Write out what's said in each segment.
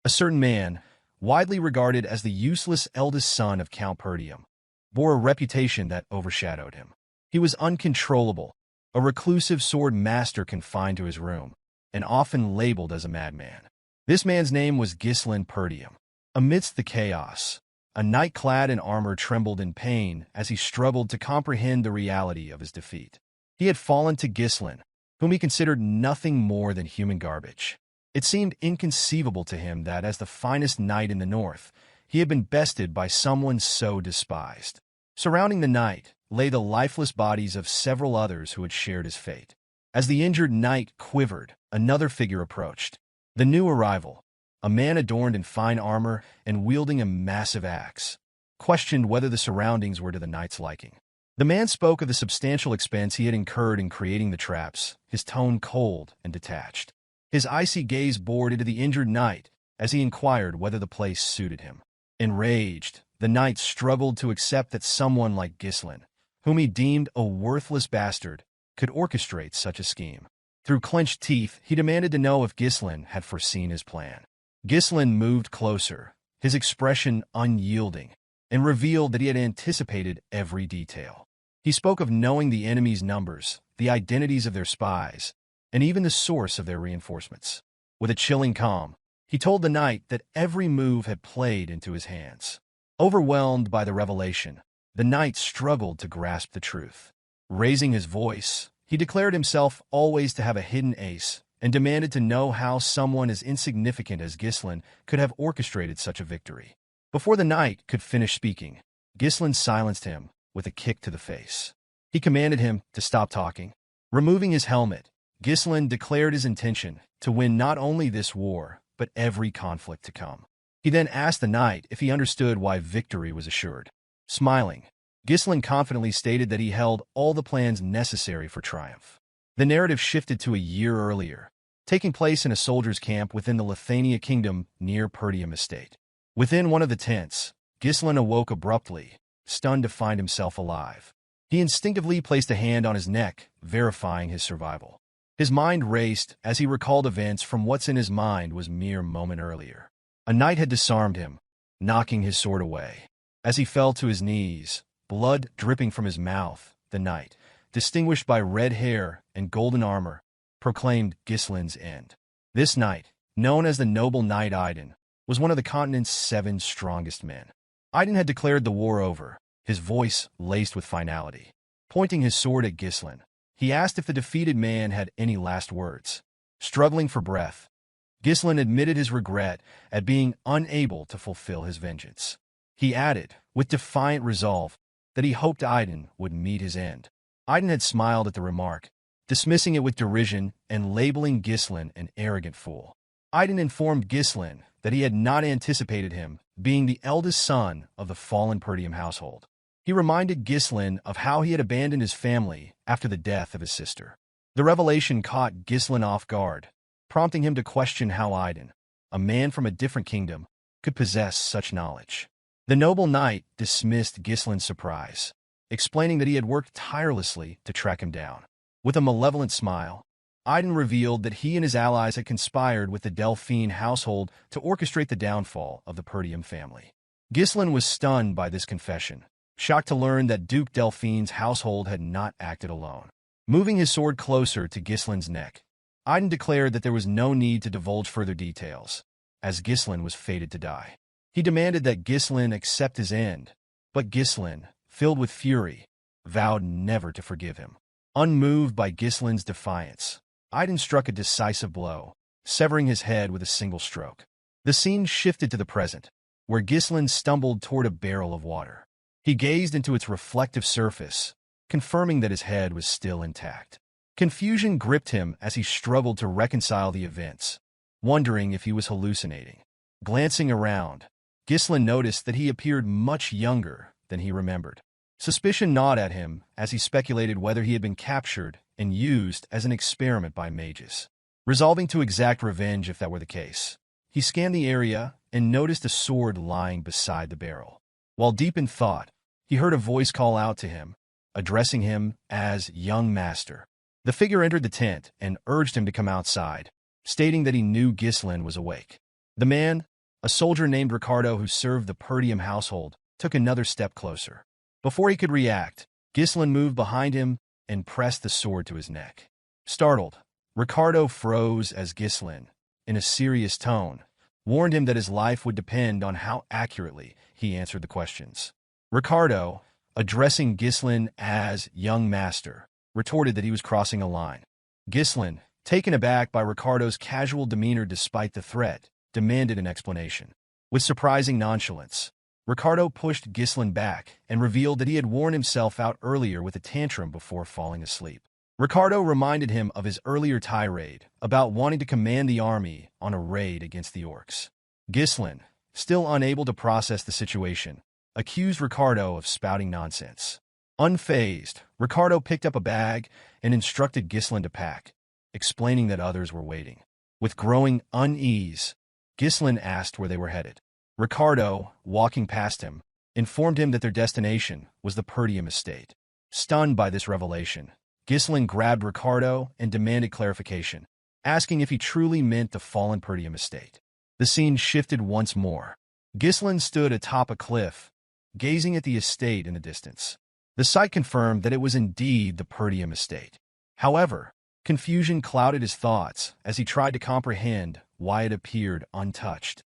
A certain man, widely regarded as the useless eldest son of Count Perdium, bore a reputation that overshadowed him. He was uncontrollable, a reclusive sword master confined to his room, and often labeled as a madman. This man's name was Ghislain Perdium. Amidst the chaos, a knight clad in armor trembled in pain as he struggled to comprehend the reality of his defeat. He had fallen to Ghislain, whom he considered nothing more than human garbage. It seemed inconceivable to him that, as the finest knight in the north, he had been bested by someone so despised. Surrounding the knight lay the lifeless bodies of several others who had shared his fate. As the injured knight quivered, another figure approached. The new arrival, a man adorned in fine armor and wielding a massive axe, questioned whether the surroundings were to the knight's liking. The man spoke of the substantial expense he had incurred in creating the traps, his tone cold and detached. His icy gaze bored into the injured knight as he inquired whether the place suited him. Enraged, the knight struggled to accept that someone like Ghislain, whom he deemed a worthless bastard, could orchestrate such a scheme. Through clenched teeth, he demanded to know if Ghislain had foreseen his plan. Ghislain moved closer, his expression unyielding, and revealed that he had anticipated every detail. He spoke of knowing the enemy's numbers, the identities of their spies, and even the source of their reinforcements. With a chilling calm, he told the knight that every move had played into his hands. Overwhelmed by the revelation, the knight struggled to grasp the truth. Raising his voice, he declared himself always to have a hidden ace and demanded to know how someone as insignificant as Ghislain could have orchestrated such a victory. Before the knight could finish speaking, Ghislain silenced him with a kick to the face. He commanded him to stop talking. Removing his helmet, Ghislain declared his intention to win not only this war, but every conflict to come. He then asked the knight if he understood why victory was assured. Smiling, Ghislain confidently stated that he held all the plans necessary for triumph. The narrative shifted to a year earlier, taking place in a soldier's camp within the Lithuania kingdom near Perdium estate. Within one of the tents, Ghislain awoke abruptly, stunned to find himself alive. He instinctively placed a hand on his neck, verifying his survival. His mind raced as he recalled events from what's in his mind was mere moment earlier. A knight had disarmed him, knocking his sword away. As he fell to his knees, blood dripping from his mouth, the knight, distinguished by red hair and golden armor, proclaimed Ghislain's end. This knight, known as the noble knight Idun, was one of the continent's 7 strongest men. Idun had declared the war over, his voice laced with finality. Pointing his sword at Ghislain, he asked if the defeated man had any last words. Struggling for breath, Ghislain admitted his regret at being unable to fulfill his vengeance. He added, with defiant resolve, that he hoped Idun would meet his end. Idun had smiled at the remark, dismissing it with derision and labeling Ghislain an arrogant fool. Idun informed Ghislain that he had not anticipated him being the eldest son of the fallen Perdium household. He reminded Ghislain of how he had abandoned his family after the death of his sister. The revelation caught Ghislain off guard, prompting him to question how Idun, a man from a different kingdom, could possess such knowledge. The noble knight dismissed Ghislain's surprise, explaining that he had worked tirelessly to track him down. With a malevolent smile, Idun revealed that he and his allies had conspired with the Delphine household to orchestrate the downfall of the Perdium family. Ghislain was stunned by this confession, shocked to learn that Duke Delphine's household had not acted alone. Moving his sword closer to Ghislain's neck, Idun declared that there was no need to divulge further details, as Ghislain was fated to die. He demanded that Ghislain accept his end, but Ghislain, filled with fury, vowed never to forgive him. Unmoved by Ghislain's defiance, Idun struck a decisive blow, severing his head with a single stroke. The scene shifted to the present, where Ghislain stumbled toward a barrel of water. He gazed into its reflective surface, confirming that his head was still intact. Confusion gripped him as he struggled to reconcile the events, wondering if he was hallucinating. Glancing around, Ghislain noticed that he appeared much younger than he remembered. Suspicion gnawed at him as he speculated whether he had been captured and used as an experiment by mages. Resolving to exact revenge if that were the case, he scanned the area and noticed a sword lying beside the barrel. While deep in thought, he heard a voice call out to him, addressing him as young master. The figure entered the tent and urged him to come outside, stating that he knew Ghislain was awake. The man, A soldier named Ricardo who served the Perdium household took another step closer. Before he could react, Ghislain moved behind him and pressed the sword to his neck. Startled, Ricardo froze as Ghislain, in a serious tone, warned him that his life would depend on how accurately he answered the questions. Ricardo, addressing Ghislain as young master, retorted that he was crossing a line. Ghislain, taken aback by Ricardo's casual demeanor despite the threat, demanded an explanation. With surprising nonchalance, Ricardo pushed Ghislain back and revealed that he had worn himself out earlier with a tantrum before falling asleep. Ricardo reminded him of his earlier tirade about wanting to command the army on a raid against the orcs. Ghislain, still unable to process the situation, accused Ricardo of spouting nonsense. Unfazed, Ricardo picked up a bag and instructed Ghislain to pack, explaining that others were waiting. With growing unease, Ghislain asked where they were headed. Ricardo, walking past him, informed him that their destination was the Perdium estate. Stunned by this revelation, Ghislain grabbed Ricardo and demanded clarification, asking if he truly meant the fallen Perdium estate. The scene shifted once more. Ghislain stood atop a cliff, gazing at the estate in the distance. The sight confirmed that it was indeed the Perdium estate. However, confusion clouded his thoughts as he tried to comprehend why it appeared untouched.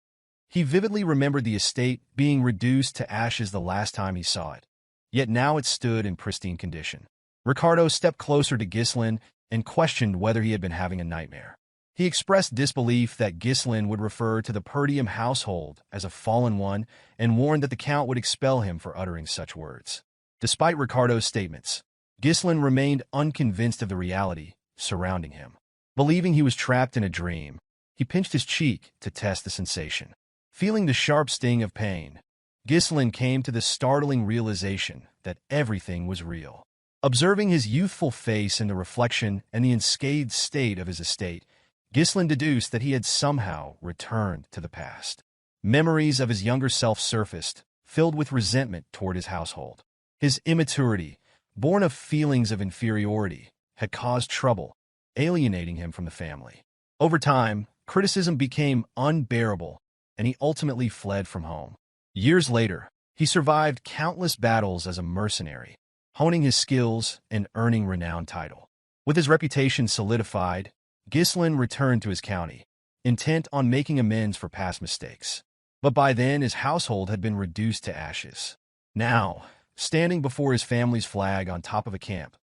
He vividly remembered the estate being reduced to ashes the last time he saw it, yet now it stood in pristine condition. Ricardo stepped closer to Ghislain and questioned whether he had been having a nightmare. He expressed disbelief that Ghislain would refer to the Perdium household as a fallen one and warned that the Count would expel him for uttering such words. Despite Ricardo's statements, Ghislain remained unconvinced of the reality surrounding him. Believing he was trapped in a dream, he pinched his cheek to test the sensation. Feeling the sharp sting of pain, Ghislain came to the startling realization that everything was real. Observing his youthful face in the reflection and the unscathed state of his estate, Ghislain deduced that he had somehow returned to the past. Memories of his younger self surfaced, filled with resentment toward his household. His immaturity, born of feelings of inferiority, had caused trouble, alienating him from the family. Over time, criticism became unbearable, and he ultimately fled from home. Years later, he survived countless battles as a mercenary, honing his skills and earning renowned title. With his reputation solidified, Ghislain returned to his county, intent on making amends for past mistakes. But by then, his household had been reduced to ashes. Now, standing before his family's flag on top of a camp,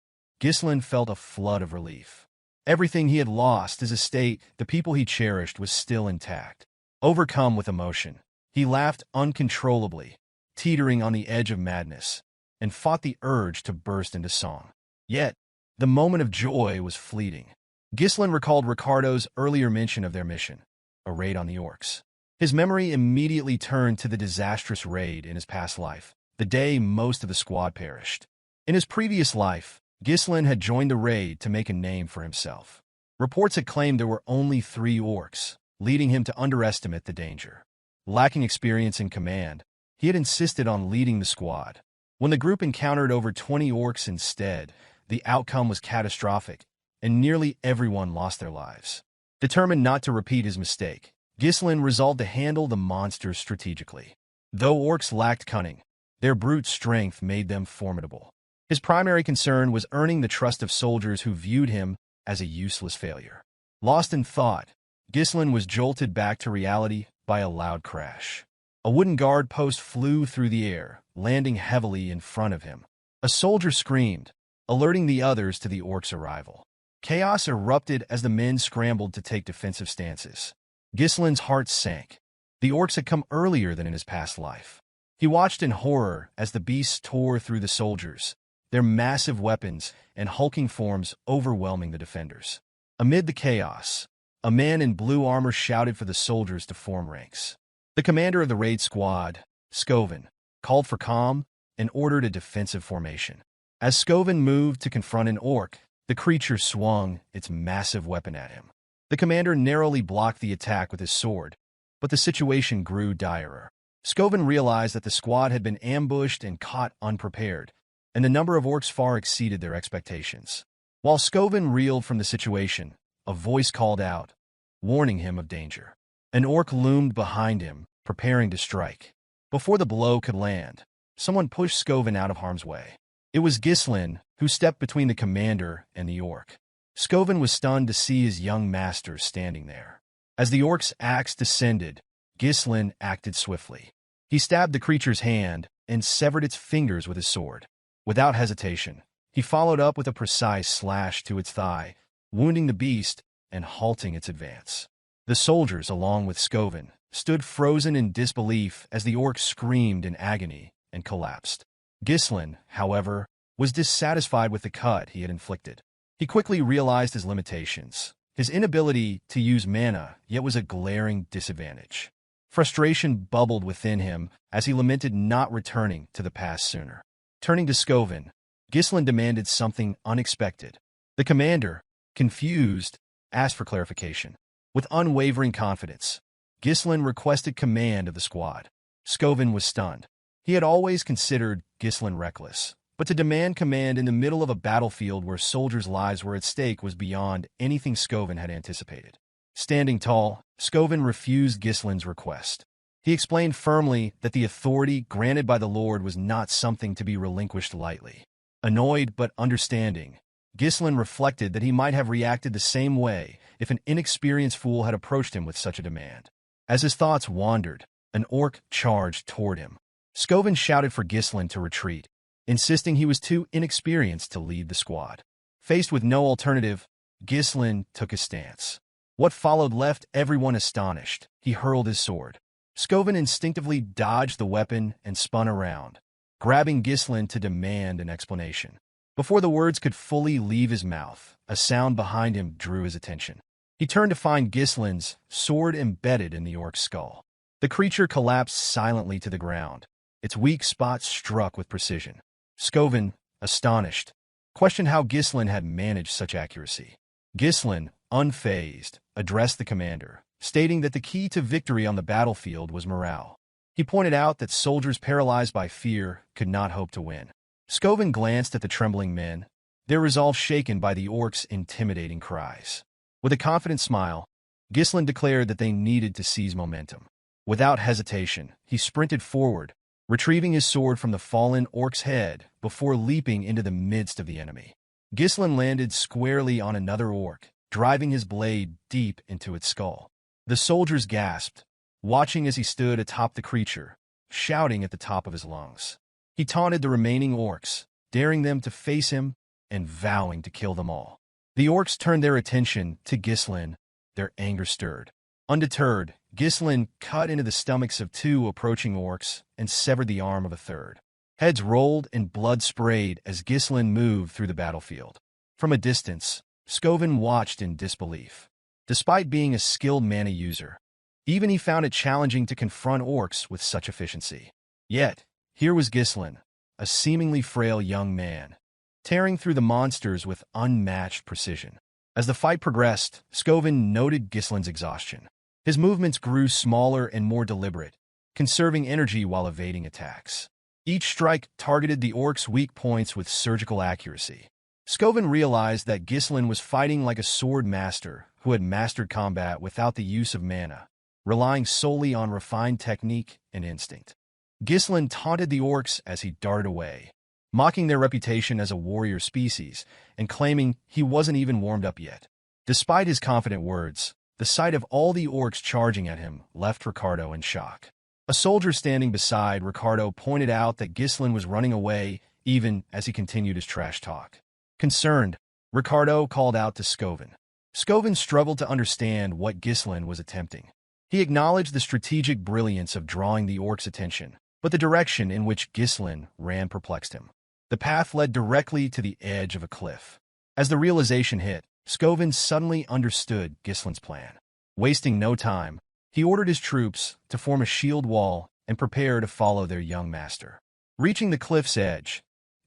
Ghislain felt a flood of relief. Everything he had lost, his estate, the people he cherished, was still intact. Overcome with emotion, he laughed uncontrollably, teetering on the edge of madness, and fought the urge to burst into song. Yet, the moment of joy was fleeting. Ghislain recalled Ricardo's earlier mention of their mission, a raid on the orcs. His memory immediately turned to the disastrous raid in his past life, the day most of the squad perished. In his previous life, Ghislain had joined the raid to make a name for himself. Reports had claimed there were only 3 orcs, leading him to underestimate the danger. Lacking experience in command, he had insisted on leading the squad. When the group encountered over 20 orcs instead, the outcome was catastrophic, and nearly everyone lost their lives. Determined not to repeat his mistake, Ghislain resolved to handle the monsters strategically. Though orcs lacked cunning, their brute strength made them formidable. His primary concern was earning the trust of soldiers who viewed him as a useless failure. Lost in thought, Ghislain was jolted back to reality by a loud crash. A wooden guard post flew through the air, landing heavily in front of him. A soldier screamed, alerting the others to the orcs' arrival. Chaos erupted as the men scrambled to take defensive stances. Ghislain's heart sank. The orcs had come earlier than in his past life. He watched in horror as the beasts tore through the soldiers, their massive weapons and hulking forms overwhelming the defenders. Amid the chaos, a man in blue armor shouted for the soldiers to form ranks. The commander of the raid squad, Scoven, called for calm and ordered a defensive formation. As Scoven moved to confront an orc, the creature swung its massive weapon at him. The commander narrowly blocked the attack with his sword, but the situation grew direr. Scoven realized that the squad had been ambushed and caught unprepared, and the number of orcs far exceeded their expectations. While Scoven reeled from the situation, a voice called out, warning him of danger. An orc loomed behind him, preparing to strike. Before the blow could land, someone pushed Skovin out of harm's way. It was Ghislain, who stepped between the commander and the orc. Skovin was stunned to see his young master standing there. As the orc's axe descended, Ghislain acted swiftly. He stabbed the creature's hand and severed its fingers with his sword. Without hesitation, he followed up with a precise slash to its thigh, wounding the beast and halting its advance. The soldiers, along with Skovin, stood frozen in disbelief as the orc screamed in agony and collapsed. Ghislain, however, was dissatisfied with the cut he had inflicted. He quickly realized his limitations. His inability to use mana yet was a glaring disadvantage. Frustration bubbled within him as he lamented not returning to the past sooner. Turning to Skovin, Ghislain demanded something unexpected. The commander, confused, asked for clarification. With unwavering confidence, Ghislain requested command of the squad. Skovin was stunned. He had always considered Ghislain reckless, but to demand command in the middle of a battlefield where soldiers' lives were at stake was beyond anything Skovin had anticipated. Standing tall, Skovin refused Ghislain's request. He explained firmly that the authority granted by the Lord was not something to be relinquished lightly. Annoyed but understanding, Ghislain reflected that he might have reacted the same way if an inexperienced fool had approached him with such a demand. As his thoughts wandered, an orc charged toward him. Skovin shouted for Ghislain to retreat, insisting he was too inexperienced to lead the squad. Faced with no alternative, Ghislain took his stance. What followed left everyone astonished. He hurled his sword. Skovin instinctively dodged the weapon and spun around, grabbing Ghislain to demand an explanation. Before the words could fully leave his mouth, a sound behind him drew his attention. He turned to find Ghislain's sword embedded in the orc's skull. The creature collapsed silently to the ground, its weak spot struck with precision. Skovin, astonished, questioned how Ghislain had managed such accuracy. Ghislain, unfazed, addressed the commander, stating that the key to victory on the battlefield was morale. He pointed out that soldiers paralyzed by fear could not hope to win. Skovin glanced at the trembling men, their resolve shaken by the orc's intimidating cries. With a confident smile, Ghislain declared that they needed to seize momentum. Without hesitation, he sprinted forward, retrieving his sword from the fallen orc's head before leaping into the midst of the enemy. Ghislain landed squarely on another orc, driving his blade deep into its skull. The soldiers gasped, watching as he stood atop the creature, shouting at the top of his lungs. He taunted the remaining orcs, daring them to face him and vowing to kill them all. The orcs turned their attention to Ghislain, their anger stirred. Undeterred, Ghislain cut into the stomachs of two approaching orcs and severed the arm of a third. Heads rolled and blood sprayed as Ghislain moved through the battlefield. From a distance, Skovin watched in disbelief. Despite being a skilled mana user, even he found it challenging to confront orcs with such efficiency. Yet, here was Ghislain, a seemingly frail young man, tearing through the monsters with unmatched precision. As the fight progressed, Skovin noted Ghislain's exhaustion. His movements grew smaller and more deliberate, conserving energy while evading attacks. Each strike targeted the orc's weak points with surgical accuracy. Skovin realized that Ghislain was fighting like a sword master who had mastered combat without the use of mana, relying solely on refined technique and instinct. Ghislain taunted the orcs as he darted away, mocking their reputation as a warrior species and claiming he wasn't even warmed up yet. Despite his confident words, the sight of all the orcs charging at him left Ricardo in shock. A soldier standing beside Ricardo pointed out that Ghislain was running away even as he continued his trash talk. Concerned, Ricardo called out to Skovin. Skovin struggled to understand what Ghislain was attempting. He acknowledged the strategic brilliance of drawing the orcs' attention, but the direction in which Ghislain ran perplexed him. The path led directly to the edge of a cliff. As the realization hit, Skovin suddenly understood Ghislain's plan. Wasting no time, he ordered his troops to form a shield wall and prepare to follow their young master. Reaching the cliff's edge,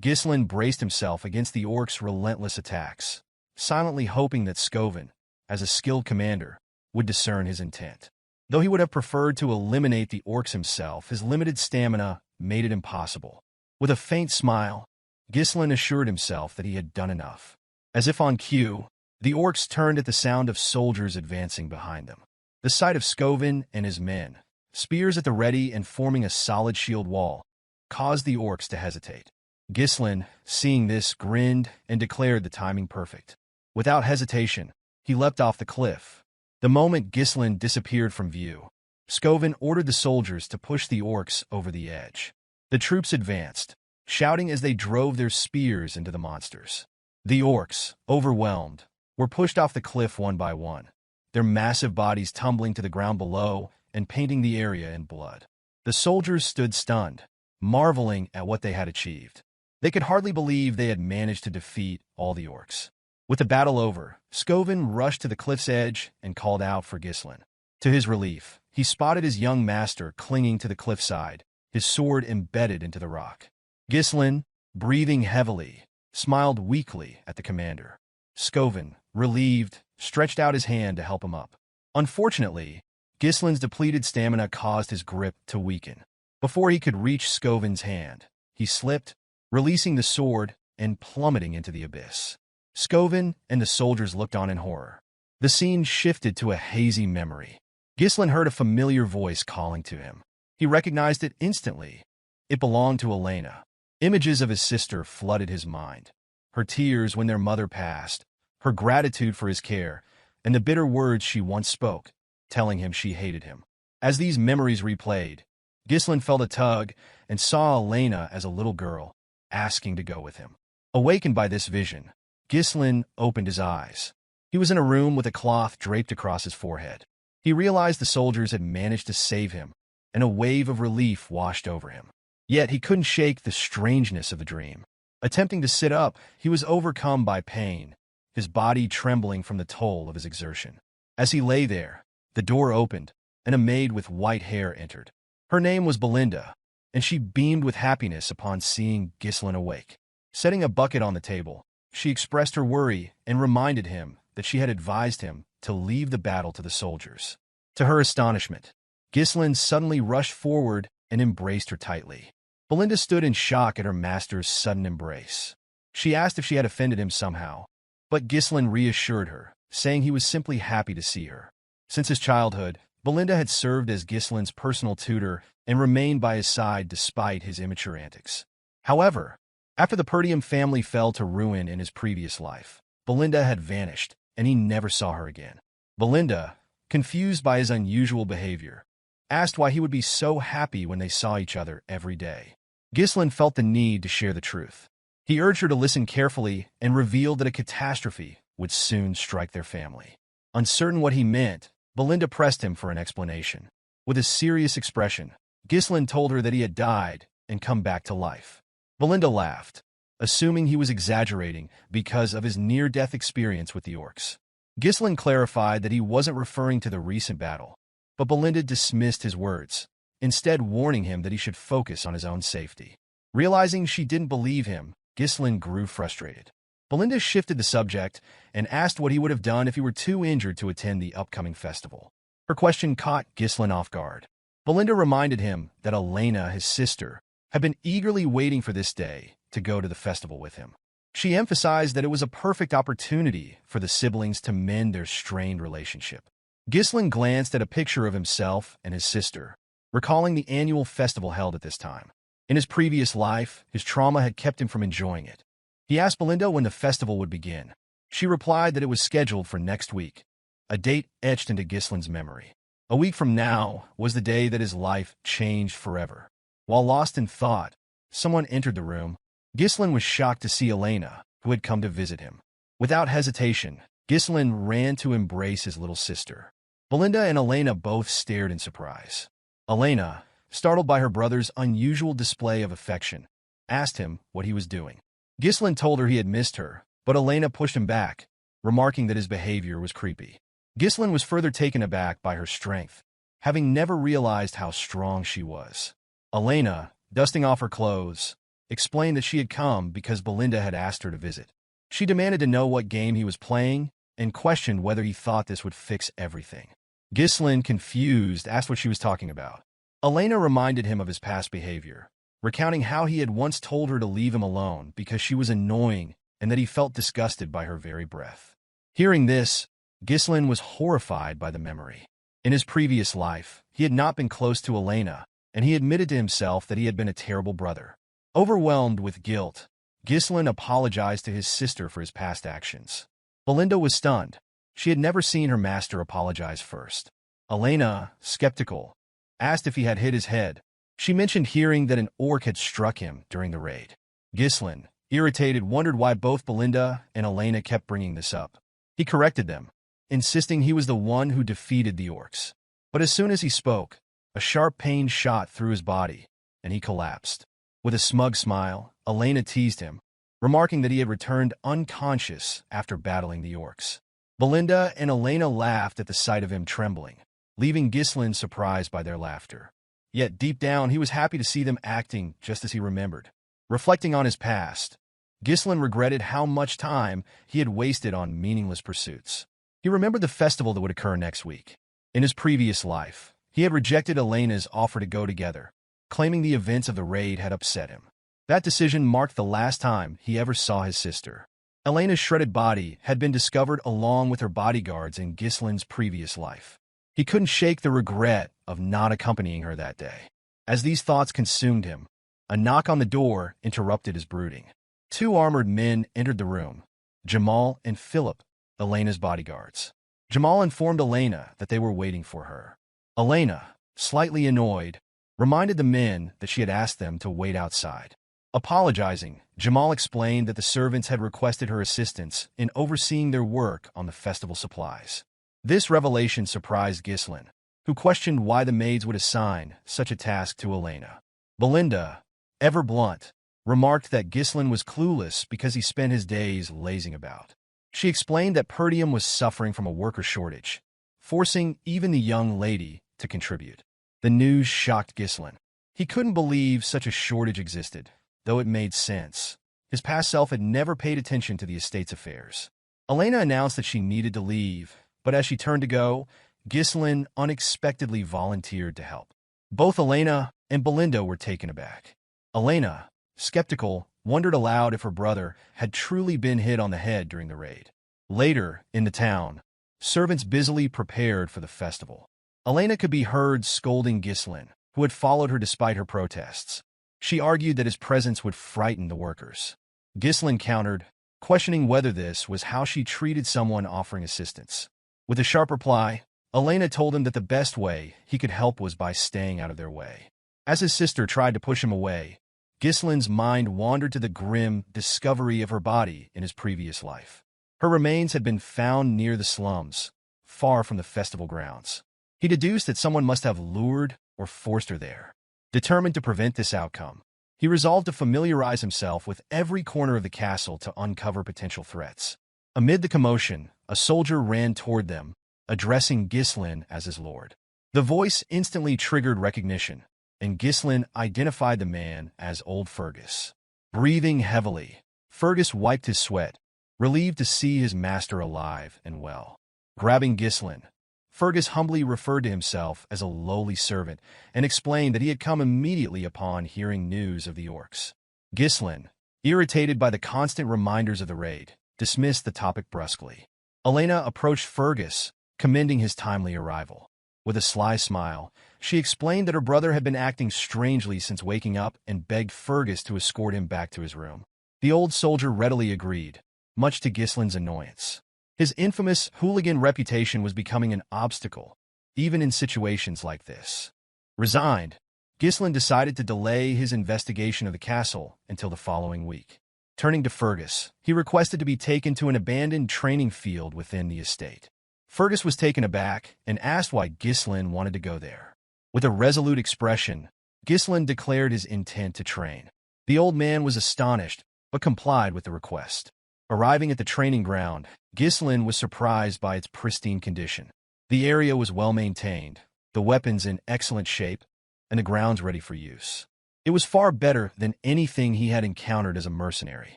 Ghislain braced himself against the orcs' relentless attacks, silently hoping that Skovin, as a skilled commander, would discern his intent. Though he would have preferred to eliminate the orcs himself, his limited stamina made it impossible. With a faint smile, Ghislain assured himself that he had done enough. As if on cue, the orcs turned at the sound of soldiers advancing behind them. The sight of Skovin and his men spears at the ready and forming a solid shield wall, caused the orcs to hesitate. Ghislain, seeing this, grinned and declared the timing perfect. Without hesitation, he leapt off the cliff. The moment Ghislain disappeared from view, Skovin ordered the soldiers to push the orcs over the edge. The troops advanced, shouting as they drove their spears into the monsters. The orcs, overwhelmed, were pushed off the cliff one by one, their massive bodies tumbling to the ground below and painting the area in blood. The soldiers stood stunned, marveling at what they had achieved. They could hardly believe they had managed to defeat all the orcs. With the battle over, Skovin rushed to the cliff's edge and called out for Ghislain. To his relief, he spotted his young master clinging to the cliffside, his sword embedded into the rock. Ghislain, breathing heavily, smiled weakly at the commander. Skovin, relieved, stretched out his hand to help him up. Unfortunately, Ghislain's depleted stamina caused his grip to weaken. Before he could reach Skovin's hand, he slipped, releasing the sword and plummeting into the abyss. Skovin and the soldiers looked on in horror. The scene shifted to a hazy memory. Ghislain heard a familiar voice calling to him. He recognized it instantly. It belonged to Elena. Images of his sister flooded his mind. Her tears when their mother passed, her gratitude for his care, and the bitter words she once spoke, telling him she hated him. As these memories replayed, Ghislain felt a tug and saw Elena as a little girl, asking to go with him. Awakened by this vision, Ghislain opened his eyes. He was in a room with a cloth draped across his forehead. He realized the soldiers had managed to save him, and a wave of relief washed over him. Yet he couldn't shake the strangeness of the dream. Attempting to sit up, he was overcome by pain, his body trembling from the toll of his exertion. As he lay there, the door opened, and a maid with white hair entered. Her name was Belinda, and she beamed with happiness upon seeing Ghislain awake. Setting a bucket on the table, she expressed her worry and reminded him that she had advised him to leave the battle to the soldiers. To her astonishment, Ghislain suddenly rushed forward and embraced her tightly. Belinda stood in shock at her master's sudden embrace. She asked if she had offended him somehow, but Ghislain reassured her, saying he was simply happy to see her. Since his childhood, Belinda had served as Ghislain's personal tutor and remained by his side despite his immature antics. However, after the Perdium family fell to ruin in his previous life, Belinda had vanished, and he never saw her again. Belinda, confused by his unusual behavior, asked why he would be so happy when they saw each other every day. Ghislain felt the need to share the truth. He urged her to listen carefully and revealed that a catastrophe would soon strike their family. Uncertain what he meant, Belinda pressed him for an explanation. With a serious expression, Ghislain told her that he had died and come back to life. Belinda laughed, assuming he was exaggerating because of his near-death experience with the orcs. Ghislain clarified that he wasn't referring to the recent battle, but Belinda dismissed his words, instead warning him that he should focus on his own safety. Realizing she didn't believe him, Ghislain grew frustrated. Belinda shifted the subject and asked what he would have done if he were too injured to attend the upcoming festival. Her question caught Ghislain off guard. Belinda reminded him that Elena, his sister, had been eagerly waiting for this day to go to the festival with him. She emphasized that it was a perfect opportunity for the siblings to mend their strained relationship. Ghislain glanced at a picture of himself and his sister, recalling the annual festival held at this time. In his previous life, his trauma had kept him from enjoying it. He asked Belinda when the festival would begin. She replied that it was scheduled for next week, a date etched into Ghislain's memory. A week from now was the day that his life changed forever. While lost in thought, someone entered the room. Ghislain was shocked to see Elena, who had come to visit him. Without hesitation, Ghislain ran to embrace his little sister. Belinda and Elena both stared in surprise. Elena, startled by her brother's unusual display of affection, asked him what he was doing. Ghislain told her he had missed her, but Elena pushed him back, remarking that his behavior was creepy. Ghislain was further taken aback by her strength, having never realized how strong she was. Elena, dusting off her clothes, explained that she had come because Belinda had asked her to visit. She demanded to know what game he was playing and questioned whether he thought this would fix everything. Ghislain, confused, asked what she was talking about. Elena reminded him of his past behavior, recounting how he had once told her to leave him alone because she was annoying and that he felt disgusted by her very breath. Hearing this, Ghislain was horrified by the memory. In his previous life, he had not been close to Elena, and he admitted to himself that he had been a terrible brother. Overwhelmed with guilt, Ghislain apologized to his sister for his past actions. Belinda was stunned. She had never seen her master apologize first. Elena, skeptical, asked if he had hit his head. She mentioned hearing that an orc had struck him during the raid. Ghislain, irritated, wondered why both Belinda and Elena kept bringing this up. He corrected them, insisting he was the one who defeated the orcs. But as soon as he spoke, a sharp pain shot through his body, and he collapsed. With a smug smile, Elena teased him, remarking that he had returned unconscious after battling the orcs. Belinda and Elena laughed at the sight of him trembling, leaving Ghislain surprised by their laughter. Yet deep down, he was happy to see them acting just as he remembered. Reflecting on his past, Ghislain regretted how much time he had wasted on meaningless pursuits. He remembered the festival that would occur next week. In his previous life, he had rejected Elena's offer to go together, claiming the events of the raid had upset him. That decision marked the last time he ever saw his sister. Elena's shredded body had been discovered along with her bodyguards in Ghislain's previous life. He couldn't shake the regret of not accompanying her that day. As these thoughts consumed him, a knock on the door interrupted his brooding. Two armored men entered the room, Jamal and Philip, Elena's bodyguards. Jamal informed Elena that they were waiting for her. Elena, slightly annoyed, reminded the men that she had asked them to wait outside. Apologizing, Jamal explained that the servants had requested her assistance in overseeing their work on the festival supplies. This revelation surprised Ghislain, who questioned why the maids would assign such a task to Elena. Belinda, ever blunt, remarked that Ghislain was clueless because he spent his days lazing about. She explained that Perdium was suffering from a worker shortage, forcing even the young lady to contribute. The news shocked Ghislain. He couldn't believe such a shortage existed, though it made sense. His past self had never paid attention to the estate's affairs. Elena announced that she needed to leave, but as she turned to go, Ghislain unexpectedly volunteered to help. Both Elena and Belinda were taken aback. Elena, skeptical, wondered aloud if her brother had truly been hit on the head during the raid. Later, in the town, servants busily prepared for the festival. Elena could be heard scolding Ghislain, who had followed her despite her protests. She argued that his presence would frighten the workers. Ghislain countered, questioning whether this was how she treated someone offering assistance. With a sharp reply, Elena told him that the best way he could help was by staying out of their way. As his sister tried to push him away, Ghislain's mind wandered to the grim discovery of her body in his previous life. Her remains had been found near the slums, far from the festival grounds. He deduced that someone must have lured or forced her there. Determined to prevent this outcome, he resolved to familiarize himself with every corner of the castle to uncover potential threats. Amid the commotion, a soldier ran toward them, addressing Ghislain as his lord. The voice instantly triggered recognition, and Ghislain identified the man as old Fergus. Breathing heavily, Fergus wiped his sweat, relieved to see his master alive and well. Grabbing Ghislain, Fergus humbly referred to himself as a lowly servant and explained that he had come immediately upon hearing news of the orcs. Ghislain, irritated by the constant reminders of the raid, dismissed the topic brusquely. Elena approached Fergus, commending his timely arrival. With a sly smile, she explained that her brother had been acting strangely since waking up and begged Fergus to escort him back to his room. The old soldier readily agreed, much to Ghislain's annoyance. His infamous hooligan reputation was becoming an obstacle, even in situations like this. Resigned, Ghislain decided to delay his investigation of the castle until the following week. Turning to Fergus, he requested to be taken to an abandoned training field within the estate. Fergus was taken aback and asked why Ghislain wanted to go there. With a resolute expression, Ghislain declared his intent to train. The old man was astonished, but complied with the request. Arriving at the training ground, Ghislain was surprised by its pristine condition. The area was well maintained, the weapons in excellent shape, and the grounds ready for use. It was far better than anything he had encountered as a mercenary.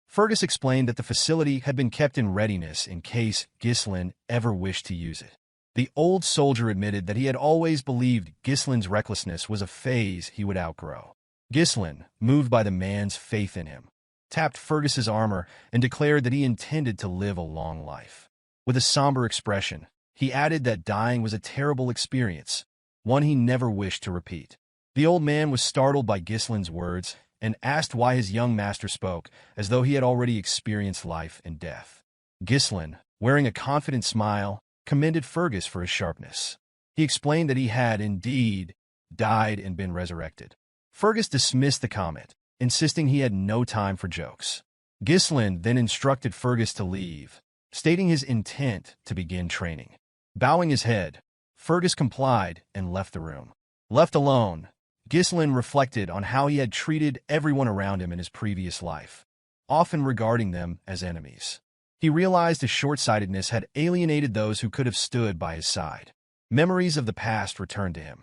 Fergus explained that the facility had been kept in readiness in case Ghislain ever wished to use it. The old soldier admitted that he had always believed Ghislain's recklessness was a phase he would outgrow. Ghislain, moved by the man's faith in him, tapped Fergus's armor and declared that he intended to live a long life. With a somber expression, He added that dying was a terrible experience, one he never wished to repeat. The old man was startled by Ghislain's words and asked why his young master spoke as though he had already experienced life and death. Ghislain, wearing a confident smile, commended Fergus for his sharpness. He explained that he had indeed died and been resurrected. Fergus dismissed the comment, insisting he had no time for jokes. Ghislain then instructed Fergus to leave, stating his intent to begin training. Bowing his head, Fergus complied and left the room. Left alone, Ghislain reflected on how he had treated everyone around him in his previous life, often regarding them as enemies. He realized his short-sightedness had alienated those who could have stood by his side. Memories of the past returned to him.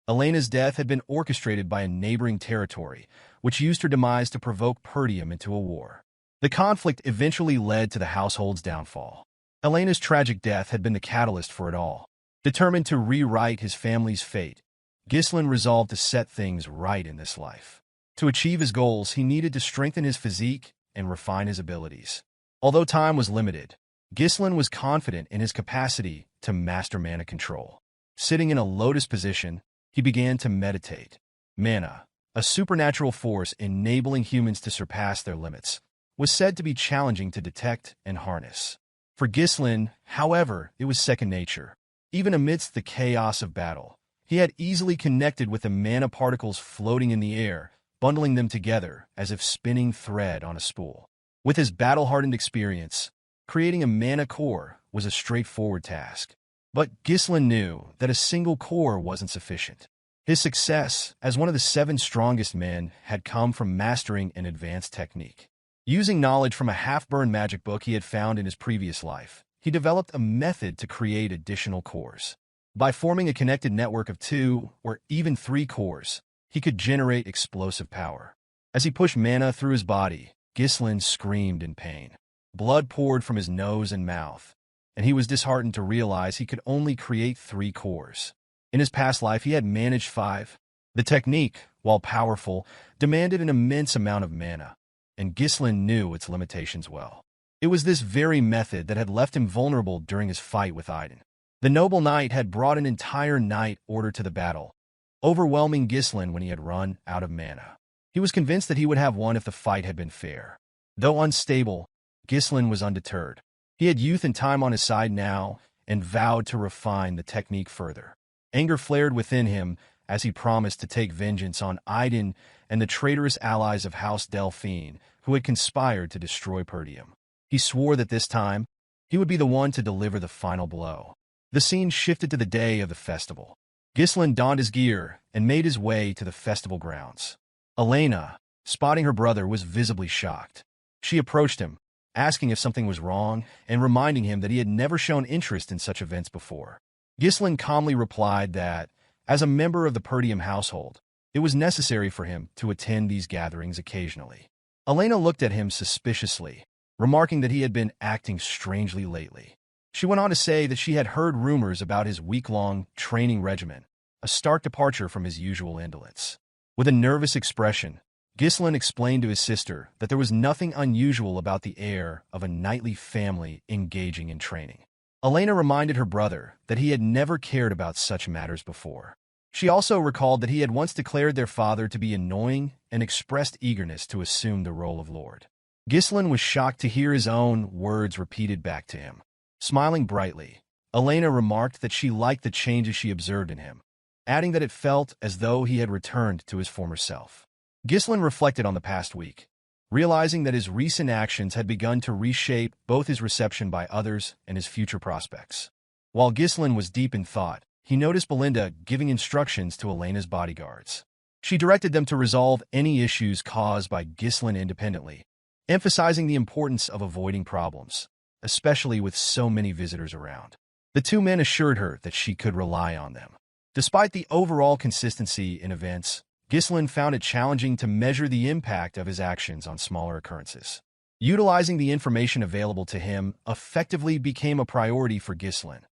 Elena's death had been orchestrated by a neighboring territory, which used her demise to provoke Perdium into a war. The conflict eventually led to the household's downfall. Elena's tragic death had been the catalyst for it all. Determined to rewrite his family's fate, Ghislain resolved to set things right in this life. To achieve his goals, he needed to strengthen his physique and refine his abilities. Although time was limited, Ghislain was confident in his capacity to master mana control. Sitting in a lotus position, he began to meditate. Mana, a supernatural force enabling humans to surpass their limits, was said to be challenging to detect and harness. For Ghislain, however, it was second nature. Even amidst the chaos of battle, he had easily connected with the mana particles floating in the air, bundling them together as if spinning thread on a spool. With his battle-hardened experience, creating a mana core was a straightforward task. But Ghislain knew that a single core wasn't sufficient. His success as one of the 7 strongest men had come from mastering an advanced technique. Using knowledge from a half-burned magic book he had found in his previous life, he developed a method to create additional cores. By forming a connected network of 2 or even 3 cores, he could generate explosive power. As he pushed mana through his body, Ghislain screamed in pain. Blood poured from his nose and mouth, and he was disheartened to realize he could only create 3 cores. In his past life, he had managed 5. The technique, while powerful, demanded an immense amount of mana, and Ghislain knew its limitations well. It was this very method that had left him vulnerable during his fight with Idun. The noble knight had brought an entire knight order to the battle, overwhelming Ghislain when he had run out of mana. He was convinced that he would have won if the fight had been fair. Though unstable, Ghislain was undeterred. He had youth and time on his side now, and vowed to refine the technique further. Anger flared within him as he promised to take vengeance on Idun and the traitorous allies of House Delphine who had conspired to destroy Perdium. He swore that this time, he would be the one to deliver the final blow. The scene shifted to the day of the festival. Ghislain donned his gear and made his way to the festival grounds. Elena, spotting her brother, was visibly shocked. She approached him, asking if something was wrong and reminding him that he had never shown interest in such events before. Ghislain calmly replied that, as a member of the Perdium household, it was necessary for him to attend these gatherings occasionally. Elena looked at him suspiciously, remarking that he had been acting strangely lately. She went on to say that she had heard rumors about his week-long training regimen, a stark departure from his usual indolence. With a nervous expression, Ghislain explained to his sister that there was nothing unusual about the heir of a knightly family engaging in training. Elena reminded her brother that he had never cared about such matters before. She also recalled that he had once declared their father to be annoying and expressed eagerness to assume the role of lord. Ghislain was shocked to hear his own words repeated back to him. Smiling brightly, Elena remarked that she liked the changes she observed in him, adding that it felt as though he had returned to his former self. Ghislain reflected on the past week, realizing that his recent actions had begun to reshape both his reception by others and his future prospects. While Ghislain was deep in thought, he noticed Belinda giving instructions to Elena's bodyguards. She directed them to resolve any issues caused by Ghislain independently, emphasizing the importance of avoiding problems, especially with so many visitors around. The 2 men assured her that she could rely on them. Despite the overall consistency in events, Ghislain found it challenging to measure the impact of his actions on smaller occurrences. Utilizing the information available to him effectively became a priority for Ghislain,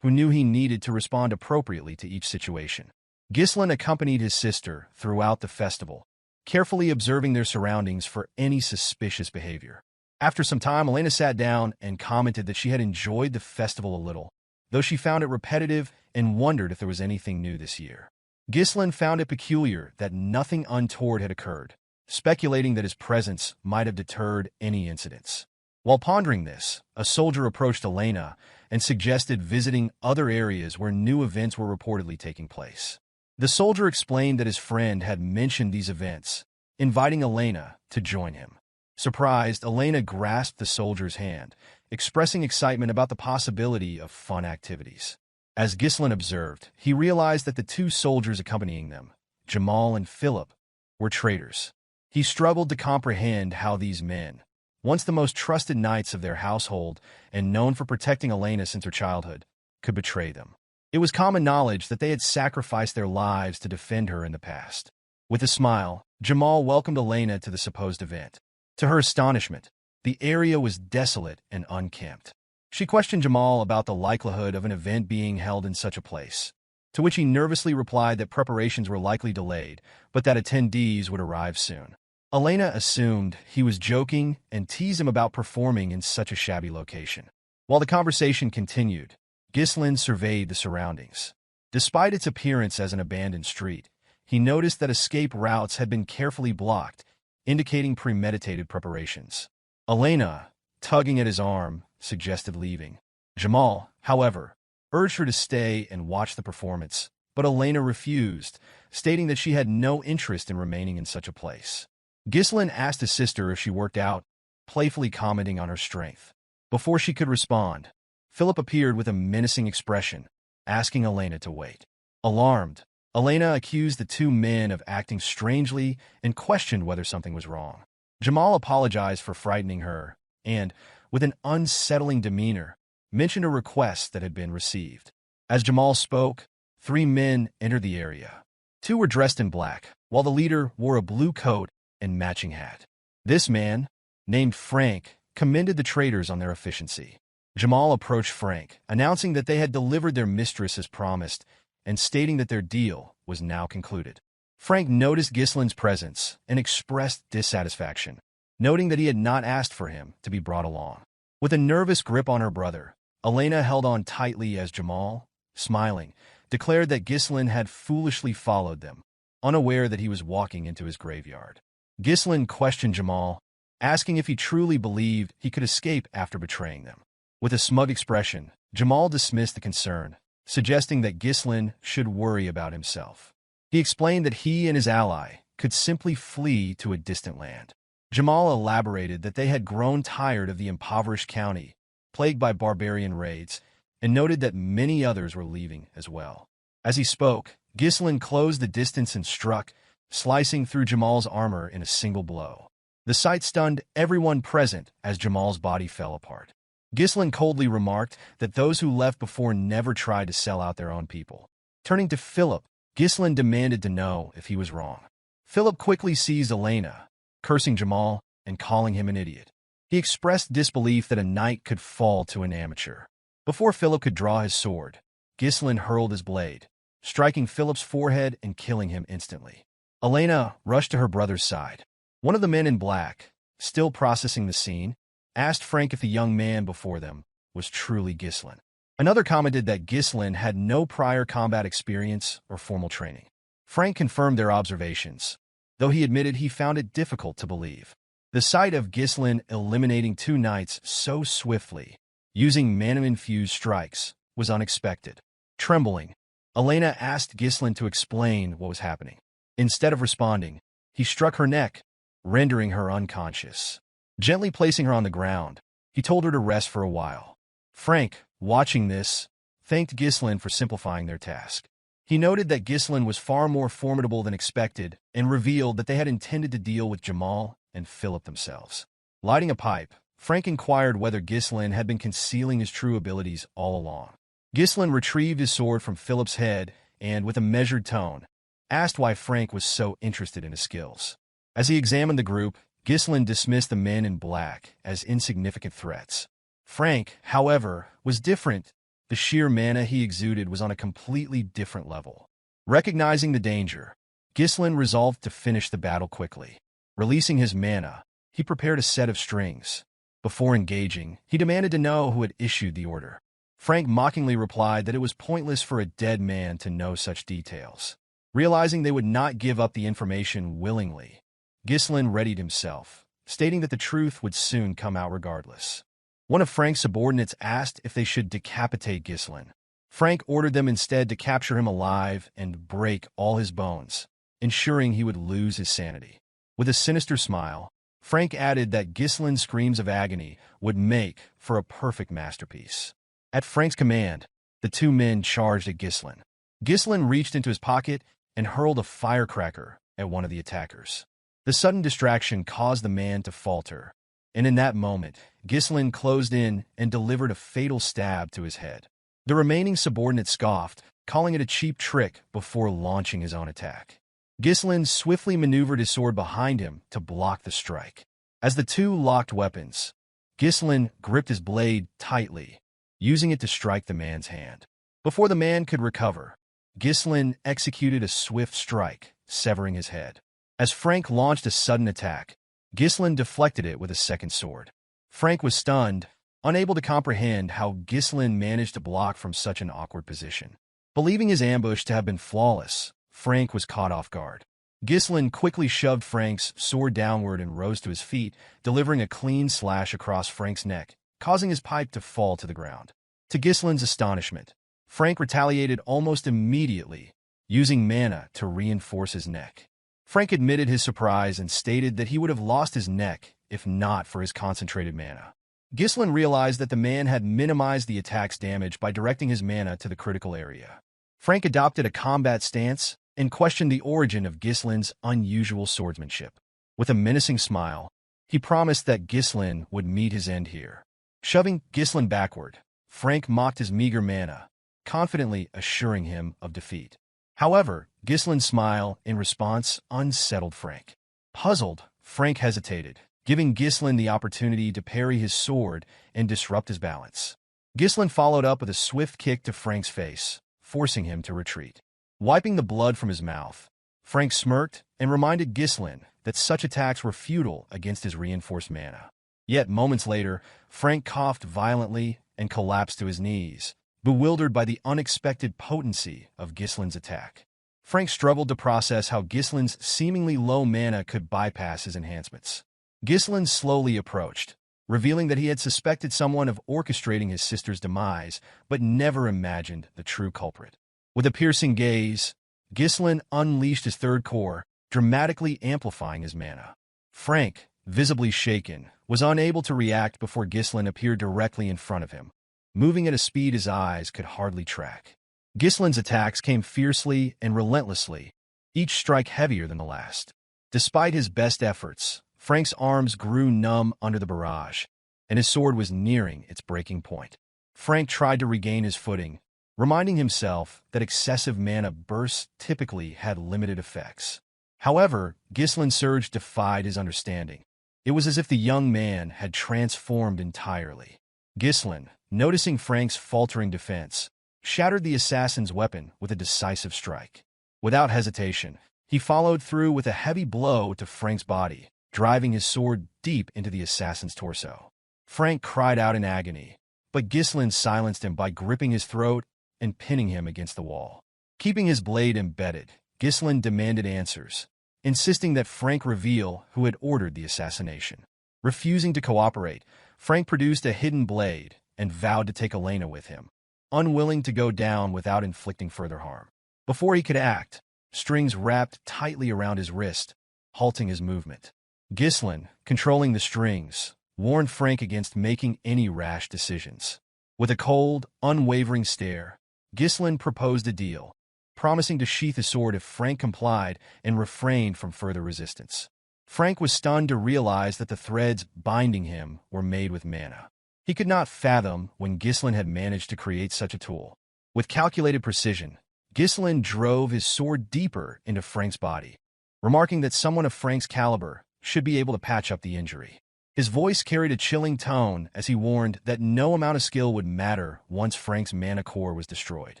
who knew he needed to respond appropriately to each situation. Ghislain accompanied his sister throughout the festival, carefully observing their surroundings for any suspicious behavior. After some time, Elena sat down and commented that she had enjoyed the festival a little, though she found it repetitive and wondered if there was anything new this year. Ghislain found it peculiar that nothing untoward had occurred, speculating that his presence might have deterred any incidents. While pondering this, a soldier approached Elena and suggested visiting other areas where new events were reportedly taking place. The soldier explained that his friend had mentioned these events, inviting Elena to join him. Surprised, Elena grasped the soldier's hand, expressing excitement about the possibility of fun activities. As Ghislain observed, he realized that the two soldiers accompanying them, Jamal and Philip, were traitors. He struggled to comprehend how these men, once the most trusted knights of their household and known for protecting Elena since her childhood, could betray them. It was common knowledge that they had sacrificed their lives to defend her in the past. With a smile, Jamal welcomed Elena to the supposed event. To her astonishment, the area was desolate and unkempt. She questioned Jamal about the likelihood of an event being held in such a place, to which he nervously replied that preparations were likely delayed, but that attendees would arrive soon. Elena assumed he was joking and teased him about performing in such a shabby location. While the conversation continued, Ghislain surveyed the surroundings. Despite its appearance as an abandoned street, he noticed that escape routes had been carefully blocked, indicating premeditated preparations. Elena, tugging at his arm, suggested leaving. Jamal, however, urged her to stay and watch the performance, but Elena refused, stating that she had no interest in remaining in such a place. Ghislain asked his sister if she worked out, playfully commenting on her strength. Before she could respond, Philip appeared with a menacing expression, asking Elena to wait. Alarmed, Elena accused the two men of acting strangely and questioned whether something was wrong. Jamal apologized for frightening her and, with an unsettling demeanor, mentioned a request that had been received. As Jamal spoke, three men entered the area. Two were dressed in black, while the leader wore a blue coat and matching hat. This man, named Frank, commended the traders on their efficiency. Jamal approached Frank, announcing that they had delivered their mistress as promised and stating that their deal was now concluded. Frank noticed Ghislain's presence and expressed dissatisfaction, noting that he had not asked for him to be brought along. With a nervous grip on her brother, Elena held on tightly as Jamal, smiling, declared that Ghislain had foolishly followed them, unaware that he was walking into his graveyard. Ghislain questioned Jamal, asking if he truly believed he could escape after betraying them. With a smug expression, Jamal dismissed the concern, suggesting that Ghislain should worry about himself. He explained that he and his ally could simply flee to a distant land. Jamal elaborated that they had grown tired of the impoverished county, plagued by barbarian raids, and noted that many others were leaving as well. As he spoke, Ghislain closed the distance and struck, slicing through Jamal's armor in a single blow. The sight stunned everyone present as Jamal's body fell apart. Ghislain coldly remarked that those who left before never tried to sell out their own people. Turning to Philip, Ghislain demanded to know if he was wrong. Philip quickly seized Elena, cursing Jamal and calling him an idiot. He expressed disbelief that a knight could fall to an amateur. Before Philip could draw his sword, Ghislain hurled his blade, striking Philip's forehead and killing him instantly. Elena rushed to her brother's side. One of the men in black, still processing the scene, asked Frank if the young man before them was truly Ghislain. Another commented that Ghislain had no prior combat experience or formal training. Frank confirmed their observations, though he admitted he found it difficult to believe. The sight of Ghislain eliminating two knights so swiftly, using mana-infused strikes, was unexpected. Trembling, Elena asked Ghislain to explain what was happening. Instead of responding, he struck her neck, rendering her unconscious. Gently placing her on the ground, he told her to rest for a while. Frank, watching this, thanked Ghislain for simplifying their task. He noted that Ghislain was far more formidable than expected and revealed that they had intended to deal with Jamal and Philip themselves. Lighting a pipe, Frank inquired whether Ghislain had been concealing his true abilities all along. Ghislain retrieved his sword from Philip's head and, with a measured tone, asked why Frank was so interested in his skills. As he examined the group, Ghislain dismissed the men in black as insignificant threats. Frank, however, was different. The sheer mana he exuded was on a completely different level. Recognizing the danger, Ghislain resolved to finish the battle quickly. Releasing his mana, he prepared a set of strings. Before engaging, he demanded to know who had issued the order. Frank mockingly replied that it was pointless for a dead man to know such details. Realizing they would not give up the information willingly, Ghislain readied himself, stating that the truth would soon come out regardless. One of Frank's subordinates asked if they should decapitate Ghislain. Frank ordered them instead to capture him alive and break all his bones, ensuring he would lose his sanity. With a sinister smile, Frank added that Ghislain's screams of agony would make for a perfect masterpiece. At Frank's command, the two men charged at Ghislain. Ghislain reached into his pocket and hurled a firecracker at one of the attackers. The sudden distraction caused the man to falter, and in that moment, Ghislain closed in and delivered a fatal stab to his head. The remaining subordinate scoffed, calling it a cheap trick before launching his own attack. Ghislain swiftly maneuvered his sword behind him to block the strike. As the two locked weapons, Ghislain gripped his blade tightly, using it to strike the man's hand. Before the man could recover, Ghislain executed a swift strike, severing his head. As Frank launched a sudden attack, Ghislain deflected it with a second sword. Frank was stunned, unable to comprehend how Ghislain managed to block from such an awkward position. Believing his ambush to have been flawless, Frank was caught off guard. Ghislain quickly shoved Frank's sword downward and rose to his feet, delivering a clean slash across Frank's neck, causing his pipe to fall to the ground. To Ghislain's astonishment, Frank retaliated almost immediately, using mana to reinforce his neck. Frank admitted his surprise and stated that he would have lost his neck if not for his concentrated mana. Ghislain realized that the man had minimized the attack's damage by directing his mana to the critical area. Frank adopted a combat stance and questioned the origin of Ghislain's unusual swordsmanship. With a menacing smile, he promised that Ghislain would meet his end here. Shoving Ghislain backward, Frank mocked his meager mana, confidently assuring him of defeat. However, Ghislain's smile in response unsettled Frank. Puzzled, Frank hesitated, giving Ghislain the opportunity to parry his sword and disrupt his balance. Ghislain followed up with a swift kick to Frank's face, forcing him to retreat. Wiping the blood from his mouth, Frank smirked and reminded Ghislain that such attacks were futile against his reinforced mana. Yet moments later, Frank coughed violently and collapsed to his knees, bewildered by the unexpected potency of Ghislain's attack. Frank struggled to process how Ghislain's seemingly low mana could bypass his enhancements. Ghislain slowly approached, revealing that he had suspected someone of orchestrating his sister's demise, but never imagined the true culprit. With a piercing gaze, Ghislain unleashed his third core, dramatically amplifying his mana. Frank, visibly shaken, was unable to react before Ghislain appeared directly in front of him, moving at a speed his eyes could hardly track. Ghislain's attacks came fiercely and relentlessly, each strike heavier than the last. Despite his best efforts, Frank's arms grew numb under the barrage, and his sword was nearing its breaking point. Frank tried to regain his footing, reminding himself that excessive mana bursts typically had limited effects. However, Ghislain's surge defied his understanding. It was as if the young man had transformed entirely. Ghislain, noticing Frank's faltering defense, shattered the assassin's weapon with a decisive strike. Without hesitation, he followed through with a heavy blow to Frank's body, driving his sword deep into the assassin's torso. Frank cried out in agony, but Ghislain silenced him by gripping his throat and pinning him against the wall. Keeping his blade embedded, Ghislain demanded answers, insisting that Frank reveal who had ordered the assassination. Refusing to cooperate, Frank produced a hidden blade and vowed to take Elena with him, unwilling to go down without inflicting further harm. Before he could act, strings wrapped tightly around his wrist, halting his movement. Ghislain, controlling the strings, warned Frank against making any rash decisions. With a cold, unwavering stare, Ghislain proposed a deal, promising to sheath his sword if Frank complied and refrained from further resistance. Frank was stunned to realize that the threads binding him were made with mana. He could not fathom when Ghislain had managed to create such a tool. With calculated precision, Ghislain drove his sword deeper into Frank's body, remarking that someone of Frank's caliber should be able to patch up the injury. His voice carried a chilling tone as he warned that no amount of skill would matter once Frank's mana core was destroyed.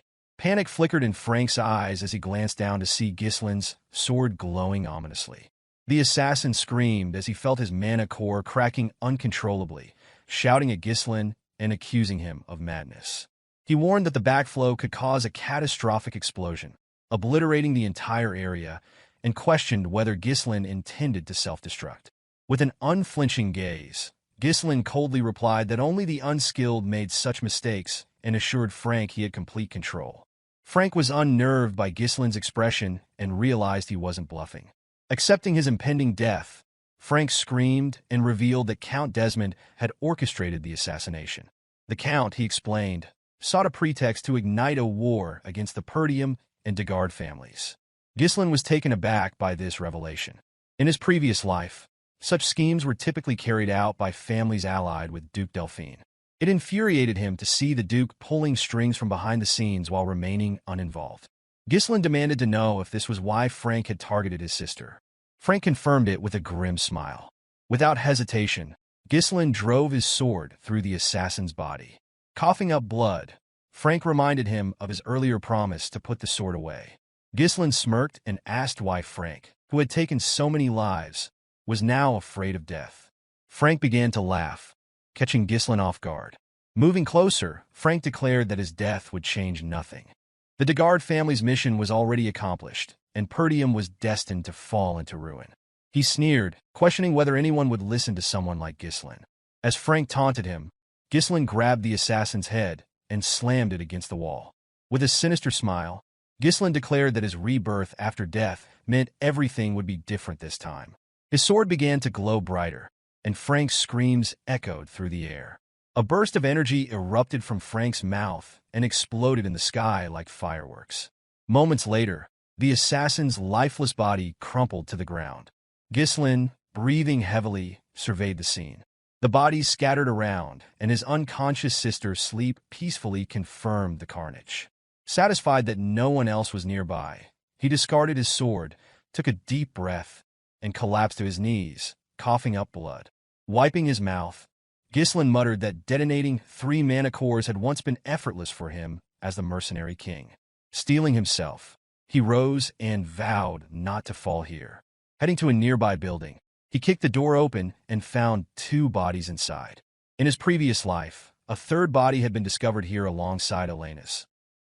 Panic flickered in Frank's eyes as he glanced down to see Ghislain's sword glowing ominously. The assassin screamed as he felt his mana core cracking uncontrollably, shouting at Ghislain and accusing him of madness. He warned that the backflow could cause a catastrophic explosion, obliterating the entire area, and questioned whether Ghislain intended to self-destruct. With an unflinching gaze, Ghislain coldly replied that only the unskilled made such mistakes and assured Frank he had complete control. Frank was unnerved by Ghislain's expression and realized he wasn't bluffing. Accepting his impending death, Frank screamed and revealed that Count Desmond had orchestrated the assassination. The Count, he explained, sought a pretext to ignite a war against the Perdium and Degard families. Ghislain was taken aback by this revelation. In his previous life, such schemes were typically carried out by families allied with Duke Delphine. It infuriated him to see the Duke pulling strings from behind the scenes while remaining uninvolved. Ghislain demanded to know if this was why Frank had targeted his sister. Frank confirmed it with a grim smile. Without hesitation, Ghislain drove his sword through the assassin's body. Coughing up blood, Frank reminded him of his earlier promise to put the sword away. Ghislain smirked and asked why Frank, who had taken so many lives, was now afraid of death. Frank began to laugh, catching Ghislain off guard. Moving closer, Frank declared that his death would change nothing. The Degard family's mission was already accomplished, and Perdium was destined to fall into ruin. He sneered, questioning whether anyone would listen to someone like Ghislain. As Frank taunted him, Ghislain grabbed the assassin's head and slammed it against the wall. With a sinister smile, Ghislain declared that his rebirth after death meant everything would be different this time. His sword began to glow brighter, and Frank's screams echoed through the air. A burst of energy erupted from Frank's mouth and exploded in the sky like fireworks. Moments later, the assassin's lifeless body crumpled to the ground. Ghislain, breathing heavily, surveyed the scene. The bodies scattered around, and his unconscious sister's sleep peacefully confirmed the carnage. Satisfied that no one else was nearby, he discarded his sword, took a deep breath, and collapsed to his knees, coughing up blood. Wiping his mouth, Ghislain muttered that detonating 3 mana cores had once been effortless for him as the Mercenary King. Steeling himself, he rose and vowed not to fall here. Heading to a nearby building, he kicked the door open and found 2 bodies inside. In his previous life, a 3rd body had been discovered here alongside Elena's.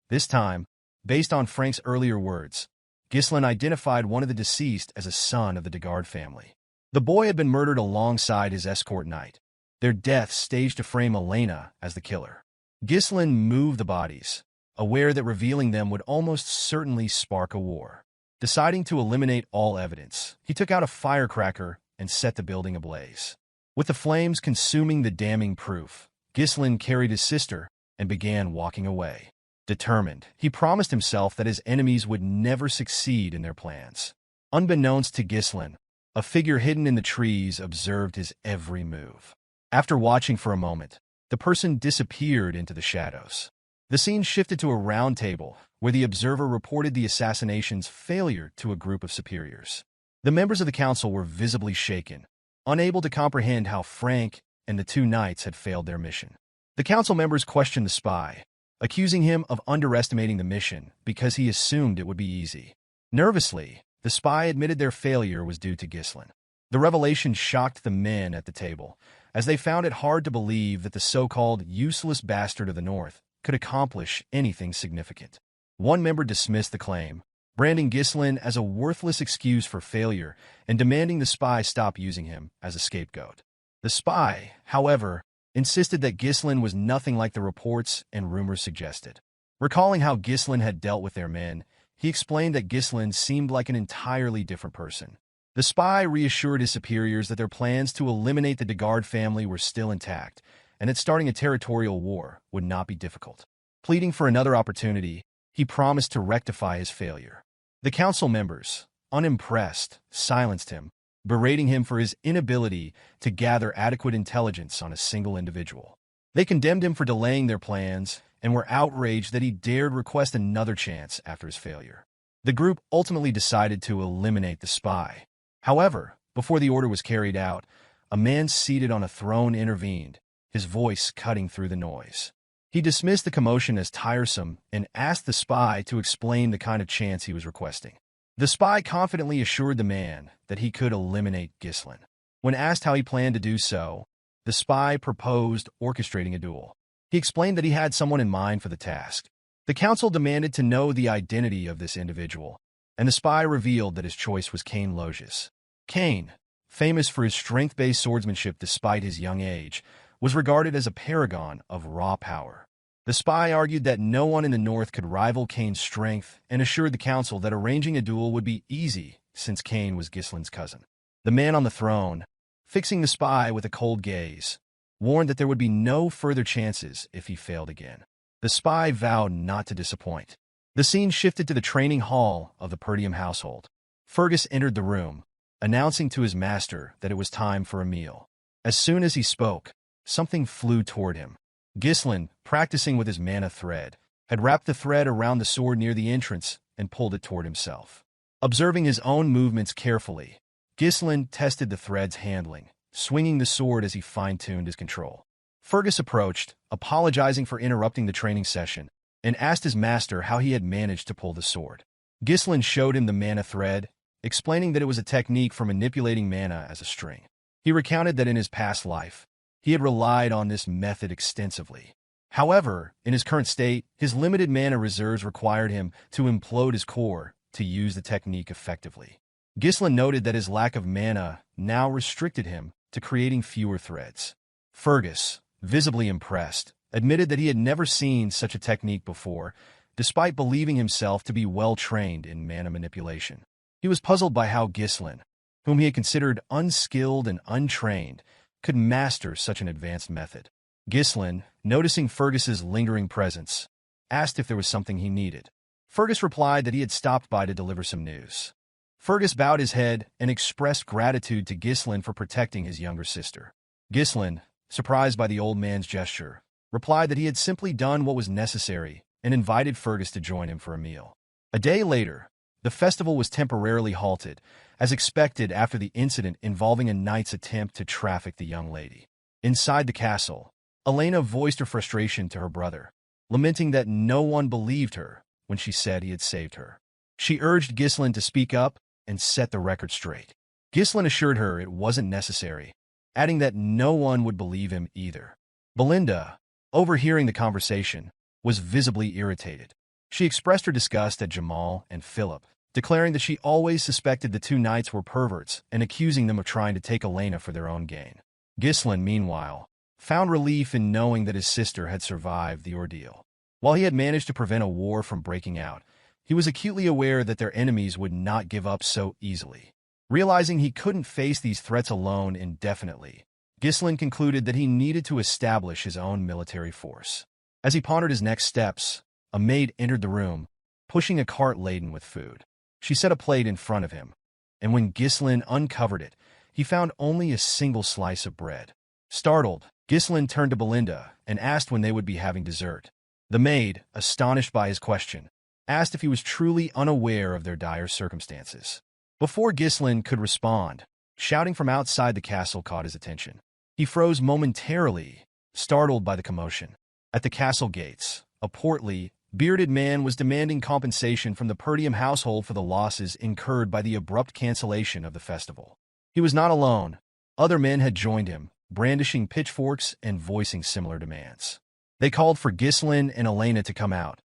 This time, based on Frank's earlier words, Ghislain identified one of the deceased as a son of the Degard family. The boy had been murdered alongside his escort knight, their deaths staged to frame Elena as the killer. Ghislain moved the bodies, aware that revealing them would almost certainly spark a war. Deciding to eliminate all evidence, he took out a firecracker and set the building ablaze. With the flames consuming the damning proof, Ghislain carried his sister and began walking away. Determined, he promised himself that his enemies would never succeed in their plans. Unbeknownst to Ghislain, a figure hidden in the trees observed his every move. After watching for a moment, the person disappeared into the shadows. The scene shifted to a round table, where the observer reported the assassination's failure to a group of superiors. The members of the council were visibly shaken, unable to comprehend how Frank and the 2 knights had failed their mission. The council members questioned the spy, accusing him of underestimating the mission because he assumed it would be easy. Nervously, the spy admitted their failure was due to Ghislain. The revelation shocked the men at the table, as they found it hard to believe that the so-called useless bastard of the North could accomplish anything significant. One member dismissed the claim, branding Ghislain as a worthless excuse for failure and demanding the spy stop using him as a scapegoat. The spy, however, insisted that Ghislain was nothing like the reports and rumors suggested. Recalling how Ghislain had dealt with their men, he explained that Ghislain seemed like an entirely different person. The spy reassured his superiors that their plans to eliminate the Degard family were still intact, and that starting a territorial war would not be difficult. Pleading for another opportunity, he promised to rectify his failure. The council members, unimpressed, silenced him, berating him for his inability to gather adequate intelligence on a single individual. They condemned him for delaying their plans and were outraged that he dared request another chance after his failure. The group ultimately decided to eliminate the spy. However, before the order was carried out, a man seated on a throne intervened, his voice cutting through the noise. He dismissed the commotion as tiresome and asked the spy to explain the kind of chance he was requesting. The spy confidently assured the man that he could eliminate Ghislain. When asked how he planned to do so, the spy proposed orchestrating a duel. He explained that he had someone in mind for the task. The council demanded to know the identity of this individual, and the spy revealed that his choice was Cain Logius. Cain, famous for his strength-based swordsmanship despite his young age, was regarded as a paragon of raw power. The spy argued that no one in the north could rival Cain's strength and assured the council that arranging a duel would be easy since Cain was Ghislain's cousin. The man on the throne, fixing the spy with a cold gaze, warned that there would be no further chances if he failed again. The spy vowed not to disappoint. The scene shifted to the training hall of the Perdium household. Fergus entered the room, announcing to his master that it was time for a meal. As soon as he spoke, something flew toward him. Ghislain, practicing with his mana thread, had wrapped the thread around the sword near the entrance and pulled it toward himself. Observing his own movements carefully, Ghislain tested the thread's handling, swinging the sword as he fine-tuned his control. Fergus approached, apologizing for interrupting the training session, and asked his master how he had managed to pull the sword. Ghislain showed him the mana thread, explaining that it was a technique for manipulating mana as a string. He recounted that in his past life, he had relied on this method extensively. However, in his current state, his limited mana reserves required him to implode his core to use the technique effectively. Ghislain noted that his lack of mana now restricted him to creating fewer threads. Fergus, visibly impressed, admitted that he had never seen such a technique before, despite believing himself to be well-trained in mana manipulation. He was puzzled by how Ghislain, whom he had considered unskilled and untrained, could master such an advanced method. Ghislain, noticing Fergus's lingering presence, asked if there was something he needed. Fergus replied that he had stopped by to deliver some news. Fergus bowed his head and expressed gratitude to Ghislain for protecting his younger sister. Ghislain, surprised by the old man's gesture, replied that he had simply done what was necessary and invited Fergus to join him for a meal. A day later, the festival was temporarily halted, as expected after the incident involving a knight's attempt to traffic the young lady. Inside the castle, Elena voiced her frustration to her brother, lamenting that no one believed her when she said he had saved her. She urged Ghislain to speak up and set the record straight. Ghislain assured her it wasn't necessary, adding that no one would believe him either. Belinda, overhearing the conversation, was visibly irritated. She expressed her disgust at Jamal and Philip, declaring that she always suspected the two knights were perverts and accusing them of trying to take Elena for their own gain. Ghislain, meanwhile, found relief in knowing that his sister had survived the ordeal. While he had managed to prevent a war from breaking out, he was acutely aware that their enemies would not give up so easily. Realizing he couldn't face these threats alone indefinitely, Ghislain concluded that he needed to establish his own military force. As he pondered his next steps, a maid entered the room, pushing a cart laden with food. She set a plate in front of him, and when Ghislain uncovered it, he found only a single slice of bread. Startled, Ghislain turned to Belinda and asked when they would be having dessert. The maid, astonished by his question, asked if he was truly unaware of their dire circumstances. Before Ghislain could respond, shouting from outside the castle caught his attention. He froze momentarily, startled by the commotion. At the castle gates, a portly, bearded man was demanding compensation from the Perdium household for the losses incurred by the abrupt cancellation of the festival. He was not alone. Other men had joined him, brandishing pitchforks and voicing similar demands. They called for Ghislain and Elena to come out,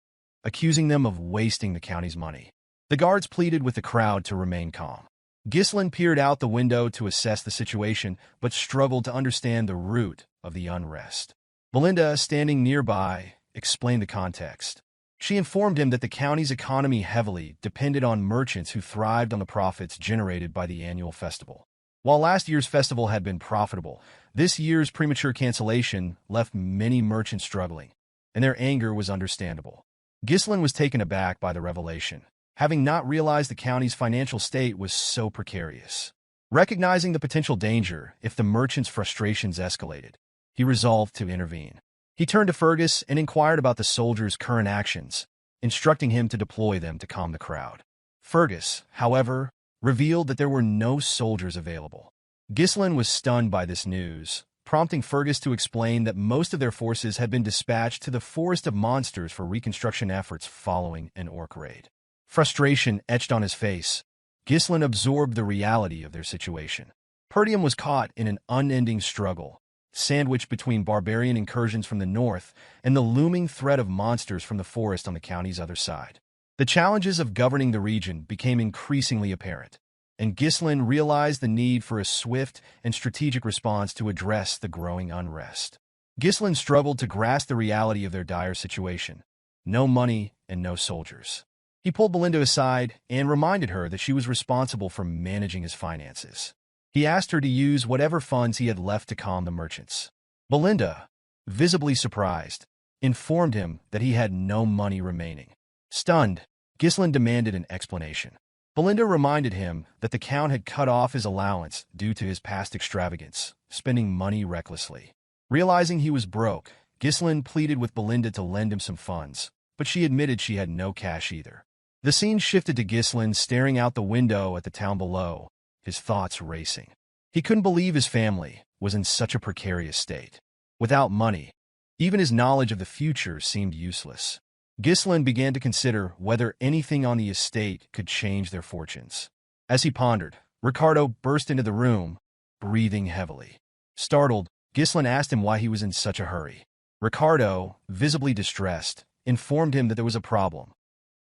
accusing them of wasting the county's money. The guards pleaded with the crowd to remain calm. Ghislain peered out the window to assess the situation, but struggled to understand the root of the unrest. Belinda, standing nearby, explained the context. She informed him that the county's economy heavily depended on merchants who thrived on the profits generated by the annual festival. While last year's festival had been profitable, this year's premature cancellation left many merchants struggling, and their anger was understandable. Ghislain was taken aback by the revelation, having not realized the county's financial state was so precarious. Recognizing the potential danger if the merchants' frustrations escalated, he resolved to intervene. He turned to Fergus and inquired about the soldiers' current actions, instructing him to deploy them to calm the crowd. Fergus, however, revealed that there were no soldiers available. Ghislain was stunned by this news, prompting Fergus to explain that most of their forces had been dispatched to the Forest of Monsters for reconstruction efforts following an orc raid. Frustration etched on his face, Ghislain absorbed the reality of their situation. Perdium was caught in an unending struggle, sandwiched between barbarian incursions from the north and the looming threat of monsters from the forest on the county's other side. The challenges of governing the region became increasingly apparent, and Ghislain realized the need for a swift and strategic response to address the growing unrest. Ghislain struggled to grasp the reality of their dire situation. No money and no soldiers. He pulled Belinda aside and reminded her that she was responsible for managing his finances. He asked her to use whatever funds he had left to calm the merchants. Belinda, visibly surprised, informed him that he had no money remaining. Stunned, Ghislain demanded an explanation. Belinda reminded him that the Count had cut off his allowance due to his past extravagance, spending money recklessly. Realizing he was broke, Ghislain pleaded with Belinda to lend him some funds, but she admitted she had no cash either. The scene shifted to Ghislain staring out the window at the town below, his thoughts racing. He couldn't believe his family was in such a precarious state. Without money, even his knowledge of the future seemed useless. Ghislain began to consider whether anything on the estate could change their fortunes. As he pondered, Ricardo burst into the room, breathing heavily. Startled, Ghislain asked him why he was in such a hurry. Ricardo, visibly distressed, informed him that there was a problem.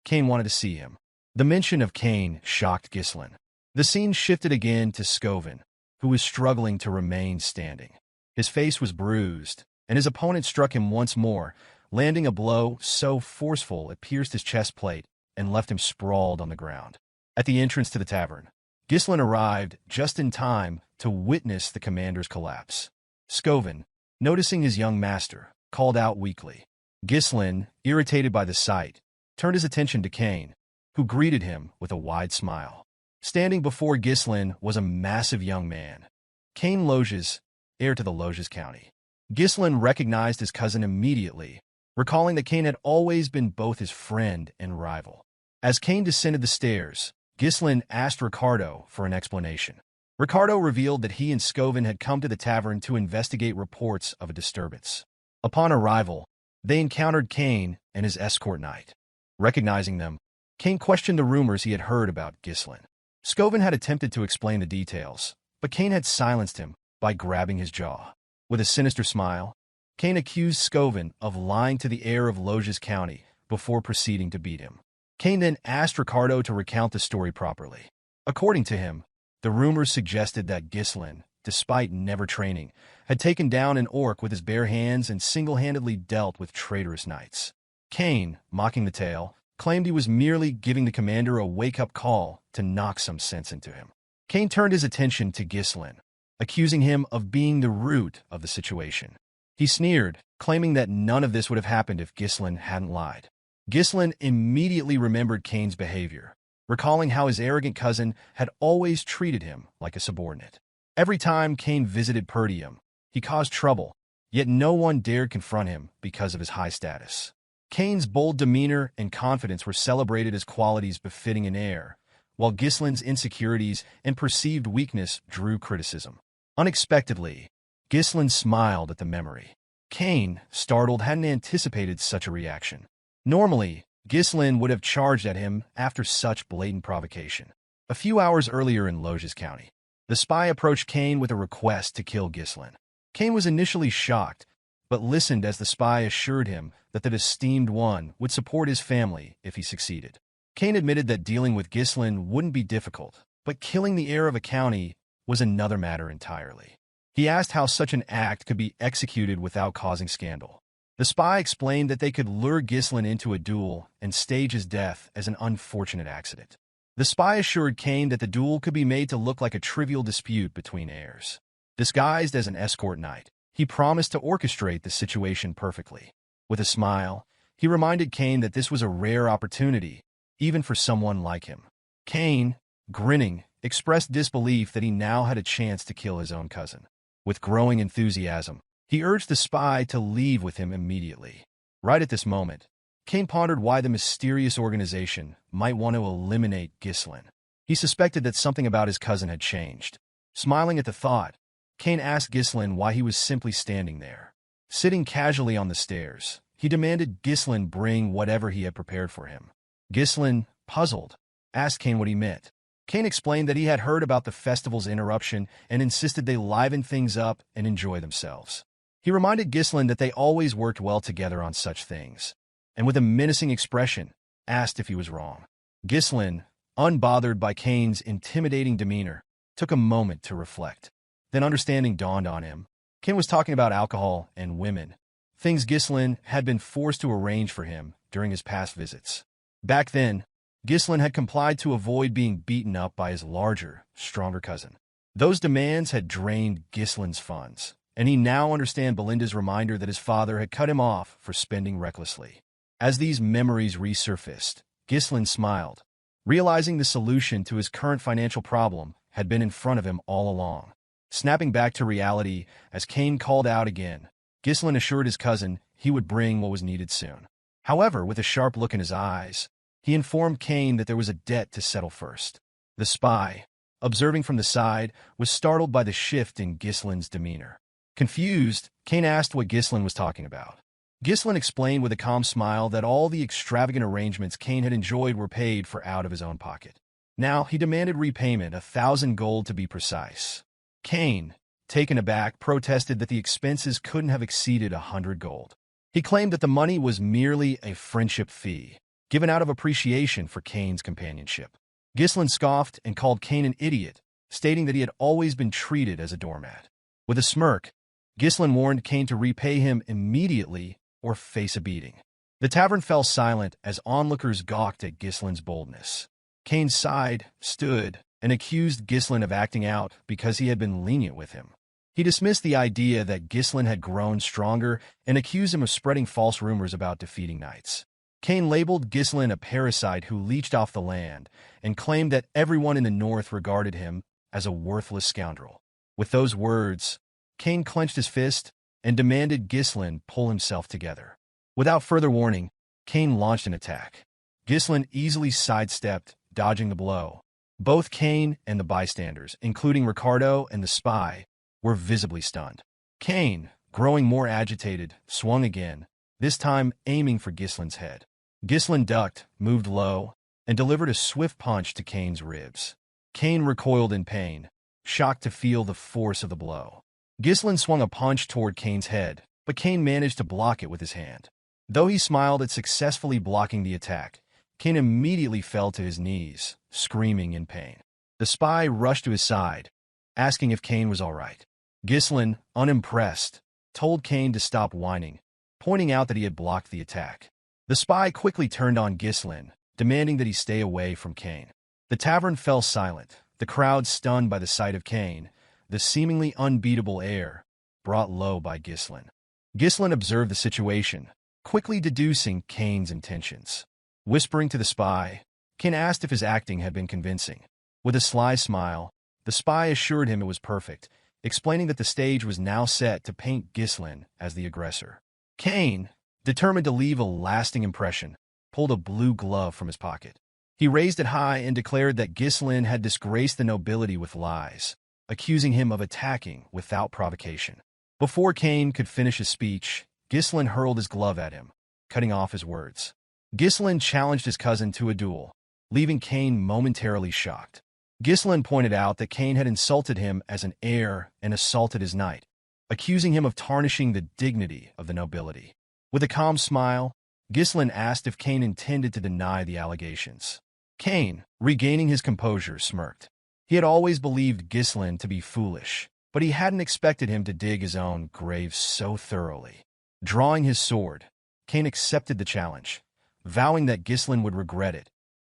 Cain wanted to see him. The mention of Cain shocked Ghislain. The scene shifted again to Scoven, who was struggling to remain standing. His face was bruised, and his opponent struck him once more, landing a blow so forceful it pierced his chest plate and left him sprawled on the ground. At the entrance to the tavern, Ghislain arrived just in time to witness the commander's collapse. Scoven, noticing his young master, called out weakly. Ghislain, irritated by the sight, turned his attention to Cain, who greeted him with a wide smile. Standing before Ghislain was a massive young man, Cain Loges, heir to the Loges County. Ghislain recognized his cousin immediately, recalling that Cain had always been both his friend and rival. As Cain descended the stairs, Ghislain asked Ricardo for an explanation. Ricardo revealed that he and Scoven had come to the tavern to investigate reports of a disturbance. Upon arrival, they encountered Cain and his escort knight. Recognizing them, Cain questioned the rumors he had heard about Ghislain. Scoven had attempted to explain the details, but Cain had silenced him by grabbing his jaw. With a sinister smile, Cain accused Scoven of lying to the heir of Loges County before proceeding to beat him. Cain then asked Ricardo to recount the story properly. According to him, the rumors suggested that Ghislain, despite never training, had taken down an orc with his bare hands and single-handedly dealt with traitorous knights. Cain, mocking the tale, claimed he was merely giving the commander a wake-up call to knock some sense into him. Cain turned his attention to Ghislain, accusing him of being the root of the situation. He sneered, claiming that none of this would have happened if Ghislain hadn't lied. Ghislain immediately remembered Cain's behavior, recalling how his arrogant cousin had always treated him like a subordinate. Every time Cain visited Perdium, he caused trouble, yet no one dared confront him because of his high status. Cain's bold demeanor and confidence were celebrated as qualities befitting an heir, while Ghislain's insecurities and perceived weakness drew criticism. Unexpectedly, Ghislain smiled at the memory. Cain, startled, hadn't anticipated such a reaction. Normally, Ghislain would have charged at him after such blatant provocation. A few hours earlier in Loges County, the spy approached Cain with a request to kill Ghislain. Cain was initially shocked, but listened as the spy assured him that the esteemed one would support his family if he succeeded. Cain admitted that dealing with Ghislain wouldn't be difficult, but killing the heir of a county was another matter entirely. He asked how such an act could be executed without causing scandal. The spy explained that they could lure Ghislain into a duel and stage his death as an unfortunate accident. The spy assured Cain that the duel could be made to look like a trivial dispute between heirs. Disguised as an escort knight, he promised to orchestrate the situation perfectly. With a smile, he reminded Cain that this was a rare opportunity, even for someone like him. Cain, grinning, expressed disbelief that he now had a chance to kill his own cousin. With growing enthusiasm, he urged the spy to leave with him immediately. Right at this moment, Cain pondered why the mysterious organization might want to eliminate Ghislain. He suspected that something about his cousin had changed. Smiling at the thought, Cain asked Ghislain why he was simply standing there. Sitting casually on the stairs, he demanded Ghislain bring whatever he had prepared for him. Ghislain, puzzled, asked Cain what he meant. Cain explained that he had heard about the festival's interruption and insisted they liven things up and enjoy themselves. He reminded Ghislain that they always worked well together on such things, and with a menacing expression, asked if he was wrong. Ghislain, unbothered by Cain's intimidating demeanor, took a moment to reflect. Then understanding dawned on him. Cain was talking about alcohol and women, things Ghislain had been forced to arrange for him during his past visits. Back then, Ghislain had complied to avoid being beaten up by his larger, stronger cousin. Those demands had drained Ghislain's funds, and he now understood Belinda's reminder that his father had cut him off for spending recklessly. As these memories resurfaced, Ghislain smiled, realizing the solution to his current financial problem had been in front of him all along. Snapping back to reality as Cain called out again, Ghislain assured his cousin he would bring what was needed soon. However, with a sharp look in his eyes, he informed Cain that there was a debt to settle first. The spy, observing from the side, was startled by the shift in Ghislain's demeanor. Confused, Cain asked what Ghislain was talking about. Ghislain explained with a calm smile that all the extravagant arrangements Cain had enjoyed were paid for out of his own pocket. Now he demanded repayment, 1,000 gold to be precise. Cain, taken aback, protested that the expenses couldn't have exceeded 100 gold. He claimed that the money was merely a friendship fee, given out of appreciation for Cain's companionship. Ghislain scoffed and called Cain an idiot, stating that he had always been treated as a doormat. With a smirk, Ghislain warned Cain to repay him immediately or face a beating. The tavern fell silent as onlookers gawked at Ghislain's boldness. Cain sighed, stood, and accused Ghislain of acting out because he had been lenient with him. He dismissed the idea that Ghislain had grown stronger and accused him of spreading false rumors about defeating knights. Cain labeled Ghislain a parasite who leached off the land and claimed that everyone in the north regarded him as a worthless scoundrel. With those words, Cain clenched his fist and demanded Ghislain pull himself together. Without further warning, Cain launched an attack. Ghislain easily sidestepped, dodging the blow. Both Cain and the bystanders, including Ricardo and the spy, were visibly stunned. Cain, growing more agitated, swung again, this time aiming for Ghislain's head. Ghislain ducked, moved low, and delivered a swift punch to Cain's ribs. Cain recoiled in pain, shocked to feel the force of the blow. Ghislain swung a punch toward Cain's head, but Cain managed to block it with his hand. Though he smiled at successfully blocking the attack, Cain immediately fell to his knees, screaming in pain. The spy rushed to his side, asking if Cain was all right. Ghislain, unimpressed, told Cain to stop whining, pointing out that he had blocked the attack. The spy quickly turned on Ghislain, demanding that he stay away from Cain. The tavern fell silent, the crowd stunned by the sight of Cain, the seemingly unbeatable air, brought low by Ghislain. Ghislain observed the situation, quickly deducing Cain's intentions. Whispering to the spy, Cain asked if his acting had been convincing. With a sly smile, the spy assured him it was perfect, explaining that the stage was now set to paint Ghislain as the aggressor. Cain, determined to leave a lasting impression, pulled a blue glove from his pocket. He raised it high and declared that Ghislain had disgraced the nobility with lies, accusing him of attacking without provocation. Before Cain could finish his speech, Ghislain hurled his glove at him, cutting off his words. Ghislain challenged his cousin to a duel, leaving Cain momentarily shocked. Ghislain pointed out that Cain had insulted him as an heir and assaulted his knight, accusing him of tarnishing the dignity of the nobility. With a calm smile, Ghislain asked if Cain intended to deny the allegations. Cain, regaining his composure, smirked. He had always believed Ghislain to be foolish, but he hadn't expected him to dig his own grave so thoroughly. Drawing his sword, Cain accepted the challenge, vowing that Ghislain would regret it,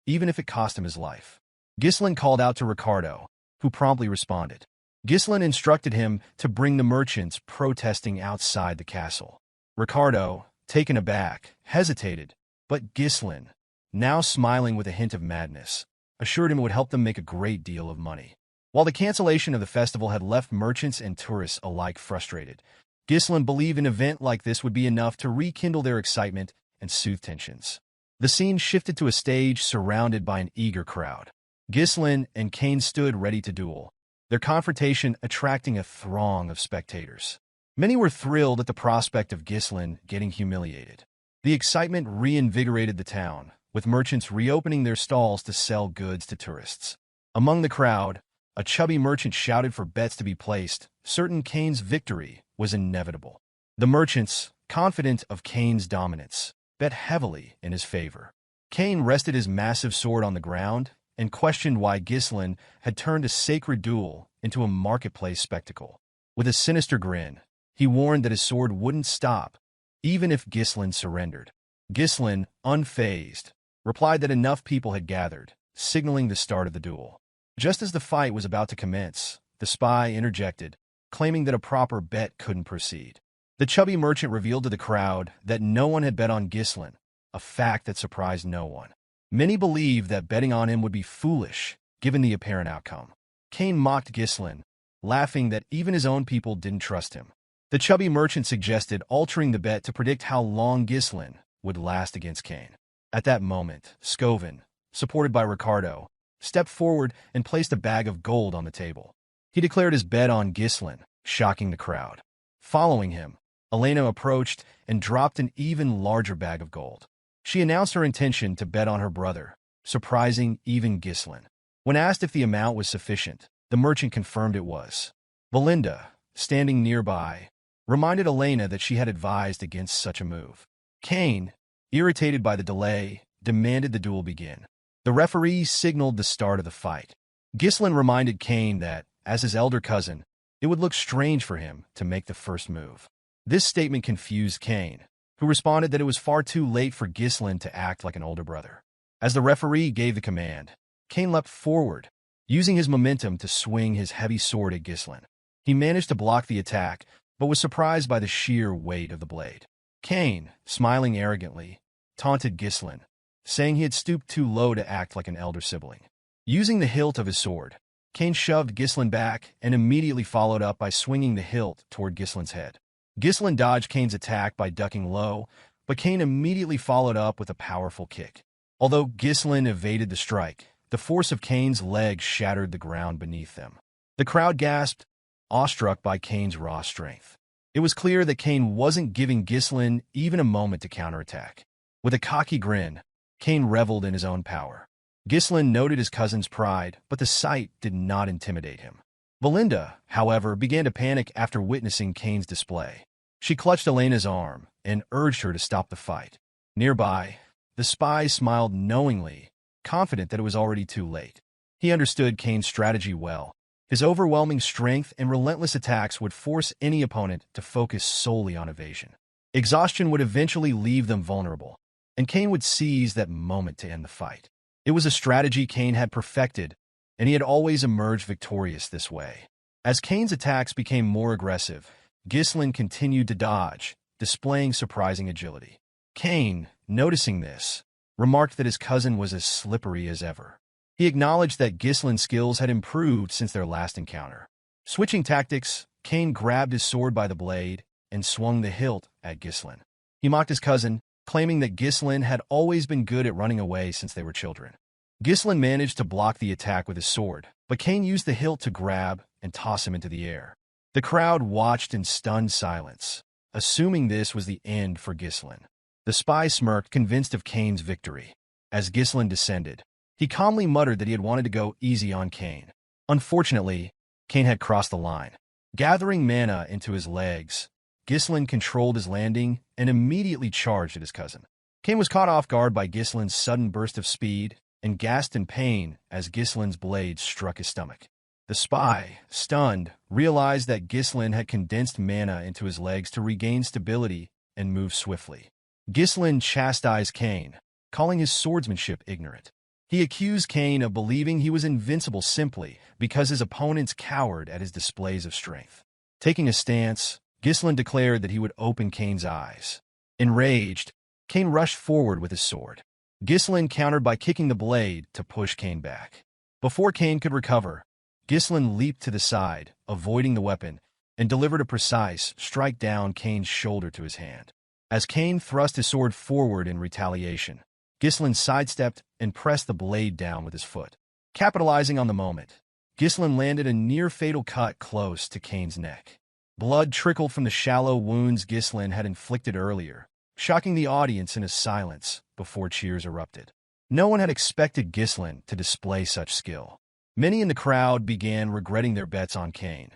even if it cost him his life. Ghislain called out to Ricardo, who promptly responded. Ghislain instructed him to bring the merchants protesting outside the castle. Ricardo, taken aback, hesitated, but Ghislain, now smiling with a hint of madness, assured him it would help them make a great deal of money. While the cancellation of the festival had left merchants and tourists alike frustrated, Ghislain believed an event like this would be enough to rekindle their excitement and soothe tensions. The scene shifted to a stage surrounded by an eager crowd. Ghislain and Cain stood ready to duel, their confrontation attracting a throng of spectators. Many were thrilled at the prospect of Ghislain getting humiliated. The excitement reinvigorated the town, with merchants reopening their stalls to sell goods to tourists. Among the crowd, a chubby merchant shouted for bets to be placed, certain Kane's victory was inevitable. The merchants, confident of Kane's dominance, bet heavily in his favor. Kane rested his massive sword on the ground and questioned why Ghislain had turned a sacred duel into a marketplace spectacle. With a sinister grin, he warned that his sword wouldn't stop, even if Ghislain surrendered. Ghislain, unfazed, replied that enough people had gathered, signaling the start of the duel. Just as the fight was about to commence, the spy interjected, claiming that a proper bet couldn't proceed. The chubby merchant revealed to the crowd that no one had bet on Ghislain, a fact that surprised no one. Many believed that betting on him would be foolish, given the apparent outcome. Kane mocked Ghislain, laughing that even his own people didn't trust him. The chubby merchant suggested altering the bet to predict how long Ghislain would last against Kane. At that moment, Scovin, supported by Ricardo, stepped forward and placed a bag of gold on the table. He declared his bet on Ghislain, shocking the crowd. Following him, Elena approached and dropped an even larger bag of gold. She announced her intention to bet on her brother, surprising even Ghislain. When asked if the amount was sufficient, the merchant confirmed it was. Belinda, standing nearby, reminded Elena that she had advised against such a move. Kane, irritated by the delay, demanded the duel begin. The referee signaled the start of the fight. Ghislain reminded Kane that, as his elder cousin, it would look strange for him to make the first move. This statement confused Kane, who responded that it was far too late for Ghislain to act like an older brother. As the referee gave the command, Kane leapt forward, using his momentum to swing his heavy sword at Ghislain. He managed to block the attack, but was surprised by the sheer weight of the blade. Kane, smiling arrogantly, taunted Ghislain, saying he had stooped too low to act like an elder sibling. Using the hilt of his sword, Kane shoved Ghislain back and immediately followed up by swinging the hilt toward Ghislain's head. Ghislain dodged Kane's attack by ducking low, but Kane immediately followed up with a powerful kick. Although Ghislain evaded the strike, the force of Kane's legs shattered the ground beneath them. The crowd gasped, awestruck by Kane's raw strength. It was clear that Kane wasn't giving Ghislain even a moment to counterattack. With a cocky grin, Kane reveled in his own power. Ghislain noted his cousin's pride, but the sight did not intimidate him. Belinda, however, began to panic after witnessing Kane's display. She clutched Elena's arm and urged her to stop the fight. Nearby, the spy smiled knowingly, confident that it was already too late. He understood Kane's strategy well. His overwhelming strength and relentless attacks would force any opponent to focus solely on evasion. Exhaustion would eventually leave them vulnerable, and Kane would seize that moment to end the fight. It was a strategy Kane had perfected, and he had always emerged victorious this way. As Kane's attacks became more aggressive, Ghislain continued to dodge, displaying surprising agility. Kane, noticing this, remarked that his cousin was as slippery as ever. He acknowledged that Ghislain's skills had improved since their last encounter. Switching tactics, Kane grabbed his sword by the blade and swung the hilt at Ghislain. He mocked his cousin, claiming that Ghislain had always been good at running away since they were children. Ghislain managed to block the attack with his sword, but Kane used the hilt to grab and toss him into the air. The crowd watched in stunned silence, assuming this was the end for Ghislain. The spy smirked, convinced of Kane's victory. As Ghislain descended, he calmly muttered that he had wanted to go easy on Kane. Unfortunately, Kane had crossed the line. Gathering mana into his legs, Ghislain controlled his landing and immediately charged at his cousin. Kane was caught off guard by Ghislain's sudden burst of speed and gasped in pain as Ghislain's blade struck his stomach. The spy, stunned, realized that Ghislain had condensed mana into his legs to regain stability and move swiftly. Ghislain chastised Kane, calling his swordsmanship ignorant. He accused Kane of believing he was invincible simply because his opponents cowered at his displays of strength. Taking a stance, Ghislain declared that he would open Kane's eyes. Enraged, Kane rushed forward with his sword. Ghislain countered by kicking the blade to push Kane back. Before Kane could recover, Ghislain leaped to the side, avoiding the weapon, and delivered a precise strike down Kane's shoulder to his hand. As Kane thrust his sword forward in retaliation, Ghislain sidestepped and pressed the blade down with his foot. Capitalizing on the moment, Ghislain landed a near-fatal cut close to Kane's neck. Blood trickled from the shallow wounds Ghislain had inflicted earlier, shocking the audience into silence before cheers erupted. No one had expected Ghislain to display such skill. Many in the crowd began regretting their bets on Cain,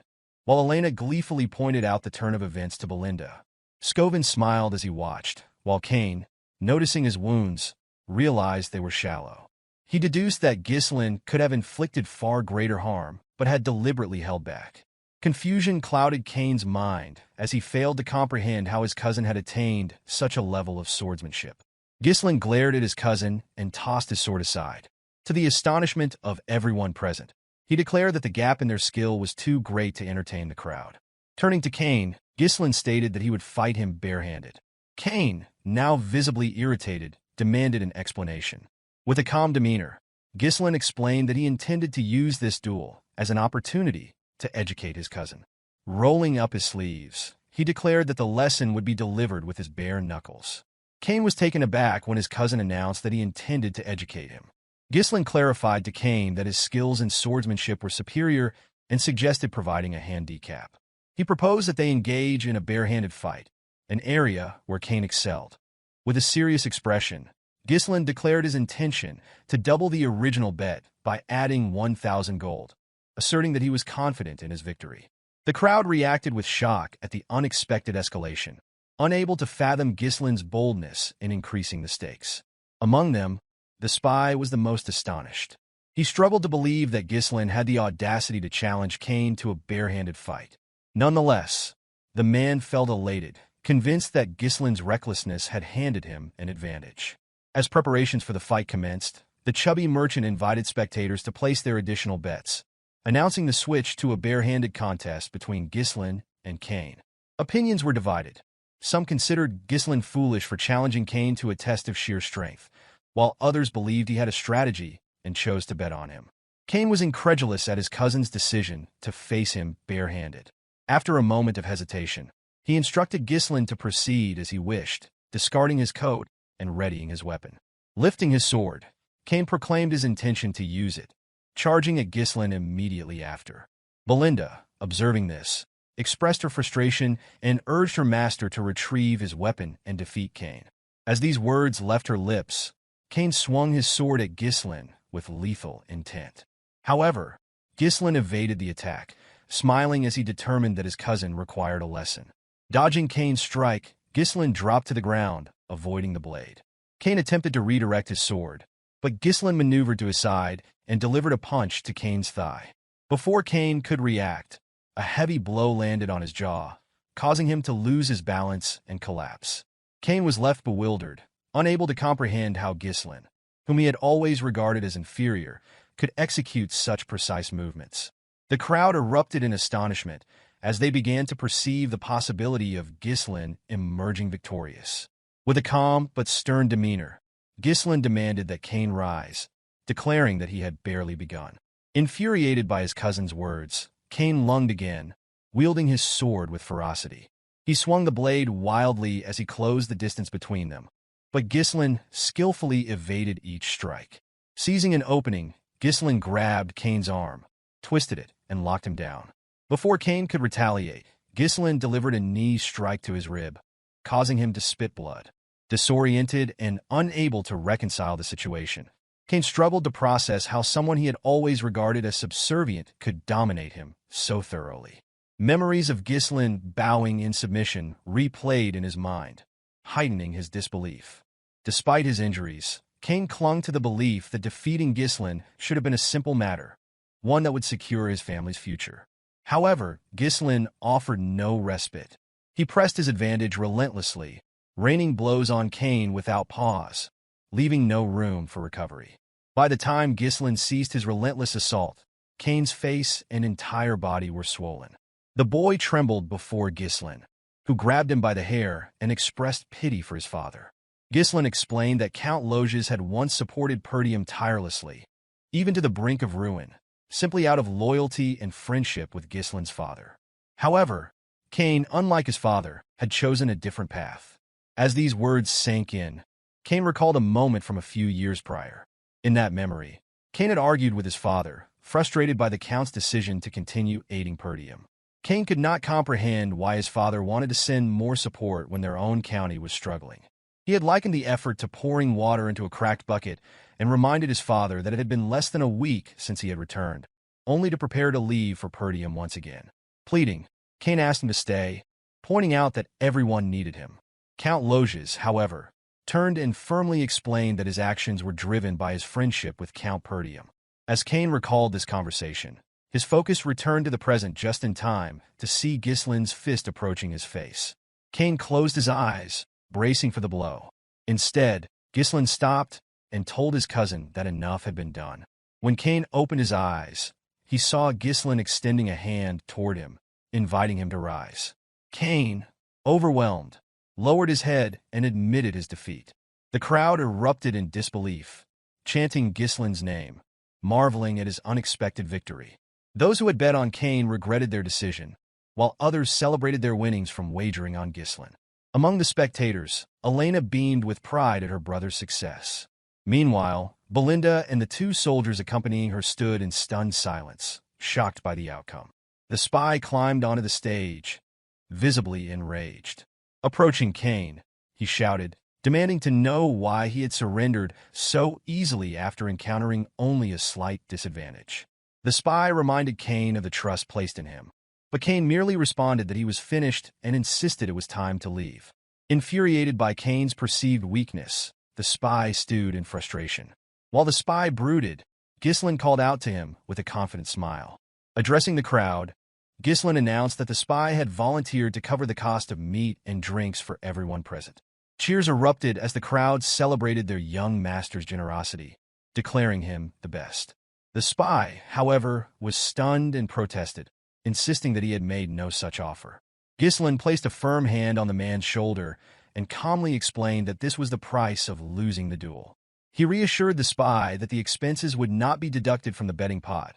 while Elena gleefully pointed out the turn of events to Belinda. Scovin smiled as he watched, while Cain, noticing his wounds, realized they were shallow. He deduced that Ghislain could have inflicted far greater harm, but had deliberately held back. Confusion clouded Cain's mind as he failed to comprehend how his cousin had attained such a level of swordsmanship. Ghislain glared at his cousin and tossed his sword aside. To the astonishment of everyone present, he declared that the gap in their skill was too great to entertain the crowd. Turning to Cain, Ghislain stated that he would fight him barehanded. Cain, now visibly irritated, demanded an explanation. With a calm demeanor, Ghislain explained that he intended to use this duel as an opportunity to educate his cousin. Rolling up his sleeves, he declared that the lesson would be delivered with his bare knuckles. Cain was taken aback when his cousin announced that he intended to educate him. Ghislain clarified to Cain that his skills in swordsmanship were superior and suggested providing a handicap. He proposed that they engage in a barehanded fight, an area where Cain excelled. With a serious expression, Ghislain declared his intention to double the original bet by adding 1,000 gold, asserting that he was confident in his victory. The crowd reacted with shock at the unexpected escalation, unable to fathom Ghislain's boldness in increasing the stakes. Among them, the spy was the most astonished. He struggled to believe that Ghislain had the audacity to challenge Cain to a barehanded fight. Nonetheless, the man felt elated, convinced that Ghislain's recklessness had handed him an advantage. As preparations for the fight commenced, the chubby merchant invited spectators to place their additional bets, announcing the switch to a barehanded contest between Ghislain and Cain. Opinions were divided. Some considered Ghislain foolish for challenging Cain to a test of sheer strength, while others believed he had a strategy and chose to bet on him. Cain was incredulous at his cousin's decision to face him barehanded. After a moment of hesitation, he instructed Ghislain to proceed as he wished, discarding his coat and readying his weapon. Lifting his sword, Cain proclaimed his intention to use it, charging at Ghislain immediately after. Belinda, observing this, expressed her frustration and urged her master to retrieve his weapon and defeat Cain. As these words left her lips, Cain swung his sword at Ghislain with lethal intent. However, Ghislain evaded the attack, smiling as he determined that his cousin required a lesson. Dodging Cain's strike, Ghislain dropped to the ground, avoiding the blade. Cain attempted to redirect his sword, but Ghislain maneuvered to his side and delivered a punch to Cain's thigh. Before Cain could react, a heavy blow landed on his jaw, causing him to lose his balance and collapse. Cain was left bewildered, unable to comprehend how Ghislain, whom he had always regarded as inferior, could execute such precise movements. The crowd erupted in astonishment as they began to perceive the possibility of Ghislain emerging victorious. With a calm but stern demeanor, Ghislain demanded that Cain rise, declaring that he had barely begun. Infuriated by his cousin's words, Cain lunged again, wielding his sword with ferocity. He swung the blade wildly as he closed the distance between them, but Ghislain skillfully evaded each strike. Seizing an opening, Ghislain grabbed Cain's arm, twisted it, and locked him down. Before Cain could retaliate, Ghislain delivered a knee strike to his rib, causing him to spit blood. Disoriented and unable to reconcile the situation, Cain struggled to process how someone he had always regarded as subservient could dominate him so thoroughly. Memories of Ghislain bowing in submission replayed in his mind, heightening his disbelief. Despite his injuries, Cain clung to the belief that defeating Ghislain should have been a simple matter, one that would secure his family's future. However, Ghislain offered no respite. He pressed his advantage relentlessly, raining blows on Cain without pause, leaving no room for recovery. By the time Ghislain ceased his relentless assault, Cain's face and entire body were swollen. The boy trembled before Ghislain, who grabbed him by the hair and expressed pity for his father. Ghislain explained that Count Loges had once supported Perdium tirelessly, even to the brink of ruin, simply out of loyalty and friendship with Ghislain's father. However, Cain, unlike his father, had chosen a different path. As these words sank in, Cain recalled a moment from a few years prior. In that memory, Cain had argued with his father, frustrated by the Count's decision to continue aiding Perdium. Cain could not comprehend why his father wanted to send more support when their own county was struggling. He had likened the effort to pouring water into a cracked bucket and reminded his father that it had been less than a week since he had returned. only to prepare to leave for Perdium once again. Pleading, Cain asked him to stay, pointing out that everyone needed him. Count Loges, however, turned and firmly explained that his actions were driven by his friendship with Count Perdium. As Cain recalled this conversation, his focus returned to the present just in time to see Ghislain's fist approaching his face. Cain closed his eyes, bracing for the blow. Instead, Ghislain stopped and told his cousin that enough had been done. When Cain opened his eyes, he saw Ghislain extending a hand toward him, inviting him to rise. Cain, overwhelmed, lowered his head and admitted his defeat. The crowd erupted in disbelief, chanting Ghislain's name, marveling at his unexpected victory. Those who had bet on Cain regretted their decision, while others celebrated their winnings from wagering on Ghislain. Among the spectators, Elena beamed with pride at her brother's success. Meanwhile, Belinda and the two soldiers accompanying her stood in stunned silence, shocked by the outcome. The spy climbed onto the stage, visibly enraged. Approaching Cain, he shouted, demanding to know why he had surrendered so easily after encountering only a slight disadvantage. The spy reminded Cain of the trust placed in him, but Cain merely responded that he was finished and insisted it was time to leave. Infuriated by Cain's perceived weakness, the spy stewed in frustration. While the spy brooded, Ghislain called out to him with a confident smile. Addressing the crowd, Ghislain announced that the spy had volunteered to cover the cost of meat and drinks for everyone present. Cheers erupted as the crowd celebrated their young master's generosity, declaring him the best. The spy, however, was stunned and protested, insisting that he had made no such offer. Ghislain placed a firm hand on the man's shoulder and calmly explained that this was the price of losing the duel. He reassured the spy that the expenses would not be deducted from the betting pot,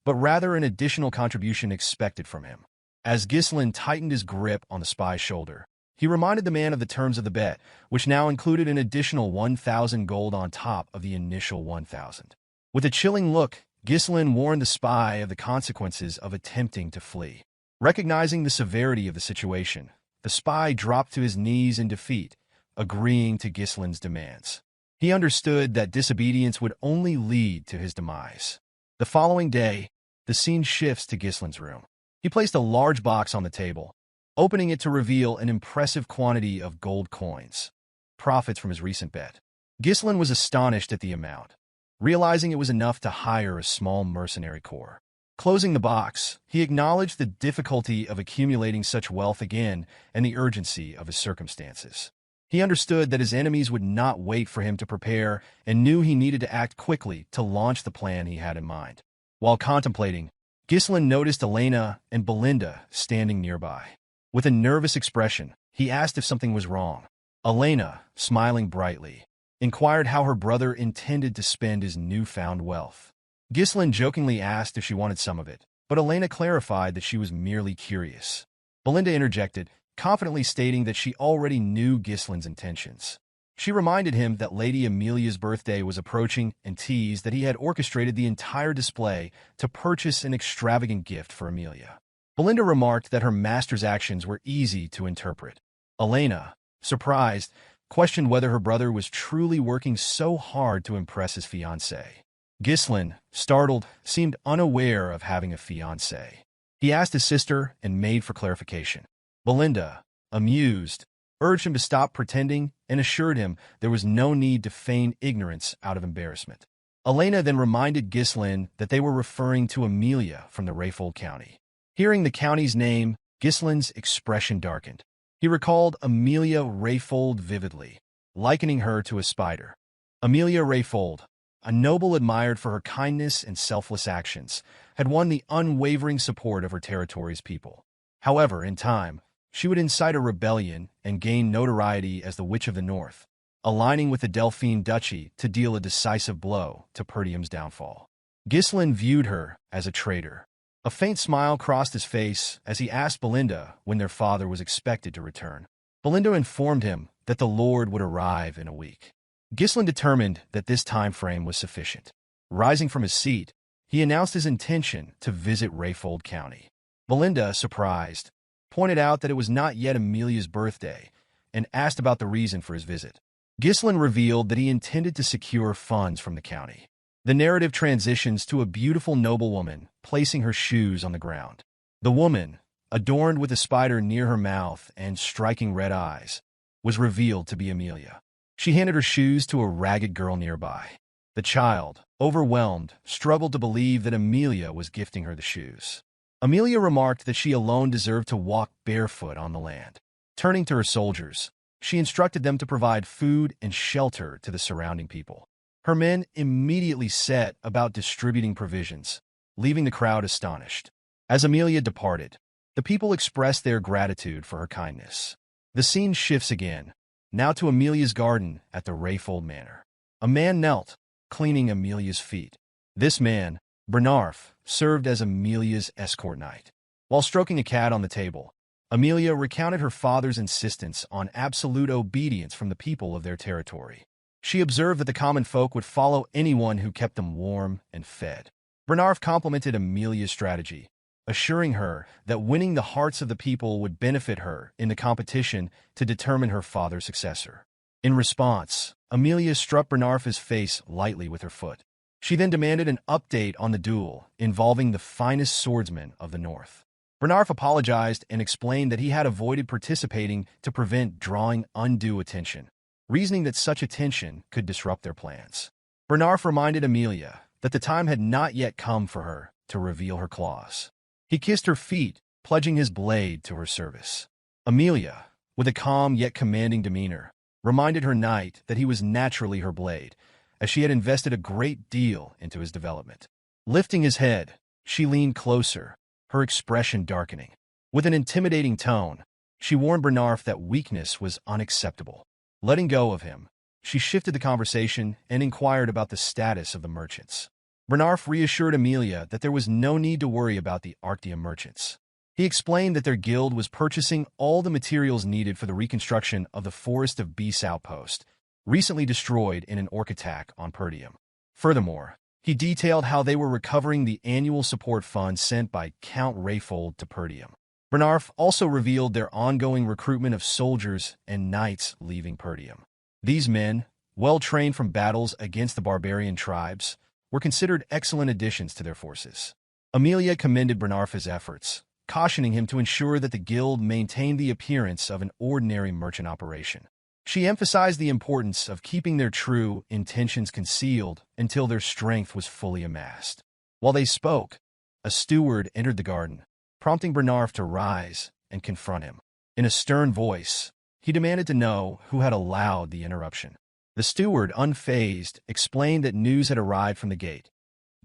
but rather an additional contribution expected from him. As Ghislain tightened his grip on the spy's shoulder, he reminded the man of the terms of the bet, which now included an additional 1,000 gold on top of the initial 1,000. With a chilling look, Ghislain warned the spy of the consequences of attempting to flee. Recognizing the severity of the situation, the spy dropped to his knees in defeat, agreeing to Ghislain's demands. He understood that disobedience would only lead to his demise. The following day, the scene shifts to Ghislain's room. He placed a large box on the table, opening it to reveal an impressive quantity of gold coins, profits from his recent bet. Ghislain was astonished at the amount, realizing it was enough to hire a small mercenary corps. Closing the box, he acknowledged the difficulty of accumulating such wealth again and the urgency of his circumstances. He understood that his enemies would not wait for him to prepare and knew he needed to act quickly to launch the plan he had in mind. While contemplating, Ghislain noticed Elena and Belinda standing nearby. With a nervous expression, he asked if something was wrong. Elena, smiling brightly, inquired how her brother intended to spend his newfound wealth. Ghislain jokingly asked if she wanted some of it, but Elena clarified that she was merely curious. Belinda interjected, confidently stating that she already knew Ghislain's intentions. She reminded him that Lady Amelia's birthday was approaching and teased that he had orchestrated the entire display to purchase an extravagant gift for Amelia. Belinda remarked that her master's actions were easy to interpret. Elena, surprised, questioned whether her brother was truly working so hard to impress his fiancée. Ghislain, startled, seemed unaware of having a fiancée. He asked his sister and maid for clarification. Belinda, amused, urged him to stop pretending and assured him there was no need to feign ignorance out of embarrassment. Elena then reminded Ghislain that they were referring to Amelia from the Rayfold County. Hearing the county's name, Ghislain's expression darkened. He recalled Amelia Rayfold vividly, likening her to a spider. Amelia Rayfold, a noble admired for her kindness and selfless actions, had won the unwavering support of her territory's people. However, in time, she would incite a rebellion and gain notoriety as the Witch of the North, aligning with the Delphine Duchy to deal a decisive blow to Perdium's downfall. Ghislain viewed her as a traitor. A faint smile crossed his face as he asked Belinda when their father was expected to return. Belinda informed him that the Lord would arrive in a week. Ghislain determined that this time frame was sufficient. Rising from his seat, he announced his intention to visit Rayfold County. Belinda, surprised, pointed out that it was not yet Amelia's birthday and asked about the reason for his visit. Ghislain revealed that he intended to secure funds from the county. The narrative transitions to a beautiful noblewoman placing her shoes on the ground. The woman, adorned with a spider near her mouth and striking red eyes, was revealed to be Amelia. She handed her shoes to a ragged girl nearby. The child, overwhelmed, struggled to believe that Amelia was gifting her the shoes. Amelia remarked that she alone deserved to walk barefoot on the land. Turning to her soldiers, she instructed them to provide food and shelter to the surrounding people. Her men immediately set about distributing provisions, leaving the crowd astonished. As Amelia departed, the people expressed their gratitude for her kindness. The scene shifts again, now to Amelia's garden at the Rayfold Manor. A man knelt, cleaning Amelia's feet. This man, Bernarf, served as Amelia's escort knight. While stroking a cat on the table, Amelia recounted her father's insistence on absolute obedience from the people of their territory. She observed that the common folk would follow anyone who kept them warm and fed. Bernarf complimented Amelia's strategy, assuring her that winning the hearts of the people would benefit her in the competition to determine her father's successor. In response, Amelia struck Bernarf's face lightly with her foot. She then demanded an update on the duel involving the finest swordsman of the North. Bernarf apologized and explained that he had avoided participating to prevent drawing undue attention, reasoning that such attention could disrupt their plans. Bernarf reminded Amelia that the time had not yet come for her to reveal her claws. He kissed her feet, pledging his blade to her service. Amelia, with a calm yet commanding demeanor, reminded her knight that he was naturally her blade, as she had invested a great deal into his development. Lifting his head, she leaned closer, her expression darkening. With an intimidating tone, she warned Bernarf that weakness was unacceptable. Letting go of him, she shifted the conversation and inquired about the status of the merchants. Bernarf reassured Amelia that there was no need to worry about the Arctium merchants. He explained that their guild was purchasing all the materials needed for the reconstruction of the Forest of Beasts outpost, recently destroyed in an orc attack on Perdium. Furthermore, he detailed how they were recovering the annual support fund sent by Count Rayfold to Perdium. Bernarf also revealed their ongoing recruitment of soldiers and knights leaving Perdium. These men, well trained from battles against the barbarian tribes, were considered excellent additions to their forces. Amelia commended Bernarf's efforts, cautioning him to ensure that the guild maintained the appearance of an ordinary merchant operation. She emphasized the importance of keeping their true intentions concealed until their strength was fully amassed. While they spoke, a steward entered the garden, prompting Bernarf to rise and confront him. In a stern voice, he demanded to know who had allowed the interruption. The steward, unfazed, explained that news had arrived from the gate.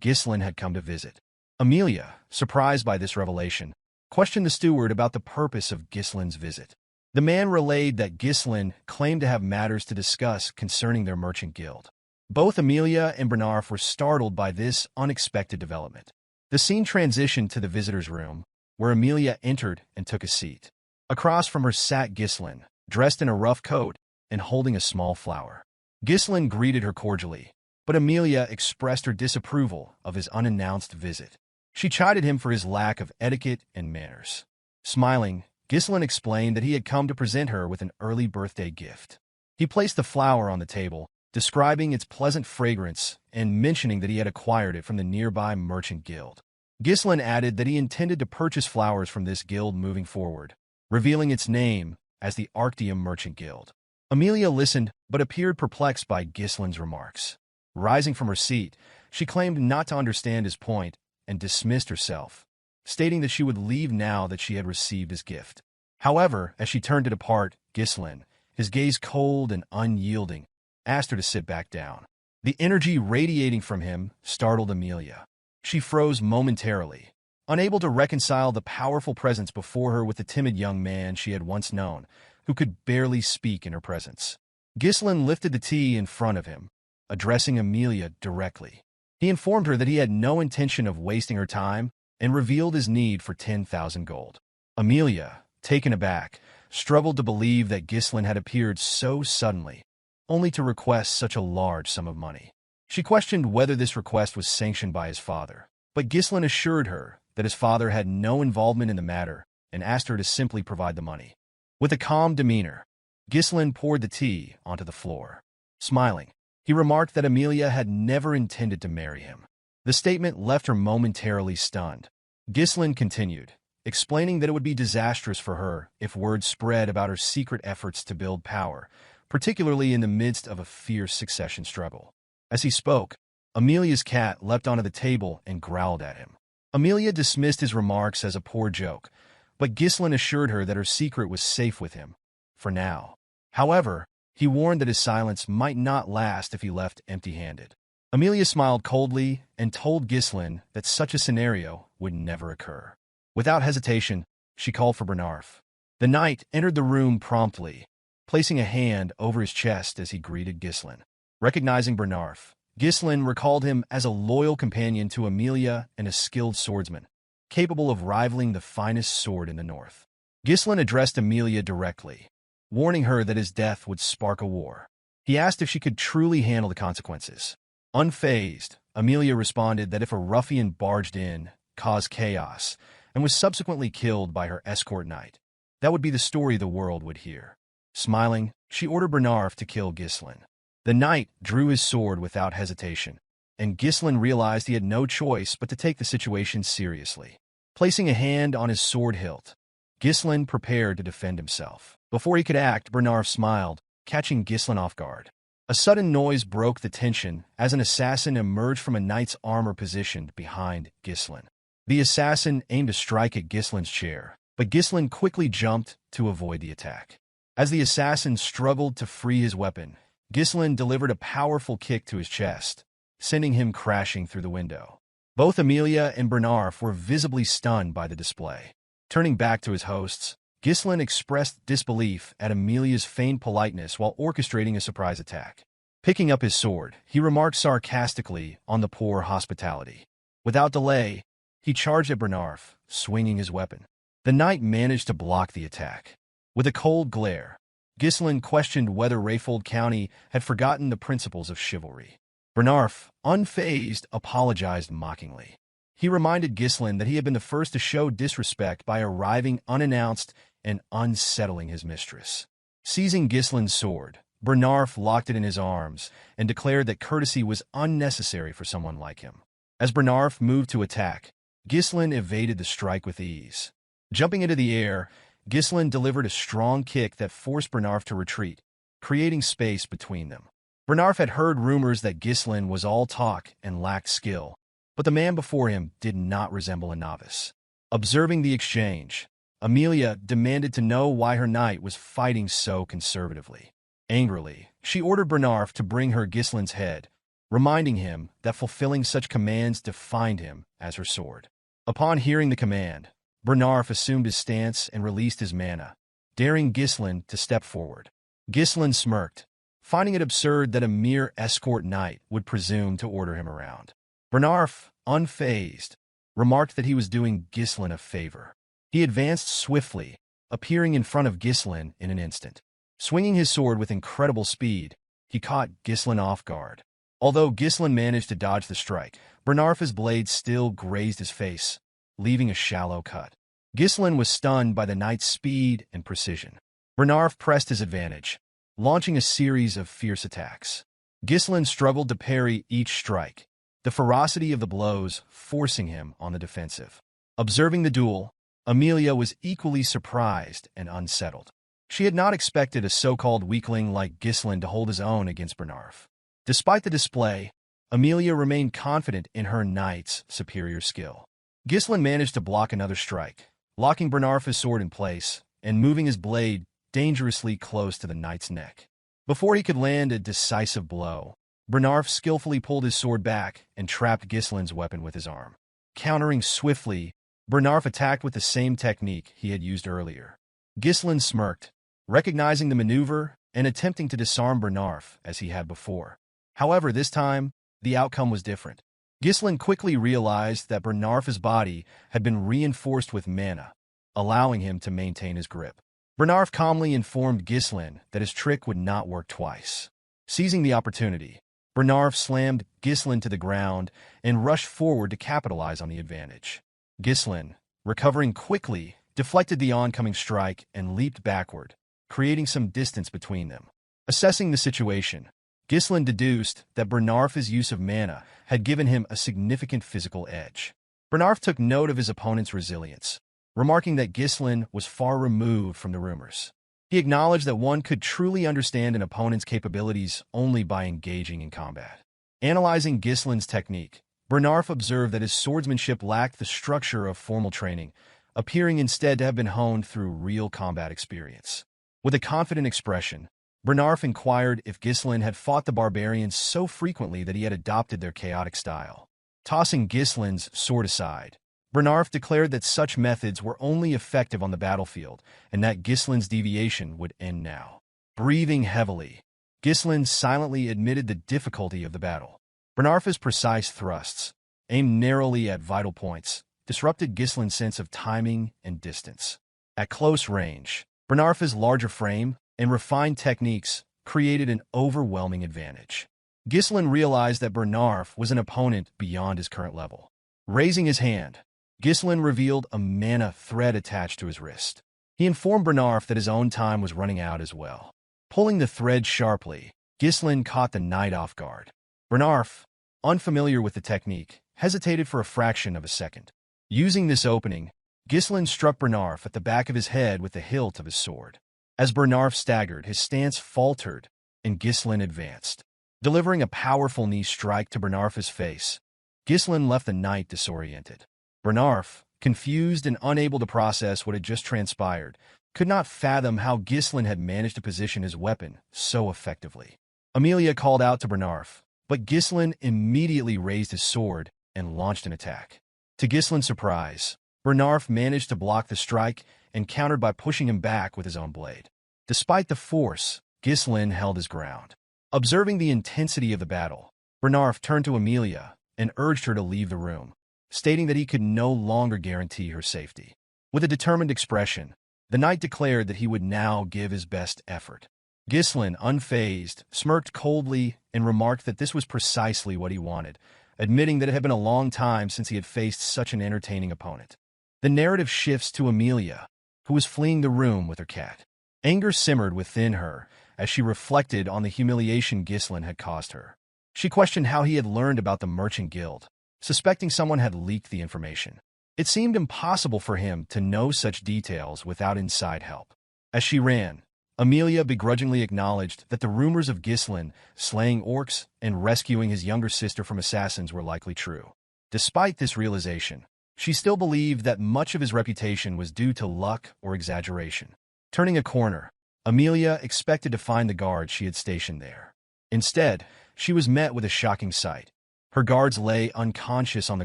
Ghislain had come to visit. Amelia, surprised by this revelation, questioned the steward about the purpose of Ghislain's visit. The man relayed that Ghislain claimed to have matters to discuss concerning their merchant guild. Both Amelia and Bernarf were startled by this unexpected development. The scene transitioned to the visitor's room, where Amelia entered and took a seat. Across from her sat Ghislain, dressed in a rough coat and holding a small flower. Ghislain greeted her cordially, but Amelia expressed her disapproval of his unannounced visit. She chided him for his lack of etiquette and manners. Smiling, Ghislain explained that he had come to present her with an early birthday gift. He placed the flower on the table, describing its pleasant fragrance and mentioning that he had acquired it from the nearby merchant guild. Ghislain added that he intended to purchase flowers from this guild moving forward, revealing its name as the Arctium Merchant Guild. Amelia listened, but appeared perplexed by Ghislain's remarks. Rising from her seat, she claimed not to understand his point and dismissed herself, stating that she would leave now that she had received his gift. However, as she turned to depart, Ghislain, his gaze cold and unyielding, asked her to sit back down. The energy radiating from him startled Amelia. She froze momentarily, unable to reconcile the powerful presence before her with the timid young man she had once known, who could barely speak in her presence. Ghislain lifted the tea in front of him, addressing Amelia directly. He informed her that he had no intention of wasting her time and revealed his need for 10,000 gold. Amelia, taken aback, struggled to believe that Ghislain had appeared so suddenly, only to request such a large sum of money. She questioned whether this request was sanctioned by his father, but Ghislain assured her that his father had no involvement in the matter and asked her to simply provide the money. With a calm demeanor, Ghislain poured the tea onto the floor. Smiling, He remarked that Amelia had never intended to marry him. The statement left her momentarily stunned. Ghislain continued, explaining that it would be disastrous for her if word spread about her secret efforts to build power, particularly in the midst of a fierce succession struggle. As he spoke, Amelia's cat leapt onto the table and growled at him. Amelia dismissed his remarks as a poor joke, but Ghislain assured her that her secret was safe with him, for now. However, he warned that his silence might not last if he left empty-handed. Amelia smiled coldly and told Ghislain that such a scenario would never occur. Without hesitation, she called for Bernarf. The knight entered the room promptly, placing a hand over his chest as he greeted Ghislain. Recognizing Bernarf, Ghislain recalled him as a loyal companion to Amelia and a skilled swordsman, capable of rivaling the finest sword in the north. Ghislain addressed Amelia directly, warning her that his death would spark a war. He asked if she could truly handle the consequences. Unfazed, Amelia responded that if a ruffian barged in, caused chaos, and was subsequently killed by her escort knight, that would be the story the world would hear. Smiling, she ordered Bernarf to kill Ghislain. The knight drew his sword without hesitation, and Ghislain realized he had no choice but to take the situation seriously. Placing a hand on his sword hilt, Ghislain prepared to defend himself. Before he could act, Bernarf smiled, catching Ghislain off guard. A sudden noise broke the tension as an assassin emerged from a knight's armor positioned behind Ghislain. The assassin aimed to strike at Ghislain's chair, but Ghislain quickly jumped to avoid the attack. As the assassin struggled to free his weapon, Ghislain delivered a powerful kick to his chest, sending him crashing through the window. Both Amelia and Bernarf were visibly stunned by the display. Turning back to his hosts, Ghislain expressed disbelief at Amelia's feigned politeness while orchestrating a surprise attack. Picking up his sword, he remarked sarcastically on the poor hospitality. Without delay, he charged at Bernarf, swinging his weapon. The knight managed to block the attack. With a cold glare, Ghislain questioned whether Rayfold County had forgotten the principles of chivalry. Bernarf, unfazed, apologized mockingly. He reminded Ghislain that he had been the first to show disrespect by arriving unannounced and unsettling his mistress. Seizing Ghislain's sword, Bernarf locked it in his arms and declared that courtesy was unnecessary for someone like him. As Bernarf moved to attack, Ghislain evaded the strike with ease. Jumping into the air, Ghislain delivered a strong kick that forced Bernarf to retreat, creating space between them. Bernarf had heard rumors that Ghislain was all talk and lacked skill, but the man before him did not resemble a novice. Observing the exchange, Amelia demanded to know why her knight was fighting so conservatively. Angrily, she ordered Bernarf to bring her Ghislain's head, reminding him that fulfilling such commands defined him as her sword. Upon hearing the command, Bernarf assumed his stance and released his mana, daring Ghislain to step forward. Ghislain smirked, finding it absurd that a mere escort knight would presume to order him around. Bernarf, unfazed, remarked that he was doing Ghislain a favor. He advanced swiftly, appearing in front of Ghislain in an instant. Swinging his sword with incredible speed, he caught Ghislain off guard. Although Ghislain managed to dodge the strike, Bernarf's blade still grazed his face, leaving a shallow cut. Ghislain was stunned by the knight's speed and precision. Bernarf pressed his advantage, launching a series of fierce attacks. Ghislain struggled to parry each strike, the ferocity of the blows forcing him on the defensive. Observing the duel, Amelia was equally surprised and unsettled. She had not expected a so-called weakling like Ghislain to hold his own against Bernarf. Despite the display, Amelia remained confident in her knight's superior skill. Ghislain managed to block another strike, locking Bernarf's sword in place and moving his blade dangerously close to the knight's neck. Before he could land a decisive blow, Bernarf skillfully pulled his sword back and trapped Ghislain's weapon with his arm. Countering swiftly, Bernarf attacked with the same technique he had used earlier. Ghislain smirked, recognizing the maneuver and attempting to disarm Bernarf as he had before. However, this time, the outcome was different. Ghislain quickly realized that Bernarf's body had been reinforced with mana, allowing him to maintain his grip. Bernarf calmly informed Ghislain that his trick would not work twice. Seizing the opportunity, Bernarf slammed Ghislain to the ground and rushed forward to capitalize on the advantage. Ghislain, recovering quickly, deflected the oncoming strike and leaped backward, creating some distance between them. Assessing the situation, Ghislain deduced that Bernarf's use of mana had given him a significant physical edge. Bernarf took note of his opponent's resilience, remarking that Ghislain was far removed from the rumors. He acknowledged that one could truly understand an opponent's capabilities only by engaging in combat. Analyzing Ghislain's technique, Bernarf observed that his swordsmanship lacked the structure of formal training, appearing instead to have been honed through real combat experience. With a confident expression, Bernarf inquired if Ghislain had fought the barbarians so frequently that he had adopted their chaotic style. Tossing Ghislain's sword aside, Bernarf declared that such methods were only effective on the battlefield and that Ghislain's deviation would end now. Breathing heavily, Ghislain silently admitted the difficulty of the battle. Bernarf's precise thrusts, aimed narrowly at vital points, disrupted Ghislain's sense of timing and distance. At close range, Bernarf's larger frame and refined techniques created an overwhelming advantage. Ghislain realized that Bernarf was an opponent beyond his current level. Raising his hand, Ghislain revealed a mana thread attached to his wrist. He informed Bernarf that his own time was running out as well. Pulling the thread sharply, Ghislain caught the knight off guard. Bernarf, unfamiliar with the technique, hesitated for a fraction of a second. Using this opening, Ghislain struck Bernarf at the back of his head with the hilt of his sword. As Bernarf staggered, his stance faltered, and Ghislain advanced. Delivering a powerful knee strike to Bernarf's face, Ghislain left the knight disoriented. Bernarf, confused and unable to process what had just transpired, could not fathom how Ghislain had managed to position his weapon so effectively. Amelia called out to Bernarf, but Ghislain immediately raised his sword and launched an attack. To Ghislain's surprise, Bernarf managed to block the strike and countered by pushing him back with his own blade. Despite the force, Ghislain held his ground. Observing the intensity of the battle, Bernarf turned to Amelia and urged her to leave the room, stating that he could no longer guarantee her safety. With a determined expression, the knight declared that he would now give his best effort. Ghislain, unfazed, smirked coldly and remarked that this was precisely what he wanted, admitting that it had been a long time since he had faced such an entertaining opponent. The narrative shifts to Amelia, who was fleeing the room with her cat. Anger simmered within her as she reflected on the humiliation Ghislain had caused her. She questioned how he had learned about the Merchant Guild, suspecting someone had leaked the information. It seemed impossible for him to know such details without inside help. As she ran, Amelia begrudgingly acknowledged that the rumors of Ghislain slaying orcs and rescuing his younger sister from assassins were likely true. Despite this realization, she still believed that much of his reputation was due to luck or exaggeration. Turning a corner, Amelia expected to find the guards she had stationed there. Instead, she was met with a shocking sight. Her guards lay unconscious on the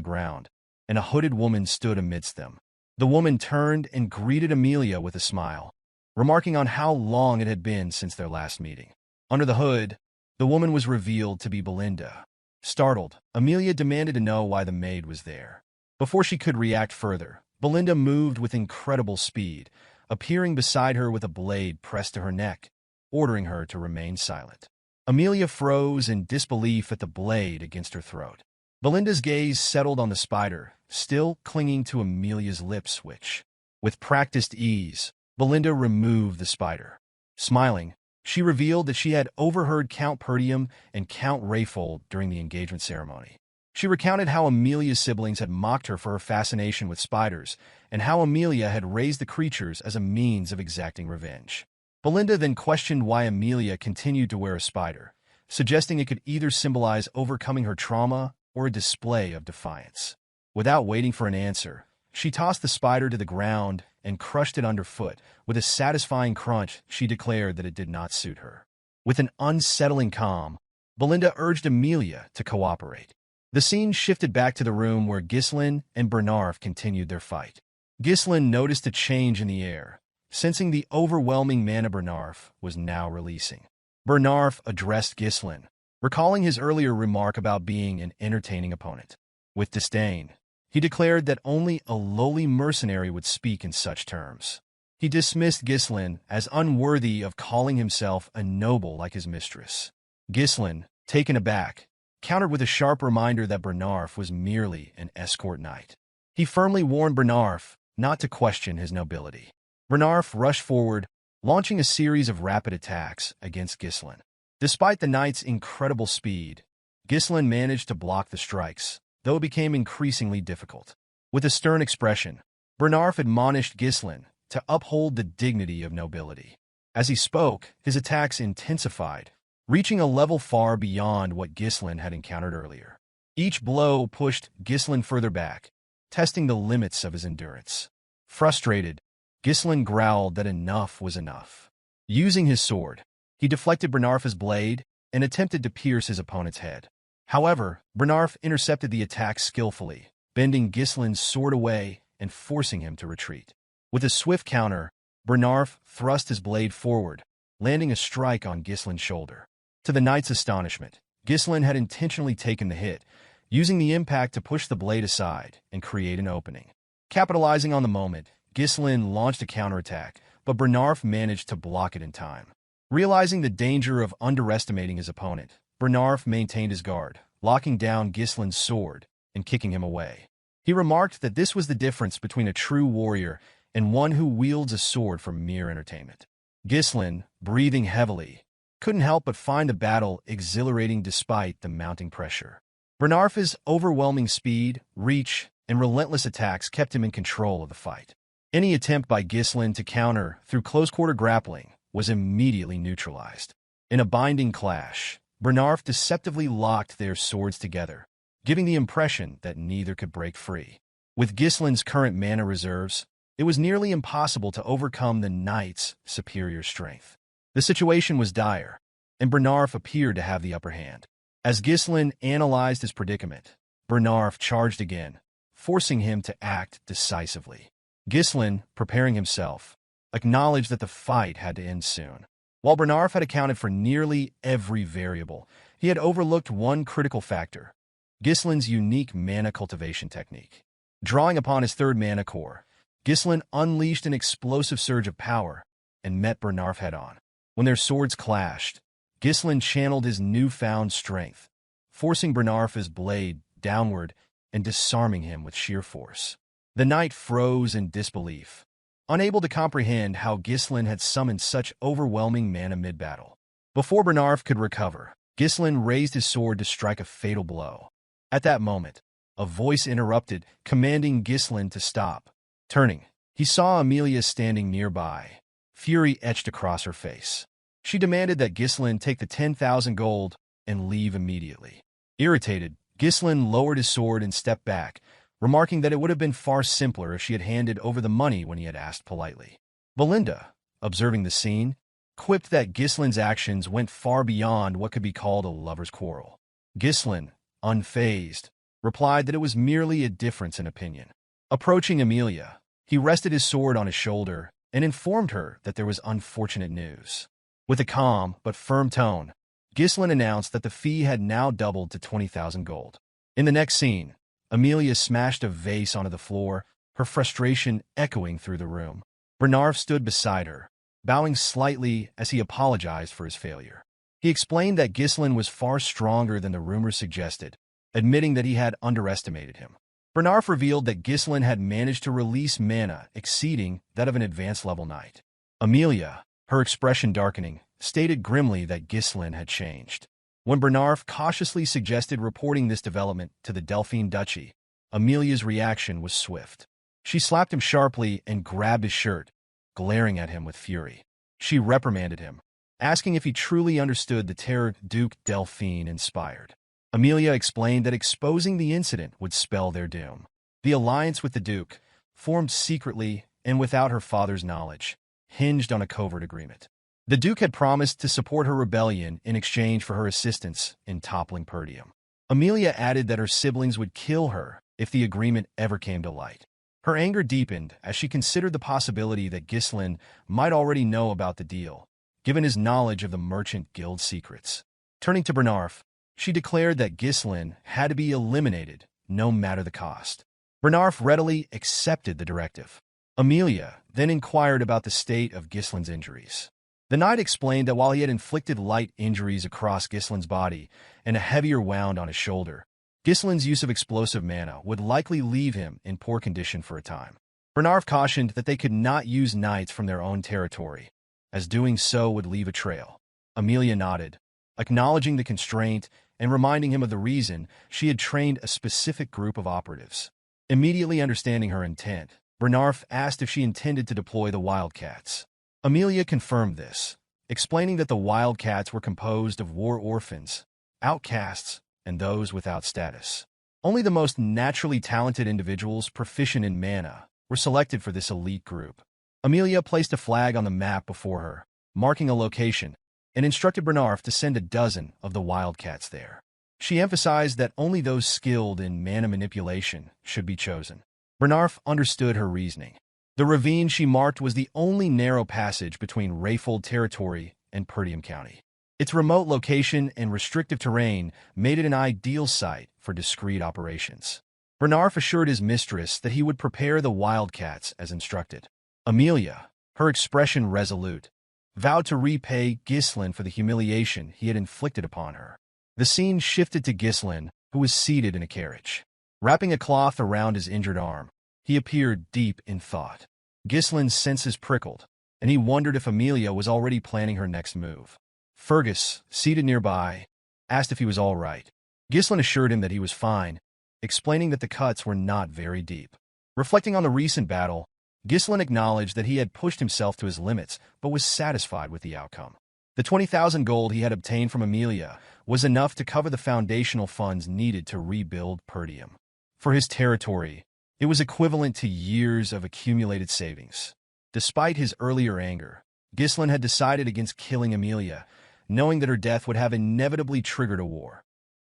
ground, and a hooded woman stood amidst them. The woman turned and greeted Amelia with a smile, remarking on how long it had been since their last meeting. Under the hood, the woman was revealed to be Belinda. Startled, Amelia demanded to know why the maid was there. Before she could react further, Belinda moved with incredible speed, appearing beside her with a blade pressed to her neck, ordering her to remain silent. Amelia froze in disbelief at the blade against her throat. Belinda's gaze settled on the spider, still clinging to Amelia's lip switch. With practiced ease, Belinda removed the spider. Smiling, she revealed that she had overheard Count Perdium and Count Rayfold during the engagement ceremony. She recounted how Amelia's siblings had mocked her for her fascination with spiders, and how Amelia had raised the creatures as a means of exacting revenge. Belinda then questioned why Amelia continued to wear a spider, suggesting it could either symbolize overcoming her trauma or a display of defiance. Without waiting for an answer, she tossed the spider to the ground and crushed it underfoot. With a satisfying crunch, she declared that it did not suit her. With an unsettling calm, Belinda urged Amelia to cooperate. The scene shifted back to the room where Ghislain and Bernarf continued their fight. Ghislain noticed a change in the air, sensing the overwhelming mana Bernarf was now releasing. Bernarf addressed Ghislain, recalling his earlier remark about being an entertaining opponent. With disdain, he declared that only a lowly mercenary would speak in such terms. He dismissed Ghislain as unworthy of calling himself a noble like his mistress. Ghislain, taken aback, countered with a sharp reminder that Bernarf was merely an escort knight. He firmly warned Bernarf not to question his nobility. Bernarf rushed forward, launching a series of rapid attacks against Ghislain. Despite the knight's incredible speed, Ghislain managed to block the strikes, though it became increasingly difficult. With a stern expression, Bernarf admonished Ghislain to uphold the dignity of nobility. As he spoke, his attacks intensified, reaching a level far beyond what Ghislain had encountered earlier. Each blow pushed Ghislain further back, testing the limits of his endurance. Frustrated, Ghislain growled that enough was enough. Using his sword, he deflected Bernarf's blade and attempted to pierce his opponent's head. However, Bernarf intercepted the attack skillfully, bending Ghislain's sword away and forcing him to retreat. With a swift counter, Bernarf thrust his blade forward, landing a strike on Ghislain's shoulder. To the knight's astonishment, Ghislain had intentionally taken the hit, using the impact to push the blade aside and create an opening. Capitalizing on the moment, Ghislain launched a counterattack, but Bernarf managed to block it in time. Realizing the danger of underestimating his opponent, Bernarf maintained his guard, locking down Ghislain's sword and kicking him away. He remarked that this was the difference between a true warrior and one who wields a sword for mere entertainment. Ghislain, breathing heavily, couldn't help but find the battle exhilarating despite the mounting pressure. Bernarf's overwhelming speed, reach, and relentless attacks kept him in control of the fight. Any attempt by Ghislain to counter through close-quarter grappling was immediately neutralized. In a binding clash, Bernarf deceptively locked their swords together, giving the impression that neither could break free. With Ghislain's current mana reserves, it was nearly impossible to overcome the knight's superior strength. The situation was dire, and Bernarf appeared to have the upper hand. As Ghislain analyzed his predicament, Bernarf charged again, forcing him to act decisively. Ghislain, preparing himself, acknowledged that the fight had to end soon. While Bernarf had accounted for nearly every variable, he had overlooked one critical factor: Ghislain's unique mana cultivation technique. Drawing upon his third mana core, Ghislain unleashed an explosive surge of power and met Bernarf head-on. When their swords clashed, Ghislain channeled his newfound strength, forcing Bernarf's blade downward and disarming him with sheer force. The knight froze in disbelief, unable to comprehend how Ghislain had summoned such overwhelming mana mid-battle. Before Bernarf could recover, Ghislain raised his sword to strike a fatal blow. At that moment, a voice interrupted, commanding Ghislain to stop. Turning, he saw Amelia standing nearby, fury etched across her face. She demanded that Ghislain take the 10,000 gold and leave immediately. Irritated, Ghislain lowered his sword and stepped back, remarking that it would have been far simpler if she had handed over the money when he had asked politely. Belinda, observing the scene, quipped that Ghislain's actions went far beyond what could be called a lover's quarrel. Ghislain, unfazed, replied that it was merely a difference in opinion. Approaching Amelia, he rested his sword on his shoulder and informed her that there was unfortunate news. With a calm but firm tone, Ghislain announced that the fee had now doubled to 20,000 gold. In the next scene, Amelia smashed a vase onto the floor, her frustration echoing through the room. Bernarf stood beside her, bowing slightly as he apologized for his failure. He explained that Ghislain was far stronger than the rumors suggested, admitting that he had underestimated him. Bernarf revealed that Ghislain had managed to release mana exceeding that of an advanced-level knight. Amelia, her expression darkening, stated grimly that Ghislain had changed. When Bernarf cautiously suggested reporting this development to the Delphine Duchy, Amelia's reaction was swift. She slapped him sharply and grabbed his shirt, glaring at him with fury. She reprimanded him, asking if he truly understood the terror Duke Delphine inspired. Amelia explained that exposing the incident would spell their doom. The alliance with the Duke, formed secretly and without her father's knowledge, hinged on a covert agreement. The Duke had promised to support her rebellion in exchange for her assistance in toppling Perdium. Amelia added that her siblings would kill her if the agreement ever came to light. Her anger deepened as she considered the possibility that Ghislain might already know about the deal, given his knowledge of the Merchant Guild secrets. Turning to Bernarf, she declared that Ghislain had to be eliminated, no matter the cost. Bernarf readily accepted the directive. Amelia then inquired about the state of Ghislain's injuries. The knight explained that while he had inflicted light injuries across Ghislain's body and a heavier wound on his shoulder, Ghislain's use of explosive mana would likely leave him in poor condition for a time. Bernarf cautioned that they could not use knights from their own territory, as doing so would leave a trail. Amelia nodded, acknowledging the constraint and reminding him of the reason she had trained a specific group of operatives. Immediately understanding her intent, Bernarf asked if she intended to deploy the Wildcats. Amelia confirmed this, explaining that the Wildcats were composed of war orphans, outcasts, and those without status. Only the most naturally talented individuals proficient in mana were selected for this elite group. Amelia placed a flag on the map before her, marking a location, and instructed Bernarf to send a dozen of the Wildcats there. She emphasized that only those skilled in mana manipulation should be chosen. Bernarf understood her reasoning. The ravine she marked was the only narrow passage between Rayfold territory and Perdium County. Its remote location and restrictive terrain made it an ideal site for discreet operations. Bernarf assured his mistress that he would prepare the Wildcats as instructed. Amelia, her expression resolute, vowed to repay Ghislain for the humiliation he had inflicted upon her. The scene shifted to Ghislain, who was seated in a carriage. Wrapping a cloth around his injured arm, he appeared deep in thought. Ghislain's senses prickled, and he wondered if Amelia was already planning her next move. Fergus, seated nearby, asked if he was all right. Ghislain assured him that he was fine, explaining that the cuts were not very deep. Reflecting on the recent battle, Ghislain acknowledged that he had pushed himself to his limits, but was satisfied with the outcome. The 20,000 gold he had obtained from Amelia was enough to cover the foundational funds needed to rebuild Perdium. For his territory, it was equivalent to years of accumulated savings. Despite his earlier anger, Ghislain had decided against killing Amelia, knowing that her death would have inevitably triggered a war,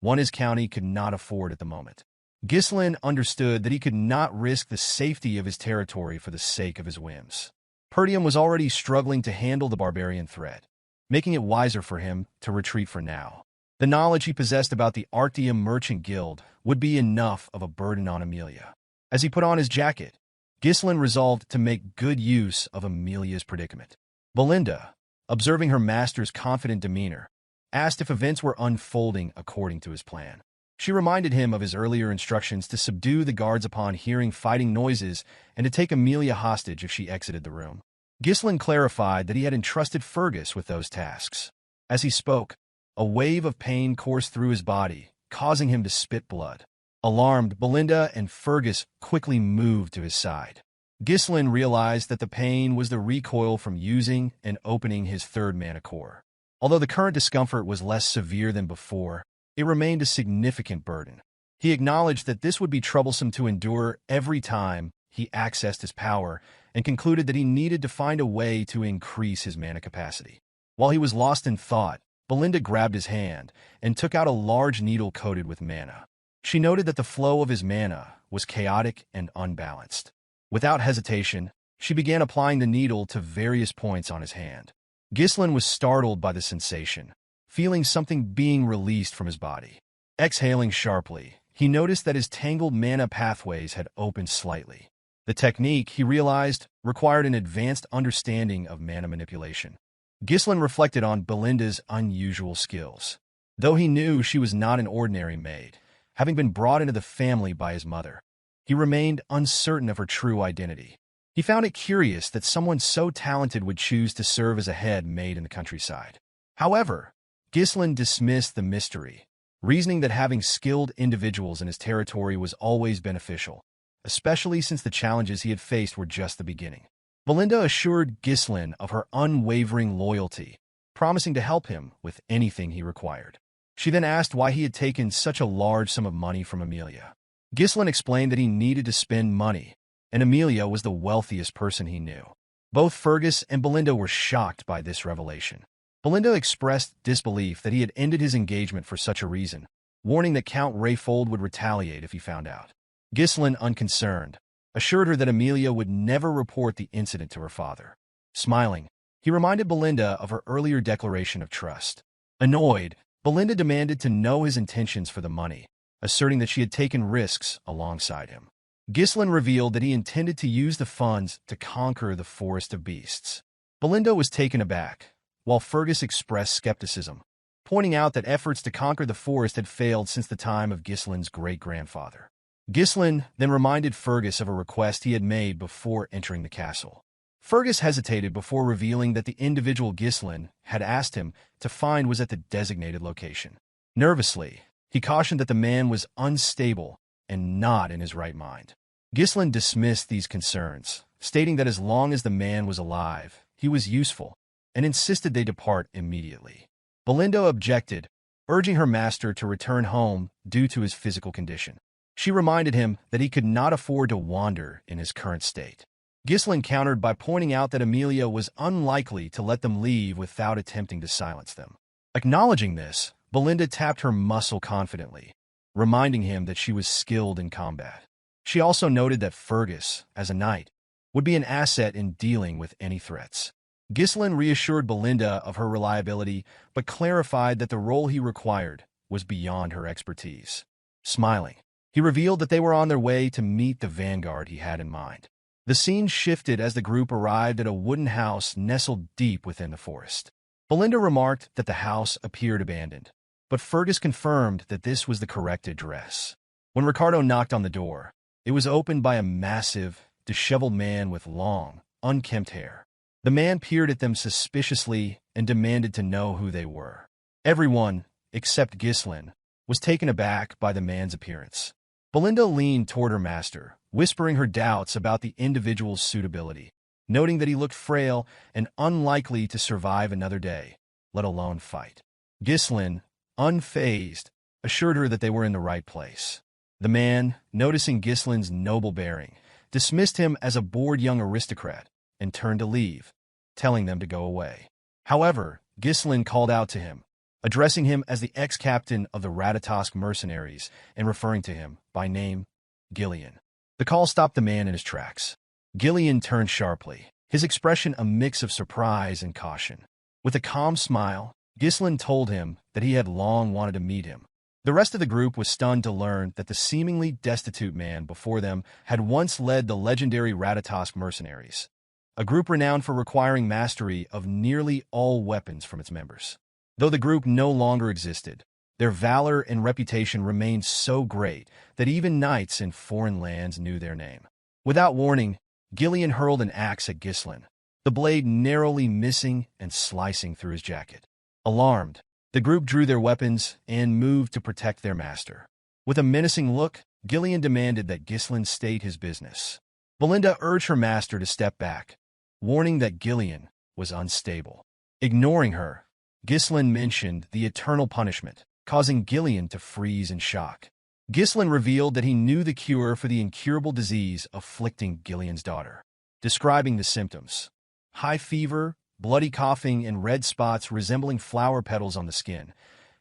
one his county could not afford at the moment. Ghislain understood that he could not risk the safety of his territory for the sake of his whims. Perdium was already struggling to handle the barbarian threat, making it wiser for him to retreat for now. The knowledge he possessed about the Arctium Merchant Guild would be enough of a burden on Amelia. As he put on his jacket, Ghislain resolved to make good use of Amelia's predicament. Belinda, observing her master's confident demeanor, asked if events were unfolding according to his plan. She reminded him of his earlier instructions to subdue the guards upon hearing fighting noises and to take Amelia hostage if she exited the room. Ghislain clarified that he had entrusted Fergus with those tasks. As he spoke, a wave of pain coursed through his body, causing him to spit blood. Alarmed, Belinda and Fergus quickly moved to his side. Ghislain realized that the pain was the recoil from using and opening his third mana core. Although the current discomfort was less severe than before, it remained a significant burden. He acknowledged that this would be troublesome to endure every time he accessed his power and concluded that he needed to find a way to increase his mana capacity. While he was lost in thought, Belinda grabbed his hand and took out a large needle coated with mana. She noted that the flow of his mana was chaotic and unbalanced. Without hesitation, she began applying the needle to various points on his hand. Ghislain was startled by the sensation, feeling something being released from his body. Exhaling sharply, he noticed that his tangled mana pathways had opened slightly. The technique, he realized, required an advanced understanding of mana manipulation. Ghislain reflected on Belinda's unusual skills. Though he knew she was not an ordinary maid, having been brought into the family by his mother, he remained uncertain of her true identity. He found it curious that someone so talented would choose to serve as a head maid in the countryside. However, Ghislain dismissed the mystery, reasoning that having skilled individuals in his territory was always beneficial, especially since the challenges he had faced were just the beginning. Belinda assured Ghislain of her unwavering loyalty, promising to help him with anything he required. She then asked why he had taken such a large sum of money from Amelia. Ghislain explained that he needed to spend money, and Amelia was the wealthiest person he knew. Both Fergus and Belinda were shocked by this revelation. Belinda expressed disbelief that he had ended his engagement for such a reason, warning that Count Rayfold would retaliate if he found out. Ghislain, unconcerned, assured her that Amelia would never report the incident to her father. Smiling, he reminded Belinda of her earlier declaration of trust. Annoyed, Belinda demanded to know his intentions for the money, asserting that she had taken risks alongside him. Ghislain revealed that he intended to use the funds to conquer the Forest of Beasts. Belinda was taken aback, while Fergus expressed skepticism, pointing out that efforts to conquer the forest had failed since the time of Ghislain's great-grandfather. Ghislain then reminded Fergus of a request he had made before entering the castle. Fergus hesitated before revealing that the individual Ghislain had asked him to find was at the designated location. Nervously, he cautioned that the man was unstable and not in his right mind. Ghislain dismissed these concerns, stating that as long as the man was alive, he was useful, and insisted they depart immediately. Belinda objected, urging her master to return home due to his physical condition. She reminded him that he could not afford to wander in his current state. Ghislain countered by pointing out that Amelia was unlikely to let them leave without attempting to silence them. Acknowledging this, Belinda tapped her muscle confidently, reminding him that she was skilled in combat. She also noted that Fergus, as a knight, would be an asset in dealing with any threats. Ghislain reassured Belinda of her reliability, but clarified that the role he required was beyond her expertise. Smiling, he revealed that they were on their way to meet the vanguard he had in mind. The scene shifted as the group arrived at a wooden house nestled deep within the forest. Belinda remarked that the house appeared abandoned, but Fergus confirmed that this was the correct address. When Ricardo knocked on the door, it was opened by a massive, disheveled man with long, unkempt hair. The man peered at them suspiciously and demanded to know who they were. Everyone, except Ghislain, was taken aback by the man's appearance. Belinda leaned toward her master, whispering her doubts about the individual's suitability, noting that he looked frail and unlikely to survive another day, let alone fight. Ghislain, unfazed, assured her that they were in the right place. The man, noticing Ghislain's noble bearing, dismissed him as a bored young aristocrat and turned to leave, telling them to go away. However, Ghislain called out to him, addressing him as the ex-captain of the Ratatosk mercenaries and referring to him by name, Ghislain. The call stopped the man in his tracks. Ghislain turned sharply, his expression a mix of surprise and caution. With a calm smile, Ghislain told him that he had long wanted to meet him. The rest of the group was stunned to learn that the seemingly destitute man before them had once led the legendary Ratatosk mercenaries, a group renowned for requiring mastery of nearly all weapons from its members. Though the group no longer existed, their valor and reputation remained so great that even knights in foreign lands knew their name. Without warning, Ghislain hurled an axe at Ghislain, the blade narrowly missing and slicing through his jacket. Alarmed, the group drew their weapons and moved to protect their master. With a menacing look, Ghislain demanded that Ghislain state his business. Belinda urged her master to step back, warning that Ghislain was unstable. Ignoring her, Ghislain mentioned the eternal punishment, causing Ghislain to freeze in shock. Ghislain revealed that he knew the cure for the incurable disease afflicting Ghislain's daughter, describing the symptoms: high fever, bloody coughing, and red spots resembling flower petals on the skin.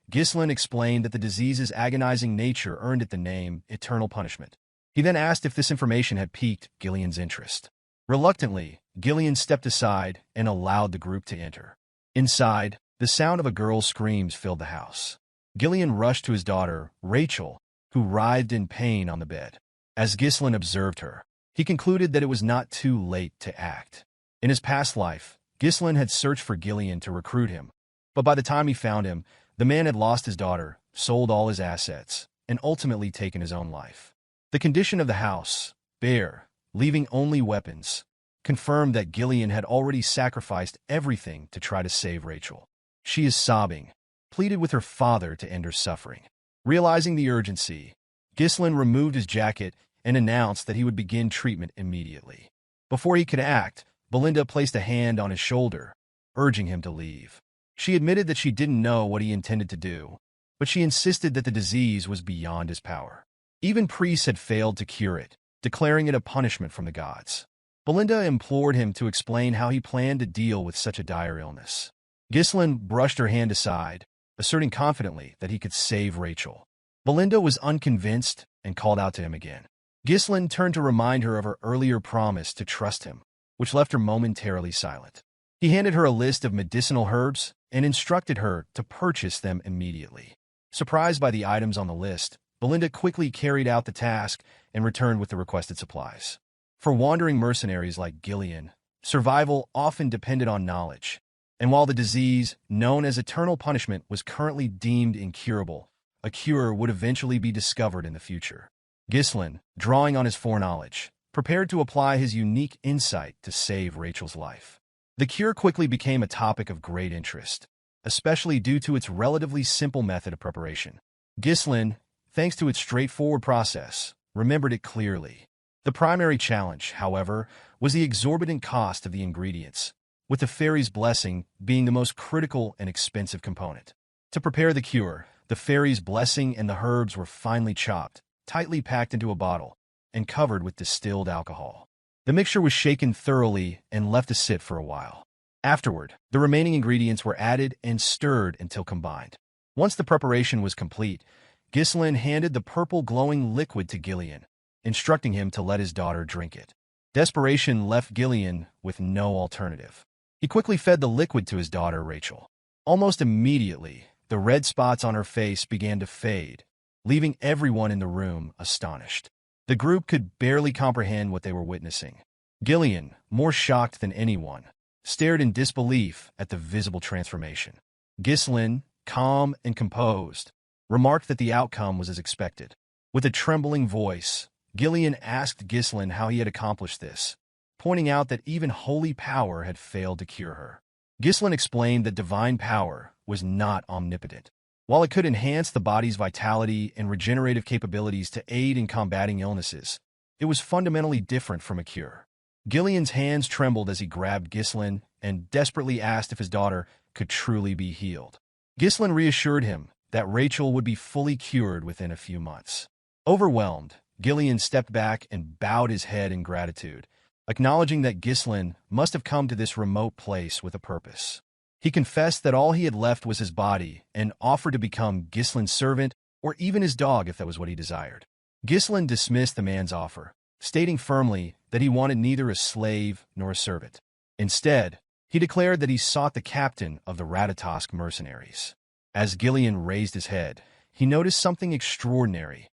Ghislain explained that the disease's agonizing nature earned it the name eternal punishment. He then asked if this information had piqued Ghislain's interest. Reluctantly, Ghislain stepped aside and allowed the group to enter. Inside, the sound of a girl's screams filled the house. Ghislain rushed to his daughter, Rachel, who writhed in pain on the bed. As Ghislain observed her, he concluded that it was not too late to act. In his past life, Ghislain had searched for Ghislain to recruit him, but by the time he found him, the man had lost his daughter, sold all his assets, and ultimately taken his own life. The condition of the house, bare, leaving only weapons, confirmed that Ghislain had already sacrificed everything to try to save Rachel. She is sobbing, pleaded with her father to end her suffering. Realizing the urgency, Ghislain removed his jacket and announced that he would begin treatment immediately. Before he could act, Belinda placed a hand on his shoulder, urging him to leave. She admitted that she didn't know what he intended to do, but she insisted that the disease was beyond his power. Even priests had failed to cure it, declaring it a punishment from the gods. Belinda implored him to explain how he planned to deal with such a dire illness. Ghislain brushed her hand aside, asserting confidently that he could save Rachel. Belinda was unconvinced and called out to him again. Ghislain turned to remind her of her earlier promise to trust him, which left her momentarily silent. He handed her a list of medicinal herbs and instructed her to purchase them immediately. Surprised by the items on the list, Belinda quickly carried out the task and returned with the requested supplies. For wandering mercenaries like Ghislain, survival often depended on knowledge, and while the disease, known as eternal punishment, was currently deemed incurable, a cure would eventually be discovered in the future. Ghislain, drawing on his foreknowledge, prepared to apply his unique insight to save Rachel's life. The cure quickly became a topic of great interest, especially due to its relatively simple method of preparation. Ghislain, thanks to its straightforward process, remembered it clearly. The primary challenge, however, was the exorbitant cost of the ingredients, with the fairy's blessing being the most critical and expensive component. To prepare the cure, the fairy's blessing and the herbs were finely chopped, tightly packed into a bottle, and covered with distilled alcohol. The mixture was shaken thoroughly and left to sit for a while. Afterward, the remaining ingredients were added and stirred until combined. Once the preparation was complete, Ghislain handed the purple glowing liquid to Ghislain, instructing him to let his daughter drink it. Desperation left Ghislain with no alternative. He quickly fed the liquid to his daughter, Rachel. Almost immediately, the red spots on her face began to fade, leaving everyone in the room astonished. The group could barely comprehend what they were witnessing. Ghislain, more shocked than anyone, stared in disbelief at the visible transformation. Ghislain, calm and composed, remarked that the outcome was as expected. With a trembling voice, Ghislain asked Ghislain how he had accomplished this, pointing out that even holy power had failed to cure her. Ghislain explained that divine power was not omnipotent. While it could enhance the body's vitality and regenerative capabilities to aid in combating illnesses, it was fundamentally different from a cure. Ghislain's hands trembled as he grabbed Ghislain and desperately asked if his daughter could truly be healed. Ghislain reassured him that Rachel would be fully cured within a few months. Overwhelmed, Ghislain stepped back and bowed his head in gratitude, acknowledging that Ghislain must have come to this remote place with a purpose. He confessed that all he had left was his body and offered to become Ghislain's servant or even his dog if that was what he desired. Ghislain dismissed the man's offer, stating firmly that he wanted neither a slave nor a servant. Instead, he declared that he sought the captain of the Ratatosk mercenaries. As Ghislain raised his head, he noticed something extraordinary.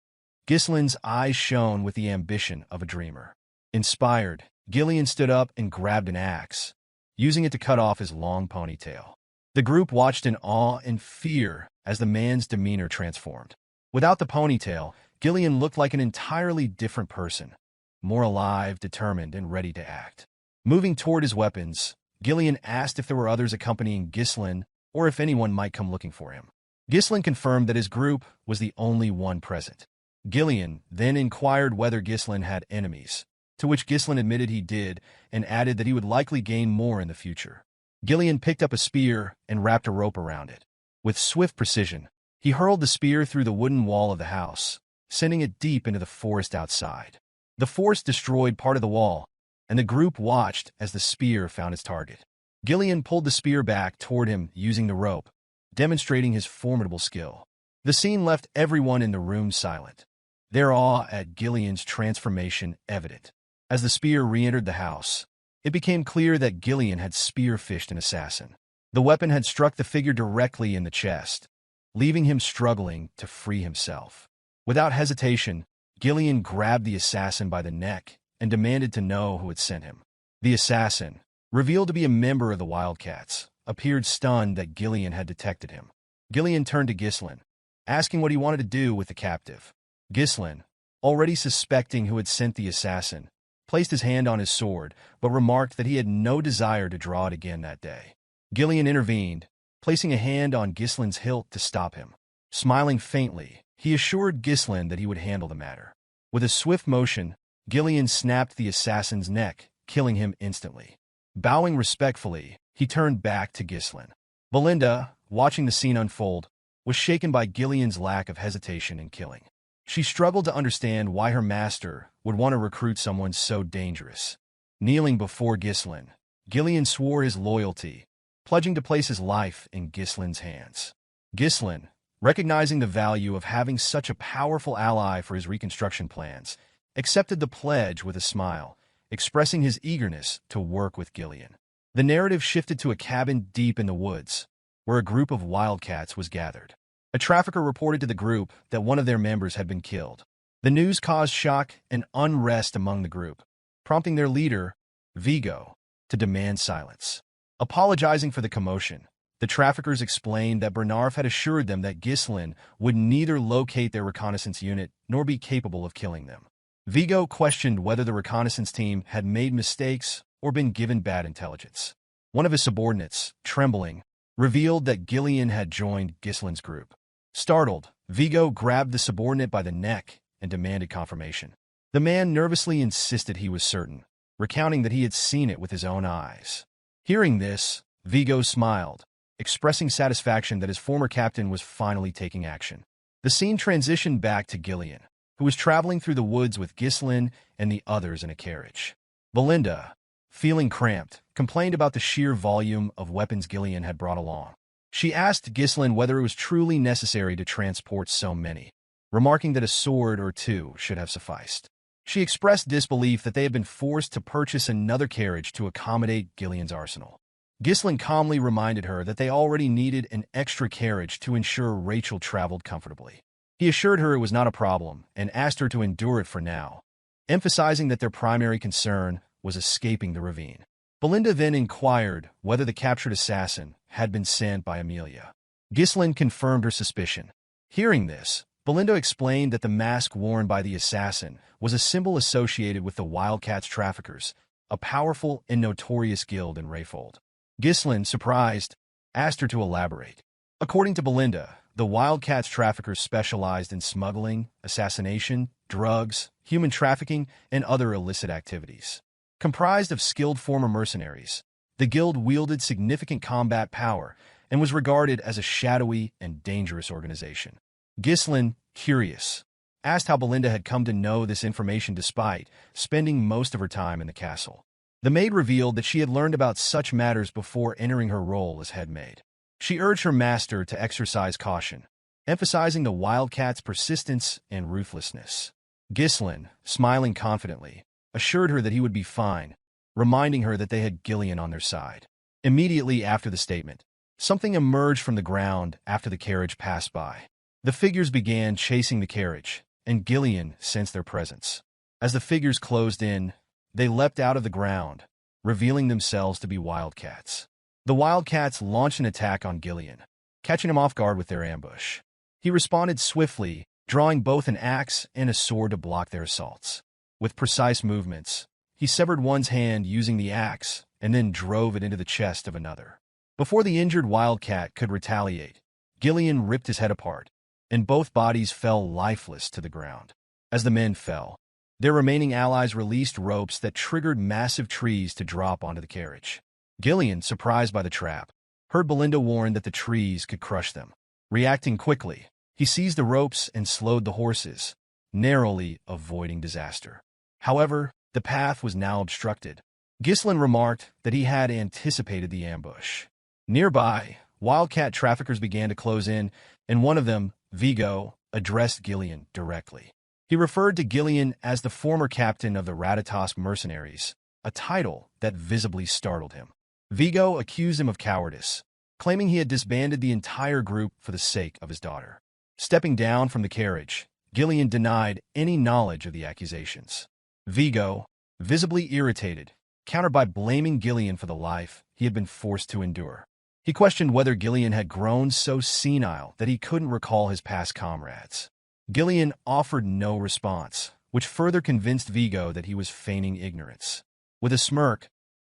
Ghislain's eyes shone with the ambition of a dreamer. Inspired, Ghislain stood up and grabbed an axe, using it to cut off his long ponytail. The group watched in awe and fear as the man's demeanor transformed. Without the ponytail, Ghislain looked like an entirely different person, more alive, determined, and ready to act. Moving toward his weapons, Ghislain asked if there were others accompanying Ghislain or if anyone might come looking for him. Ghislain confirmed that his group was the only one present. Ghislain then inquired whether Ghislain had enemies, to which Ghislain admitted he did and added that he would likely gain more in the future. Ghislain picked up a spear and wrapped a rope around it. With swift precision, he hurled the spear through the wooden wall of the house, sending it deep into the forest outside. The force destroyed part of the wall, and the group watched as the spear found its target. Ghislain pulled the spear back toward him using the rope, demonstrating his formidable skill. The scene left everyone in the room silent, their awe at Ghislain's transformation evident. As the spear re-entered the house, it became clear that Ghislain had spear-fished an assassin. The weapon had struck the figure directly in the chest, leaving him struggling to free himself. Without hesitation, Ghislain grabbed the assassin by the neck and demanded to know who had sent him. The assassin, revealed to be a member of the Wildcats, appeared stunned that Ghislain had detected him. Ghislain turned to Ghislain, asking what he wanted to do with the captive. Ghislain, already suspecting who had sent the assassin, placed his hand on his sword, but remarked that he had no desire to draw it again that day. Ghislain intervened, placing a hand on Ghislain's hilt to stop him. Smiling faintly, he assured Ghislain that he would handle the matter. With a swift motion, Ghislain snapped the assassin's neck, killing him instantly. Bowing respectfully, he turned back to Ghislain. Belinda, watching the scene unfold, was shaken by Ghislain's lack of hesitation in killing. She struggled to understand why her master would want to recruit someone so dangerous. Kneeling before Ghislain, Ghislain swore his loyalty, pledging to place his life in Ghislain's hands. Ghislain, recognizing the value of having such a powerful ally for his reconstruction plans, accepted the pledge with a smile, expressing his eagerness to work with Ghislain. The narrative shifted to a cabin deep in the woods, where a group of wildcats was gathered. A trafficker reported to the group that one of their members had been killed. The news caused shock and unrest among the group, prompting their leader, Vigo, to demand silence. Apologizing for the commotion, the traffickers explained that Bernarf had assured them that Ghislain would neither locate their reconnaissance unit nor be capable of killing them. Vigo questioned whether the reconnaissance team had made mistakes or been given bad intelligence. One of his subordinates, trembling, revealed that Ghislain had joined Ghislain's group. Startled, Vigo grabbed the subordinate by the neck and demanded confirmation. The man nervously insisted he was certain, recounting that he had seen it with his own eyes. Hearing this, Vigo smiled, expressing satisfaction that his former captain was finally taking action. The scene transitioned back to Ghislain, who was traveling through the woods with Ghislain and the others in a carriage. Belinda, feeling cramped, complained about the sheer volume of weapons Ghislain had brought along. She asked Ghislain whether it was truly necessary to transport so many, remarking that a sword or two should have sufficed. She expressed disbelief that they had been forced to purchase another carriage to accommodate Ghislain's arsenal. Ghislain calmly reminded her that they already needed an extra carriage to ensure Rachel traveled comfortably. He assured her it was not a problem and asked her to endure it for now, emphasizing that their primary concern was escaping the ravine. Belinda then inquired whether the captured assassin had been sent by Amelia. Ghislain confirmed her suspicion. Hearing this, Belinda explained that the mask worn by the assassin was a symbol associated with the Wildcats traffickers, a powerful and notorious guild in Rayfold. Ghislain, surprised, asked her to elaborate. According to Belinda, the Wildcats traffickers specialized in smuggling, assassination, drugs, human trafficking, and other illicit activities. Comprised of skilled former mercenaries, the guild wielded significant combat power and was regarded as a shadowy and dangerous organization. Ghislain, curious, asked how Belinda had come to know this information despite spending most of her time in the castle. The maid revealed that she had learned about such matters before entering her role as head maid. She urged her master to exercise caution, emphasizing the Wildcats' persistence and ruthlessness. Ghislain, smiling confidently, assured her that he would be fine, reminding her that they had Ghislain on their side. Immediately after the statement, something emerged from the ground after the carriage passed by. The figures began chasing the carriage, and Ghislain sensed their presence. As the figures closed in, they leapt out of the ground, revealing themselves to be Wildcats. The Wildcats launched an attack on Ghislain, catching him off guard with their ambush. He responded swiftly, drawing both an axe and a sword to block their assaults. With precise movements, he severed one's hand using the axe and then drove it into the chest of another. Before the injured Wildcat could retaliate, Ghislain ripped his head apart, and both bodies fell lifeless to the ground. As the men fell, their remaining allies released ropes that triggered massive trees to drop onto the carriage. Ghislain, surprised by the trap, heard Belinda warn that the trees could crush them. Reacting quickly, he seized the ropes and slowed the horses, narrowly avoiding disaster. However, the path was now obstructed. Ghislain remarked that he had anticipated the ambush. Nearby, Wildcat traffickers began to close in, and one of them, Vigo, addressed Ghislain directly. He referred to Ghislain as the former captain of the Ratatosk mercenaries, a title that visibly startled him. Vigo accused him of cowardice, claiming he had disbanded the entire group for the sake of his daughter. Stepping down from the carriage, Ghislain denied any knowledge of the accusations. Vigo, visibly irritated, countered by blaming Ghislain for the life he had been forced to endure. He questioned whether Ghislain had grown so senile that he couldn't recall his past comrades. Ghislain offered no response, which further convinced Vigo that he was feigning ignorance. With a smirk,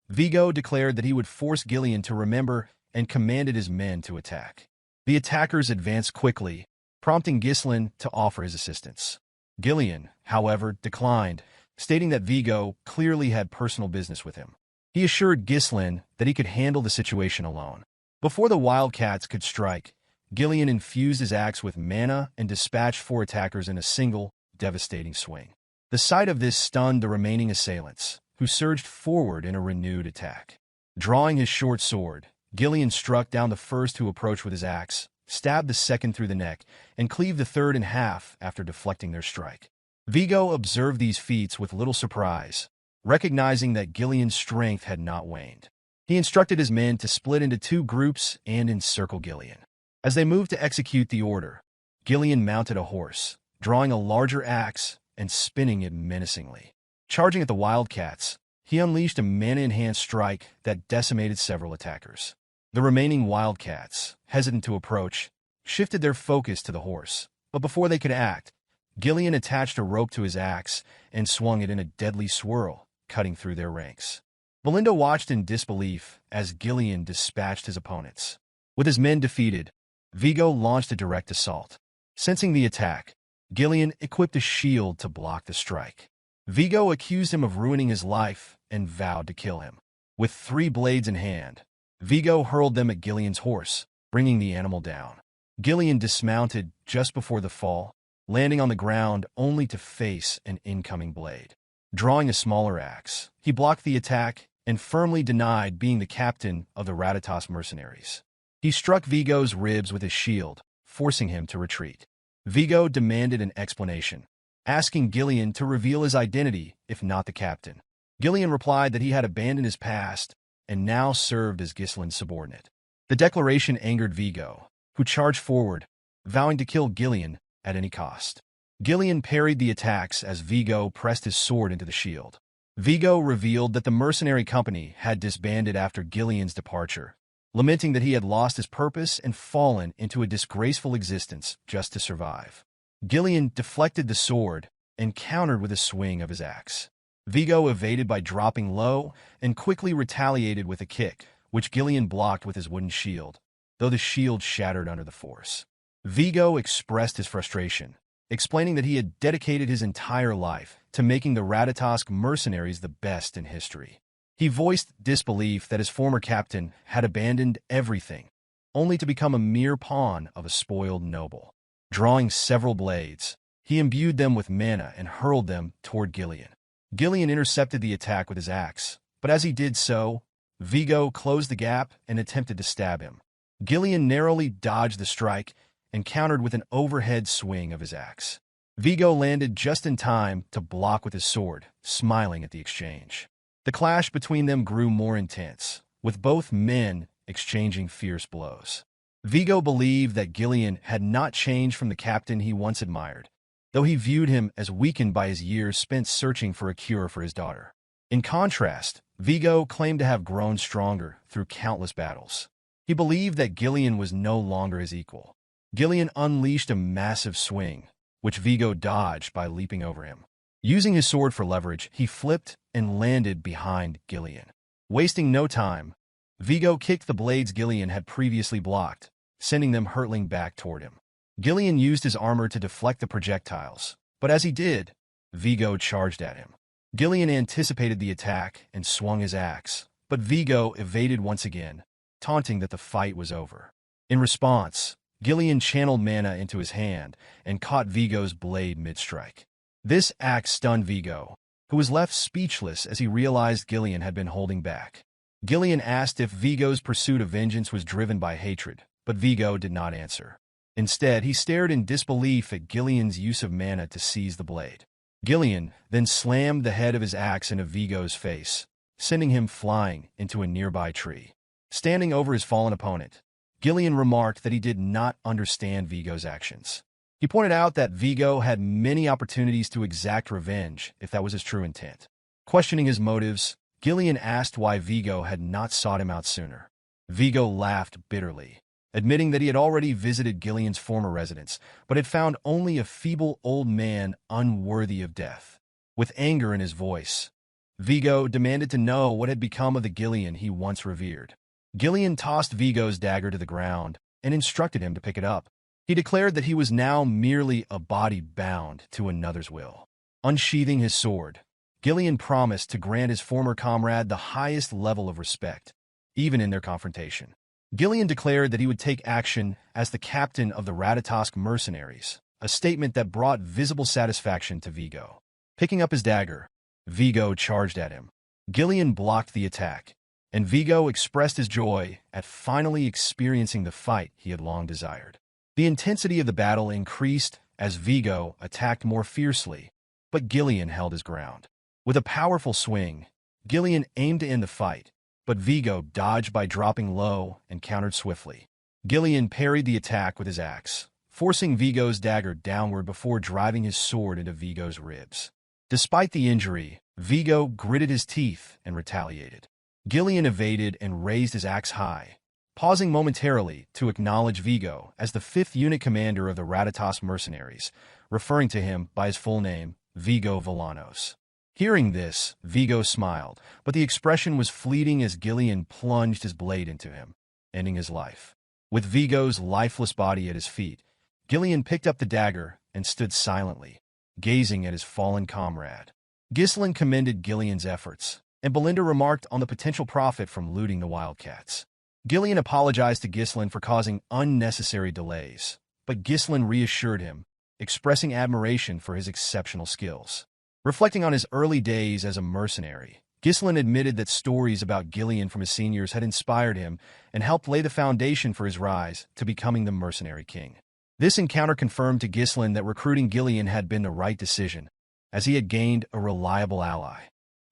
Vigo declared that he would force Ghislain to remember and commanded his men to attack. The attackers advanced quickly, prompting Ghislain to offer his assistance. Ghislain, however, declined, stating that Vigo clearly had personal business with him. He assured Ghislain that he could handle the situation alone. Before the Wildcats could strike, Ghislain infused his axe with mana and dispatched 4 attackers in a single, devastating swing. The sight of this stunned the remaining assailants, who surged forward in a renewed attack. Drawing his short sword, Ghislain struck down the first who approached with his axe, stabbed the second through the neck, and cleaved the third in half after deflecting their strike. Vigo observed these feats with little surprise, recognizing that Ghislain's strength had not waned. He instructed his men to split into 2 groups and encircle Ghislain. As they moved to execute the order, Ghislain mounted a horse, drawing a larger axe and spinning it menacingly. Charging at the Wildcats, he unleashed a mana-enhanced strike that decimated several attackers. The remaining Wildcats, hesitant to approach, shifted their focus to the horse, but before they could act, Ghislain attached a rope to his axe and swung it in a deadly swirl, cutting through their ranks. Belinda watched in disbelief as Ghislain dispatched his opponents. With his men defeated, Vigo launched a direct assault. Sensing the attack, Ghislain equipped a shield to block the strike. Vigo accused him of ruining his life and vowed to kill him. With 3 blades in hand, Vigo hurled them at Ghislain's horse, bringing the animal down. Ghislain dismounted just before the fall, landing on the ground only to face an incoming blade. Drawing a smaller axe, he blocked the attack and firmly denied being the captain of the Ratatas mercenaries. He struck Vigo's ribs with his shield, forcing him to retreat. Vigo demanded an explanation, asking Ghislain to reveal his identity if not the captain. Ghislain replied that he had abandoned his past and now served as Ghislain's subordinate. The declaration angered Vigo, who charged forward, vowing to kill Ghislain at any cost. Ghislain parried the attacks as Vigo pressed his sword into the shield. Vigo revealed that the mercenary company had disbanded after Ghislain's departure, lamenting that he had lost his purpose and fallen into a disgraceful existence just to survive. Ghislain deflected the sword and countered with a swing of his axe. Vigo evaded by dropping low and quickly retaliated with a kick, which Ghislain blocked with his wooden shield, though the shield shattered under the force. Vigo expressed his frustration, explaining that he had dedicated his entire life to making the Ratatas mercenaries the best in history. He voiced disbelief that his former captain had abandoned everything, only to become a mere pawn of a spoiled noble. Drawing several blades, he imbued them with mana and hurled them toward Ghislain. Ghislain intercepted the attack with his axe, but as he did so, Vigo closed the gap and attempted to stab him. Ghislain narrowly dodged the strike and countered with an overhead swing of his axe. Vigo landed just in time to block with his sword, smiling at the exchange. The clash between them grew more intense, with both men exchanging fierce blows. Vigo believed that Ghislain had not changed from the captain he once admired, though he viewed him as weakened by his years spent searching for a cure for his daughter. In contrast, Vigo claimed to have grown stronger through countless battles. He believed that Ghislain was no longer his equal. Ghislain unleashed a massive swing, which Vigo dodged by leaping over him. Using his sword for leverage, he flipped and landed behind Ghislain. Wasting no time, Vigo kicked the blades Ghislain had previously blocked, sending them hurtling back toward him. Ghislain used his armor to deflect the projectiles, but as he did, Vigo charged at him. Ghislain anticipated the attack and swung his axe, but Vigo evaded once again, taunting that the fight was over. In response, Ghislain channeled mana into his hand and caught Vigo's blade mid-strike. This act stunned Vigo, who was left speechless as he realized Ghislain had been holding back. Ghislain asked if Vigo's pursuit of vengeance was driven by hatred, but Vigo did not answer. Instead, he stared in disbelief at Ghislain's use of mana to seize the blade. Ghislain then slammed the head of his axe into Vigo's face, sending him flying into a nearby tree. Standing over his fallen opponent, Ghislain remarked that he did not understand Vigo's actions. He pointed out that Vigo had many opportunities to exact revenge if that was his true intent. Questioning his motives, Ghislain asked why Vigo had not sought him out sooner. Vigo laughed bitterly, admitting that he had already visited Ghislain's former residence, but had found only a feeble old man unworthy of death. With anger in his voice, Vigo demanded to know what had become of the Ghislain he once revered. Ghislain tossed Vigo's dagger to the ground and instructed him to pick it up. He declared that he was now merely a body bound to another's will. Unsheathing his sword, Ghislain promised to grant his former comrade the highest level of respect, even in their confrontation. Ghislain declared that he would take action as the captain of the Ratatas mercenaries, a statement that brought visible satisfaction to Vigo. Picking up his dagger, Vigo charged at him. Ghislain blocked the attack, and Vigo expressed his joy at finally experiencing the fight he had long desired. The intensity of the battle increased as Vigo attacked more fiercely, but Ghislain held his ground. With a powerful swing, Ghislain aimed to end the fight, but Vigo dodged by dropping low and countered swiftly. Ghislain parried the attack with his axe, forcing Vigo's dagger downward before driving his sword into Vigo's ribs. Despite the injury, Vigo gritted his teeth and retaliated. Ghislain evaded and raised his axe high, pausing momentarily to acknowledge Vigo as the 5th unit commander of the Ratatas mercenaries, referring to him by his full name, Vigo Villanos. Hearing this, Vigo smiled, but the expression was fleeting as Ghislain plunged his blade into him, ending his life. With Vigo's lifeless body at his feet, Ghislain picked up the dagger and stood silently, gazing at his fallen comrade. Ghislain commended Ghislain's efforts, and Belinda remarked on the potential profit from looting the wildcats. Ghislain apologized to Ghislain for causing unnecessary delays, but Ghislain reassured him, expressing admiration for his exceptional skills. Reflecting on his early days as a mercenary, Ghislain admitted that stories about Ghislain from his seniors had inspired him and helped lay the foundation for his rise to becoming the Mercenary King. This encounter confirmed to Ghislain that recruiting Ghislain had been the right decision, as he had gained a reliable ally.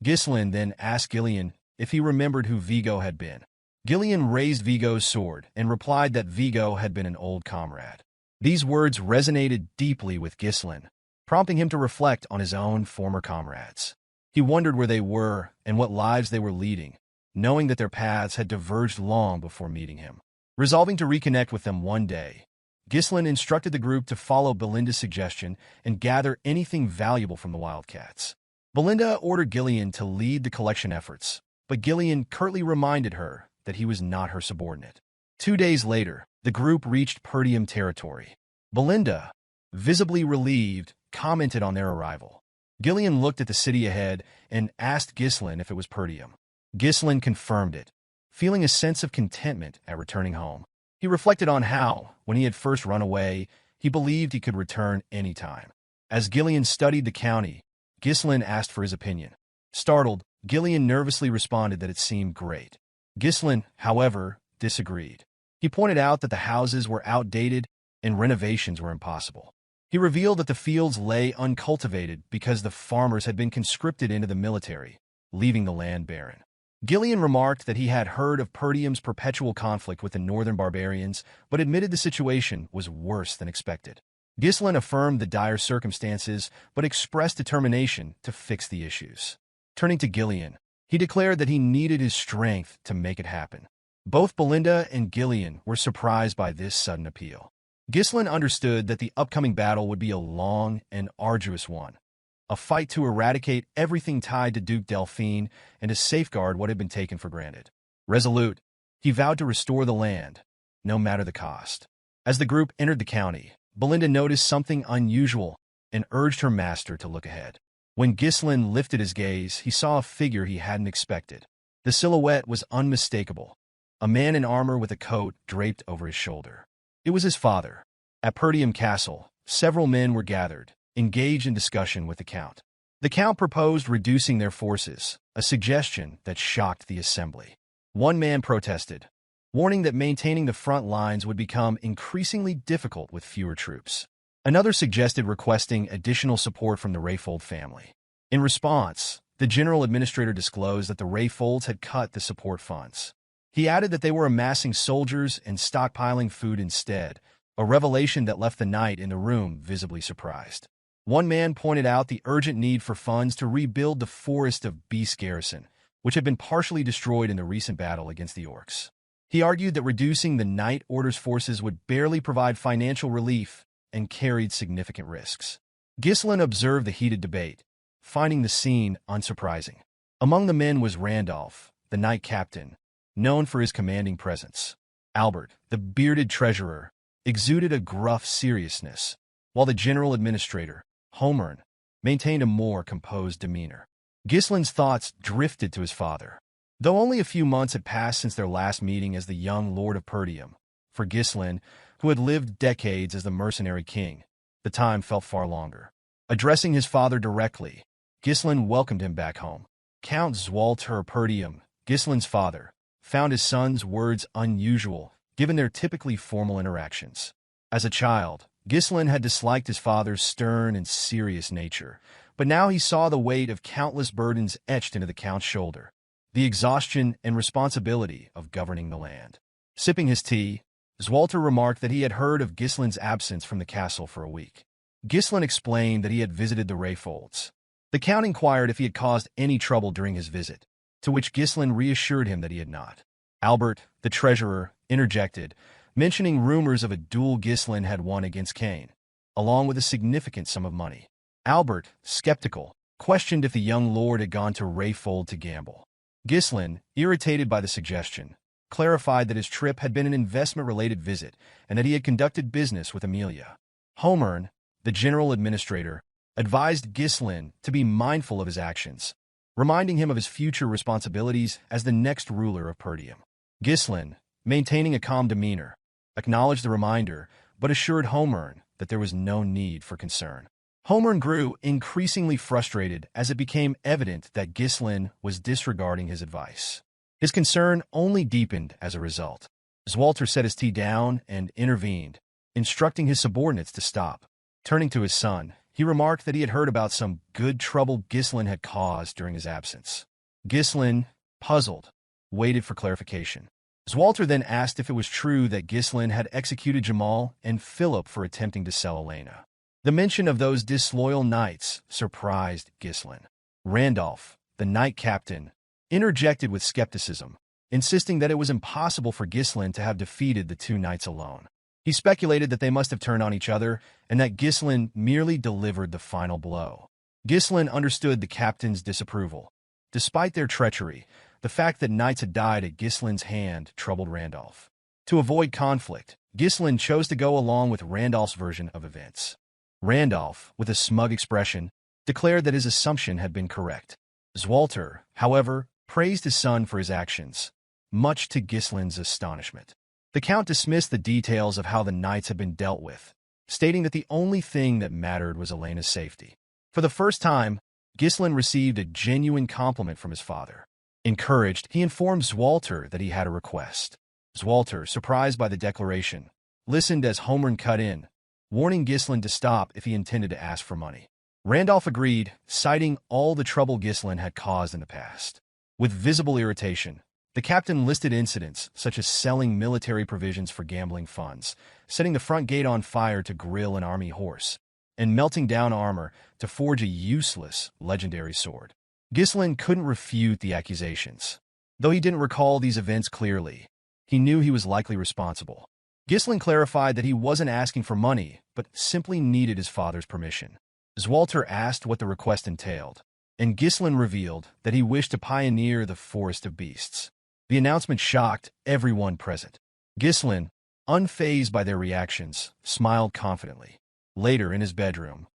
Ghislain then asked Ghislain if he remembered who Vigo had been. Ghislain raised Vigo's sword and replied that Vigo had been an old comrade. These words resonated deeply with Ghislain, prompting him to reflect on his own former comrades. He wondered where they were and what lives they were leading, knowing that their paths had diverged long before meeting him. Resolving to reconnect with them one day, Ghislain instructed the group to follow Belinda's suggestion and gather anything valuable from the wildcats. Belinda ordered Ghislain to lead the collection efforts, but Ghislain curtly reminded her that he was not her subordinate. 2 days later, the group reached Perdium territory. Belinda, visibly relieved, commented on their arrival. Ghislain looked at the city ahead and asked Ghislain if it was Perdium. Ghislain confirmed it, feeling a sense of contentment at returning home. He reflected on how, when he had first run away, he believed he could return any time. As Ghislain studied the county, Ghislain asked for his opinion. Startled, Ghislain nervously responded that it seemed great. Ghislain, however, disagreed. He pointed out that the houses were outdated and renovations were impossible. He revealed that the fields lay uncultivated because the farmers had been conscripted into the military, leaving the land barren. Ghislain remarked that he had heard of Perdium's perpetual conflict with the northern barbarians, but admitted the situation was worse than expected. Ghislain affirmed the dire circumstances, but expressed determination to fix the issues. Turning to Ghislain, he declared that he needed his strength to make it happen. Both Belinda and Ghislain were surprised by this sudden appeal. Ghislain understood that the upcoming battle would be a long and arduous one, a fight to eradicate everything tied to Duke Delphine and to safeguard what had been taken for granted. Resolute, he vowed to restore the land, no matter the cost. As the group entered the county, Belinda noticed something unusual and urged her master to look ahead. When Ghislain lifted his gaze, he saw a figure he hadn't expected. The silhouette was unmistakable, a man in armor with a coat draped over his shoulder. It was his father. At Perdium Castle, several men were gathered, engaged in discussion with the Count. The Count proposed reducing their forces, a suggestion that shocked the assembly. One man protested, warning that maintaining the front lines would become increasingly difficult with fewer troops. Another suggested requesting additional support from the Rayfold family. In response, the general administrator disclosed that the Rayfolds had cut the support funds. He added that they were amassing soldiers and stockpiling food instead, a revelation that left the knight in the room visibly surprised. One man pointed out the urgent need for funds to rebuild the Forest of Beast garrison, which had been partially destroyed in the recent battle against the orcs. He argued that reducing the Knight Order's forces would barely provide financial relief and carried significant risks. Ghislain observed the heated debate, finding the scene unsurprising. Among the men was Randolph, the knight captain, known for his commanding presence. Albert, the bearded treasurer, exuded a gruff seriousness, while the general administrator, Homern, maintained a more composed demeanor. Ghislain's thoughts drifted to his father. Though only a few months had passed since their last meeting as the young Lord of Perdium, for Ghislain, who had lived decades as the Mercenary King, the time felt far longer. Addressing his father directly, Ghislain welcomed him back home. Count Zwalter Perdium, Ghislain's father, found his son's words unusual, given their typically formal interactions. As a child, Ghislain had disliked his father's stern and serious nature, but now he saw the weight of countless burdens etched into the Count's shoulder, the exhaustion and responsibility of governing the land. Sipping his tea, Zwalter remarked that he had heard of Ghislain's absence from the castle for a week. Ghislain explained that he had visited the Rayfolds. The Count inquired if he had caused any trouble during his visit, to which Ghislain reassured him that he had not. Albert, the treasurer, interjected, mentioning rumors of a duel Ghislain had won against Cain. along with a significant sum of money. Albert, skeptical, questioned if the young lord had gone to Rayfold to gamble. Ghislain, irritated by the suggestion, clarified that his trip had been an investment-related visit and that he had conducted business with Amelia. Homern, the general administrator, advised Ghislain to be mindful of his actions, reminding him of his future responsibilities as the next ruler of Perdium. Ghislain, maintaining a calm demeanor, acknowledged the reminder, but assured Homern that there was no need for concern. Homern grew increasingly frustrated as it became evident that Ghislain was disregarding his advice. His concern only deepened as a result. Zwalter set his tea down and intervened, instructing his subordinates to stop. Turning to his son, he remarked that he had heard about some good trouble Ghislain had caused during his absence. Ghislain, puzzled, waited for clarification. Zwalter then asked if it was true that Ghislain had executed Jamal and Philip for attempting to sell Elena. The mention of those disloyal knights surprised Ghislain. Randolph, the knight captain, interjected with skepticism, insisting that it was impossible for Ghislain to have defeated the two knights alone. He speculated that they must have turned on each other and that Ghislain merely delivered the final blow. Ghislain understood the captain's disapproval. Despite their treachery, the fact that knights had died at Ghislain's hand troubled Randolph. To avoid conflict, Ghislain chose to go along with Randolph's version of events. Randolph, with a smug expression, declared that his assumption had been correct. Zwalter, however, praised his son for his actions, much to Ghislain's astonishment. The Count dismissed the details of how the knights had been dealt with, stating that the only thing that mattered was Elena's safety. For the first time, Ghislain received a genuine compliment from his father. Encouraged, he informed Zwalter that he had a request. Zwalter, surprised by the declaration, listened as Homern cut in, warning Ghislain to stop if he intended to ask for money. Randolph agreed, citing all the trouble Ghislain had caused in the past. With visible irritation, the captain listed incidents such as selling military provisions for gambling funds, setting the front gate on fire to grill an army horse, and melting down armor to forge a useless, legendary sword. Ghislain couldn't refute the accusations. Though he didn't recall these events clearly, he knew he was likely responsible. Ghislain clarified that he wasn't asking for money, but simply needed his father's permission. Zwalter asked what the request entailed, and Ghislain revealed that he wished to pioneer the Forest of Beasts. The announcement shocked everyone present. Ghislain, unfazed by their reactions, smiled confidently. Later, in his bedroom,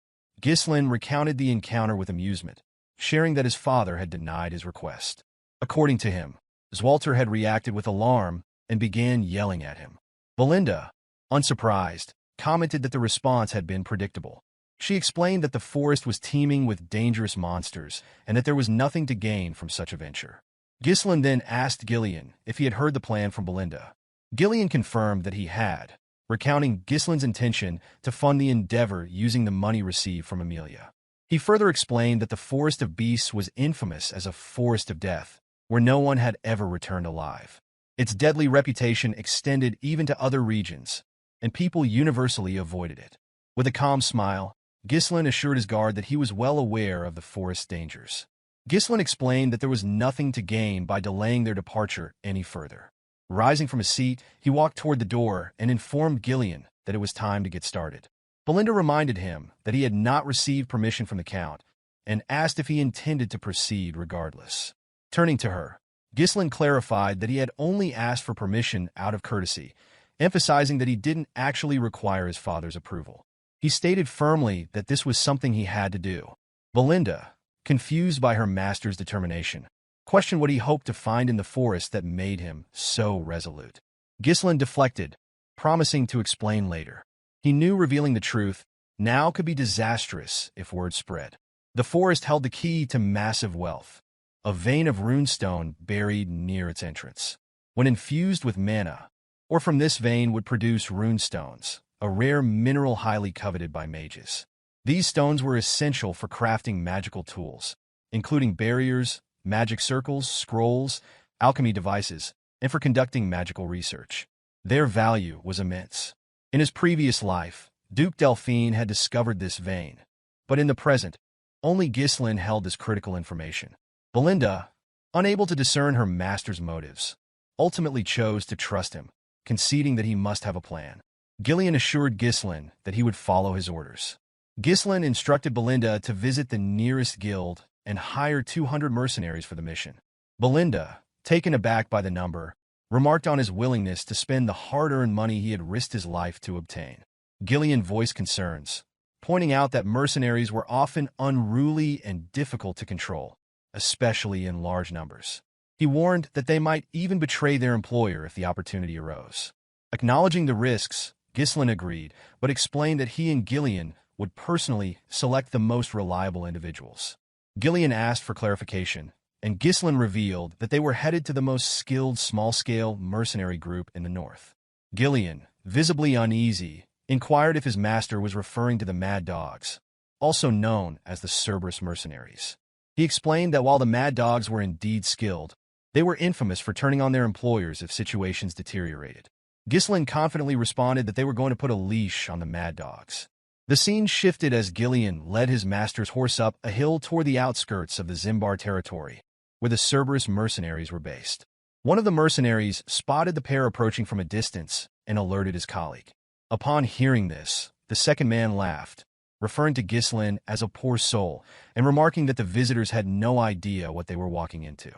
Ghislain recounted the encounter with amusement, sharing that his father had denied his request. According to him, Zwalter had reacted with alarm and began yelling at him. Belinda, unsurprised, commented that the response had been predictable. She explained that the forest was teeming with dangerous monsters and that there was nothing to gain from such a venture. Ghislain then asked Gillian if he had heard the plan from Belinda. Gillian confirmed that he had, recounting Ghislain's intention to fund the endeavor using the money received from Amelia. He further explained that the Forest of Beasts was infamous as a forest of death, where no one had ever returned alive. Its deadly reputation extended even to other regions, and people universally avoided it. With a calm smile, Ghislain assured his guard that he was well aware of the forest's dangers. Ghislain explained that there was nothing to gain by delaying their departure any further. Rising from his seat, he walked toward the door and informed Gillian that it was time to get started. Belinda reminded him that he had not received permission from the Count and asked if he intended to proceed regardless. Turning to her, Ghislain clarified that he had only asked for permission out of courtesy, emphasizing that he didn't actually require his father's approval. He stated firmly that this was something he had to do. Belinda, confused by her master's determination, questioned what he hoped to find in the forest that made him so resolute. Ghislain deflected, promising to explain later. He knew revealing the truth now could be disastrous if word spread. The forest held the key to massive wealth, a vein of runestone buried near its entrance. When infused with mana, or from this vein would produce runestones, a rare mineral highly coveted by mages. These stones were essential for crafting magical tools, including barriers, magic circles, scrolls, alchemy devices, and for conducting magical research. Their value was immense. In his previous life, Duke Delphine had discovered this vein, but in the present, only Ghislain held this critical information. Belinda, unable to discern her master's motives, ultimately chose to trust him, conceding that he must have a plan. Ghislain assured Ghislain that he would follow his orders. Ghislain instructed Belinda to visit the nearest guild and hire 200 mercenaries for the mission. Belinda, taken aback by the number, remarked on his willingness to spend the hard-earned money he had risked his life to obtain. Ghislain voiced concerns, pointing out that mercenaries were often unruly and difficult to control, especially in large numbers. He warned that they might even betray their employer if the opportunity arose. Acknowledging the risks, Ghislain agreed, but explained that he and Ghislain would personally select the most reliable individuals. Ghislain asked for clarification, and Ghislain revealed that they were headed to the most skilled small-scale mercenary group in the north. Ghislain, visibly uneasy, inquired if his master was referring to the Mad Dogs, also known as the Cerberus mercenaries. He explained that while the Mad Dogs were indeed skilled, they were infamous for turning on their employers if situations deteriorated. Ghislain confidently responded that they were going to put a leash on the Mad Dogs. The scene shifted as Ghislain led his master's horse up a hill toward the outskirts of the Zimbar territory, where the Cerberus mercenaries were based. One of the mercenaries spotted the pair approaching from a distance and alerted his colleague. Upon hearing this, the second man laughed, referring to Ghislain as a poor soul and remarking that the visitors had no idea what they were walking into.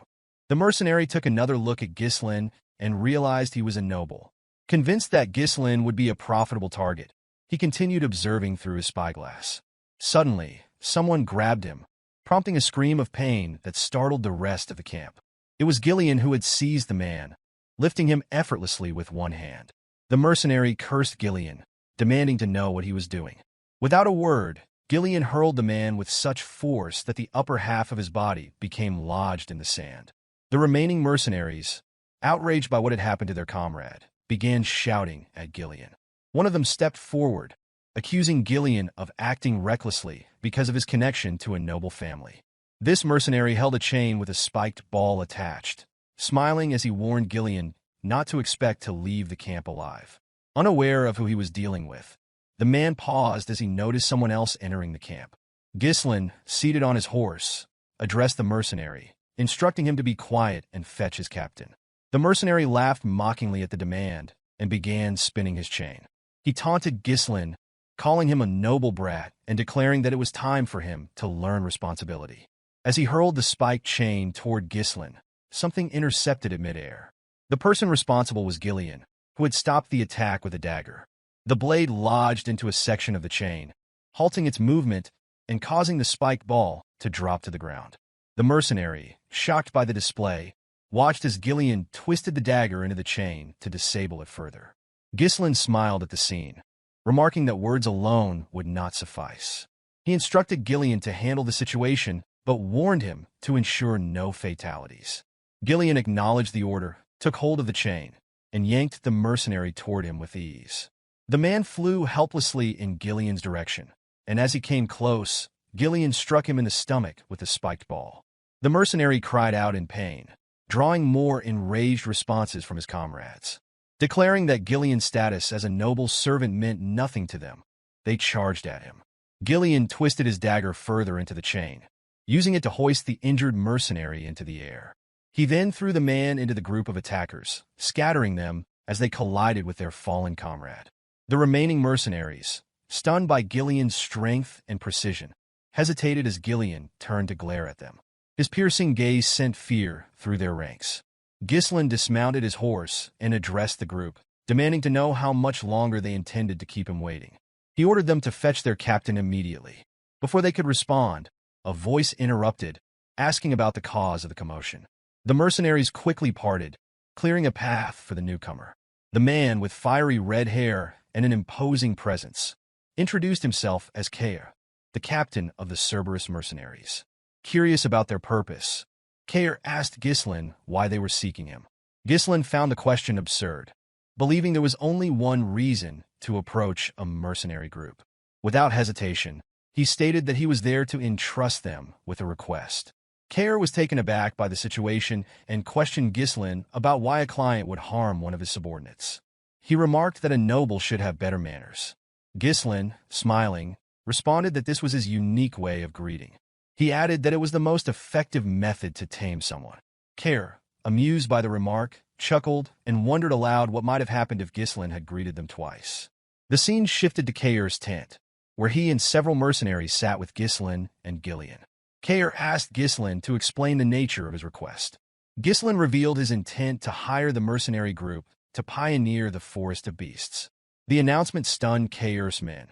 The mercenary took another look at Ghislain and realized he was a noble. Convinced that Ghislain would be a profitable target, he continued observing through his spyglass. Suddenly, someone grabbed him, prompting a scream of pain that startled the rest of the camp. It was Ghislain who had seized the man, lifting him effortlessly with one hand. The mercenary cursed Ghislain, demanding to know what he was doing. Without a word, Ghislain hurled the man with such force that the upper half of his body became lodged in the sand. The remaining mercenaries, outraged by what had happened to their comrade, began shouting at Ghislain. One of them stepped forward, accusing Ghislain of acting recklessly because of his connection to a noble family. This mercenary held a chain with a spiked ball attached, smiling as he warned Ghislain not to expect to leave the camp alive. Unaware of who he was dealing with, the man paused as he noticed someone else entering the camp. Ghislain, seated on his horse, addressed the mercenary, instructing him to be quiet and fetch his captain. The mercenary laughed mockingly at the demand and began spinning his chain. He taunted Ghislain, calling him a noble brat and declaring that it was time for him to learn responsibility. As he hurled the spiked chain toward Ghislain, something intercepted it midair. The person responsible was Ghislain, who had stopped the attack with a dagger. The blade lodged into a section of the chain, halting its movement and causing the spiked ball to drop to the ground. The mercenary, shocked by the display, watched as Ghislain twisted the dagger into the chain to disable it further. Ghislain smiled at the scene, remarking that words alone would not suffice. He instructed Ghislain to handle the situation, but warned him to ensure no fatalities. Ghislain acknowledged the order, took hold of the chain, and yanked the mercenary toward him with ease. The man flew helplessly in Ghislain's direction, and as he came close, Ghislain struck him in the stomach with the spiked ball. The mercenary cried out in pain, drawing more enraged responses from his comrades. Declaring that Ghislain's status as a noble servant meant nothing to them, they charged at him. Ghislain twisted his dagger further into the chain, using it to hoist the injured mercenary into the air. He then threw the man into the group of attackers, scattering them as they collided with their fallen comrade. The remaining mercenaries, stunned by Ghislain's strength and precision, hesitated as Ghislain turned to glare at them. His piercing gaze sent fear through their ranks. Ghislain dismounted his horse and addressed the group, demanding to know how much longer they intended to keep him waiting. He ordered them to fetch their captain immediately. Before they could respond, a voice interrupted, asking about the cause of the commotion. The mercenaries quickly parted, clearing a path for the newcomer. The man, with fiery red hair and an imposing presence, introduced himself as Kair, the captain of the Cerberus mercenaries. Curious about their purpose, Kair asked Ghislain why they were seeking him. Ghislain found the question absurd, believing there was only one reason to approach a mercenary group. Without hesitation, he stated that he was there to entrust them with a request. Kair was taken aback by the situation and questioned Ghislain about why a client would harm one of his subordinates. He remarked that a noble should have better manners. Ghislain, smiling, responded that this was his unique way of greeting. He added that it was the most effective method to tame someone. Kair, amused by the remark, chuckled and wondered aloud what might have happened if Ghislain had greeted them twice. The scene shifted to Kair's tent, where he and several mercenaries sat with Ghislain and Ghislain. Kair asked Ghislain to explain the nature of his request. Ghislain revealed his intent to hire the mercenary group to pioneer the Forest of Beasts. The announcement stunned Kair's men,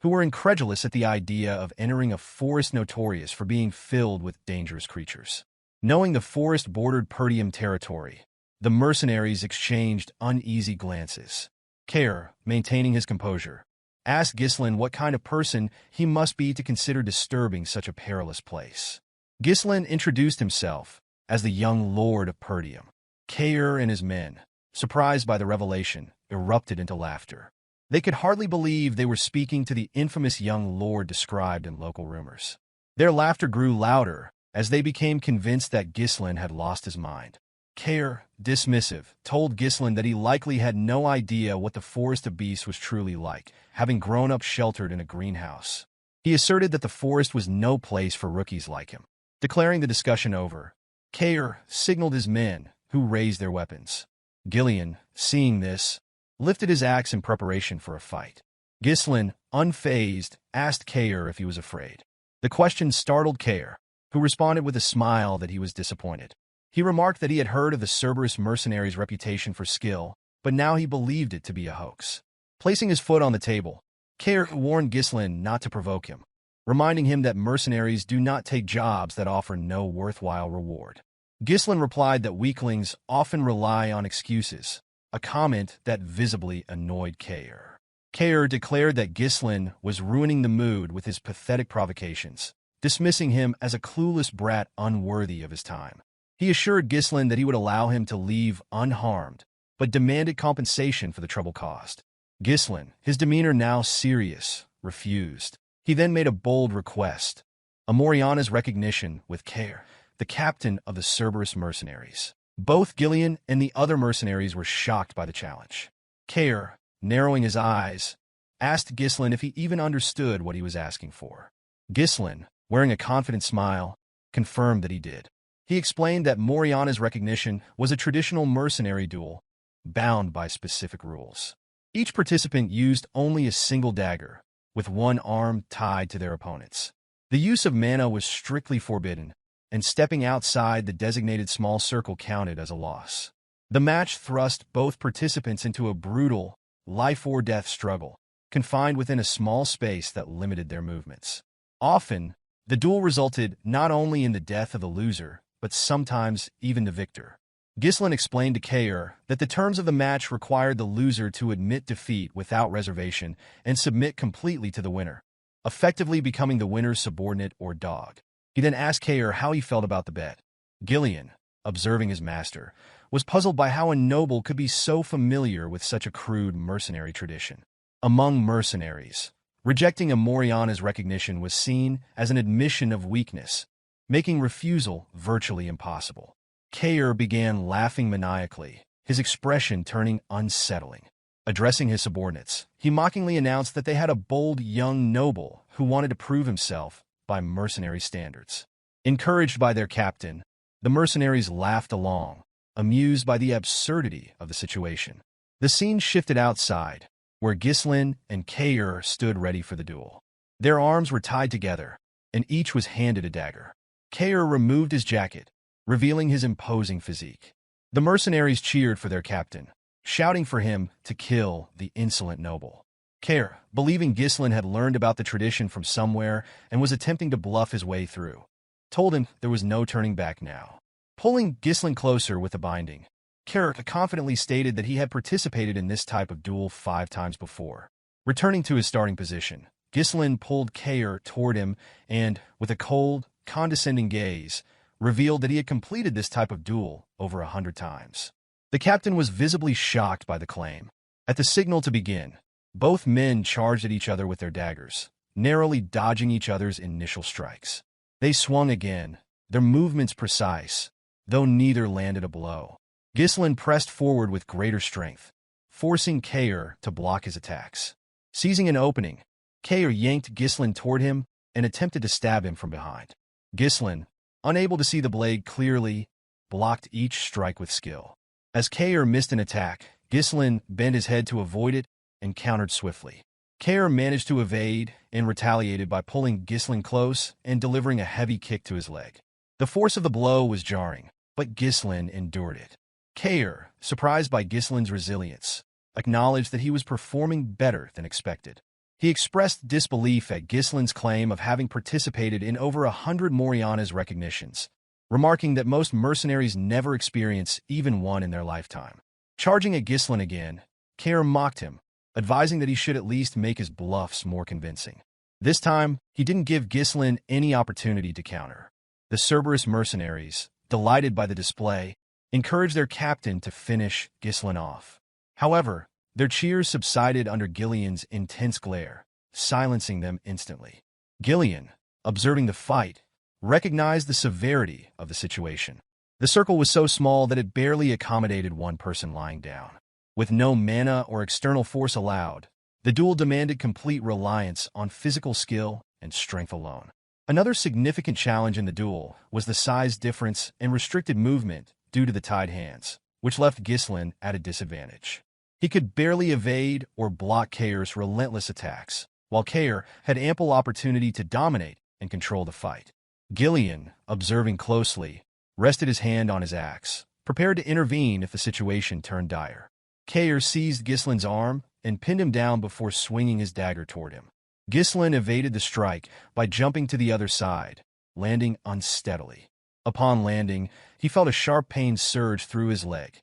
who were incredulous at the idea of entering a forest notorious for being filled with dangerous creatures. Knowing the forest bordered Perdium territory, the mercenaries exchanged uneasy glances. Kair, maintaining his composure, asked Ghislain what kind of person he must be to consider disturbing such a perilous place. Ghislain introduced himself as the young lord of Perdium. Kair and his men, surprised by the revelation, erupted into laughter. They could hardly believe they were speaking to the infamous young lord described in local rumors. Their laughter grew louder as they became convinced that Ghislain had lost his mind. Kair, dismissive, told Ghislain that he likely had no idea what the Forest of Beasts was truly like, having grown up sheltered in a greenhouse. He asserted that the forest was no place for rookies like him. Declaring the discussion over, Kair signaled his men, who raised their weapons. Ghislain, seeing this, lifted his axe in preparation for a fight. Ghislain, unfazed, asked Kair if he was afraid. The question startled Kair, who responded with a smile that he was disappointed. He remarked that he had heard of the Cerberus mercenaries' reputation for skill, but now he believed it to be a hoax. Placing his foot on the table, Kair warned Ghislain not to provoke him, reminding him that mercenaries do not take jobs that offer no worthwhile reward. Ghislain replied that weaklings often rely on excuses, a comment that visibly annoyed Kair. Kair declared that Ghislain was ruining the mood with his pathetic provocations, dismissing him as a clueless brat unworthy of his time. He assured Ghislain that he would allow him to leave unharmed, but demanded compensation for the trouble caused. Ghislain, his demeanor now serious, refused. He then made a bold request, a Moriana's recognition with Kair, the captain of the Cerberus mercenaries. Both Ghislain and the other mercenaries were shocked by the challenge. Kair, narrowing his eyes, asked Ghislain if he even understood what he was asking for. Ghislain, wearing a confident smile, confirmed that he did. He explained that Moriana's recognition was a traditional mercenary duel, bound by specific rules. Each participant used only a single dagger, with one arm tied to their opponent's. The use of mana was strictly forbidden, and stepping outside the designated small circle counted as a loss. The match thrust both participants into a brutal, life-or-death struggle, confined within a small space that limited their movements. Often, the duel resulted not only in the death of the loser, but sometimes even the victor. Ghislain explained to Kair that the terms of the match required the loser to admit defeat without reservation and submit completely to the winner, effectively becoming the winner's subordinate or dog. He then asked Kair how he felt about the bet. Ghislain, observing his master, was puzzled by how a noble could be so familiar with such a crude mercenary tradition. Among mercenaries, rejecting a Moriana's recognition was seen as an admission of weakness, making refusal virtually impossible. Kair began laughing maniacally, his expression turning unsettling. Addressing his subordinates, he mockingly announced that they had a bold young noble who wanted to prove himself by mercenary standards. Encouraged by their captain, the mercenaries laughed along, amused by the absurdity of the situation. The scene shifted outside, where Ghislain and Kair stood ready for the duel. Their arms were tied together, and each was handed a dagger. Kair removed his jacket, revealing his imposing physique. The mercenaries cheered for their captain, shouting for him to kill the insolent noble. Kair, believing Ghislain had learned about the tradition from somewhere and was attempting to bluff his way through, told him there was no turning back now. Pulling Ghislain closer with a binding, Kair confidently stated that he had participated in this type of duel 5 times before. Returning to his starting position, Ghislain pulled Kair toward him and, with a cold, condescending gaze, revealed that he had completed this type of duel over 100 times. The captain was visibly shocked by the claim. At the signal to begin, both men charged at each other with their daggers, narrowly dodging each other's initial strikes. They swung again, their movements precise, though neither landed a blow. Ghislain pressed forward with greater strength, forcing Kair to block his attacks. Seizing an opening, Kair yanked Ghislain toward him and attempted to stab him from behind. Ghislain, unable to see the blade clearly, blocked each strike with skill. As Kair missed an attack, Ghislain bent his head to avoid it and countered swiftly. Kair managed to evade and retaliated by pulling Ghislain close and delivering a heavy kick to his leg. The force of the blow was jarring, but Ghislain endured it. Kair, surprised by Ghislain's resilience, acknowledged that he was performing better than expected. He expressed disbelief at Ghislain's claim of having participated in over 100 Moriana's recognitions, remarking that most mercenaries never experience even one in their lifetime. Charging at Ghislain again, Kair mocked him, advising that he should at least make his bluffs more convincing. This time, he didn't give Ghislain any opportunity to counter. The Cerberus mercenaries, delighted by the display, encouraged their captain to finish Ghislain off. However, their cheers subsided under Ghislain's intense glare, silencing them instantly. Ghislain, observing the fight, recognized the severity of the situation. The circle was so small that it barely accommodated one person lying down. With no mana or external force allowed, the duel demanded complete reliance on physical skill and strength alone. Another significant challenge in the duel was the size difference and restricted movement due to the tied hands, which left Ghislain at a disadvantage. He could barely evade or block Kair's relentless attacks, while Kair had ample opportunity to dominate and control the fight. Ghislain, observing closely, rested his hand on his axe, prepared to intervene if the situation turned dire. Kair seized Ghislain's arm and pinned him down before swinging his dagger toward him. Ghislain evaded the strike by jumping to the other side, landing unsteadily. Upon landing, he felt a sharp pain surge through his leg,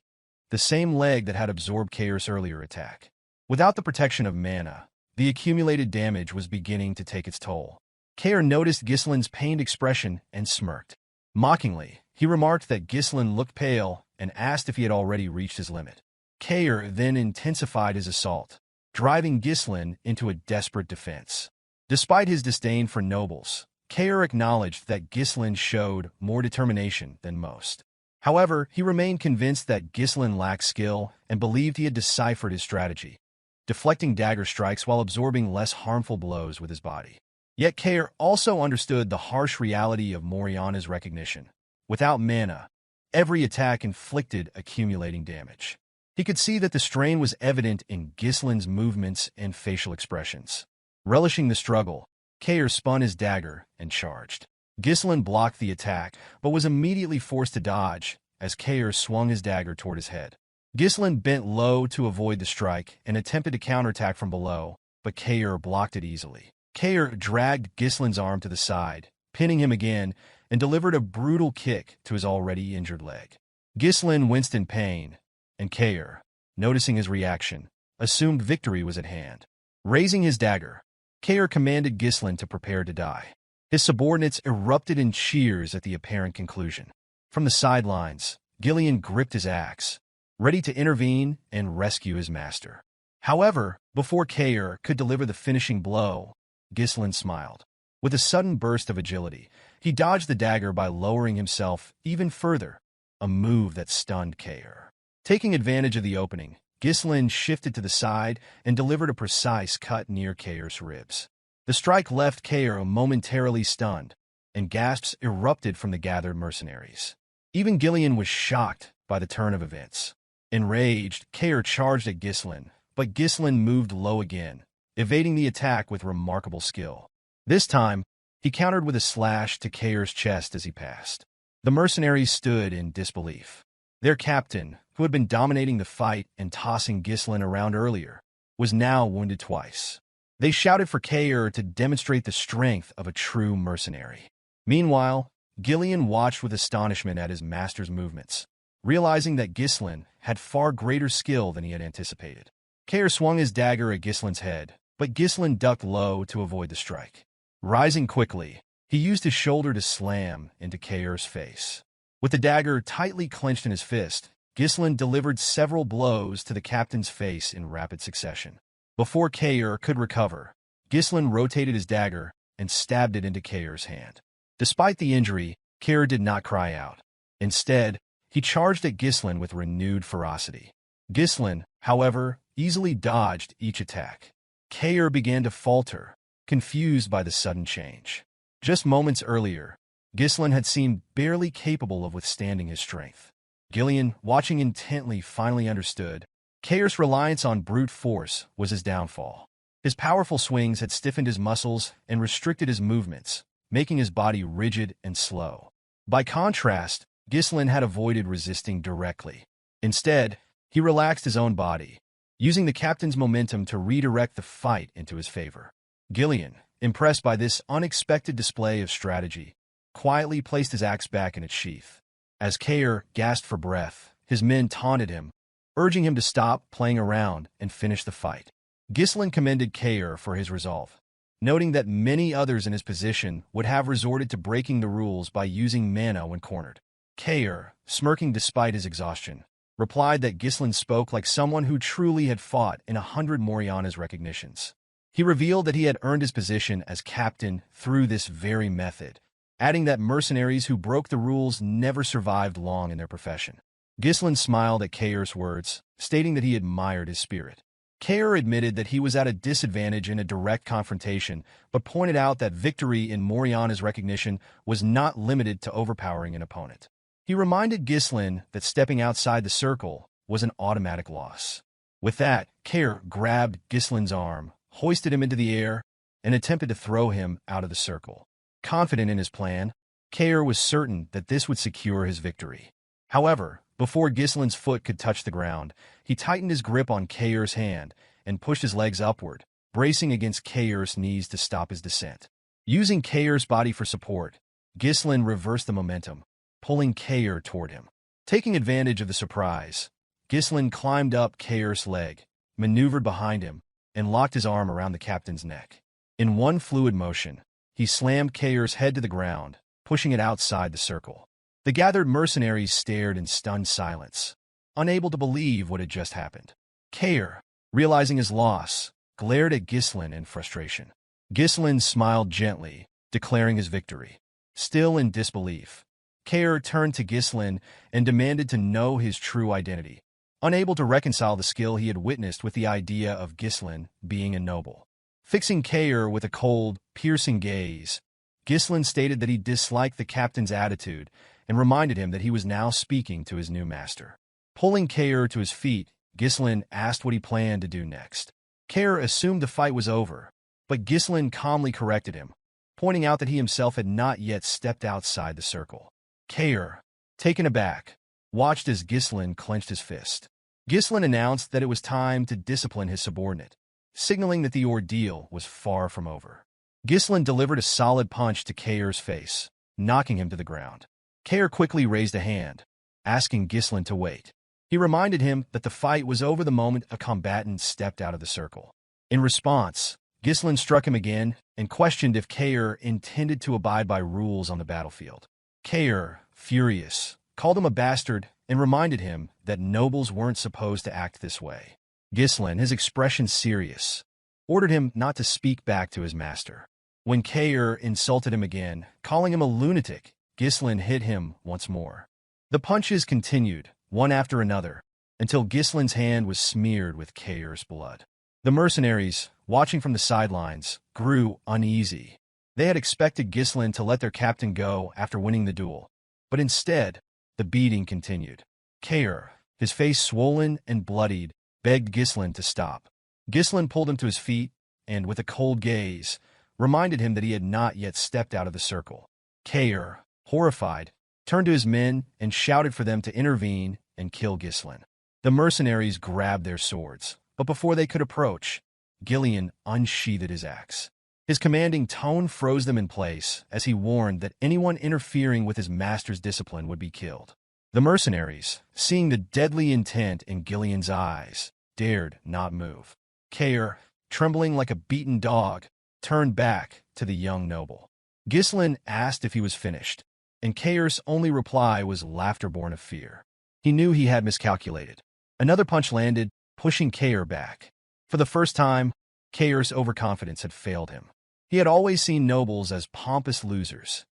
the same leg that had absorbed Kair's earlier attack. Without the protection of mana, the accumulated damage was beginning to take its toll. Kair noticed Ghislain's pained expression and smirked. Mockingly, he remarked that Ghislain looked pale and asked if he had already reached his limit. Kair then intensified his assault, driving Ghislain into a desperate defense. Despite his disdain for nobles, Kair acknowledged that Ghislain showed more determination than most. However, he remained convinced that Ghislain lacked skill and believed he had deciphered his strategy, deflecting dagger strikes while absorbing less harmful blows with his body. Yet Kair also understood the harsh reality of Moriana's recognition. Without mana, every attack inflicted accumulating damage. He could see that the strain was evident in Ghislain's movements and facial expressions. Relishing the struggle, Kair spun his dagger and charged. Ghislain blocked the attack, but was immediately forced to dodge as Kair swung his dagger toward his head. Ghislain bent low to avoid the strike and attempted to counterattack from below, but Kair blocked it easily. Kair dragged Ghislain's arm to the side, pinning him again, and delivered a brutal kick to his already injured leg. Ghislain winced in pain, and Kair, noticing his reaction, assumed victory was at hand. Raising his dagger, Kair commanded Ghislain to prepare to die. His subordinates erupted in cheers at the apparent conclusion. From the sidelines, Ghislain gripped his axe, ready to intervene and rescue his master. However, before Kair could deliver the finishing blow, Ghislain smiled. With a sudden burst of agility, he dodged the dagger by lowering himself even further, a move that stunned Kair. Taking advantage of the opening, Ghislain shifted to the side and delivered a precise cut near Kair's ribs. The strike left Kair momentarily stunned, and gasps erupted from the gathered mercenaries. Even Ghislain was shocked by the turn of events. Enraged, Kair charged at Ghislain, but Ghislain moved low again, evading the attack with remarkable skill. This time, he countered with a slash to Kair's chest as he passed. The mercenaries stood in disbelief. Their captain, who had been dominating the fight and tossing Ghislain around earlier, was now wounded twice. They shouted for Kair to demonstrate the strength of a true mercenary. Meanwhile, Ghislain watched with astonishment at his master's movements, realizing that Ghislain had far greater skill than he had anticipated. Kair swung his dagger at Ghislain's head, but Ghislain ducked low to avoid the strike. Rising quickly, he used his shoulder to slam into Kair's face. With the dagger tightly clenched in his fist, Ghislain delivered several blows to the captain's face in rapid succession. Before Kair could recover, Ghislain rotated his dagger and stabbed it into Kair's hand. Despite the injury, Kair did not cry out. Instead, he charged at Ghislain with renewed ferocity. Ghislain, however, easily dodged each attack. Kair began to falter, confused by the sudden change. Just moments earlier, Ghislain had seemed barely capable of withstanding his strength. Ghislain, watching intently, finally understood. Kair's reliance on brute force was his downfall. His powerful swings had stiffened his muscles and restricted his movements, making his body rigid and slow. By contrast, Ghislain had avoided resisting directly. Instead, he relaxed his own body, using the captain's momentum to redirect the fight into his favor. Ghislain, impressed by this unexpected display of strategy, quietly placed his axe back in its sheath. As Kair gasped for breath, his men taunted him, urging him to stop playing around and finish the fight. Ghislain commended Kair for his resolve, noting that many others in his position would have resorted to breaking the rules by using mana when cornered. Kair, smirking despite his exhaustion, replied that Ghislain spoke like someone who truly had fought in 100 Moriana's recognitions. He revealed that he had earned his position as captain through this very method, adding that mercenaries who broke the rules never survived long in their profession. Ghislain smiled at Kair's words, stating that he admired his spirit. Kair admitted that he was at a disadvantage in a direct confrontation, but pointed out that victory in Moriana's recognition was not limited to overpowering an opponent. He reminded Ghislain that stepping outside the circle was an automatic loss. With that, Kair grabbed Ghislain's arm, hoisted him into the air, and attempted to throw him out of the circle. Confident in his plan, Kair was certain that this would secure his victory. However, before Ghislain's foot could touch the ground, he tightened his grip on Kair's hand and pushed his legs upward, bracing against Kair's knees to stop his descent. Using Kair's body for support, Ghislain reversed the momentum, pulling Kair toward him. Taking advantage of the surprise, Ghislain climbed up Kair's leg, maneuvered behind him, and locked his arm around the captain's neck. In one fluid motion, he slammed Kair's head to the ground, pushing it outside the circle. The gathered mercenaries stared in stunned silence, unable to believe what had just happened. Kair, realizing his loss, glared at Ghislain in frustration. Ghislain smiled gently, declaring his victory. Still in disbelief, Kair turned to Ghislain and demanded to know his true identity, unable to reconcile the skill he had witnessed with the idea of Ghislain being a noble. Fixing Kair with a cold, piercing gaze, Ghislain stated that he disliked the captain's attitude and reminded him that he was now speaking to his new master. Pulling Kair to his feet, Ghislain asked what he planned to do next. Kair assumed the fight was over, but Ghislain calmly corrected him, pointing out that he himself had not yet stepped outside the circle. Kair, taken aback, watched as Ghislain clenched his fist. Ghislain announced that it was time to discipline his subordinate, signaling that the ordeal was far from over. Ghislain delivered a solid punch to Kair's face, knocking him to the ground. Kair quickly raised a hand, asking Ghislain to wait. He reminded him that the fight was over the moment a combatant stepped out of the circle. In response, Ghislain struck him again and questioned if Kair intended to abide by rules on the battlefield. Kair, furious, called him a bastard and reminded him that nobles weren't supposed to act this way. Ghislain, his expression serious, ordered him not to speak back to his master. When Kair insulted him again, calling him a lunatic, Ghislain hit him once more. The punches continued, one after another, until Ghislain's hand was smeared with Kair's blood. The mercenaries, watching from the sidelines, grew uneasy. They had expected Ghislain to let their captain go after winning the duel, but instead, the beating continued. Kair, his face swollen and bloodied, begged Ghislain to stop. Ghislain pulled him to his feet and, with a cold gaze, reminded him that he had not yet stepped out of the circle. Kair, horrified, turned to his men and shouted for them to intervene and kill Ghislain. The mercenaries grabbed their swords, but before they could approach, Ghislain unsheathed his axe. His commanding tone froze them in place as he warned that anyone interfering with his master's discipline would be killed. The mercenaries, seeing the deadly intent in Ghislain's eyes, dared not move. Kair, trembling like a beaten dog, turned back to the young noble. Ghislain asked if he was finished, and Kair's only reply was laughter born of fear. He knew he had miscalculated. Another punch landed, pushing Kair back. For the first time, Kair's overconfidence had failed him. He had always seen nobles as pompous losers,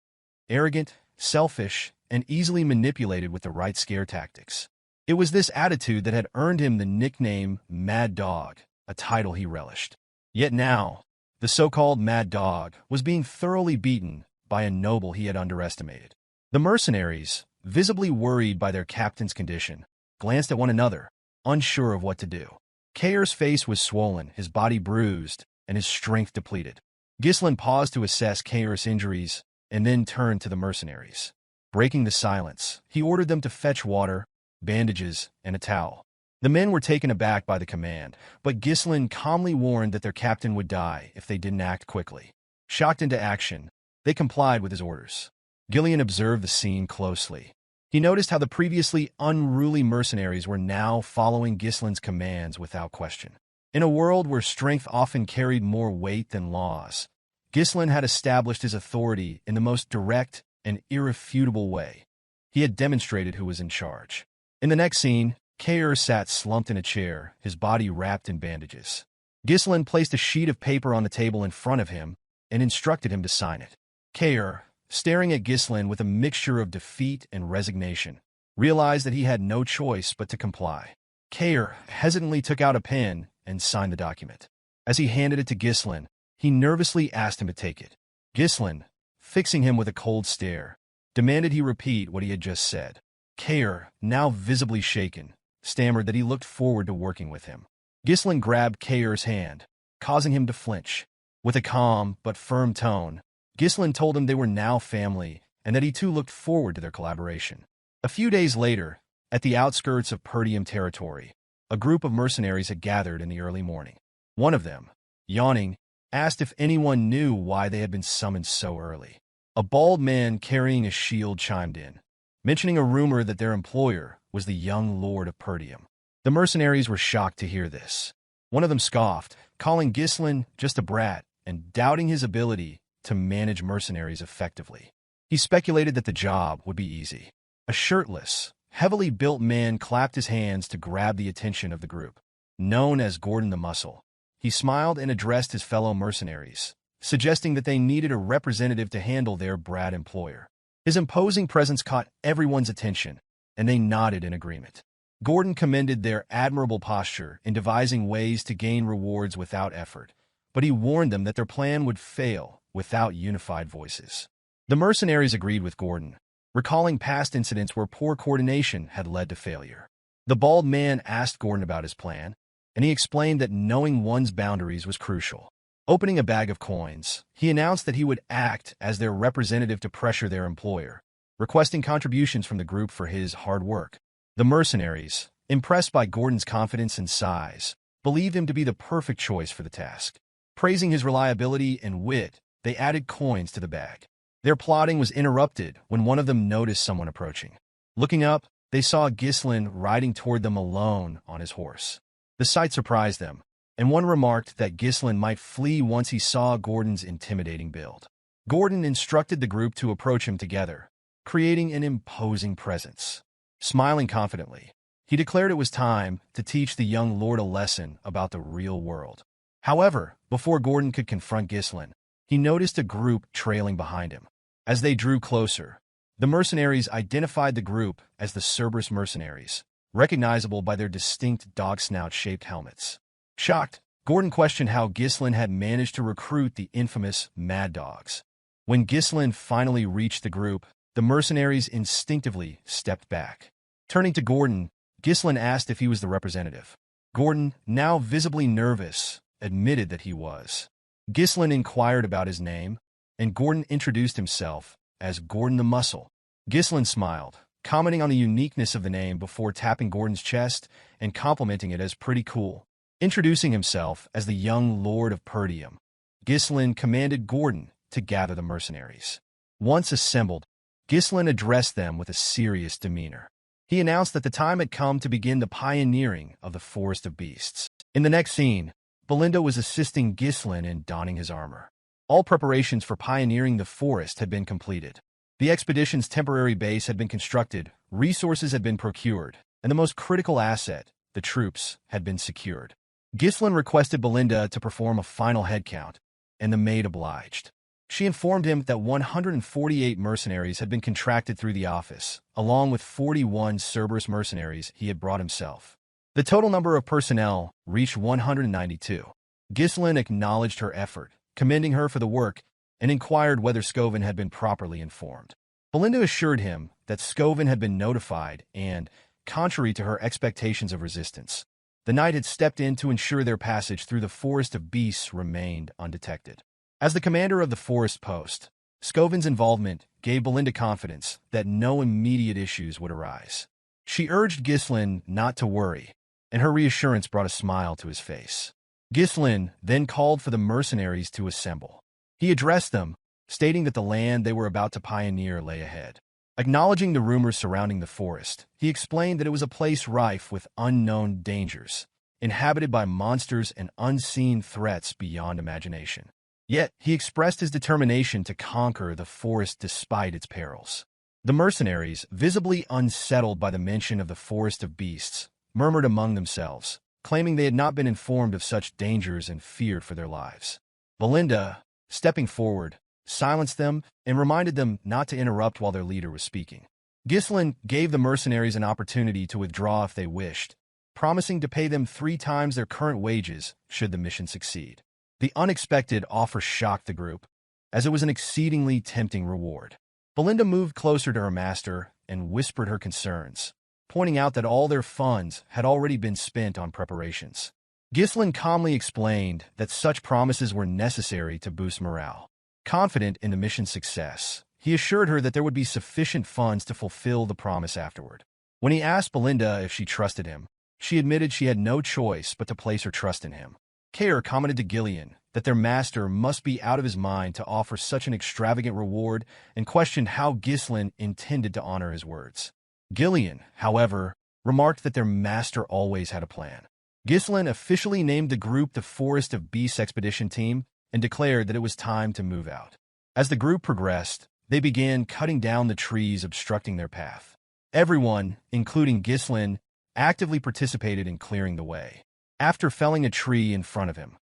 arrogant, selfish, and easily manipulated with the right scare tactics. It was this attitude that had earned him the nickname Mad Dog, a title he relished. Yet now, the so-called Mad Dog was being thoroughly beaten by a noble he had underestimated. The mercenaries, visibly worried by their captain's condition, glanced at one another, unsure of what to do. Kair's face was swollen, his body bruised, and his strength depleted. Ghislain paused to assess Kair's injuries and then turned to the mercenaries. Breaking the silence, he ordered them to fetch water, bandages, and a towel. The men were taken aback by the command, but Ghislain calmly warned that their captain would die if they didn't act quickly. Shocked into action, they complied with his orders. Ghislain observed the scene closely. He noticed how the previously unruly mercenaries were now following Ghislain's commands without question. In a world where strength often carried more weight than laws, Ghislain had established his authority in the most direct and irrefutable way. He had demonstrated who was in charge. In the next scene, Kair sat slumped in a chair, his body wrapped in bandages. Ghislain placed a sheet of paper on the table in front of him and instructed him to sign it. Kair, staring at Ghislain with a mixture of defeat and resignation, realized that he had no choice but to comply. Kair hesitantly took out a pen and signed the document. As he handed it to Ghislain, he nervously asked him to take it. Ghislain, fixing him with a cold stare, demanded he repeat what he had just said. Kair, now visibly shaken, stammered that he looked forward to working with him. Ghislain grabbed Kair's hand, causing him to flinch. With a calm but firm tone, Ghislain told him they were now family and that he too looked forward to their collaboration. A few days later, at the outskirts of Perdium territory, a group of mercenaries had gathered in the early morning. One of them, yawning, asked if anyone knew why they had been summoned so early. A bald man carrying a shield chimed in, mentioning a rumor that their employer was the young lord of Perdium. The mercenaries were shocked to hear this. One of them scoffed, calling Ghislain just a brat and doubting his ability to manage mercenaries effectively. He speculated that the job would be easy. A shirtless, heavily built man clapped his hands to grab the attention of the group. Known as Gordon the Muscle, he smiled and addressed his fellow mercenaries, suggesting that they needed a representative to handle their brat employer. His imposing presence caught everyone's attention, and they nodded in agreement. Gordon commended their admirable posture in devising ways to gain rewards without effort, but he warned them that their plan would fail without unified voices. The mercenaries agreed with Gordon, recalling past incidents where poor coordination had led to failure. The bald man asked Gordon about his plan, and he explained that knowing one's boundaries was crucial. Opening a bag of coins, he announced that he would act as their representative to pressure their employer, requesting contributions from the group for his hard work. The mercenaries, impressed by Gordon's confidence and size, believed him to be the perfect choice for the task. Praising his reliability and wit, they added coins to the bag. Their plotting was interrupted when one of them noticed someone approaching. Looking up, they saw Ghislain riding toward them alone on his horse. The sight surprised them, and one remarked that Ghislain might flee once he saw Gordon's intimidating build. Gordon instructed the group to approach him together, creating an imposing presence. Smiling confidently, he declared it was time to teach the young lord a lesson about the real world. However, before Gordon could confront Ghislain, he noticed a group trailing behind him. As they drew closer, the mercenaries identified the group as the Cerberus mercenaries, recognizable by their distinct dog-snout-shaped helmets. Shocked, Gordon questioned how Ghislain had managed to recruit the infamous Mad Dogs. When Ghislain finally reached the group, the mercenaries instinctively stepped back. Turning to Gordon, Ghislain asked if he was the representative. Gordon, now visibly nervous, admitted that he was. Ghislain inquired about his name, and Gordon introduced himself as Gordon the Muscle. Ghislain smiled, commenting on the uniqueness of the name before tapping Gordon's chest and complimenting it as pretty cool. Introducing himself as the young lord of Perdium, Ghislain commanded Gordon to gather the mercenaries. Once assembled, Ghislain addressed them with a serious demeanor. He announced that the time had come to begin the pioneering of the Forest of Beasts. In the next scene, Belinda was assisting Ghislain in donning his armor. All preparations for pioneering the forest had been completed. The expedition's temporary base had been constructed, resources had been procured, and the most critical asset, the troops, had been secured. Ghislain requested Belinda to perform a final head count, and the maid obliged. She informed him that 148 mercenaries had been contracted through the office, along with 41 Cerberus mercenaries he had brought himself. The total number of personnel reached 192. Ghislain acknowledged her effort, commending her for the work, and inquired whether Scoven had been properly informed. Belinda assured him that Scoven had been notified and, contrary to her expectations of resistance. The knight had stepped in to ensure their passage through the forest of beasts remained undetected. As the commander of the forest post, Scovin's involvement gave Belinda confidence that no immediate issues would arise. She urged Ghislain not to worry, and her reassurance brought a smile to his face. Ghislain then called for the mercenaries to assemble. He addressed them, stating that the land they were about to pioneer lay ahead. Acknowledging the rumors surrounding the forest, he explained that it was a place rife with unknown dangers, inhabited by monsters and unseen threats beyond imagination. Yet, he expressed his determination to conquer the forest despite its perils. The mercenaries, visibly unsettled by the mention of the forest of beasts, murmured among themselves, claiming they had not been informed of such dangers and feared for their lives. Belinda, stepping forward, silenced them and reminded them not to interrupt while their leader was speaking. Ghislain gave the mercenaries an opportunity to withdraw if they wished, promising to pay them 3 times their current wages should the mission succeed. The unexpected offer shocked the group, as it was an exceedingly tempting reward. Belinda moved closer to her master and whispered her concerns, pointing out that all their funds had already been spent on preparations. Ghislain calmly explained that such promises were necessary to boost morale. Confident in the mission's success, he assured her that there would be sufficient funds to fulfill the promise afterward. When he asked Belinda if she trusted him, she admitted she had no choice but to place her trust in him. Care commented to Ghislain that their master must be out of his mind to offer such an extravagant reward and questioned how Ghislain intended to honor his words. Ghislain, however, remarked that their master always had a plan. Ghislain officially named the group the Forest of Beasts Expedition Team and declared that it was time to move out. As the group progressed, they began cutting down the trees obstructing their path. Everyone, including Ghislain, actively participated in clearing the way. After felling a tree in front of him,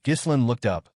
Ghislain looked up,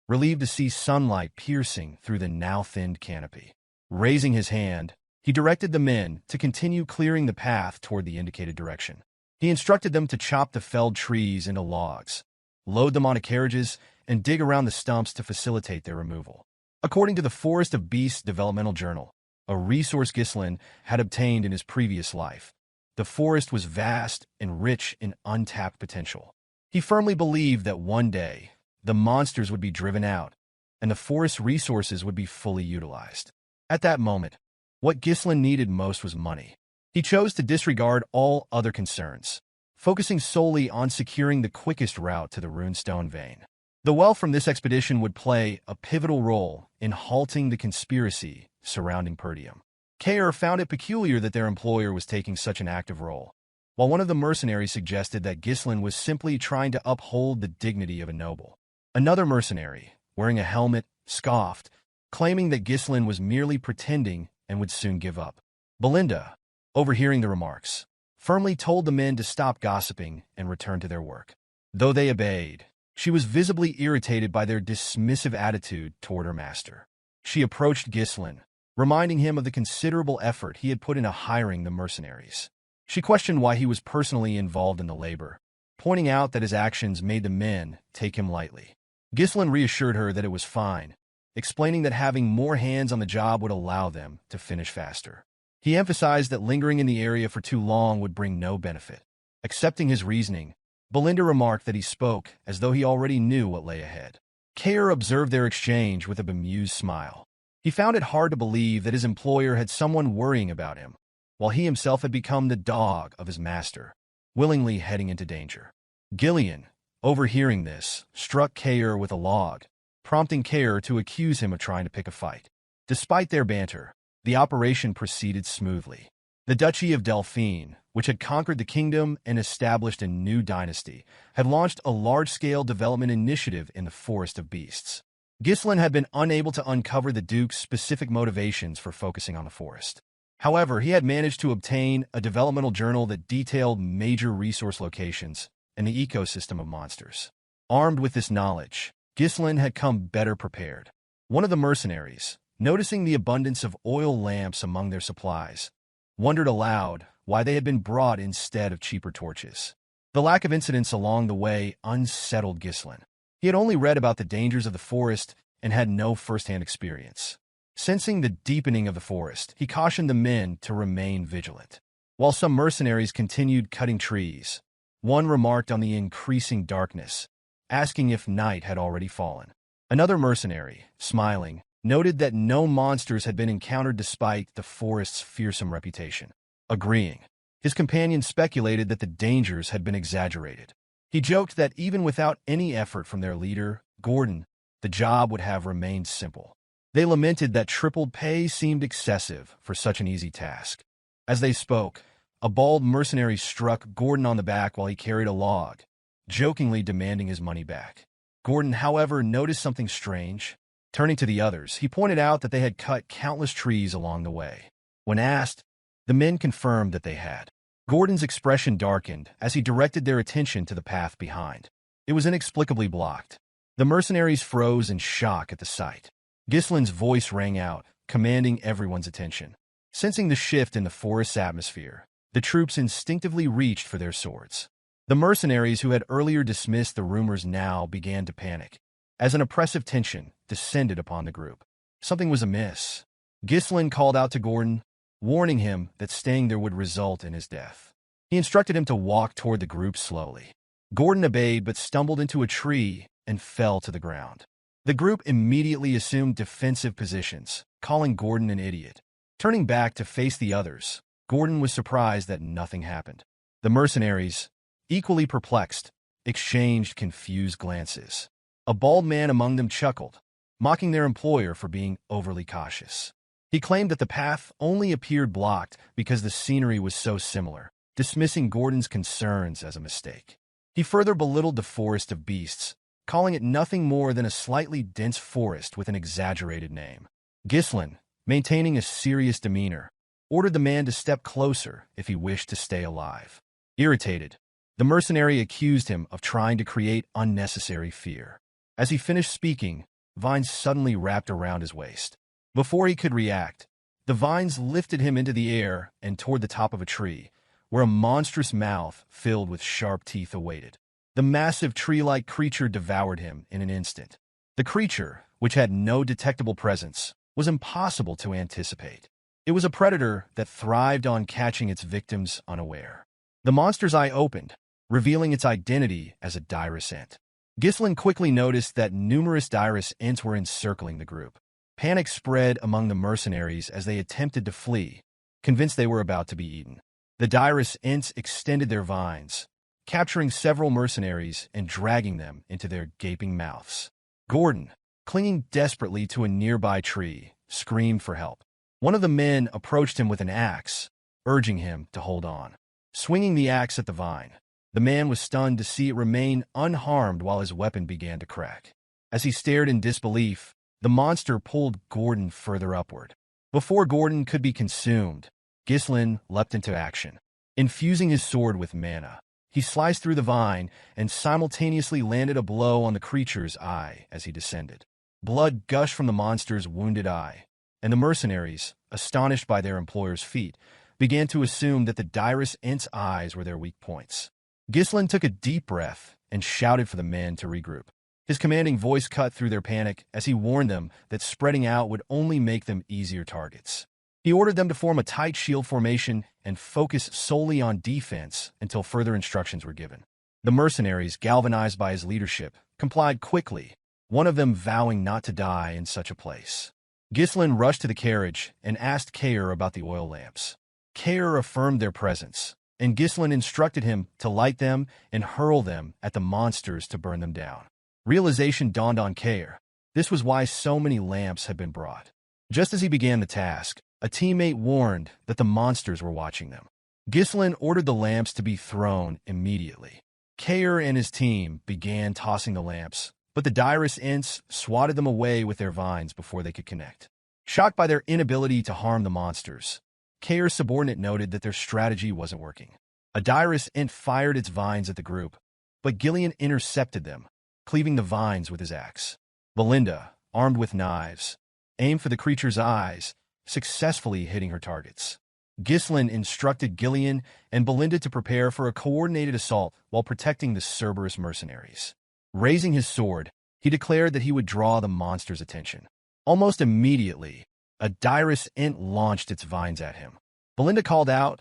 relieved to see sunlight piercing through the now-thinned canopy. Raising his hand, he directed the men to continue clearing the path toward the indicated direction. He instructed them to chop the felled trees into logs, load them onto carriages, and dig around the stumps to facilitate their removal. According to the Forest of Beasts Developmental Journal, a resource Ghislain had obtained in his previous life, the forest was vast and rich in untapped potential. He firmly believed that one day, the monsters would be driven out, and the forest's resources would be fully utilized. At that moment, what Ghislain needed most was money. He chose to disregard all other concerns, focusing solely on securing the quickest route to the runestone vein. The wealth from this expedition would play a pivotal role in halting the conspiracy surrounding Perdium. Care found it peculiar that their employer was taking such an active role, while one of the mercenaries suggested that Ghislain was simply trying to uphold the dignity of a noble. Another mercenary, wearing a helmet, scoffed, claiming that Ghislain was merely pretending and would soon give up. Belinda, overhearing the remarks, firmly told the men to stop gossiping and return to their work. Though they obeyed, she was visibly irritated by their dismissive attitude toward her master. She approached Ghislain, reminding him of the considerable effort he had put into hiring the mercenaries. She questioned why he was personally involved in the labor, pointing out that his actions made the men take him lightly. Ghislain reassured her that it was fine, explaining that having more hands on the job would allow them to finish faster. He emphasized that lingering in the area for too long would bring no benefit. Accepting his reasoning, Belinda remarked that he spoke as though he already knew what lay ahead. Care observed their exchange with a bemused smile. He found it hard to believe that his employer had someone worrying about him, while he himself had become the dog of his master, willingly heading into danger. Ghislain, overhearing this, struck Care with a log, prompting Care to accuse him of trying to pick a fight. Despite their banter, the operation proceeded smoothly. The Duchy of Delphine, which had conquered the kingdom and established a new dynasty, had launched a large-scale development initiative in the Forest of Beasts. Ghislain had been unable to uncover the Duke's specific motivations for focusing on the forest. However, he had managed to obtain a developmental journal that detailed major resource locations and the ecosystem of monsters. Armed with this knowledge, Ghislain had come better prepared. One of the mercenaries, noticing the abundance of oil lamps among their supplies, wondered aloud why they had been brought instead of cheaper torches. The lack of incidents along the way unsettled Ghislain. He had only read about the dangers of the forest and had no first-hand experience. Sensing the deepening of the forest, he cautioned the men to remain vigilant. While some mercenaries continued cutting trees, one remarked on the increasing darkness, asking if night had already fallen. Another mercenary, smiling, noted that no monsters had been encountered despite the forest's fearsome reputation. Agreeing, his companion speculated that the dangers had been exaggerated. He joked that even without any effort from their leader, Gordon, the job would have remained simple. They lamented that tripled pay seemed excessive for such an easy task. As they spoke, a bald mercenary struck Gordon on the back while he carried a log, jokingly demanding his money back. Gordon, however, noticed something strange. Turning to the others, he pointed out that they had cut countless trees along the way. When asked, the men confirmed that they had. Gordon's expression darkened as he directed their attention to the path behind. It was inexplicably blocked. The mercenaries froze in shock at the sight. Ghislain's voice rang out, commanding everyone's attention. Sensing the shift in the forest's atmosphere, the troops instinctively reached for their swords. The mercenaries who had earlier dismissed the rumors now began to panic, as an oppressive tension descended upon the group. Something was amiss. Ghislain called out to Gordon, warning him that staying there would result in his death. He instructed him to walk toward the group slowly. Gordon obeyed but stumbled into a tree and fell to the ground. The group immediately assumed defensive positions, calling Gordon an idiot. Turning back to face the others, Gordon was surprised that nothing happened. The mercenaries, equally perplexed, exchanged confused glances. A bald man among them chuckled, mocking their employer for being overly cautious. He claimed that the path only appeared blocked because the scenery was so similar, dismissing Gordon's concerns as a mistake. He further belittled the forest of beasts, calling it nothing more than a slightly dense forest with an exaggerated name. Ghislain, maintaining a serious demeanor, ordered the man to step closer if he wished to stay alive. Irritated, the mercenary accused him of trying to create unnecessary fear. As he finished speaking, vines suddenly wrapped around his waist. Before he could react, the vines lifted him into the air and toward the top of a tree, where a monstrous mouth filled with sharp teeth awaited. The massive tree-like creature devoured him in an instant. The creature, which had no detectable presence, was impossible to anticipate. It was a predator that thrived on catching its victims unaware. The monster's eye opened, revealing its identity as a dirus ent. Ghislain quickly noticed that numerous dirus ents were encircling the group. Panic spread among the mercenaries as they attempted to flee, convinced they were about to be eaten. The dirus ents extended their vines, capturing several mercenaries and dragging them into their gaping mouths. Gordon, clinging desperately to a nearby tree, screamed for help. One of the men approached him with an axe, urging him to hold on. Swinging the axe at the vine, the man was stunned to see it remain unharmed while his weapon began to crack. As he stared in disbelief, the monster pulled Gordon further upward. Before Gordon could be consumed, Ghislain leapt into action. Infusing his sword with mana, he sliced through the vine and simultaneously landed a blow on the creature's eye as he descended. Blood gushed from the monster's wounded eye, and the mercenaries, astonished by their employer's feat, began to assume that the dirus ent's eyes were their weak points. Ghislain took a deep breath and shouted for the men to regroup. His commanding voice cut through their panic as he warned them that spreading out would only make them easier targets. He ordered them to form a tight shield formation and focus solely on defense until further instructions were given. The mercenaries, galvanized by his leadership, complied quickly, one of them vowing not to die in such a place. Ghislain rushed to the carriage and asked Kair about the oil lamps. Kair affirmed their presence, and Ghislain instructed him to light them and hurl them at the monsters to burn them down. Realization dawned on Kair. This was why so many lamps had been brought. Just as he began the task, a teammate warned that the monsters were watching them. Ghislain ordered the lamps to be thrown immediately. Kair and his team began tossing the lamps, but the dirus ents swatted them away with their vines before they could connect. Shocked by their inability to harm the monsters, Kair's subordinate noted that their strategy wasn't working. A dirus ent fired its vines at the group, but Ghislain intercepted them, cleaving the vines with his axe. Belinda, armed with knives, aimed for the creature's eyes, successfully hitting her targets. Ghislain instructed Ghislain and Belinda to prepare for a coordinated assault while protecting the Cerberus mercenaries. Raising his sword, he declared that he would draw the monster's attention. Almost immediately, a dirus ent launched its vines at him. Belinda called out,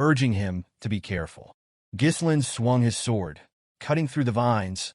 urging him to be careful. Ghislain swung his sword, cutting through the vines,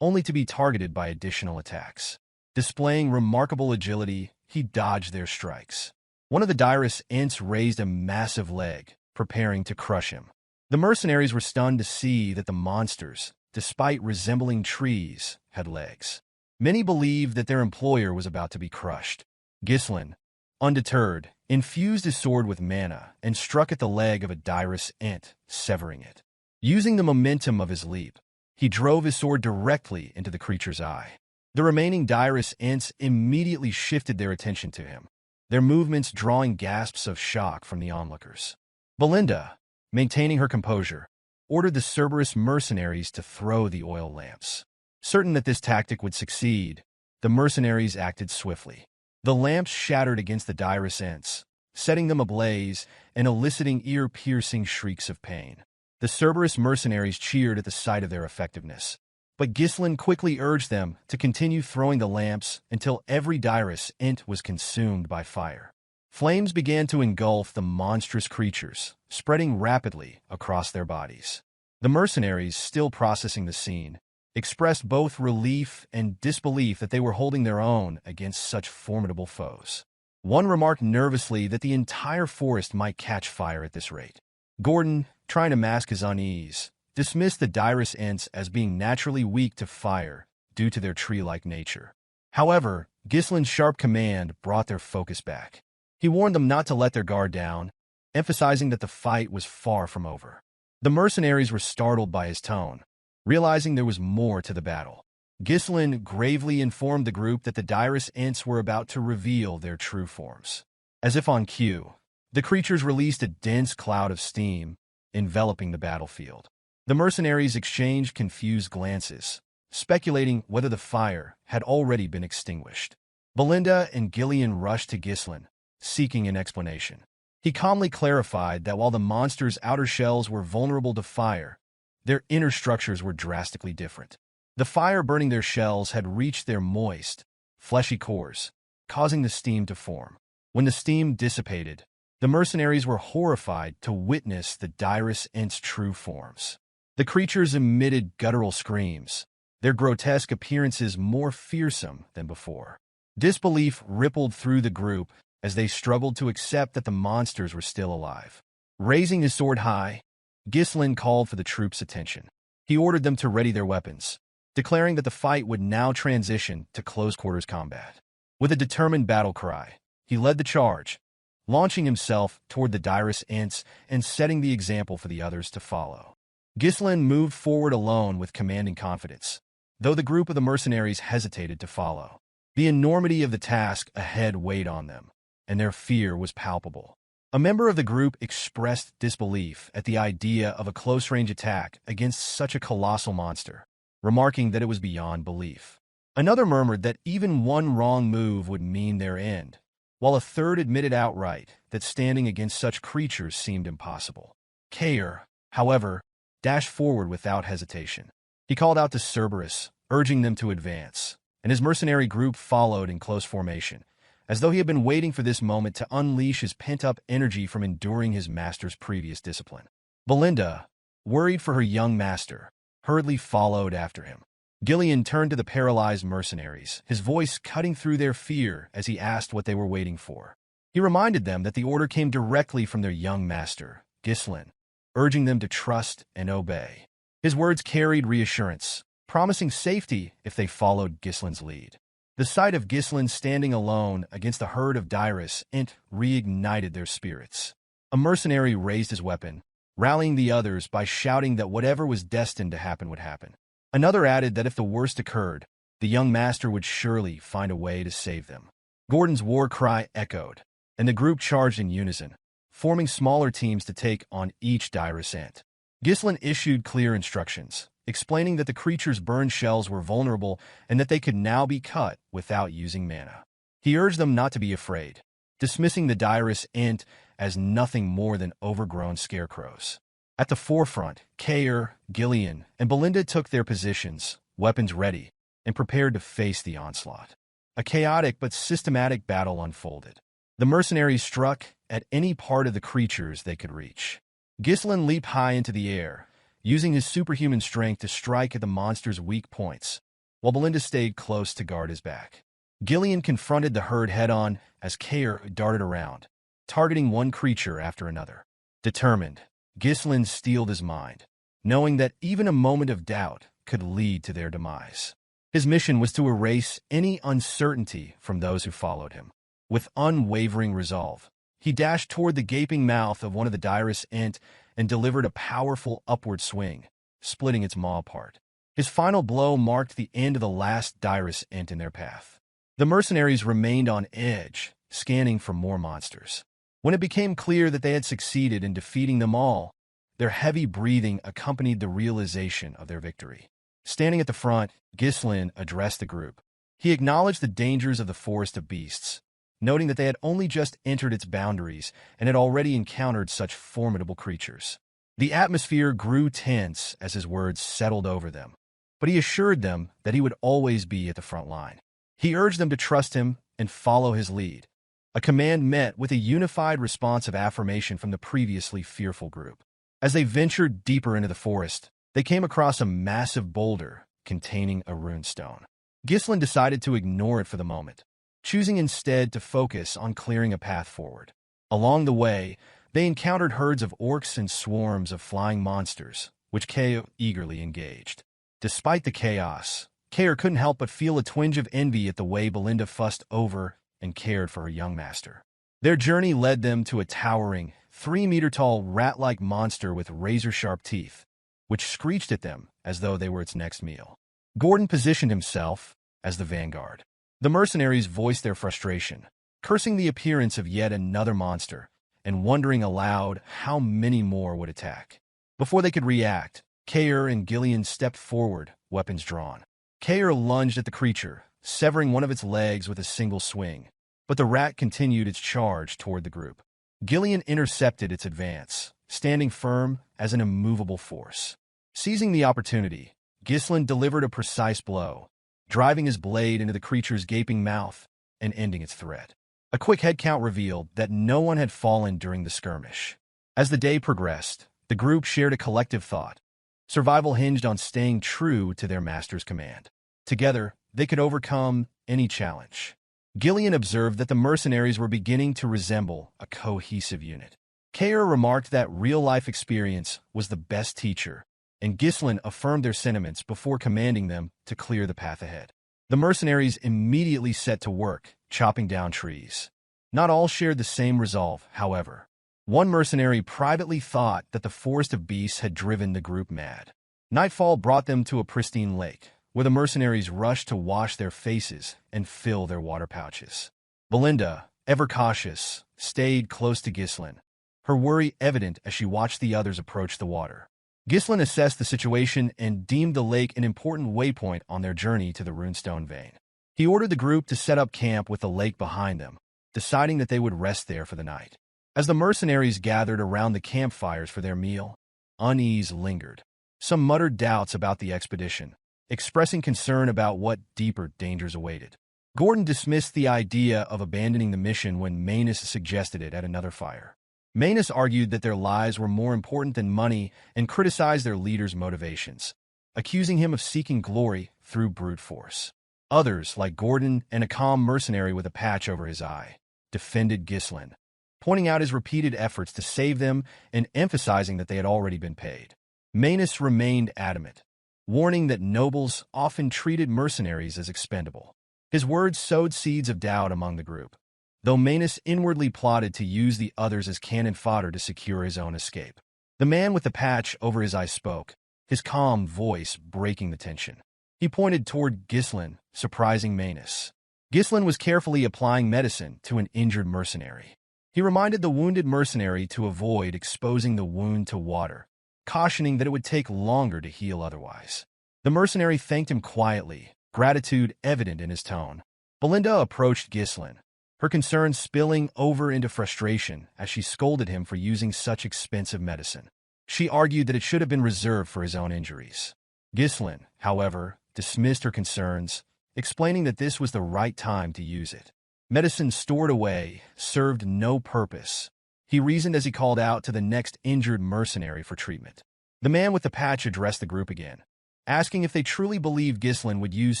only to be targeted by additional attacks. Displaying remarkable agility, he dodged their strikes. One of the direst ants raised a massive leg, preparing to crush him. The mercenaries were stunned to see that the monsters, despite resembling trees, had legs. Many believed that their employer was about to be crushed. Ghislain, undeterred, infused his sword with mana and struck at the leg of a direst ant, severing it. Using the momentum of his leap, he drove his sword directly into the creature's eye. The remaining direst ants immediately shifted their attention to him, their movements drawing gasps of shock from the onlookers. Belinda, maintaining her composure, ordered the Cerberus mercenaries to throw the oil lamps. Certain that this tactic would succeed, the mercenaries acted swiftly. The lamps shattered against the direst ants, setting them ablaze and eliciting ear-piercing shrieks of pain. The Cerberus mercenaries cheered at the sight of their effectiveness, but Ghislain quickly urged them to continue throwing the lamps until every direst ant was consumed by fire. Flames began to engulf the monstrous creatures, spreading rapidly across their bodies. The mercenaries, still processing the scene, expressed both relief and disbelief that they were holding their own against such formidable foes. One remarked nervously that the entire forest might catch fire at this rate. Gordon, trying to mask his unease, dismissed the direst ants as being naturally weak to fire due to their tree-like nature. However, Ghislain's sharp command brought their focus back. He warned them not to let their guard down, emphasizing that the fight was far from over. The mercenaries were startled by his tone, realizing there was more to the battle. Ghislain gravely informed the group that the direst ants were about to reveal their true forms. As if on cue, the creatures released a dense cloud of steam, enveloping the battlefield. The mercenaries exchanged confused glances, speculating whether the fire had already been extinguished. Belinda and Ghislain rushed to Ghislain, seeking an explanation. He calmly clarified that while the monster's outer shells were vulnerable to fire, their inner structures were drastically different. The fire burning their shells had reached their moist, fleshy cores, causing the steam to form. When the steam dissipated, the mercenaries were horrified to witness the direst ants' true forms. The creatures emitted guttural screams, their grotesque appearances more fearsome than before. Disbelief rippled through the group as they struggled to accept that the monsters were still alive. Raising his sword high, Ghislain called for the troops' attention. He ordered them to ready their weapons, declaring that the fight would now transition to close-quarters combat. With a determined battle cry, he led the charge, launching himself toward the direst ants and setting the example for the others to follow. Ghislain moved forward alone with commanding confidence, though the group of the mercenaries hesitated to follow. The enormity of the task ahead weighed on them, and their fear was palpable. A member of the group expressed disbelief at the idea of a close-range attack against such a colossal monster, remarking that it was beyond belief. Another murmured that even one wrong move would mean their end, while a third admitted outright that standing against such creatures seemed impossible. Kair, however, dashed forward without hesitation. He called out to Cerberus, urging them to advance, and his mercenary group followed in close formation, as though he had been waiting for this moment to unleash his pent-up energy from enduring his master's previous discipline. Belinda, worried for her young master, hurriedly followed after him. Ghislain turned to the paralyzed mercenaries, his voice cutting through their fear as he asked what they were waiting for. He reminded them that the order came directly from their young master, Ghislain, urging them to trust and obey. His words carried reassurance, promising safety if they followed Ghislain's lead. The sight of Ghislain standing alone against a herd of direst ant reignited their spirits. A mercenary raised his weapon, rallying the others by shouting that whatever was destined to happen would happen. Another added that if the worst occurred, the young master would surely find a way to save them. Gordon's war cry echoed, and the group charged in unison, forming smaller teams to take on each direst ant. Ghislain issued clear instructions, explaining that the creature's burned shells were vulnerable and that they could now be cut without using mana. He urged them not to be afraid, dismissing the direst ant as nothing more than overgrown scarecrows. At the forefront, Kair, Ghislain, and Belinda took their positions, weapons ready, and prepared to face the onslaught. A chaotic but systematic battle unfolded. The mercenaries struck at any part of the creatures they could reach. Ghislain leaped high into the air, using his superhuman strength to strike at the monster's weak points, while Belinda stayed close to guard his back. Ghislain confronted the herd head-on as Kair darted around, targeting one creature after another. Determined, Ghislain steeled his mind, knowing that even a moment of doubt could lead to their demise. His mission was to erase any uncertainty from those who followed him. With unwavering resolve, he dashed toward the gaping mouth of one of the direst ent and delivered a powerful upward swing, splitting its maw apart. His final blow marked the end of the last direst ent in their path. The mercenaries remained on edge, scanning for more monsters. When it became clear that they had succeeded in defeating them all, their heavy breathing accompanied the realization of their victory. Standing at the front, Ghislain addressed the group. He acknowledged the dangers of the Forest of Beasts, noting that they had only just entered its boundaries and had already encountered such formidable creatures. The atmosphere grew tense as his words settled over them, but he assured them that he would always be at the front line. He urged them to trust him and follow his lead, a command met with a unified response of affirmation from the previously fearful group. As they ventured deeper into the forest, they came across a massive boulder containing a runestone. Ghislain decided to ignore it for the moment, choosing instead to focus on clearing a path forward. Along the way, they encountered herds of orcs and swarms of flying monsters, which Kair eagerly engaged. Despite the chaos, Kair couldn't help but feel a twinge of envy at the way Belinda fussed over and cared for her young master. Their journey led them to a towering, 3-meter-tall rat-like monster with razor-sharp teeth, which screeched at them as though they were its next meal. Gordon positioned himself as the vanguard. The mercenaries voiced their frustration, cursing the appearance of yet another monster and wondering aloud how many more would attack. Before they could react, Kair and Ghislain stepped forward, weapons drawn. Kair lunged at the creature, severing one of its legs with a single swing, but the rat continued its charge toward the group. Ghislain intercepted its advance, standing firm as an immovable force. Seizing the opportunity, Ghislain delivered a precise blow, driving his blade into the creature's gaping mouth and ending its threat. A quick head count revealed that no one had fallen during the skirmish. As the day progressed, the group shared a collective thought. Survival hinged on staying true to their master's command. Together, they could overcome any challenge. Ghislain observed that the mercenaries were beginning to resemble a cohesive unit. Kair remarked that real-life experience was the best teacher, and Ghislain affirmed their sentiments before commanding them to clear the path ahead. The mercenaries immediately set to work, chopping down trees. Not all shared the same resolve, however. One mercenary privately thought that the Forest of Beasts had driven the group mad. Nightfall brought them to a pristine lake, where the mercenaries rushed to wash their faces and fill their water pouches. Belinda, ever cautious, stayed close to Ghislain, her worry evident as she watched the others approach the water. Ghislain assessed the situation and deemed the lake an important waypoint on their journey to the runestone vein. He ordered the group to set up camp with the lake behind them, deciding that they would rest there for the night. As the mercenaries gathered around the campfires for their meal, unease lingered. Some muttered doubts about the expedition, expressing concern about what deeper dangers awaited. Gordon dismissed the idea of abandoning the mission when Manus suggested it at another fire. Manus argued that their lives were more important than money and criticized their leader's motivations, accusing him of seeking glory through brute force. Others, like Gordon and a calm mercenary with a patch over his eye, defended Ghislain, pointing out his repeated efforts to save them and emphasizing that they had already been paid. Manus remained adamant, warning that nobles often treated mercenaries as expendable. His words sowed seeds of doubt among the group, though Manus inwardly plotted to use the others as cannon fodder to secure his own escape. The man with the patch over his eye spoke, his calm voice breaking the tension. He pointed toward Ghislain, surprising Manus. Ghislain was carefully applying medicine to an injured mercenary. He reminded the wounded mercenary to avoid exposing the wound to water, cautioning that it would take longer to heal otherwise. The mercenary thanked him quietly, gratitude evident in his tone. Belinda approached Ghislain, her concern spilling over into frustration as she scolded him for using such expensive medicine. She argued that it should have been reserved for his own injuries. Ghislain, however, dismissed her concerns, explaining that this was the right time to use it. Medicine stored away served no purpose, he reasoned as he called out to the next injured mercenary for treatment. The man with the patch addressed the group again, asking if they truly believed Ghislain would use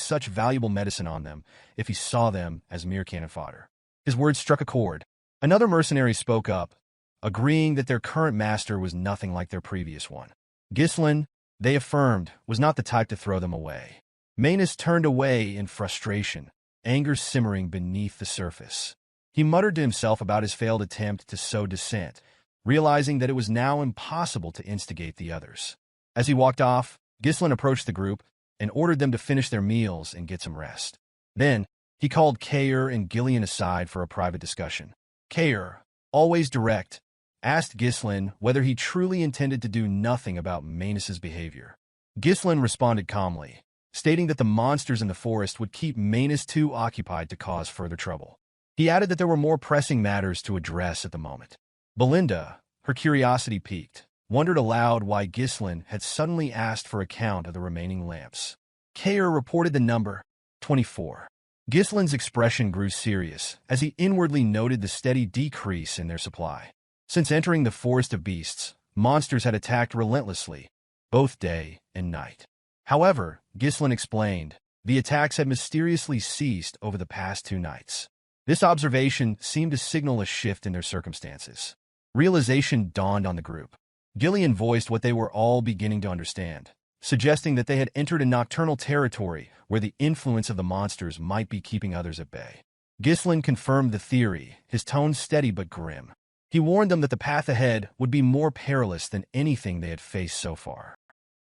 such valuable medicine on them if he saw them as mere cannon fodder. His words struck a chord. Another mercenary spoke up, agreeing that their current master was nothing like their previous one. Ghislain, they affirmed, was not the type to throw them away. Manus turned away in frustration, anger simmering beneath the surface. He muttered to himself about his failed attempt to sow dissent, realizing that it was now impossible to instigate the others. As he walked off, Ghislain approached the group and ordered them to finish their meals and get some rest. Then, he called Kair and Gillian aside for a private discussion. Kair, always direct, asked Ghislain whether he truly intended to do nothing about Manus's behavior. Ghislain responded calmly, stating that the monsters in the forest would keep Manus too occupied to cause further trouble. He added that there were more pressing matters to address at the moment. Belinda, her curiosity piqued, wondered aloud why Ghislain had suddenly asked for a count of the remaining lamps. Kair reported the number, 24. Ghislain's expression grew serious as he inwardly noted the steady decrease in their supply. Since entering the forest of beasts, monsters had attacked relentlessly, both day and night. However, Ghislain explained, the attacks had mysteriously ceased over the past 2 nights. This observation seemed to signal a shift in their circumstances. Realization dawned on the group. Gillian voiced what they were all beginning to understand, suggesting that they had entered a nocturnal territory where the influence of the monsters might be keeping others at bay. Ghislain confirmed the theory, his tone steady but grim. He warned them that the path ahead would be more perilous than anything they had faced so far.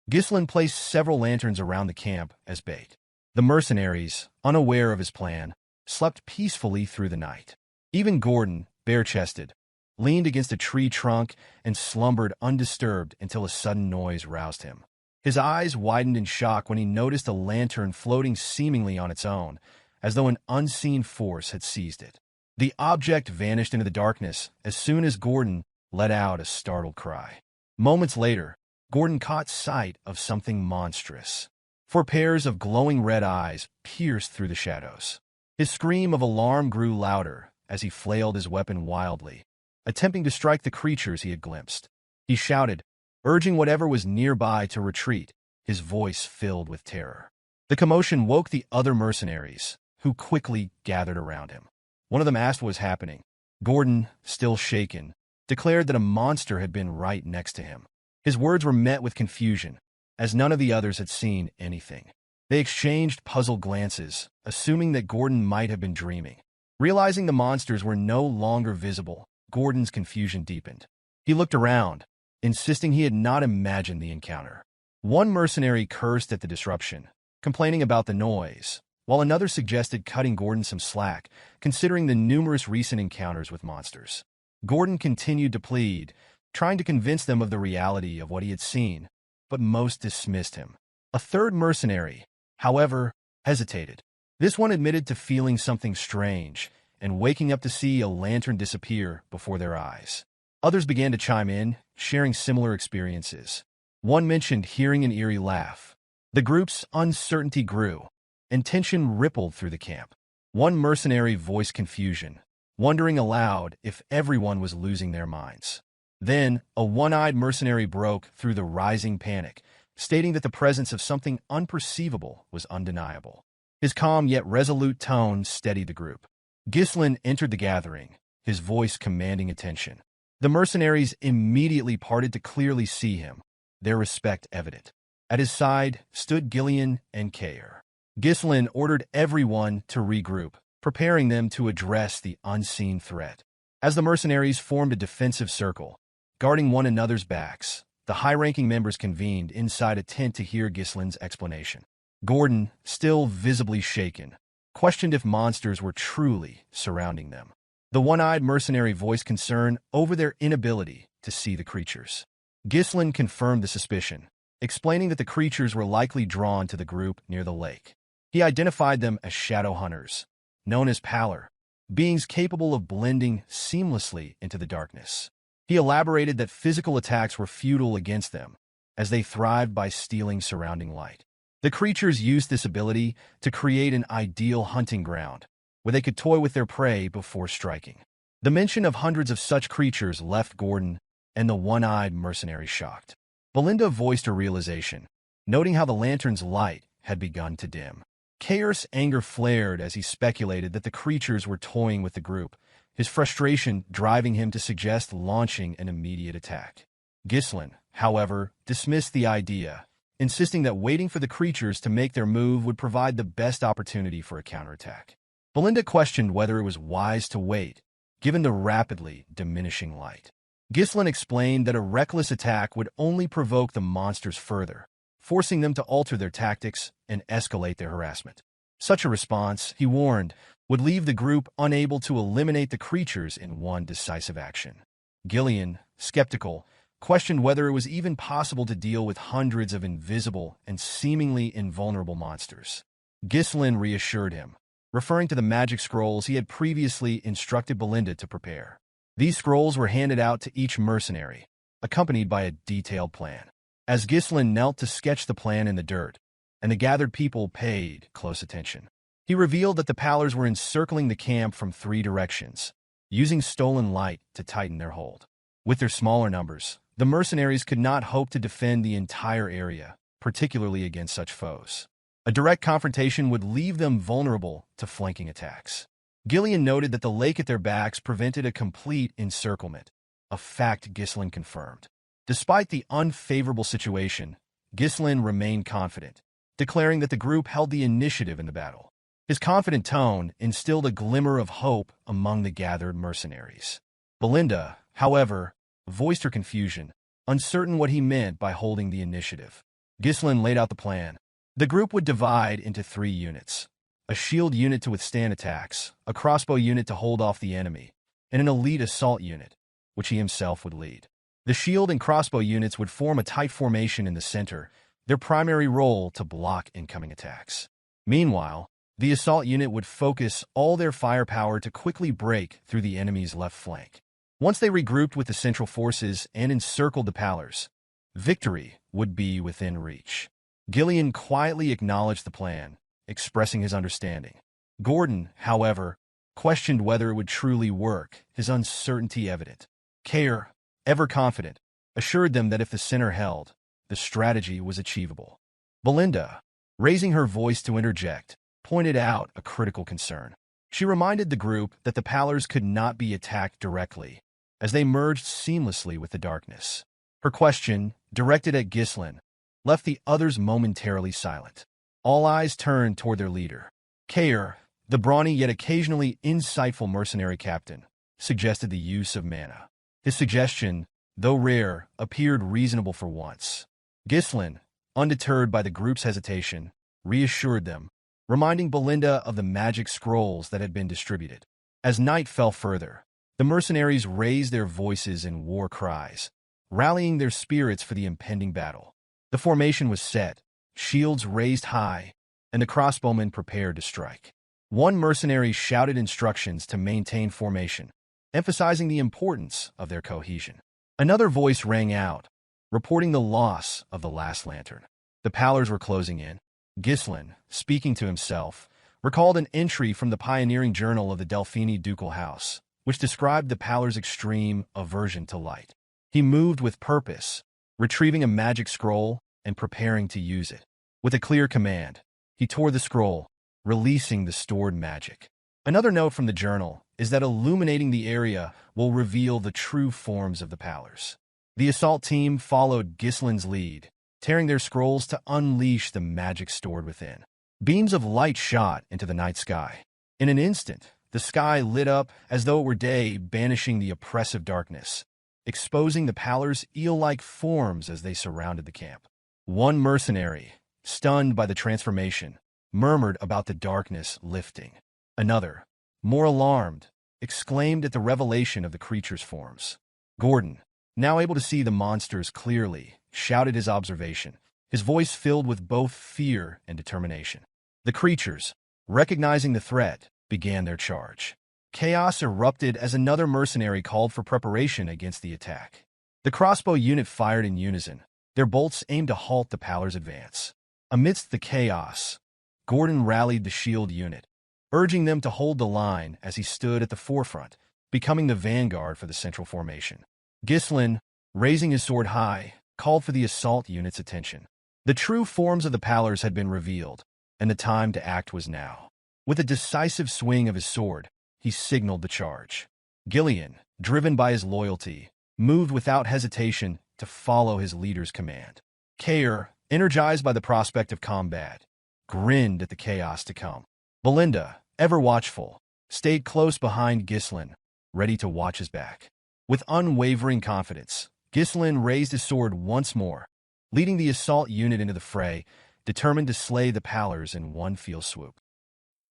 Ghislain placed several lanterns around the camp as bait. The mercenaries, unaware of his plan, slept peacefully through the night. Even Gordon, bare-chested, leaned against a tree trunk and slumbered undisturbed until a sudden noise roused him. His eyes widened in shock when he noticed a lantern floating seemingly on its own, as though an unseen force had seized it. The object vanished into the darkness as soon as Gordon let out a startled cry. Moments later, Gordon caught sight of something monstrous. 4 pairs of glowing red eyes pierced through the shadows. His scream of alarm grew louder as he flailed his weapon wildly, attempting to strike the creatures he had glimpsed. He shouted, urging whatever was nearby to retreat, his voice filled with terror. The commotion woke the other mercenaries, who quickly gathered around him. One of them asked what was happening. Gordon, still shaken, declared that a monster had been right next to him. His words were met with confusion, as none of the others had seen anything. They exchanged puzzled glances, assuming that Gordon might have been dreaming. Realizing the monsters were no longer visible, Gordon's confusion deepened. He looked around, insisting he had not imagined the encounter. One mercenary cursed at the disruption, complaining about the noise, while another suggested cutting Gordon some slack, considering the numerous recent encounters with monsters. Gordon continued to plead, trying to convince them of the reality of what he had seen, but most dismissed him. A third mercenary, however, hesitated. This one admitted to feeling something strange and waking up to see a lantern disappear before their eyes. Others began to chime in, sharing similar experiences. One mentioned hearing an eerie laugh. The group's uncertainty grew, and tension rippled through the camp. One mercenary voiced confusion, wondering aloud if everyone was losing their minds. Then, a one-eyed mercenary broke through the rising panic, stating that the presence of something unperceivable was undeniable. His calm yet resolute tone steadied the group. Ghislain entered the gathering, his voice commanding attention. The mercenaries immediately parted to clearly see him, their respect evident. At his side stood Gillian and Kair. Ghislain ordered everyone to regroup, preparing them to address the unseen threat. As the mercenaries formed a defensive circle, guarding one another's backs, the high-ranking members convened inside a tent to hear Ghislain's explanation. Gordon, still visibly shaken, questioned if monsters were truly surrounding them. The one-eyed mercenary voiced concern over their inability to see the creatures. Ghislain confirmed the suspicion, explaining that the creatures were likely drawn to the group near the lake. He identified them as shadow hunters, known as Pallor, beings capable of blending seamlessly into the darkness. He elaborated that physical attacks were futile against them, as they thrived by stealing surrounding light. The creatures used this ability to create an ideal hunting ground, where they could toy with their prey before striking. The mention of hundreds of such creatures left Gordon and the one-eyed mercenary shocked. Belinda voiced her realization, noting how the lantern's light had begun to dim. Kair's anger flared as he speculated that the creatures were toying with the group, his frustration driving him to suggest launching an immediate attack. Ghislain, however, dismissed the idea, insisting that waiting for the creatures to make their move would provide the best opportunity for a counterattack. Belinda questioned whether it was wise to wait, given the rapidly diminishing light. Ghislain explained that a reckless attack would only provoke the monsters further, forcing them to alter their tactics and escalate their harassment. Such a response, he warned, would leave the group unable to eliminate the creatures in one decisive action. Ghislain, skeptical, questioned whether it was even possible to deal with hundreds of invisible and seemingly invulnerable monsters. Ghislain reassured him, referring to the magic scrolls he had previously instructed Belinda to prepare. These scrolls were handed out to each mercenary, accompanied by a detailed plan. As Ghislain knelt to sketch the plan in the dirt, and the gathered people paid close attention, he revealed that the Pallars were encircling the camp from 3 directions, using stolen light to tighten their hold. With their smaller numbers, the mercenaries could not hope to defend the entire area, particularly against such foes. A direct confrontation would leave them vulnerable to flanking attacks. Ghislain noted that the lake at their backs prevented a complete encirclement, a fact Ghislain confirmed. Despite the unfavorable situation, Ghislain remained confident, declaring that the group held the initiative in the battle. His confident tone instilled a glimmer of hope among the gathered mercenaries. Belinda, however, voiced her confusion, uncertain what he meant by holding the initiative. Ghislain laid out the plan. The group would divide into 3 units: a shield unit to withstand attacks, a crossbow unit to hold off the enemy, and an elite assault unit, which he himself would lead. The shield and crossbow units would form a tight formation in the center, their primary role to block incoming attacks. Meanwhile, the assault unit would focus all their firepower to quickly break through the enemy's left flank. Once they regrouped with the central forces and encircled the Pallars, victory would be within reach. Ghislain quietly acknowledged the plan, expressing his understanding. Gordon, however, questioned whether it would truly work, his uncertainty evident. Kair, ever confident, assured them that if the center held, the strategy was achievable. Belinda, raising her voice to interject, pointed out a critical concern. She reminded the group that the Pallars could not be attacked directly, as they merged seamlessly with the darkness. Her question, directed at Ghislain, left the others momentarily silent. All eyes turned toward their leader. Kair, the brawny yet occasionally insightful mercenary captain, suggested the use of mana. His suggestion, though rare, appeared reasonable for once. Ghislain, undeterred by the group's hesitation, reassured them, reminding Belinda of the magic scrolls that had been distributed. As night fell further, the mercenaries raised their voices in war cries, rallying their spirits for the impending battle. The formation was set, shields raised high, and the crossbowmen prepared to strike. One mercenary shouted instructions to maintain formation, emphasizing the importance of their cohesion. Another voice rang out, reporting the loss of the last lantern. The Pallars were closing in. Ghislain, speaking to himself, recalled an entry from the pioneering journal of the Delphini ducal house, which described the Pallars' extreme aversion to light. He moved with purpose, retrieving a magic scroll and preparing to use it. With a clear command, he tore the scroll, releasing the stored magic. Another note from the journal is that illuminating the area will reveal the true forms of the Pallars. The assault team followed Ghislain's lead, tearing their scrolls to unleash the magic stored within. Beams of light shot into the night sky. In an instant, the sky lit up as though it were day, banishing the oppressive darkness, exposing the Pallars' eel-like forms as they surrounded the camp. One mercenary, stunned by the transformation, murmured about the darkness lifting. Another, more alarmed, exclaimed at the revelation of the creature's forms. Gordon, now able to see the monsters clearly, shouted his observation, his voice filled with both fear and determination. The creatures, recognizing the threat, began their charge. Chaos erupted as another mercenary called for preparation against the attack. The crossbow unit fired in unison, their bolts aimed to halt the Pallars' advance. Amidst the chaos, Gordon rallied the shield unit, urging them to hold the line as he stood at the forefront, becoming the vanguard for the central formation. Ghislain, raising his sword high, called for the assault unit's attention. The true forms of the Pallors had been revealed, and the time to act was now. With a decisive swing of his sword, he signaled the charge. Ghislain, driven by his loyalty, moved without hesitation to follow his leader's command. Caer, energized by the prospect of combat, grinned at the chaos to come. Belinda, ever watchful, stayed close behind Ghislain, ready to watch his back. With unwavering confidence, Ghislain raised his sword once more, leading the assault unit into the fray, determined to slay the Pallors in one fell swoop.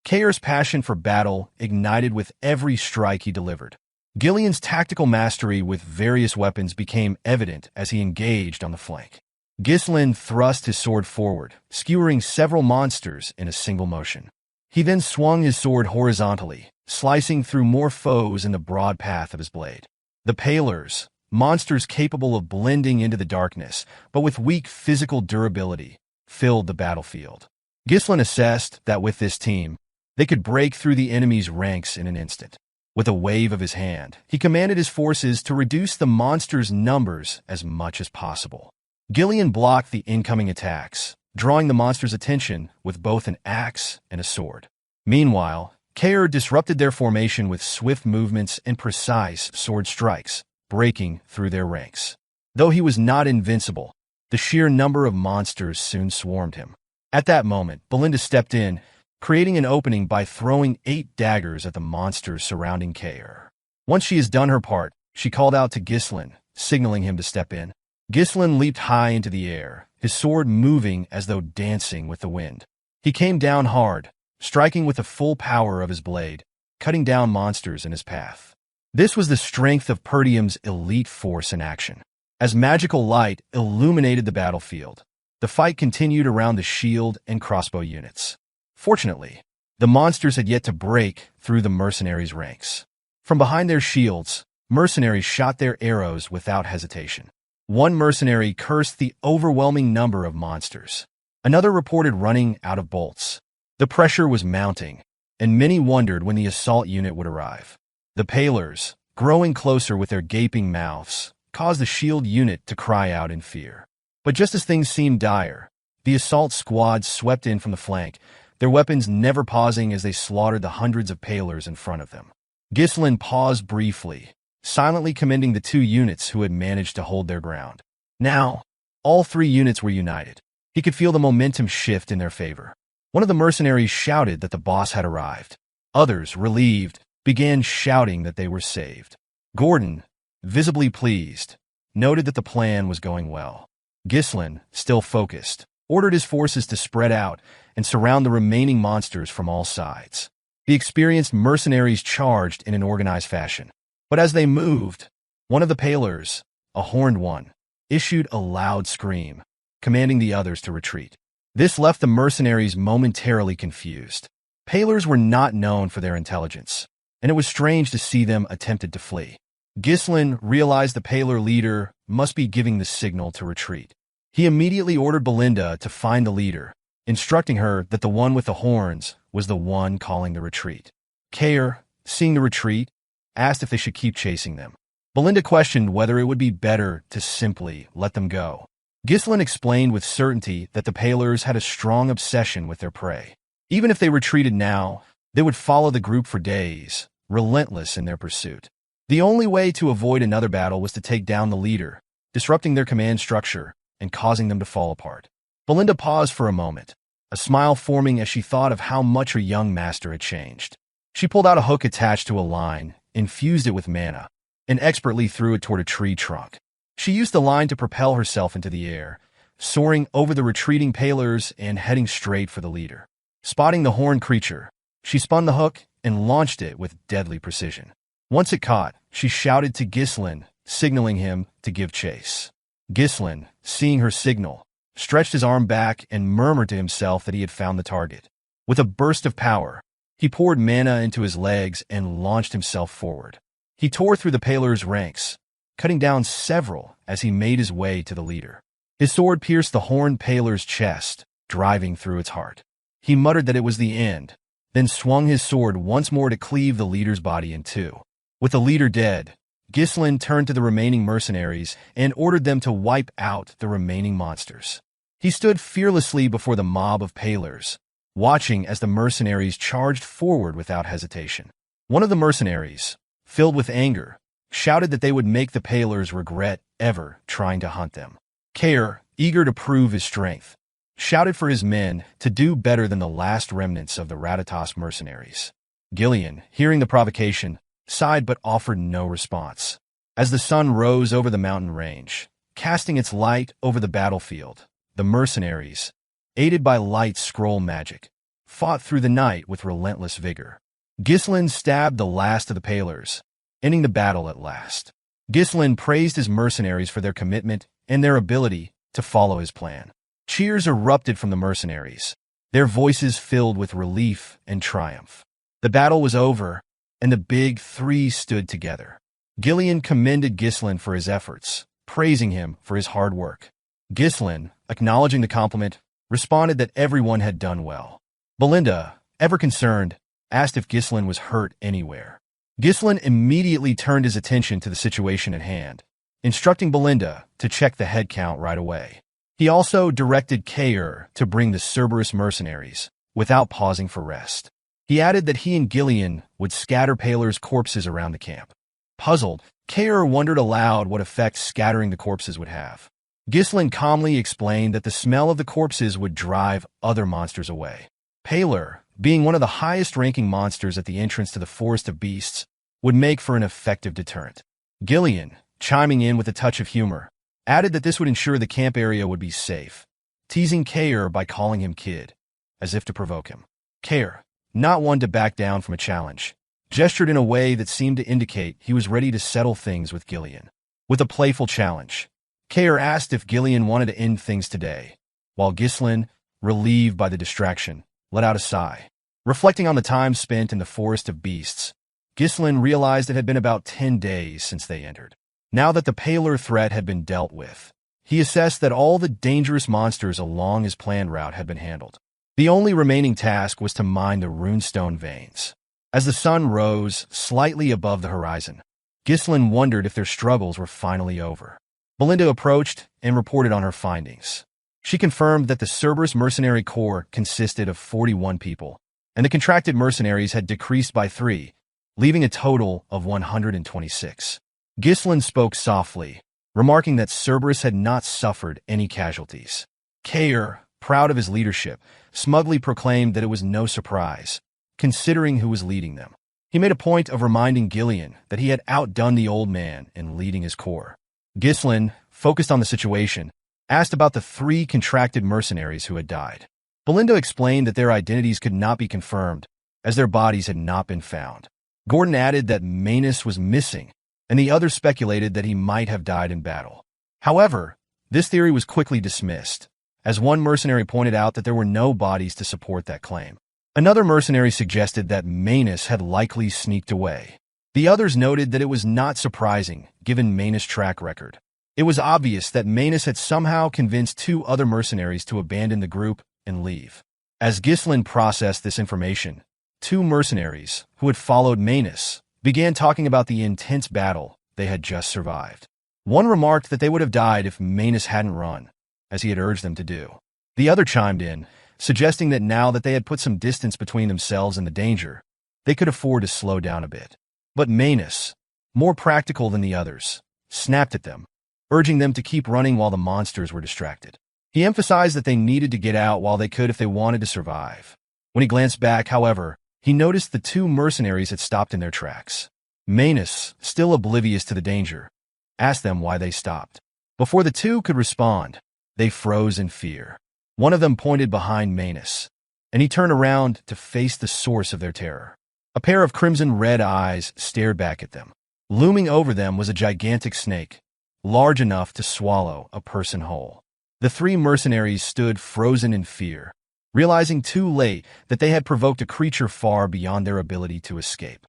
Caer's passion for battle ignited with every strike he delivered. Ghislain's tactical mastery with various weapons became evident as he engaged on the flank. Ghislain thrust his sword forward, skewering several monsters in a single motion. He then swung his sword horizontally, slicing through more foes in the broad path of his blade. The Pallors, monsters capable of blending into the darkness, but with weak physical durability, filled the battlefield. Ghislain assessed that with this team, they could break through the enemy's ranks in an instant. With a wave of his hand, he commanded his forces to reduce the monsters' numbers as much as possible. Ghislain blocked the incoming attacks, drawing the monsters' attention with both an axe and a sword. Meanwhile, Caer disrupted their formation with swift movements and precise sword strikes, breaking through their ranks. Though he was not invincible, the sheer number of monsters soon swarmed him. At that moment, Belinda stepped in, creating an opening by throwing 8 daggers at the monsters surrounding Caer. Once she has done her part, she called out to Ghislain, signaling him to step in. Ghislain leaped high into the air, his sword moving as though dancing with the wind. He came down hard, striking with the full power of his blade, cutting down monsters in his path. This was the strength of Perdium's elite force in action. As magical light illuminated the battlefield, the fight continued around the shield and crossbow units. Fortunately, the monsters had yet to break through the mercenaries' ranks. From behind their shields, mercenaries shot their arrows without hesitation. One mercenary cursed the overwhelming number of monsters. Another reported running out of bolts. The pressure was mounting, and many wondered when the assault unit would arrive. The Pallors, growing closer with their gaping mouths, caused the shield unit to cry out in fear. But just as things seemed dire, the assault squad swept in from the flank, their weapons never pausing as they slaughtered the hundreds of Pallors in front of them. Ghislain paused briefly, silently commending the 2 units who had managed to hold their ground. Now, all 3 units were united. He could feel the momentum shift in their favor. One of the mercenaries shouted that the boss had arrived. Others, relieved, began shouting that they were saved. Gordon, visibly pleased, noted that the plan was going well. Ghislain, still focused, ordered his forces to spread out and surround the remaining monsters from all sides. The experienced mercenaries charged in an organized fashion. But as they moved, one of the Pallors, a horned one, issued a loud scream, commanding the others to retreat. This left the mercenaries momentarily confused. Pallors were not known for their intelligence, and it was strange to see them attempted to flee. Ghislain realized the Pallor leader must be giving the signal to retreat. He immediately ordered Belinda to find the leader, instructing her that the one with the horns was the one calling the retreat. Caer, seeing the retreat, asked if they should keep chasing them. Belinda questioned whether it would be better to simply let them go. Ghislain explained with certainty that the Pallors had a strong obsession with their prey. Even if they retreated now, they would follow the group for days, relentless in their pursuit. The only way to avoid another battle was to take down the leader, disrupting their command structure and causing them to fall apart. Belinda paused for a moment, a smile forming as she thought of how much her young master had changed. She pulled out a hook attached to a line, infused it with mana, and expertly threw it toward a tree trunk. She used the line to propel herself into the air, soaring over the retreating Pallors and heading straight for the leader. Spotting the horned creature, she spun the hook and launched it with deadly precision. Once it caught, she shouted to Ghislain, signaling him to give chase. Ghislain, seeing her signal, stretched his arm back and murmured to himself that he had found the target. With a burst of power, he poured mana into his legs and launched himself forward. He tore through the Pallors' ranks, cutting down several as he made his way to the leader. His sword pierced the horned Pallor's chest, driving through its heart. He muttered that it was the end, then swung his sword once more to cleave the leader's body in 2. With the leader dead, Ghislain turned to the remaining mercenaries and ordered them to wipe out the remaining monsters. He stood fearlessly before the mob of Palers, watching as the mercenaries charged forward without hesitation. One of the mercenaries, filled with anger, shouted that they would make the Palers regret ever trying to hunt them. Kair, eager to prove his strength, shouted for his men to do better than the last remnants of the Ratatas mercenaries. Ghislain, hearing the provocation, sighed but offered no response. As the sun rose over the mountain range, casting its light over the battlefield, the mercenaries, aided by light scroll magic, fought through the night with relentless vigor. Ghislain stabbed the last of the Palers, ending the battle at last. Ghislain praised his mercenaries for their commitment and their ability to follow his plan. Cheers erupted from the mercenaries, their voices filled with relief and triumph. The battle was over, and the big three stood together. Ghislain commended Ghislain for his efforts, praising him for his hard work. Ghislain, acknowledging the compliment, responded that everyone had done well. Belinda, ever concerned, asked if Ghislain was hurt anywhere. Ghislain immediately turned his attention to the situation at hand, instructing Belinda to check the head count right away. He also directed Kair to bring the Cerberus mercenaries, without pausing for rest. He added that he and Ghislain would scatter Palers' corpses around the camp. Puzzled, Kair wondered aloud what effect scattering the corpses would have. Ghislain calmly explained that the smell of the corpses would drive other monsters away. Paler, being one of the highest-ranking monsters at the entrance to the Forest of Beasts, would make for an effective deterrent. Ghislain, chiming in with a touch of humor, added that this would ensure the camp area would be safe, teasing Kair by calling him Kid, as if to provoke him. Kair, not one to back down from a challenge, gestured in a way that seemed to indicate he was ready to settle things with Ghislain. With a playful challenge, Kair asked if Ghislain wanted to end things today, while Ghislain, relieved by the distraction, let out a sigh. Reflecting on the time spent in the Forest of Beasts, Ghislain realized it had been about 10 days since they entered. Now that the Paler threat had been dealt with, he assessed that all the dangerous monsters along his planned route had been handled. The only remaining task was to mine the runestone veins. As the sun rose slightly above the horizon, Ghislain wondered if their struggles were finally over. Belinda approached and reported on her findings. She confirmed that the Cerberus mercenary corps consisted of 41 people, and the contracted mercenaries had decreased by 3, leaving a total of 126. Ghislain spoke softly, remarking that Cerberus had not suffered any casualties. Kair, proud of his leadership, smugly proclaimed that it was no surprise, considering who was leading them. He made a point of reminding Ghislain that he had outdone the old man in leading his corps. Ghislain, focused on the situation, asked about the 3 contracted mercenaries who had died. Belinda explained that their identities could not be confirmed, as their bodies had not been found. Gordon added that Manus was missing, and the others speculated that he might have died in battle. However, this theory was quickly dismissed, as one mercenary pointed out that there were no bodies to support that claim. Another mercenary suggested that Manus had likely sneaked away. The others noted that it was not surprising, given Manus' track record. It was obvious that Manus had somehow convinced 2 other mercenaries to abandon the group and leave. As Ghislain processed this information, 2 mercenaries, who had followed Manus, began talking about the intense battle they had just survived. One remarked that they would have died if Manus hadn't run, as he had urged them to do. The other chimed in, suggesting that now that they had put some distance between themselves and the danger, they could afford to slow down a bit. But Manus, more practical than the others, snapped at them, urging them to keep running while the monsters were distracted. He emphasized that they needed to get out while they could if they wanted to survive. When he glanced back, however, he noticed the 2 mercenaries had stopped in their tracks. Manus, still oblivious to the danger, asked them why they stopped. Before the 2 could respond, they froze in fear. One of them pointed behind Manus, and he turned around to face the source of their terror. A pair of crimson-red eyes stared back at them. Looming over them was a gigantic snake, large enough to swallow a person whole. The 3 mercenaries stood frozen in fear, realizing too late that they had provoked a creature far beyond their ability to escape.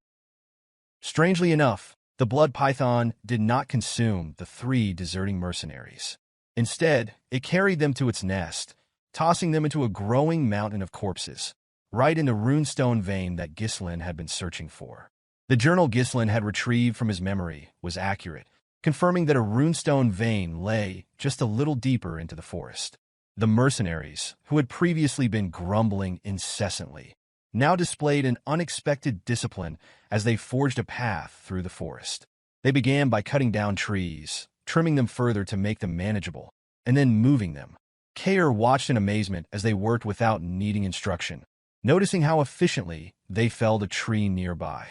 Strangely enough, the blood python did not consume the 3 deserting mercenaries. Instead, it carried them to its nest, tossing them into a growing mountain of corpses, right in the runestone vein that Ghislain had been searching for. The journal Ghislain had retrieved from his memory was accurate, confirming that a runestone vein lay just a little deeper into the forest. The mercenaries, who had previously been grumbling incessantly, now displayed an unexpected discipline as they forged a path through the forest. They began by cutting down trees, trimming them further to make them manageable, and then moving them. Kair watched in amazement as they worked without needing instruction, noticing how efficiently they felled a tree nearby.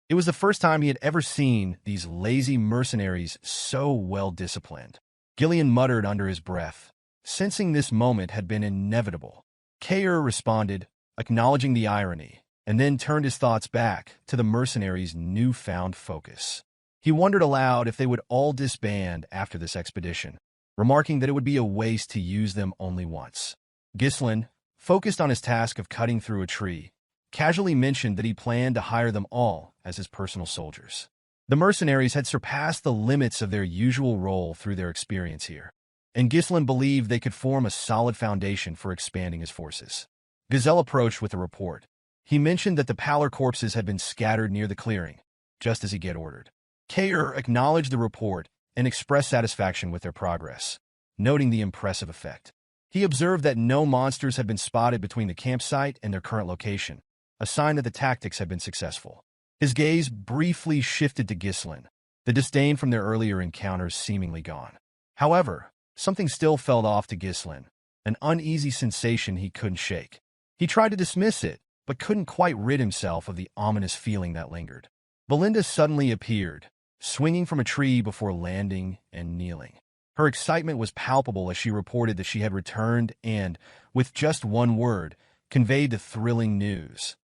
It was the first time he had ever seen these lazy mercenaries so well-disciplined. Ghislain muttered under his breath, sensing this moment had been inevitable. Kair responded, acknowledging the irony, and then turned his thoughts back to the mercenaries' newfound focus. He wondered aloud if they would all disband after this expedition, remarking that it would be a waste to use them only once. Ghislain, focused on his task of cutting through a tree, casually mentioned that he planned to hire them all as his personal soldiers. The mercenaries had surpassed the limits of their usual role through their experience here, and Ghislain believed they could form a solid foundation for expanding his forces. Gazelle approached with a report. He mentioned that the pallor corpses had been scattered near the clearing, just as he had ordered. Kair acknowledged the report and expressed satisfaction with their progress, noting the impressive effect. He observed that no monsters had been spotted between the campsite and their current location, a sign that the tactics had been successful. His gaze briefly shifted to Ghislain, the disdain from their earlier encounters seemingly gone. However, something still felt off to Ghislain, an uneasy sensation he couldn't shake. He tried to dismiss it, but couldn't quite rid himself of the ominous feeling that lingered. Belinda suddenly appeared, swinging from a tree before landing and kneeling. Her excitement was palpable as she reported that she had returned and, with just one word, conveyed the thrilling news.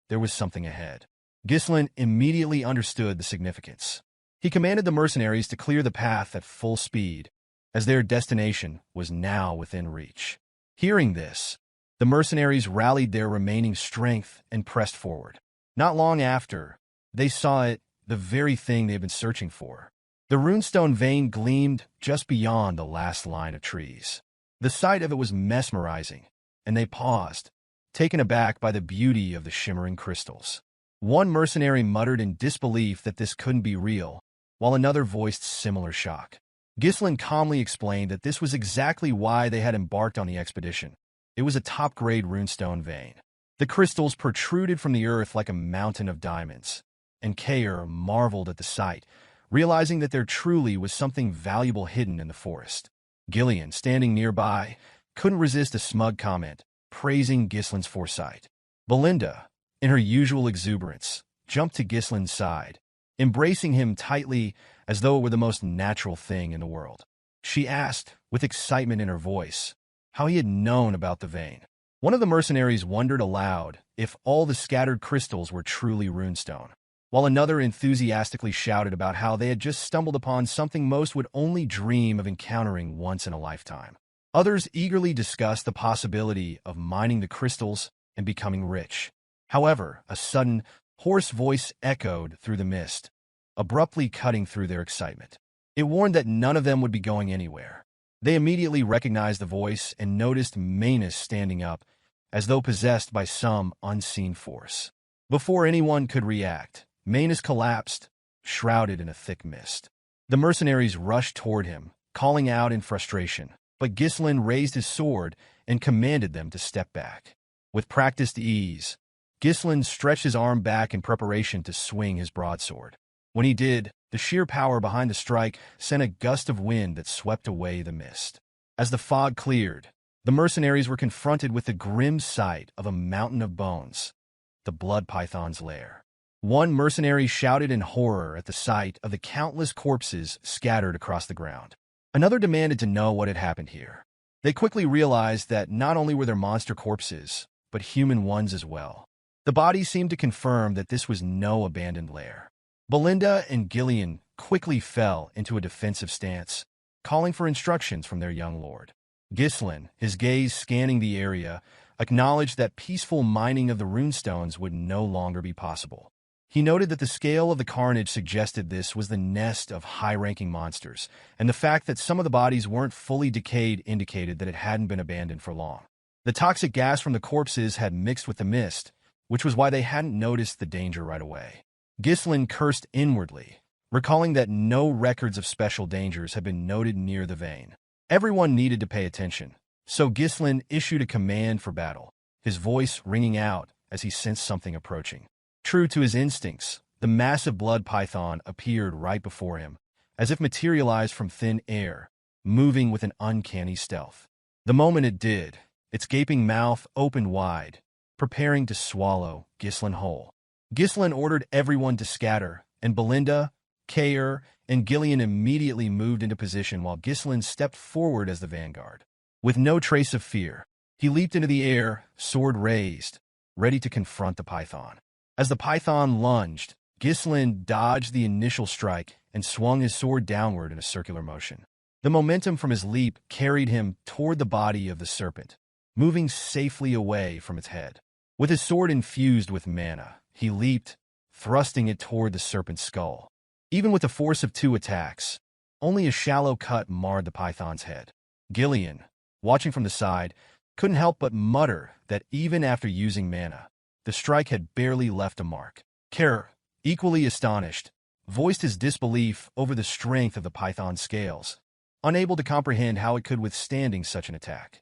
There was something ahead. Ghislain immediately understood the significance. He commanded the mercenaries to clear the path at full speed, as their destination was now within reach. Hearing this, the mercenaries rallied their remaining strength and pressed forward. Not long after, they saw it, the very thing they had been searching for. The runestone vein gleamed just beyond the last line of trees. The sight of it was mesmerizing, and they paused, taken aback by the beauty of the shimmering crystals. One mercenary muttered in disbelief that this couldn't be real, while another voiced similar shock. Ghislain calmly explained that this was exactly why they had embarked on the expedition. It was a top-grade runestone vein. The crystals protruded from the earth like a mountain of diamonds, and Kair marveled at the sight, realizing that there truly was something valuable hidden in the forest. Ghislain, standing nearby, couldn't resist a smug comment, praising Ghislain's foresight. Belinda, in her usual exuberance, jumped to Ghislain's side, embracing him tightly as though it were the most natural thing in the world. She asked, with excitement in her voice, how he had known about the vein. One of the mercenaries wondered aloud if all the scattered crystals were truly runestone, while another enthusiastically shouted about how they had just stumbled upon something most would only dream of encountering once in a lifetime. Others eagerly discussed the possibility of mining the crystals and becoming rich. However, a sudden, hoarse voice echoed through the mist, abruptly cutting through their excitement. It warned that none of them would be going anywhere. They immediately recognized the voice and noticed Manus standing up, as though possessed by some unseen force. Before anyone could react, Manus collapsed, shrouded in a thick mist. The mercenaries rushed toward him, calling out in frustration, but Ghislain raised his sword and commanded them to step back. With practiced ease, Ghislain stretched his arm back in preparation to swing his broadsword. When he did, the sheer power behind the strike sent a gust of wind that swept away the mist. As the fog cleared, the mercenaries were confronted with the grim sight of a mountain of bones, the blood python's lair. One mercenary shouted in horror at the sight of the countless corpses scattered across the ground. Another demanded to know what had happened here. They quickly realized that not only were there monster corpses, but human ones as well. The bodies seemed to confirm that this was no abandoned lair. Belinda and Ghislain quickly fell into a defensive stance, calling for instructions from their young lord. Ghislain, his gaze scanning the area, acknowledged that peaceful mining of the runestones would no longer be possible. He noted that the scale of the carnage suggested this was the nest of high-ranking monsters, and the fact that some of the bodies weren't fully decayed indicated that it hadn't been abandoned for long. The toxic gas from the corpses had mixed with the mist, which was why they hadn't noticed the danger right away. Ghislain cursed inwardly, recalling that no records of special dangers had been noted near the vein. Everyone needed to pay attention, so Ghislain issued a command for battle, his voice ringing out as he sensed something approaching. True to his instincts, the massive blood python appeared right before him, as if materialized from thin air, moving with an uncanny stealth. The moment it did, its gaping mouth opened wide, preparing to swallow Ghislain whole. Ghislain ordered everyone to scatter, and Belinda, Kair, and Gillian immediately moved into position while Ghislain stepped forward as the vanguard. With no trace of fear, he leaped into the air, sword raised, ready to confront the python. As the python lunged, Ghislain dodged the initial strike and swung his sword downward in a circular motion. The momentum from his leap carried him toward the body of the serpent, moving safely away from its head. With his sword infused with mana, he leaped, thrusting it toward the serpent's skull. Even with the force of 2 attacks, only a shallow cut marred the python's head. Gillian, watching from the side, couldn't help but mutter that even after using mana, the strike had barely left a mark. Kair, equally astonished, voiced his disbelief over the strength of the python's scales, unable to comprehend how it could withstand such an attack.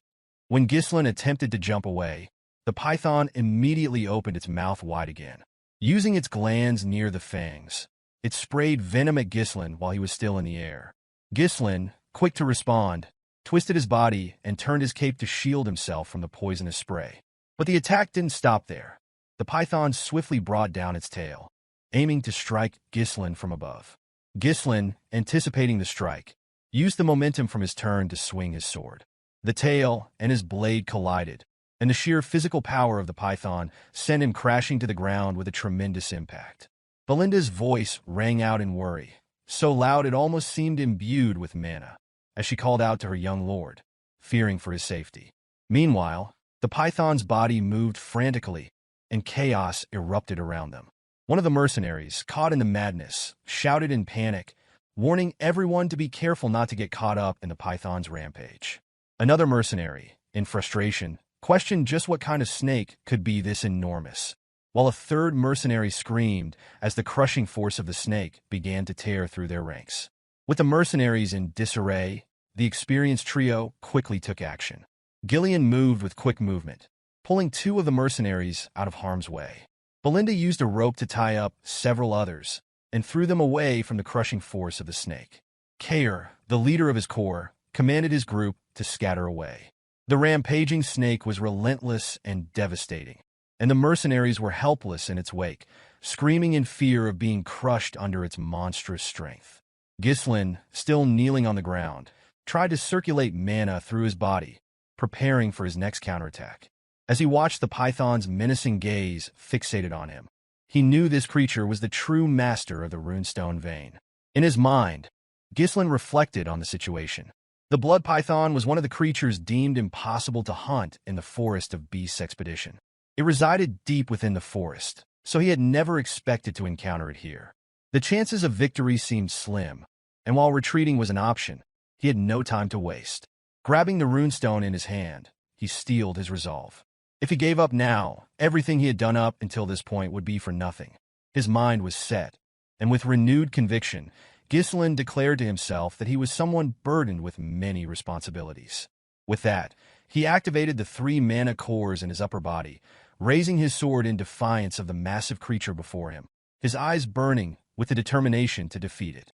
When Ghislain attempted to jump away, the python immediately opened its mouth wide again. Using its glands near the fangs, it sprayed venom at Ghislain while he was still in the air. Ghislain, quick to respond, twisted his body and turned his cape to shield himself from the poisonous spray. But the attack didn't stop there. The python swiftly brought down its tail, aiming to strike Ghislain from above. Ghislain, anticipating the strike, used the momentum from his turn to swing his sword. The tail and his blade collided, and the sheer physical power of the python sent him crashing to the ground with a tremendous impact. Belinda's voice rang out in worry, so loud it almost seemed imbued with mana, as she called out to her young lord, fearing for his safety. Meanwhile, the python's body moved frantically, and chaos erupted around them. One of the mercenaries, caught in the madness, shouted in panic, warning everyone to be careful not to get caught up in the python's rampage. Another mercenary, in frustration, questioned just what kind of snake could be this enormous, while a third mercenary screamed as the crushing force of the snake began to tear through their ranks. With the mercenaries in disarray, the experienced trio quickly took action. Gillian moved with quick movement, pulling 2 of the mercenaries out of harm's way. Belinda used a rope to tie up several others and threw them away from the crushing force of the snake. Kair, the leader of his corps, commanded his group to scatter away. The rampaging snake was relentless and devastating, and the mercenaries were helpless in its wake, screaming in fear of being crushed under its monstrous strength. Ghislain, still kneeling on the ground, tried to circulate mana through his body, preparing for his next counterattack. As he watched the python's menacing gaze fixated on him, he knew this creature was the true master of the runestone vein. In his mind, Ghislain reflected on the situation. The blood python was one of the creatures deemed impossible to hunt in the forest of Beast's expedition. It resided deep within the forest, so he had never expected to encounter it here. The chances of victory seemed slim, and while retreating was an option, he had no time to waste. Grabbing the runestone in his hand, he steeled his resolve. If he gave up now, everything he had done up until this point would be for nothing. His mind was set, and with renewed conviction, Ghislain declared to himself that he was someone burdened with many responsibilities. With that, he activated the 3 mana cores in his upper body, raising his sword in defiance of the massive creature before him, his eyes burning with the determination to defeat it.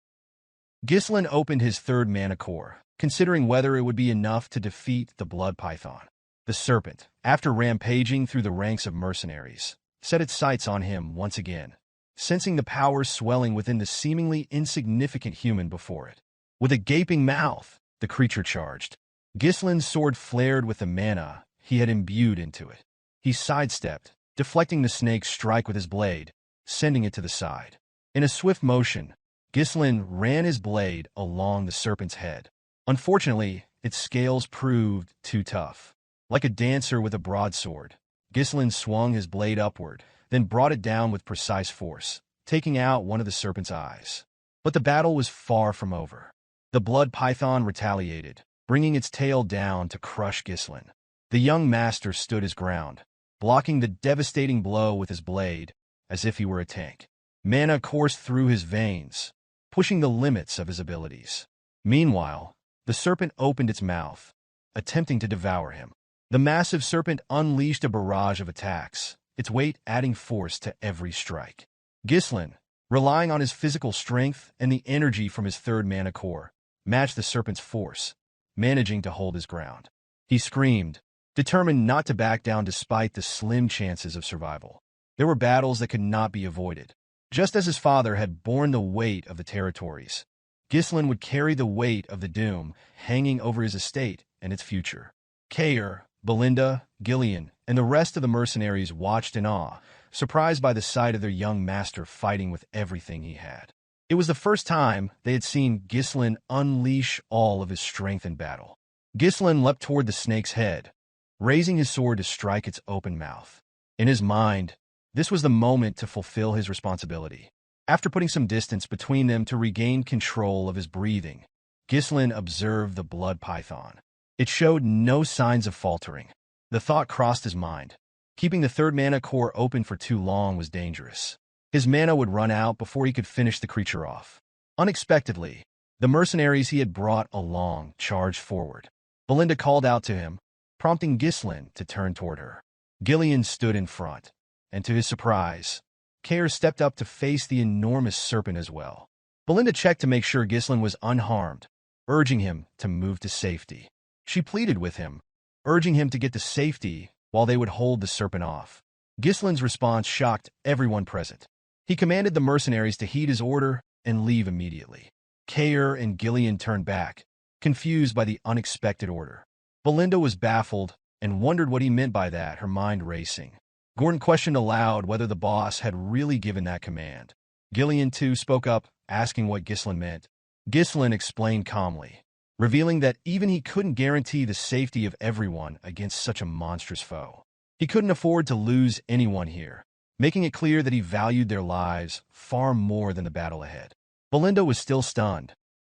Ghislain opened his 3rd mana core, considering whether it would be enough to defeat the blood python. The serpent, after rampaging through the ranks of mercenaries, set its sights on him once again, sensing the power swelling within the seemingly insignificant human before it. With a gaping mouth, the creature charged. Ghislain's sword flared with the mana he had imbued into it. He sidestepped, deflecting the snake's strike with his blade, sending it to the side. In a swift motion, Ghislain ran his blade along the serpent's head. Unfortunately, its scales proved too tough. Like a dancer with a broadsword, Ghislain swung his blade upward, then brought it down with precise force, taking out one of the serpent's eyes. But the battle was far from over. The blood python retaliated, bringing its tail down to crush Ghislain. The young master stood his ground, blocking the devastating blow with his blade as if he were a tank. Mana coursed through his veins, pushing the limits of his abilities. Meanwhile, the serpent opened its mouth, attempting to devour him. The massive serpent unleashed a barrage of attacks, its weight adding force to every strike. Ghislain, relying on his physical strength and the energy from his third mana core, matched the serpent's force, managing to hold his ground. He screamed, determined not to back down despite the slim chances of survival. There were battles that could not be avoided. Just as his father had borne the weight of the territories, Ghislain would carry the weight of the doom hanging over his estate and its future. Kair, Belinda, Gillian, and the rest of the mercenaries watched in awe, surprised by the sight of their young master fighting with everything he had. It was the first time they had seen Ghislain unleash all of his strength in battle. Ghislain leapt toward the snake's head, raising his sword to strike its open mouth. In his mind, this was the moment to fulfill his responsibility. After putting some distance between them to regain control of his breathing, Ghislain observed the blood python. It showed no signs of faltering. The thought crossed his mind. Keeping the third mana core open for too long was dangerous. His mana would run out before he could finish the creature off. Unexpectedly, the mercenaries he had brought along charged forward. Belinda called out to him, prompting Ghislain to turn toward her. Gillian stood in front, and to his surprise, Kair stepped up to face the enormous serpent as well. Belinda checked to make sure Ghislain was unharmed, urging him to move to safety. She pleaded with him, urging him to get to safety while they would hold the serpent off. Ghislain's response shocked everyone present. He commanded the mercenaries to heed his order and leave immediately. Kair and Gillian turned back, confused by the unexpected order. Belinda was baffled and wondered what he meant by that, her mind racing. Gordon questioned aloud whether the boss had really given that command. Gillian, too, spoke up, asking what Ghislain meant. Ghislain explained calmly, revealing that even he couldn't guarantee the safety of everyone against such a monstrous foe. He couldn't afford to lose anyone here, making it clear that he valued their lives far more than the battle ahead. Belinda was still stunned,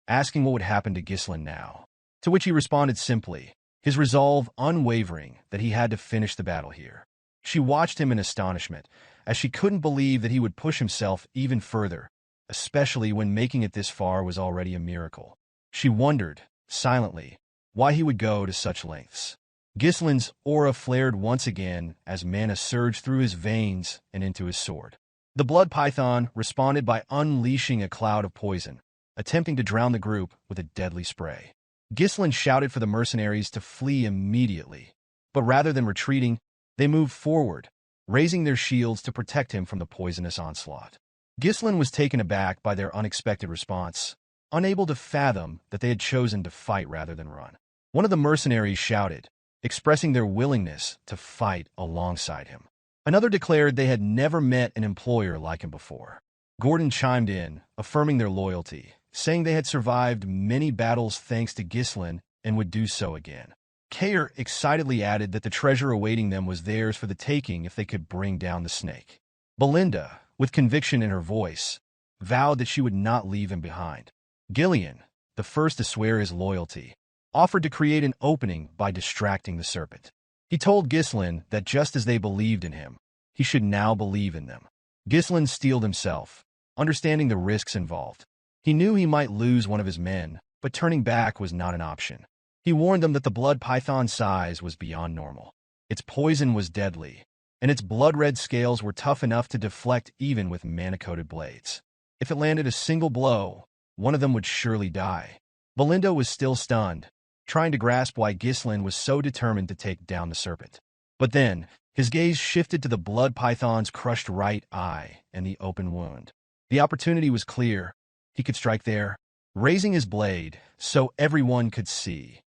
asking what would happen to Ghislain now, to which he responded simply, his resolve unwavering that he had to finish the battle here. She watched him in astonishment, as she couldn't believe that he would push himself even further, especially when making it this far was already a miracle. She wondered, silently, why he would go to such lengths. Ghislain's aura flared once again as mana surged through his veins and into his sword. The blood python responded by unleashing a cloud of poison, attempting to drown the group with a deadly spray. Ghislain shouted for the mercenaries to flee immediately, but rather than retreating, they moved forward, raising their shields to protect him from the poisonous onslaught. Ghislain was taken aback by their unexpected response, unable to fathom that they had chosen to fight rather than run. One of the mercenaries shouted, expressing their willingness to fight alongside him. Another declared they had never met an employer like him before. Gordon chimed in, affirming their loyalty, saying they had survived many battles thanks to Ghislain and would do so again. Kair excitedly added that the treasure awaiting them was theirs for the taking if they could bring down the snake. Belinda, with conviction in her voice, vowed that she would not leave him behind. Gillian, the first to swear his loyalty, offered to create an opening by distracting the serpent. He told Ghislain that just as they believed in him, he should now believe in them. Ghislain steeled himself, understanding the risks involved. He knew he might lose one of his men, but turning back was not an option. He warned them that the blood python's size was beyond normal. Its poison was deadly, and its blood-red scales were tough enough to deflect even with mana-coated blades. If it landed a single blow, one of them would surely die. Belinda was still stunned, trying to grasp why Ghislain was so determined to take down the serpent. But then, his gaze shifted to the blood python's crushed right eye and the open wound. The opportunity was clear. He could strike there. Raising his blade so everyone could see,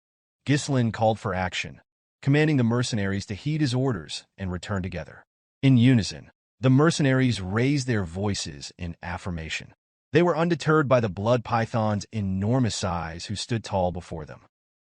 Ghislain called for action, commanding the mercenaries to heed his orders and return together. In unison, the mercenaries raised their voices in affirmation. They were undeterred by the blood python's enormous size who stood tall before them.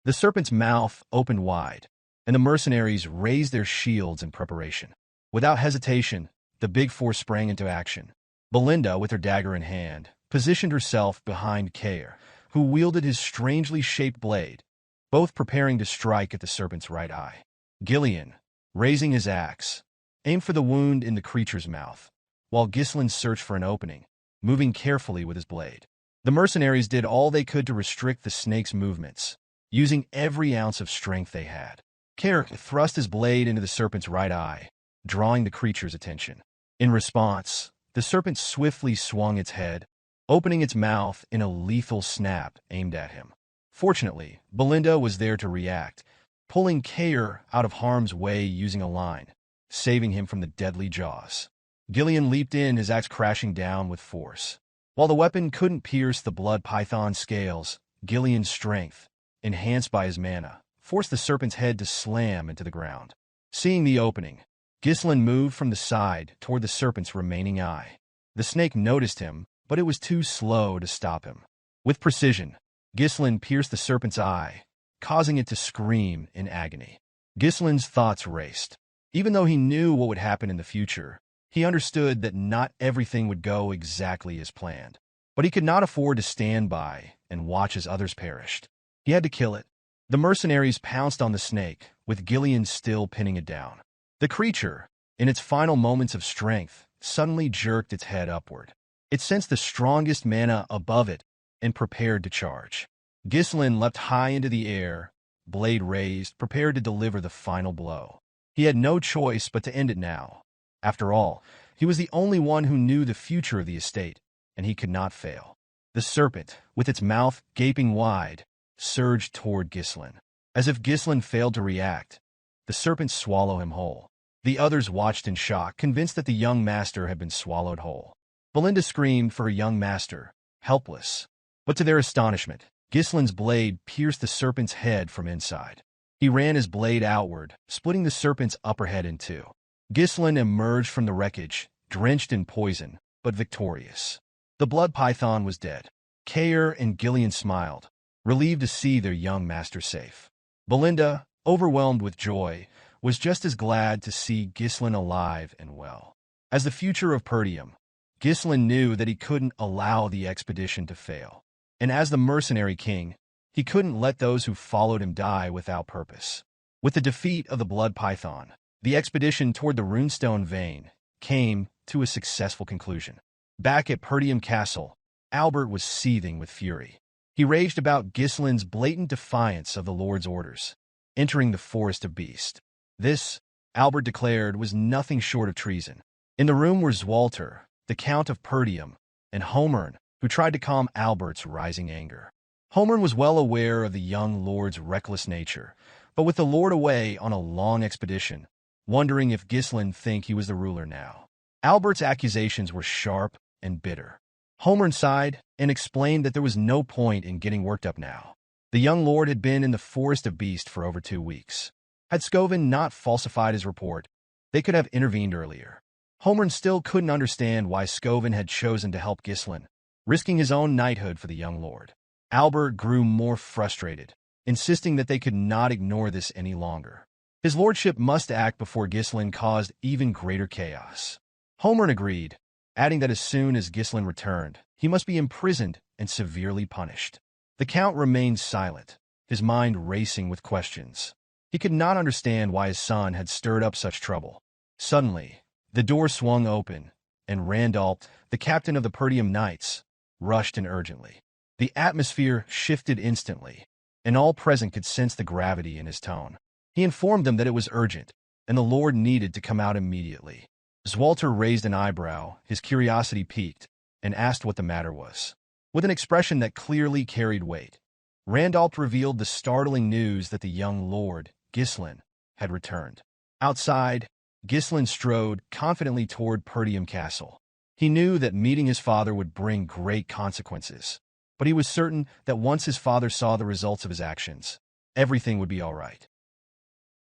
The serpent's mouth opened wide, and the mercenaries raised their shields in preparation. Without hesitation, the big four sprang into action. Belinda, with her dagger in hand, positioned herself behind Kair, who wielded his strangely shaped blade, both preparing to strike at the serpent's right eye. Gillian, raising his axe, aimed for the wound in the creature's mouth, while Ghislain searched for an opening, moving carefully with his blade. The mercenaries did all they could to restrict the snake's movements, using every ounce of strength they had. Carrick thrust his blade into the serpent's right eye, drawing the creature's attention. In response, the serpent swiftly swung its head, opening its mouth in a lethal snap aimed at him. Fortunately, Belinda was there to react, pulling Kair out of harm's way using a line, saving him from the deadly jaws. Ghislain leaped in, his axe crashing down with force. While the weapon couldn't pierce the blood python's scales, Ghislain's strength, enhanced by his mana, forced the serpent's head to slam into the ground. Seeing the opening, Ghislain moved from the side toward the serpent's remaining eye. The snake noticed him, but it was too slow to stop him. With precision, Ghislain pierced the serpent's eye, causing it to scream in agony. Ghislain's thoughts raced. Even though he knew what would happen in the future, he understood that not everything would go exactly as planned. But he could not afford to stand by and watch as others perished. He had to kill it. The mercenaries pounced on the snake, with Ghislain still pinning it down. The creature, in its final moments of strength, suddenly jerked its head upward. It sensed the strongest mana above it and prepared to charge. Ghislain leapt high into the air, blade raised, prepared to deliver the final blow. He had no choice but to end it now. After all, he was the only one who knew the future of the estate, and he could not fail. The serpent, with its mouth gaping wide, surged toward Ghislain. As if Ghislain failed to react, the serpent swallowed him whole. The others watched in shock, convinced that the young master had been swallowed whole. Belinda screamed for her young master, helpless. But to their astonishment, Ghislain's blade pierced the serpent's head from inside. He ran his blade outward, splitting the serpent's upper head in two. Ghislain emerged from the wreckage, drenched in poison, but victorious. The blood python was dead. Kair and Ghislain smiled, relieved to see their young master safe. Belinda, overwhelmed with joy, was just as glad to see Ghislain alive and well. As the future of Perdium, Ghislain knew that he couldn't allow the expedition to fail. And as the Mercenary King, he couldn't let those who followed him die without purpose. With the defeat of the blood python, the expedition toward the runestone vein came to a successful conclusion. Back at Perdium Castle, Albert was seething with fury. He raged about Ghislain's blatant defiance of the Lord's orders, entering the Forest of Beasts. This, Albert declared, was nothing short of treason. In the room were Zwalter, the Count of Perdium, and Homern, who tried to calm Albert's rising anger. Homern was well aware of the young lord's reckless nature, but with the lord away on a long expedition, wondering if Ghislain think he was the ruler now. Albert's accusations were sharp and bitter. Homern sighed and explained that there was no point in getting worked up now. The young lord had been in the Forest of Beasts for over 2 weeks. Had Scoven not falsified his report, they could have intervened earlier. Homern still couldn't understand why Scoven had chosen to help Ghislain, risking his own knighthood for the young lord. Albert grew more frustrated, insisting that they could not ignore this any longer. His lordship must act before Ghislain caused even greater chaos. Homern agreed, adding that as soon as Ghislain returned, he must be imprisoned and severely punished. The Count remained silent, his mind racing with questions. He could not understand why his son had stirred up such trouble. Suddenly, the door swung open, and Randolph, the captain of the Perdium Knights, rushed in urgently. The atmosphere shifted instantly, and all present could sense the gravity in his tone. He informed them that it was urgent, and the Lord needed to come out immediately. Zwalter raised an eyebrow, his curiosity piqued, and asked what the matter was. With an expression that clearly carried weight, Randolph revealed the startling news that the young lord, Ghislain, had returned. Outside, Ghislain strode confidently toward Perdium Castle. He knew that meeting his father would bring great consequences, but he was certain that once his father saw the results of his actions, everything would be all right.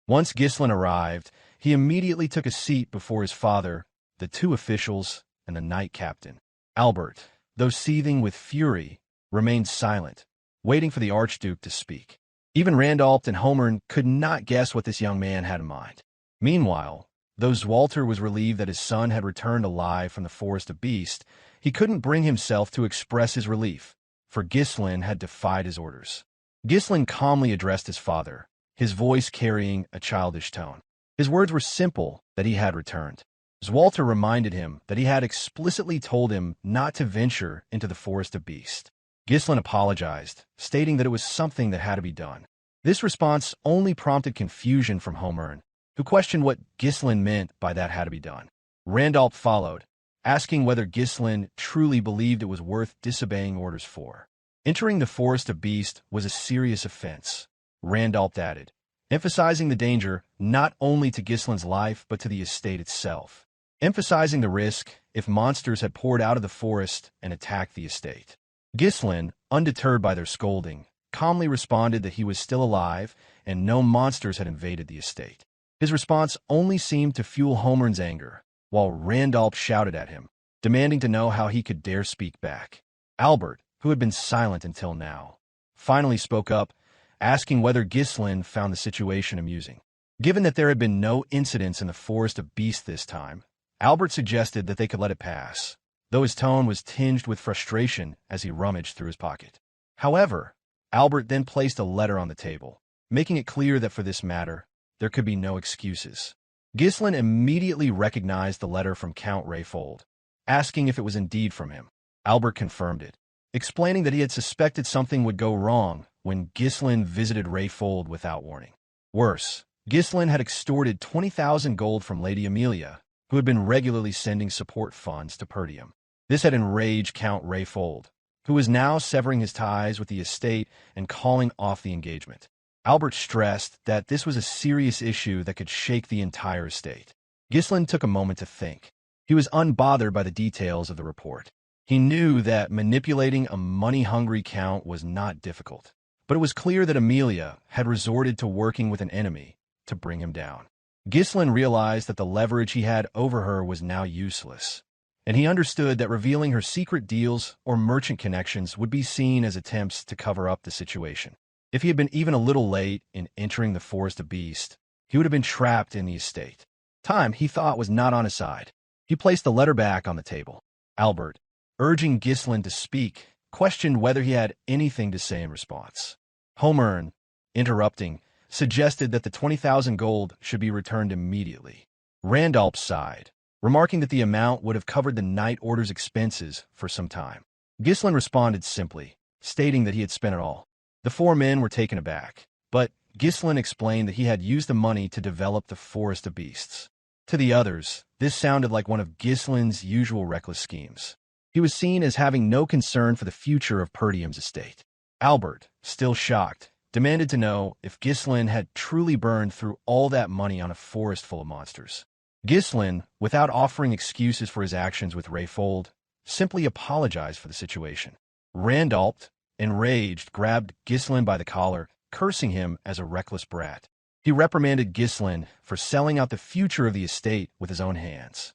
Once Ghislain arrived, he immediately took a seat before his father, the 2 officials, and the knight captain. Albert, though seething with fury, remained silent, waiting for the Archduke to speak. Even Randolph and Homern could not guess what this young man had in mind. Meanwhile, though Zwalter was relieved that his son had returned alive from the Forest of Beasts, he couldn't bring himself to express his relief, for Ghislain had defied his orders. Ghislain calmly addressed his father, his voice carrying a childish tone. His words were simple, that he had returned. Walter reminded him that he had explicitly told him not to venture into the Forest of Beasts. Ghislain apologized, stating that it was something that had to be done. This response only prompted confusion from Homern, who questioned what Ghislain meant by that had to be done. Randolph followed, asking whether Ghislain truly believed it was worth disobeying orders for. Entering the Forest of Beasts was a serious offense, Randolph added, emphasizing the danger not only to Ghislain's life but to the estate itself, emphasizing the risk if monsters had poured out of the forest and attacked the estate. Ghislain, undeterred by their scolding, calmly responded that he was still alive and no monsters had invaded the estate. His response only seemed to fuel Homern's anger, while Randolph shouted at him, demanding to know how he could dare speak back. Albert, who had been silent until now, finally spoke up, asking whether Ghislain found the situation amusing. Given that there had been no incidents in the Forest of Beasts this time, Albert suggested that they could let it pass, though his tone was tinged with frustration as he rummaged through his pocket. However, Albert then placed a letter on the table, making it clear that for this matter, there could be no excuses. Ghislain immediately recognized the letter from Count Rayfold, asking if it was indeed from him. Albert confirmed it, explaining that he had suspected something would go wrong when Ghislain visited Rayfold without warning. Worse, Ghislain had extorted 20,000 gold from Lady Amelia, who had been regularly sending support funds to Perdium. This had enraged Count Rayfold, who was now severing his ties with the estate and calling off the engagement. Albert stressed that this was a serious issue that could shake the entire estate. Ghislain took a moment to think. He was unbothered by the details of the report. He knew that manipulating a money-hungry count was not difficult, but it was clear that Amelia had resorted to working with an enemy to bring him down. Ghislain realized that the leverage he had over her was now useless, and he understood that revealing her secret deals or merchant connections would be seen as attempts to cover up the situation. If he had been even a little late in entering the Forest of Beasts, he would have been trapped in the estate. Time, he thought, was not on his side. He placed the letter back on the table. Albert, urging Ghislain to speak, questioned whether he had anything to say in response. Homern, interrupting, suggested that the 20,000 gold should be returned immediately. Randolph sighed, remarking that the amount would have covered the Night Order's expenses for some time. Ghislain responded simply, stating that he had spent it all. The four men were taken aback, but Ghislain explained that he had used the money to develop the Forest of Beasts. To the others, this sounded like one of Ghislain's usual reckless schemes. He was seen as having no concern for the future of Perdium's estate. Albert, still shocked, demanded to know if Ghislain had truly burned through all that money on a forest full of monsters. Ghislain, without offering excuses for his actions with Rayfold, simply apologized for the situation. Randolph, enraged, grabbed Ghislain by the collar, cursing him as a reckless brat. He reprimanded Ghislain for selling out the future of the estate with his own hands.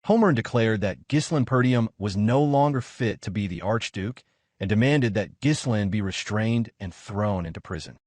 Homern declared that Ghislain Perdium was no longer fit to be the Archduke and demanded that Ghislain be restrained and thrown into prison.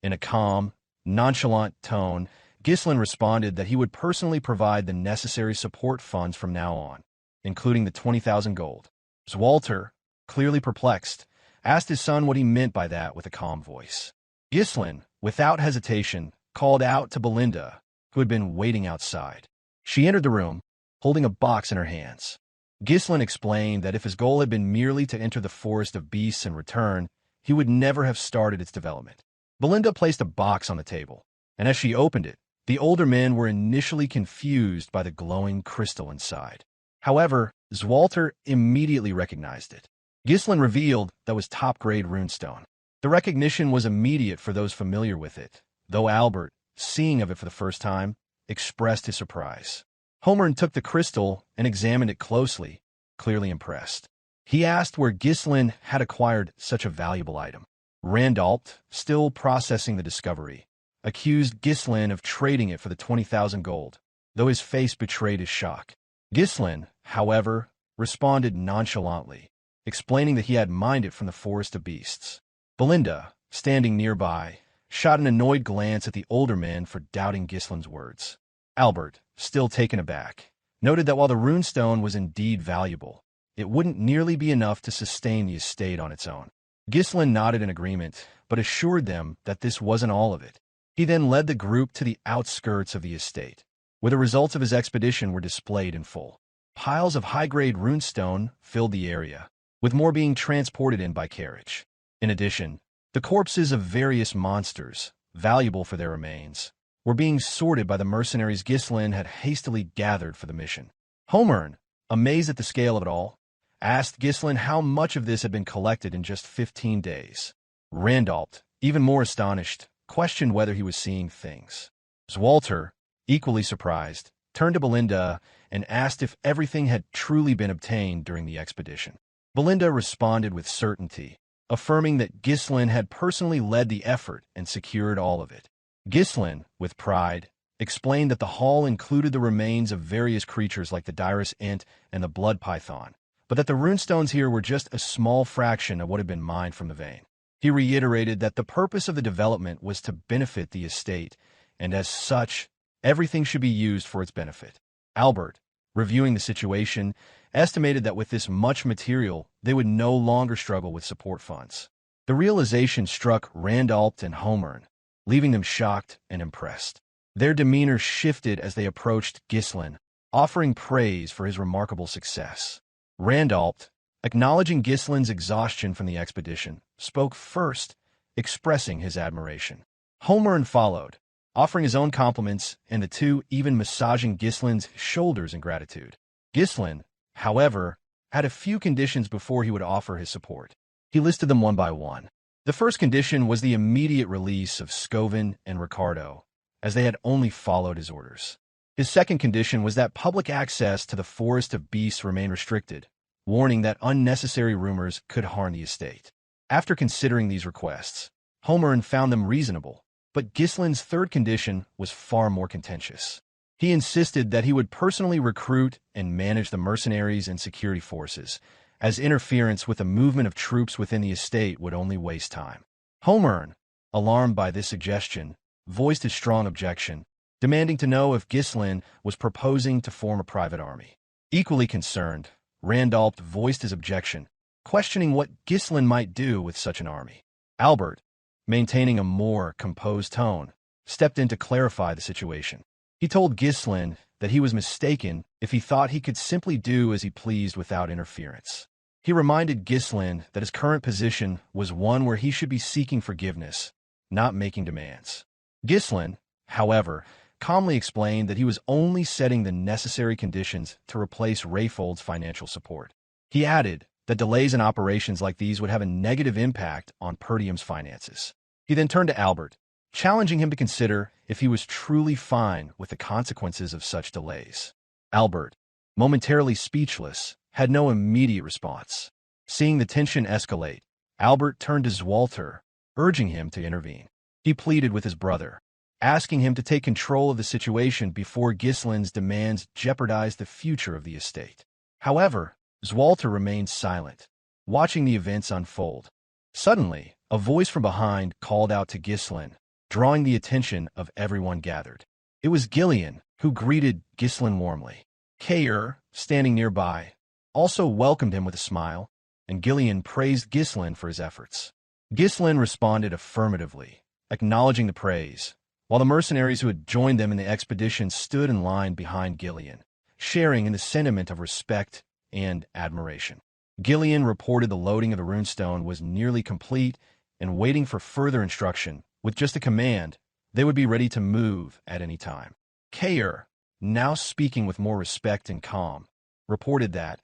In a calm, nonchalant tone, Ghislain responded that he would personally provide the necessary support funds from now on, including the 20,000 gold. Walter, clearly perplexed, asked his son what he meant by that with a calm voice. Ghislain, without hesitation, called out to Belinda, who had been waiting outside. She entered the room, holding a box in her hands. Ghislain explained that if his goal had been merely to enter the Forest of Beasts and return, he would never have started its development. Belinda placed a box on the table, and as she opened it, the older men were initially confused by the glowing crystal inside. However, Walter immediately recognized it. Ghislain revealed that was top-grade runestone. The recognition was immediate for those familiar with it, though Albert, seeing of it for the first time, expressed his surprise. Homern took the crystal and examined it closely, clearly impressed. He asked where Ghislain had acquired such a valuable item. Randolph, still processing the discovery, accused Ghislain of trading it for the 20,000 gold, though his face betrayed his shock. Ghislain, however, responded nonchalantly, explaining that he had mined it from the Forest of Beasts. Belinda, standing nearby, shot an annoyed glance at the older men for doubting Ghislain's words. Albert, still taken aback, noted that while the runestone was indeed valuable, it wouldn't nearly be enough to sustain the estate on its own. Ghislain nodded in agreement, but assured them that this wasn't all of it. He then led the group to the outskirts of the estate, where the results of his expedition were displayed in full. Piles of high-grade runestone filled the area, with more being transported in by carriage. In addition, the corpses of various monsters, valuable for their remains, were being sorted by the mercenaries Ghislain had hastily gathered for the mission. Homern, amazed at the scale of it all, asked Ghislain how much of this had been collected in just 15 days. Randalt, even more astonished, questioned whether he was seeing things. Zwalter, equally surprised, turned to Belinda and asked if everything had truly been obtained during the expedition. Belinda responded with certainty, affirming that Ghislain had personally led the effort and secured all of it. Ghislain, with pride, explained that the haul included the remains of various creatures like the dirus int and the blood python, but that the runestones here were just a small fraction of what had been mined from the vein. He reiterated that the purpose of the development was to benefit the estate, and as such, everything should be used for its benefit. Albert, reviewing the situation, estimated that with this much material, they would no longer struggle with support funds. The realization struck Randalt and Homern, leaving them shocked and impressed. Their demeanor shifted as they approached Ghislain, offering praise for his remarkable success. Randalt, acknowledging Ghislain's exhaustion from the expedition, spoke first, expressing his admiration. Homern followed, offering his own compliments, and the two even massaging Ghislain's shoulders in gratitude. Ghislain, however, had a few conditions before he would offer his support. He listed them one by one. The first condition was the immediate release of Scovin and Ricardo, as they had only followed his orders. His second condition was that public access to the Forest of Beasts remain restricted, warning that unnecessary rumors could harm the estate. After considering these requests, Homern found them reasonable, but Ghislain's third condition was far more contentious. He insisted that he would personally recruit and manage the mercenaries and security forces, as interference with the movement of troops within the estate would only waste time. Homern, alarmed by this suggestion, voiced his strong objection, demanding to know if Ghislain was proposing to form a private army. Equally concerned, Randalt voiced his objection, questioning what Ghislain might do with such an army. Albert, maintaining a more composed tone, stepped in to clarify the situation. He told Ghislain that he was mistaken if he thought he could simply do as he pleased without interference. He reminded Ghislain that his current position was one where he should be seeking forgiveness, not making demands. Ghislain, however, calmly explained that he was only setting the necessary conditions to replace Rayfold's financial support. He added that delays in operations like these would have a negative impact on Perdium's finances. He then turned to Albert, challenging him to consider if he was truly fine with the consequences of such delays. Albert, momentarily speechless, had no immediate response. Seeing the tension escalate, Albert turned to Zwalter, urging him to intervene. He pleaded with his brother, asking him to take control of the situation before Ghislain's demands jeopardized the future of the estate. However, Zwalter remained silent, watching the events unfold. Suddenly, a voice from behind called out to Ghislain, drawing the attention of everyone gathered. It was Gillian, who greeted Ghislain warmly. Kayer, standing nearby, also welcomed him with a smile, and Gillian praised Ghislain for his efforts. Ghislain responded affirmatively, acknowledging the praise, while the mercenaries who had joined them in the expedition stood in line behind Gillian, sharing in the sentiment of respect and admiration. Gillian reported the loading of the runestone was nearly complete and waiting for further instruction. With just a command, they would be ready to move at any time. Kayer, now speaking with more respect and calm, reported that,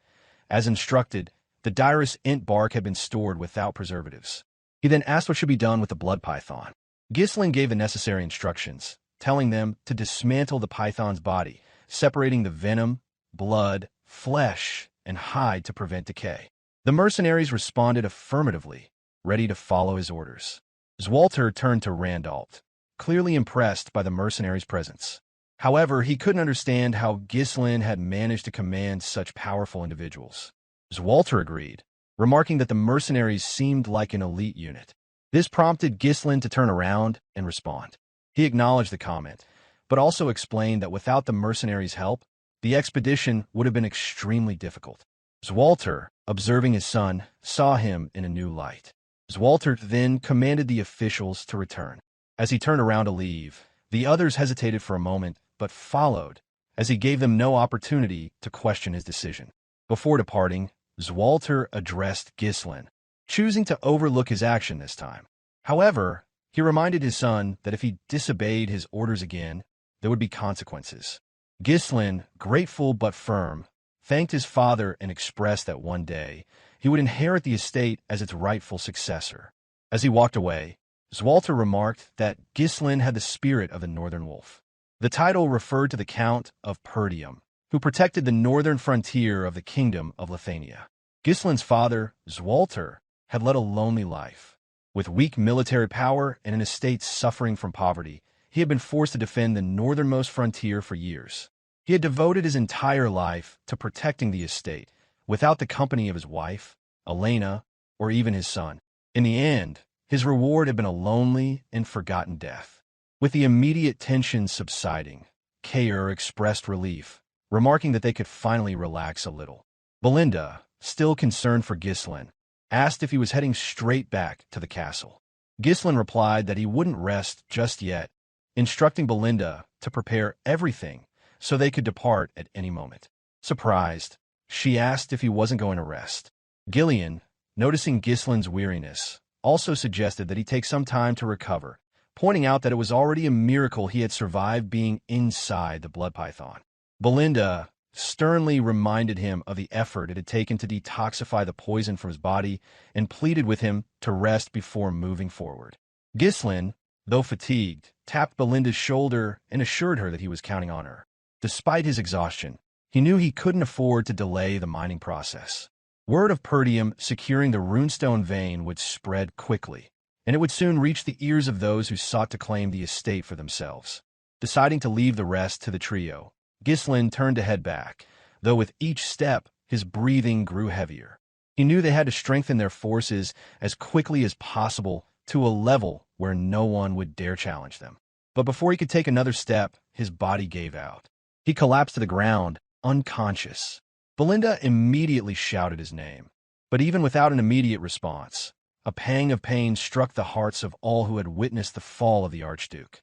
as instructed, the dirus int bark had been stored without preservatives. He then asked what should be done with the blood python. Ghislain gave the necessary instructions, telling them to dismantle the python's body, separating the venom, blood, flesh, and hide to prevent decay. The mercenaries responded affirmatively, ready to follow his orders. Zwalter turned to Randalt, clearly impressed by the mercenaries' presence. However, he couldn't understand how Ghislain had managed to command such powerful individuals. Zwalter agreed, remarking that the mercenaries seemed like an elite unit. This prompted Ghislain to turn around and respond. He acknowledged the comment, but also explained that without the mercenaries' help, the expedition would have been extremely difficult. Zwalter, observing his son, saw him in a new light. Zwalter then commanded the officials to return. As he turned around to leave, the others hesitated for a moment, but followed, as he gave them no opportunity to question his decision. Before departing, Zwalter addressed Ghislain, choosing to overlook his action this time. However, he reminded his son that if he disobeyed his orders again, there would be consequences. Ghislain, grateful but firm, thanked his father and expressed that one day he would inherit the estate as its rightful successor. As he walked away, Zwalter remarked that Ghislain had the spirit of the Northern Wolf. The title referred to the Count of Perdium, who protected the northern frontier of the Kingdom of Lithuania. Ghislain's father, Zwalter, had led a lonely life. With weak military power and an estate suffering from poverty, he had been forced to defend the northernmost frontier for years. He had devoted his entire life to protecting the estate, without the company of his wife, Elena, or even his son. In the end, his reward had been a lonely and forgotten death. With the immediate tension subsiding, Kaer expressed relief, remarking that they could finally relax a little. Belinda, still concerned for Ghislain, asked if he was heading straight back to the castle. Ghislain replied that he wouldn't rest just yet, instructing Belinda to prepare everything so they could depart at any moment. Surprised, she asked if he wasn't going to rest. Ghislain, noticing Ghislain's weariness, also suggested that he take some time to recover, pointing out that it was already a miracle he had survived being inside the blood python. Belinda sternly reminded him of the effort it had taken to detoxify the poison from his body and pleaded with him to rest before moving forward. Ghislain, though fatigued, tapped Belinda's shoulder and assured her that he was counting on her. Despite his exhaustion, he knew he couldn't afford to delay the mining process. Word of Perdium securing the runestone vein would spread quickly, and it would soon reach the ears of those who sought to claim the estate for themselves. Deciding to leave the rest to the trio, Ghislain turned to head back, though with each step his breathing grew heavier. He knew they had to strengthen their forces as quickly as possible to a level where no one would dare challenge them. But before he could take another step, his body gave out. He collapsed to the ground, unconscious. Belinda immediately shouted his name, but even without an immediate response, a pang of pain struck the hearts of all who had witnessed the fall of the Archduke.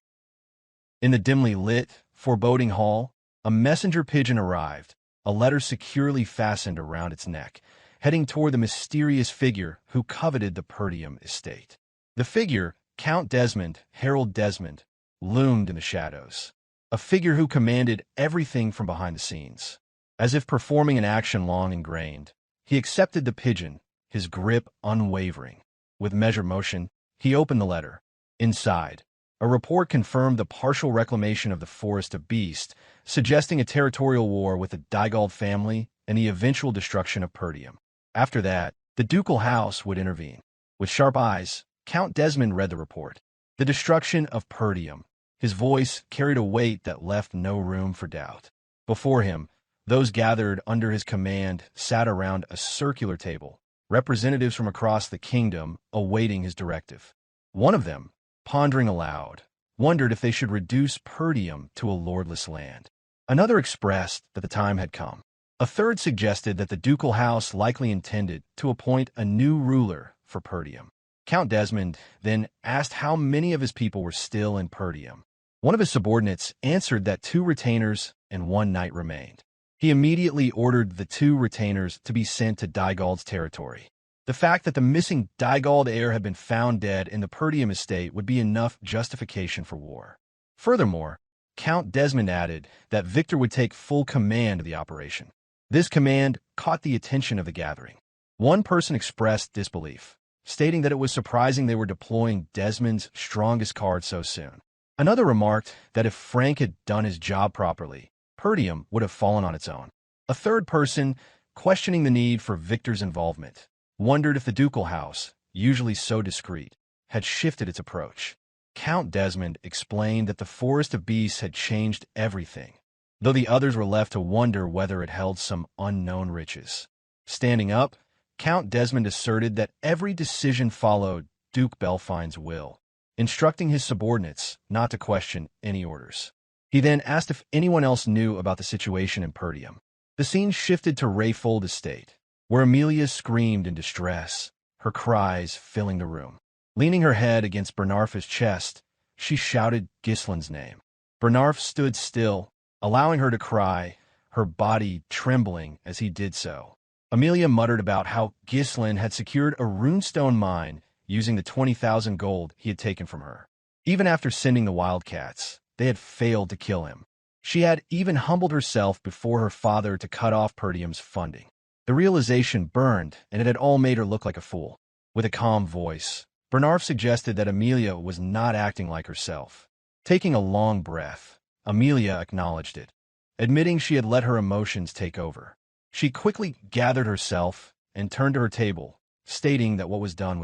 In the dimly lit, foreboding hall, a messenger pigeon arrived, a letter securely fastened around its neck, heading toward the mysterious figure who coveted the Perdium estate. The figure, Count Desmond, Harold Desmond, loomed in the shadows, a figure who commanded everything from behind the scenes. As if performing an action long ingrained, he accepted the pigeon, his grip unwavering. With measured motion, he opened the letter. Inside, a report confirmed the partial reclamation of the Forest of Beast, suggesting a territorial war with the Dygald family and the eventual destruction of Perdium. After that, the ducal house would intervene. With sharp eyes, Count Desmond read the report. The destruction of Perdium. His voice carried a weight that left no room for doubt. Before him, those gathered under his command sat around a circular table, representatives from across the kingdom awaiting his directive. One of them, pondering aloud, wondered if they should reduce Perdium to a lordless land. Another expressed that the time had come. A third suggested that the ducal house likely intended to appoint a new ruler for Perdium. Count Desmond then asked how many of his people were still in Perdium. One of his subordinates answered that 2 retainers and 1 knight remained. He immediately ordered the 2 retainers to be sent to Dygald's territory. The fact that the missing Dygald heir had been found dead in the Perdium estate would be enough justification for war. Furthermore, Count Desmond added that Victor would take full command of the operation. This command caught the attention of the gathering. One person expressed disbelief, stating that it was surprising they were deploying Desmond's strongest card so soon. Another remarked that if Frank had done his job properly, Perdium would have fallen on its own. A third person, questioning the need for Victor's involvement, wondered if the ducal house, usually so discreet, had shifted its approach. Count Desmond explained that the Forest of Beasts had changed everything, though the others were left to wonder whether it held some unknown riches. Standing up, Count Desmond asserted that every decision followed Duke Belfine's will, instructing his subordinates not to question any orders. He then asked if anyone else knew about the situation in Perdium. The scene shifted to Rayfold Estate, where Amelia screamed in distress, her cries filling the room. Leaning her head against Bernarfa's chest, she shouted Ghislain's name. Bernarf stood still, allowing her to cry, her body trembling as he did so. Amelia muttered about how Ghislain had secured a runestone mine using the 20,000 gold he had taken from her. Even after sending the wildcats, they had failed to kill him. She had even humbled herself before her father to cut off Perdium's funding. The realization burned, and it had all made her look like a fool. With a calm voice, Bernarf suggested that Amelia was not acting like herself. Taking a long breath, Amelia acknowledged it, admitting she had let her emotions take over. She quickly gathered herself and turned to her table, stating that what was done.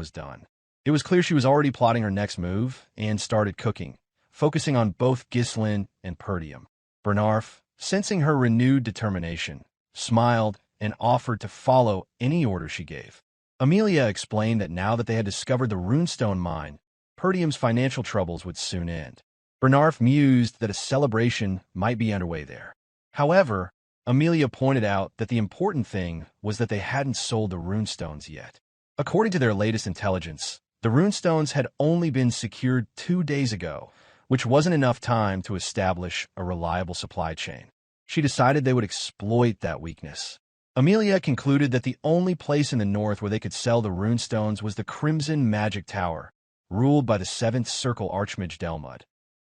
It was clear she was already plotting her next move and started cooking, focusing on both Ghislain and Perdium. Bernarf, sensing her renewed determination, smiled and offered to follow any order she gave. Amelia explained that now that they had discovered the runestone mine, Perdium's financial troubles would soon end. Bernarf mused that a celebration might be underway there. However, Amelia pointed out that the important thing was that they hadn't sold the runestones yet. According to their latest intelligence, the runestones had only been secured 2 days ago, which wasn't enough time to establish a reliable supply chain. She decided they would exploit that weakness. Amelia concluded that the only place in the north where they could sell the runestones was the Crimson Magic Tower, ruled by the 7th Circle Archmage Delmud,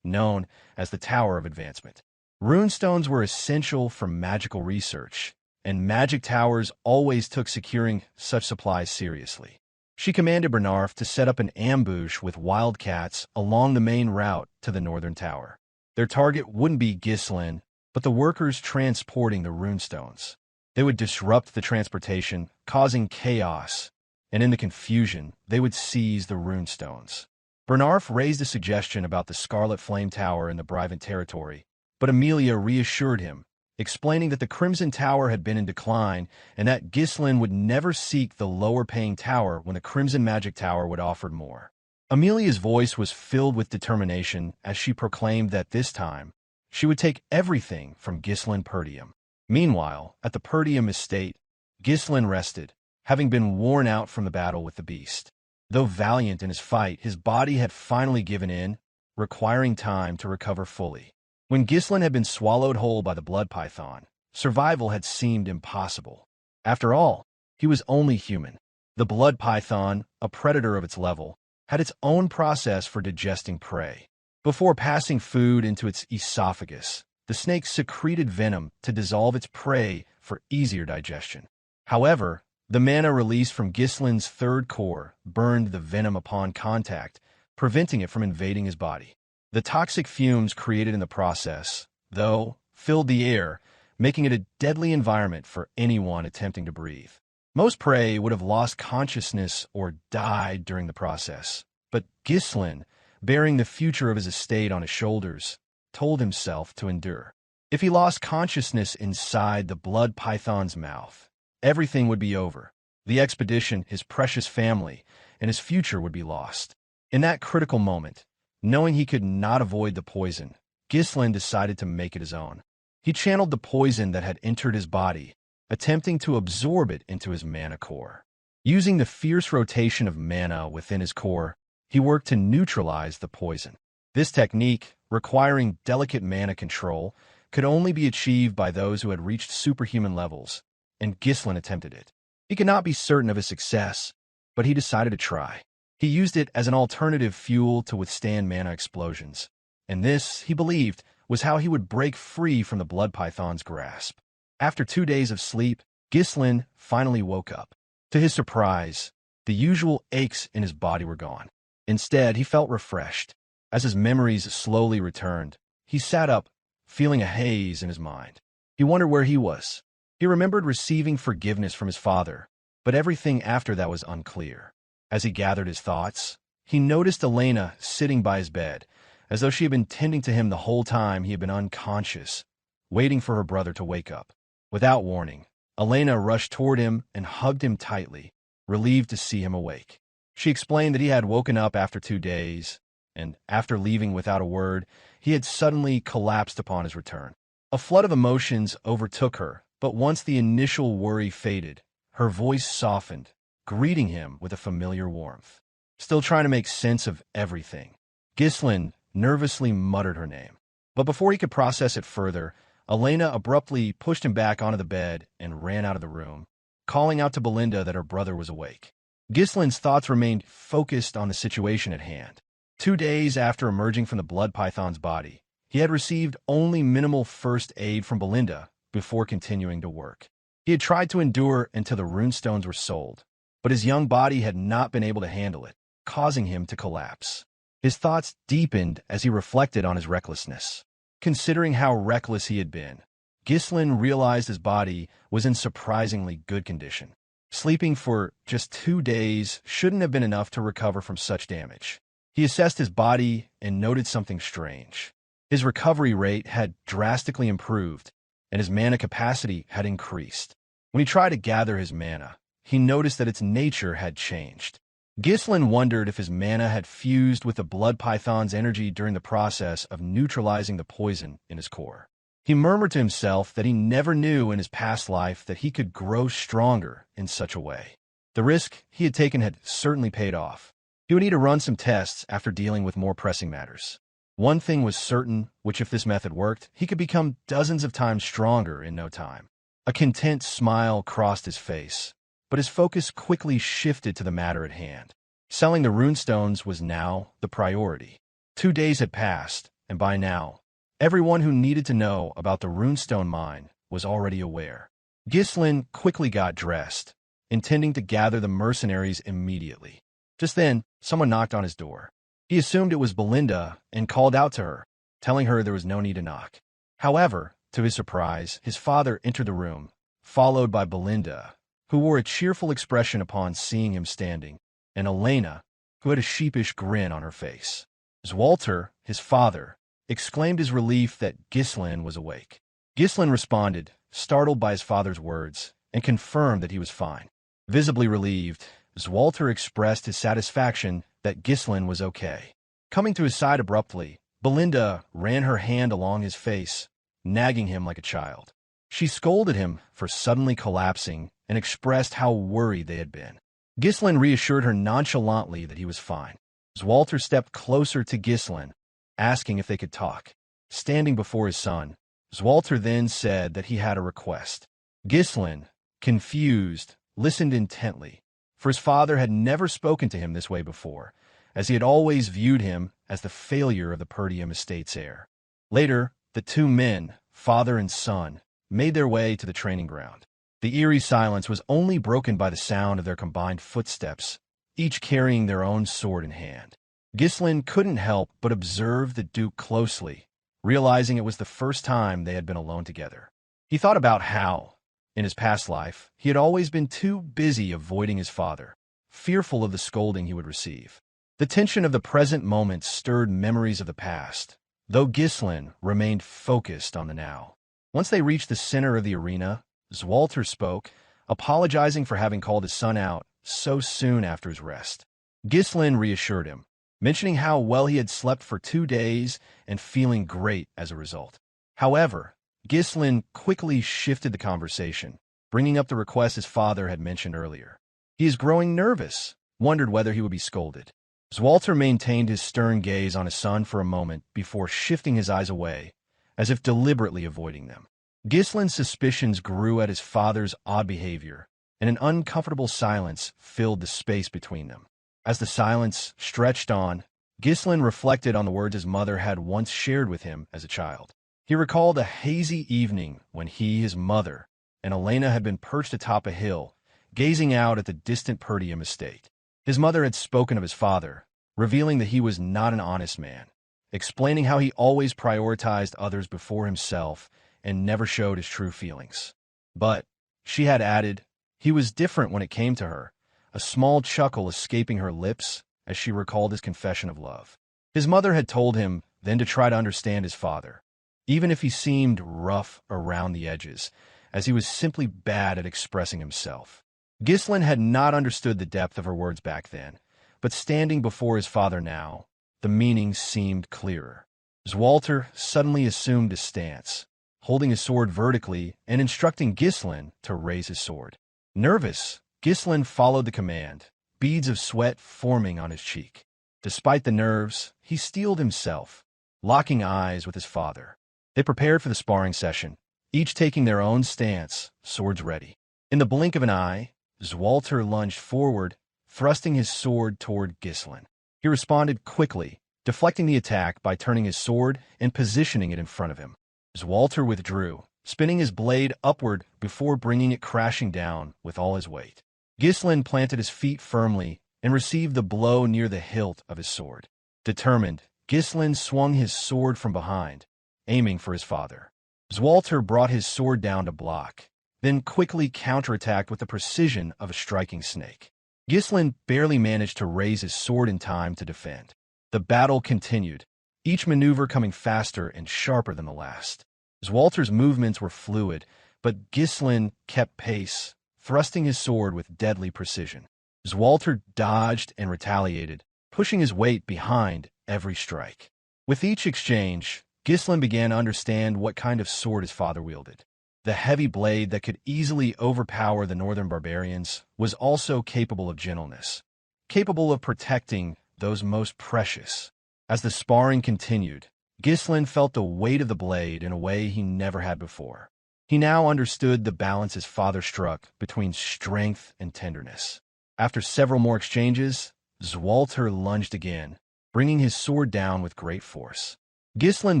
known as the Tower of Advancement. Runestones were essential for magical research, and magic towers always took securing such supplies seriously. She commanded Bernarf to set up an ambush with wildcats along the main route to the northern tower. Their target wouldn't be Ghislain, but the workers transporting the runestones. They would disrupt the transportation, causing chaos, and in the confusion, they would seize the runestones. Bernarf raised a suggestion about the Scarlet Flame Tower in the Brivant territory, but Amelia reassured him, explaining that the Crimson Tower had been in decline and that Ghislain would never seek the lower-paying tower when the Crimson Magic Tower would offer more. Amelia's voice was filled with determination as she proclaimed that this time, she would take everything from Ghislain Perdium. Meanwhile, at the Perdium estate, Ghislain rested, having been worn out from the battle with the beast. Though valiant in his fight, his body had finally given in, requiring time to recover fully. When Ghislain had been swallowed whole by the blood python, survival had seemed impossible. After all, he was only human. The blood python, a predator of its level, had its own process for digesting prey. Before passing food into its esophagus, the snake secreted venom to dissolve its prey for easier digestion. However, the mana released from Ghislain's third core burned the venom upon contact, preventing it from invading his body. The toxic fumes created in the process, though, filled the air, making it a deadly environment for anyone attempting to breathe. Most prey would have lost consciousness or died during the process, but Ghislain, bearing the future of his estate on his shoulders, told himself to endure. If he lost consciousness inside the blood python's mouth, everything would be over. The expedition, his precious family, and his future would be lost. In that critical moment, knowing he could not avoid the poison, Ghislain decided to make it his own. He channeled the poison that had entered his body, attempting to absorb it into his mana core. Using the fierce rotation of mana within his core, he worked to neutralize the poison. This technique, requiring delicate mana control, could only be achieved by those who had reached superhuman levels, and Ghislain attempted it. He could not be certain of his success, but he decided to try. He used it as an alternative fuel to withstand mana explosions, and this, he believed, was how he would break free from the blood python's grasp. After 2 days of sleep, Ghislain finally woke up. To his surprise, the usual aches in his body were gone. Instead, he felt refreshed. As his memories slowly returned, he sat up, feeling a haze in his mind. He wondered where he was. He remembered receiving forgiveness from his father, but everything after that was unclear. As he gathered his thoughts, he noticed Elena sitting by his bed, as though she had been tending to him the whole time he had been unconscious, waiting for her brother to wake up. Without warning, Elena rushed toward him and hugged him tightly, relieved to see him awake. She explained that he had woken up after 2 days, and after leaving without a word, he had suddenly collapsed upon his return. A flood of emotions overtook her, but once the initial worry faded, her voice softened, greeting him with a familiar warmth. Still trying to make sense of everything, Ghislain nervously muttered her name. But before he could process it further, Elena abruptly pushed him back onto the bed and ran out of the room, calling out to Belinda that her brother was awake. Ghislain's thoughts remained focused on the situation at hand. 2 days after emerging from the blood python's body, he had received only minimal first aid from Belinda before continuing to work. He had tried to endure until the runestones were sold, but his young body had not been able to handle it, causing him to collapse. His thoughts deepened as he reflected on his recklessness. Considering how reckless he had been, Ghislain realized his body was in surprisingly good condition. Sleeping for just 2 days shouldn't have been enough to recover from such damage. He assessed his body and noted something strange. His recovery rate had drastically improved, and his mana capacity had increased. When he tried to gather his mana, he noticed that its nature had changed. Ghislain wondered if his mana had fused with the blood python's energy during the process of neutralizing the poison in his core. He murmured to himself that he never knew in his past life that he could grow stronger in such a way. The risk he had taken had certainly paid off. He would need to run some tests after dealing with more pressing matters. One thing was certain, which if this method worked, he could become dozens of times stronger in no time. A content smile crossed his face, but his focus quickly shifted to the matter at hand. Selling the runestones was now the priority. 2 days had passed, and by now, everyone who needed to know about the runestone mine was already aware. Ghislain quickly got dressed, intending to gather the mercenaries immediately. Just then, someone knocked on his door. He assumed it was Belinda and called out to her, telling her there was no need to knock. However, to his surprise, his father entered the room, followed by Belinda, who wore a cheerful expression upon seeing him standing, and Elena, who had a sheepish grin on her face. Zwalter, his father, exclaimed his relief that Ghislain was awake. Ghislain responded, startled by his father's words, and confirmed that he was fine. Visibly relieved, Zwalter expressed his satisfaction that Ghislain was okay. Coming to his side abruptly, Belinda ran her hand along his face, nagging him like a child. She scolded him for suddenly collapsing and expressed how worried they had been. Ghislain reassured her nonchalantly that he was fine. Zwalter stepped closer to Ghislain, asking if they could talk. Standing before his son, Zwalter then said that he had a request. Ghislain, confused, listened intently, for his father had never spoken to him this way before, as he had always viewed him as the failure of the Perdium estate's heir. Later, the 2 men, father and son, made their way to the training ground. The eerie silence was only broken by the sound of their combined footsteps, each carrying their own sword in hand. Ghislain couldn't help but observe the Duke closely, realizing it was the first time they had been alone together. He thought about how, in his past life, he had always been too busy avoiding his father, fearful of the scolding he would receive. The tension of the present moment stirred memories of the past, though Ghislain remained focused on the now. Once they reached the center of the arena, Zwalter spoke, apologizing for having called his son out so soon after his rest. Ghislain reassured him, mentioning how well he had slept for 2 days and feeling great as a result. However, Ghislain quickly shifted the conversation, bringing up the request his father had mentioned earlier. He is growing nervous, wondered whether he would be scolded. Zwalter maintained his stern gaze on his son for a moment before shifting his eyes away, as if deliberately avoiding them. Ghislain's suspicions grew at his father's odd behavior, and an uncomfortable silence filled the space between them. As the silence stretched on, Ghislain reflected on the words his mother had once shared with him as a child. He recalled a hazy evening when he, his mother, and Elena had been perched atop a hill, gazing out at the distant Perdium estate. His mother had spoken of his father, revealing that he was not an honest man, explaining how he always prioritized others before himself and never showed his true feelings. But, she had added, he was different when it came to her, a small chuckle escaping her lips as she recalled his confession of love. His mother had told him then to try to understand his father, even if he seemed rough around the edges, as he was simply bad at expressing himself. Ghislain had not understood the depth of her words back then, but standing before his father now, the meaning seemed clearer. Zwalter suddenly assumed a stance, holding his sword vertically and instructing Ghislain to raise his sword. Nervous, Ghislain followed the command, beads of sweat forming on his cheek. Despite the nerves, he steeled himself, locking eyes with his father. They prepared for the sparring session, each taking their own stance, swords ready. In the blink of an eye, Zwalter lunged forward, thrusting his sword toward Ghislain. He responded quickly, deflecting the attack by turning his sword and positioning it in front of him. Zwalter withdrew, spinning his blade upward before bringing it crashing down with all his weight. Ghislain planted his feet firmly and received the blow near the hilt of his sword. Determined, Ghislain swung his sword from behind, aiming for his father. Zwalter brought his sword down to block, then quickly counterattacked with the precision of a striking snake. Ghislain barely managed to raise his sword in time to defend. The battle continued, each maneuver coming faster and sharper than the last. Zwalter's movements were fluid, but Ghislain kept pace, thrusting his sword with deadly precision. Zwalter dodged and retaliated, pushing his weight behind every strike. With each exchange, Ghislain began to understand what kind of sword his father wielded. The heavy blade that could easily overpower the northern barbarians was also capable of gentleness, capable of protecting those most precious. As the sparring continued, Ghislain felt the weight of the blade in a way he never had before. He now understood the balance his father struck between strength and tenderness. After several more exchanges, Zwalter lunged again, bringing his sword down with great force. Ghislain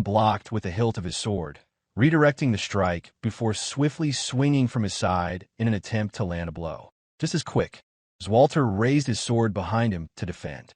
blocked with the hilt of his sword, redirecting the strike before swiftly swinging from his side in an attempt to land a blow. Just as quick, Zwalter raised his sword behind him to defend.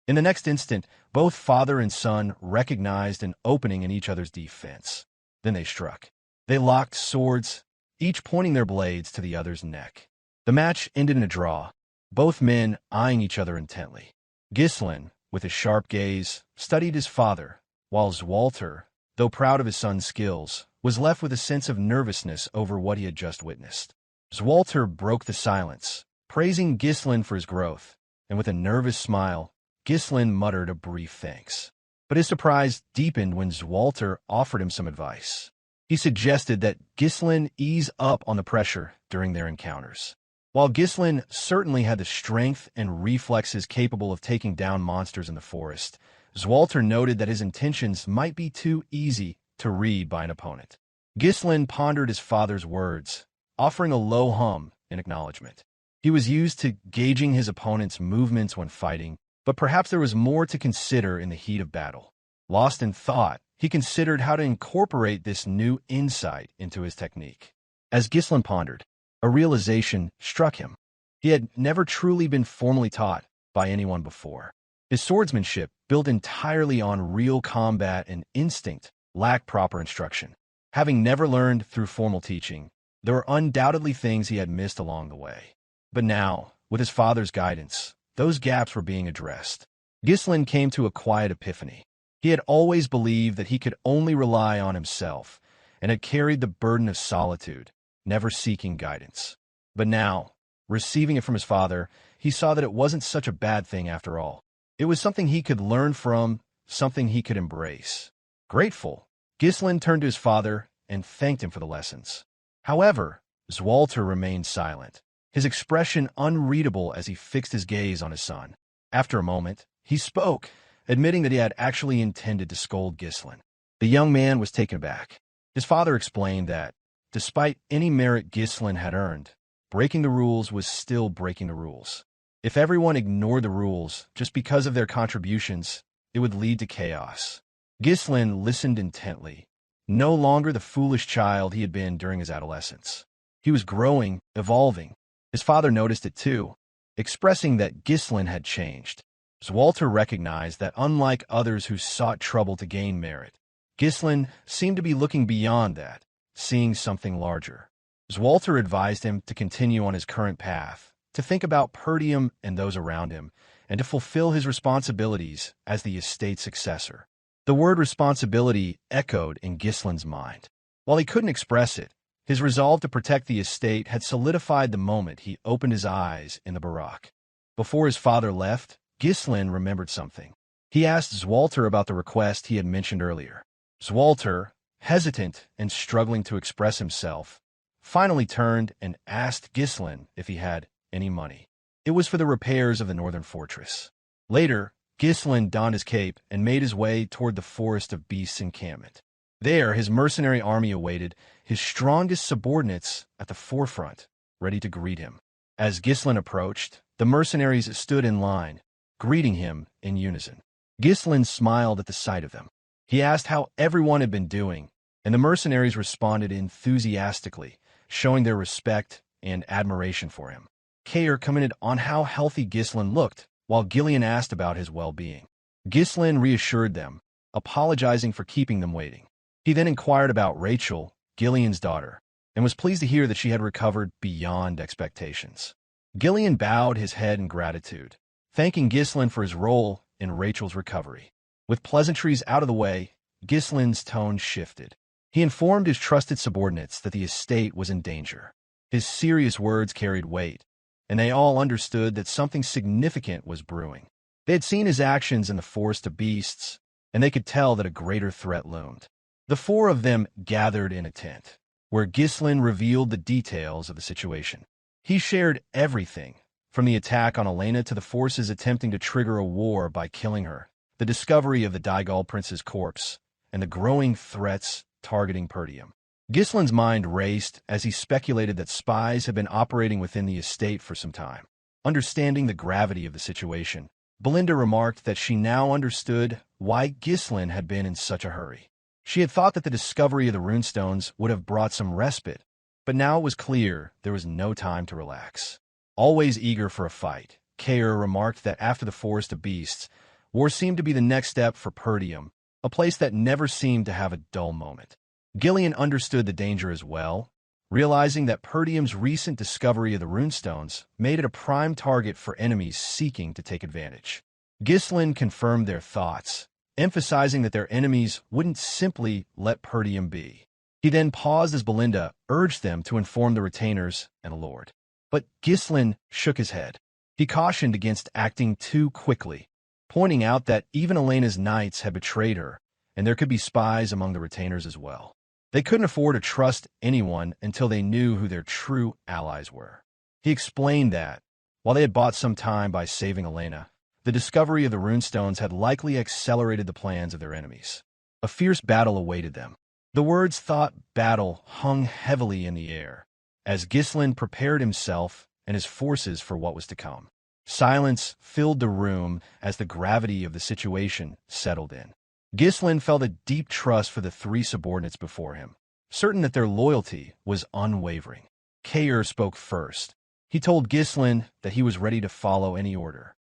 In the next instant, both father and son recognized an opening in each other's defense. Then they struck. They locked swords, each pointing their blades to the other's neck. The match ended in a draw, both men eyeing each other intently. Ghislain, with his sharp gaze, studied his father, while Zwalter, though proud of his son's skills, was left with a sense of nervousness over what he had just witnessed. Zwalter broke the silence, praising Ghislain for his growth, and with a nervous smile, Ghislain muttered a brief thanks. But his surprise deepened when Zwalter offered him some advice. He suggested that Ghislain ease up on the pressure during their encounters. While Ghislain certainly had the strength and reflexes capable of taking down monsters in the forest, Zwalter noted that his intentions might be too easy to read by an opponent. Ghislain pondered his father's words, offering a low hum in acknowledgement. He was used to gauging his opponent's movements when fighting, but perhaps there was more to consider in the heat of battle. Lost in thought, he considered how to incorporate this new insight into his technique. As Ghislain pondered, a realization struck him. He had never truly been formally taught by anyone before. His swordsmanship, built entirely on real combat and instinct, lacked proper instruction. Having never learned through formal teaching, there were undoubtedly things he had missed along the way. But now, with his father's guidance, those gaps were being addressed. Ghislain came to a quiet epiphany. He had always believed that he could only rely on himself, and had carried the burden of solitude, never seeking guidance. But now, receiving it from his father, he saw that it wasn't such a bad thing after all. It was something he could learn from, something he could embrace. Grateful, Ghislain turned to his father and thanked him for the lessons. However, Zwalter remained silent, his expression unreadable as he fixed his gaze on his son. After a moment, he spoke, admitting that he had actually intended to scold Ghislain. The young man was taken aback. His father explained that, despite any merit Ghislain had earned, breaking the rules was still breaking the rules. If everyone ignored the rules just because of their contributions, it would lead to chaos. Ghislain listened intently, no longer the foolish child he had been during his adolescence. He was growing, evolving. His father noticed it too, expressing that Ghislain had changed. Zwalter recognized that unlike others who sought trouble to gain merit, Ghislain seemed to be looking beyond that, seeing something larger. Zwalter advised him to continue on his current path, to think about Perdium and those around him, and to fulfill his responsibilities as the estate's successor. The word responsibility echoed in Ghislain's mind. While he couldn't express it, his resolve to protect the estate had solidified the moment he opened his eyes in the barack. Before his father left, Ghislain remembered something. He asked Zwalter about the request he had mentioned earlier. Zwalter, hesitant and struggling to express himself, finally turned and asked Ghislain if he had any money. It was for the repairs of the northern fortress. Later, Ghislain donned his cape and made his way toward the Forest of Beasts encampment. There, his mercenary army awaited, his strongest subordinates at the forefront, ready to greet him. As Ghislain approached, the mercenaries stood in line, greeting him in unison. Ghislain smiled at the sight of them. He asked how everyone had been doing, and the mercenaries responded enthusiastically, showing their respect and admiration for him. Kair commented on how healthy Ghislain looked, while Ghislain asked about his well-being. Ghislain reassured them, apologizing for keeping them waiting. He then inquired about Rachel, Ghislain's daughter, and was pleased to hear that she had recovered beyond expectations. Ghislain bowed his head in gratitude, thanking Ghislain for his role in Rachel's recovery. With pleasantries out of the way, Ghislain's tone shifted. He informed his trusted subordinates that the estate was in danger. His serious words carried weight, and they all understood that something significant was brewing. They had seen his actions in the forest of beasts, and they could tell that a greater threat loomed. The four of them gathered in a tent, where Ghislain revealed the details of the situation. He shared everything, from the attack on Elena to the forces attempting to trigger a war by killing her, the discovery of the Daigal prince's corpse, and the growing threats targeting Perdium. Ghislain's mind raced as he speculated that spies had been operating within the estate for some time. Understanding the gravity of the situation, Belinda remarked that she now understood why Ghislain had been in such a hurry. She had thought that the discovery of the runestones would have brought some respite, but now it was clear there was no time to relax. Always eager for a fight, Kair remarked that after the Forest of Beasts, war seemed to be the next step for Perdium, a place that never seemed to have a dull moment. Ghislain understood the danger as well, realizing that Perdium's recent discovery of the runestones made it a prime target for enemies seeking to take advantage. Ghislain confirmed their thoughts, emphasizing that their enemies wouldn't simply let Perdium be. He then paused as Belinda urged them to inform the retainers and Lord. But Ghislain shook his head. He cautioned against acting too quickly, pointing out that even Elena's knights had betrayed her, and there could be spies among the retainers as well. They couldn't afford to trust anyone until they knew who their true allies were. He explained that, while they had bought some time by saving Elena, the discovery of the runestones had likely accelerated the plans of their enemies. A fierce battle awaited them. The words "thought battle" hung heavily in the air, as Ghislain prepared himself and his forces for what was to come. Silence filled the room as the gravity of the situation settled in. Ghislain felt a deep trust for the three subordinates before him, certain that their loyalty was unwavering. Kair spoke first. He told Ghislain that he was ready to follow any order.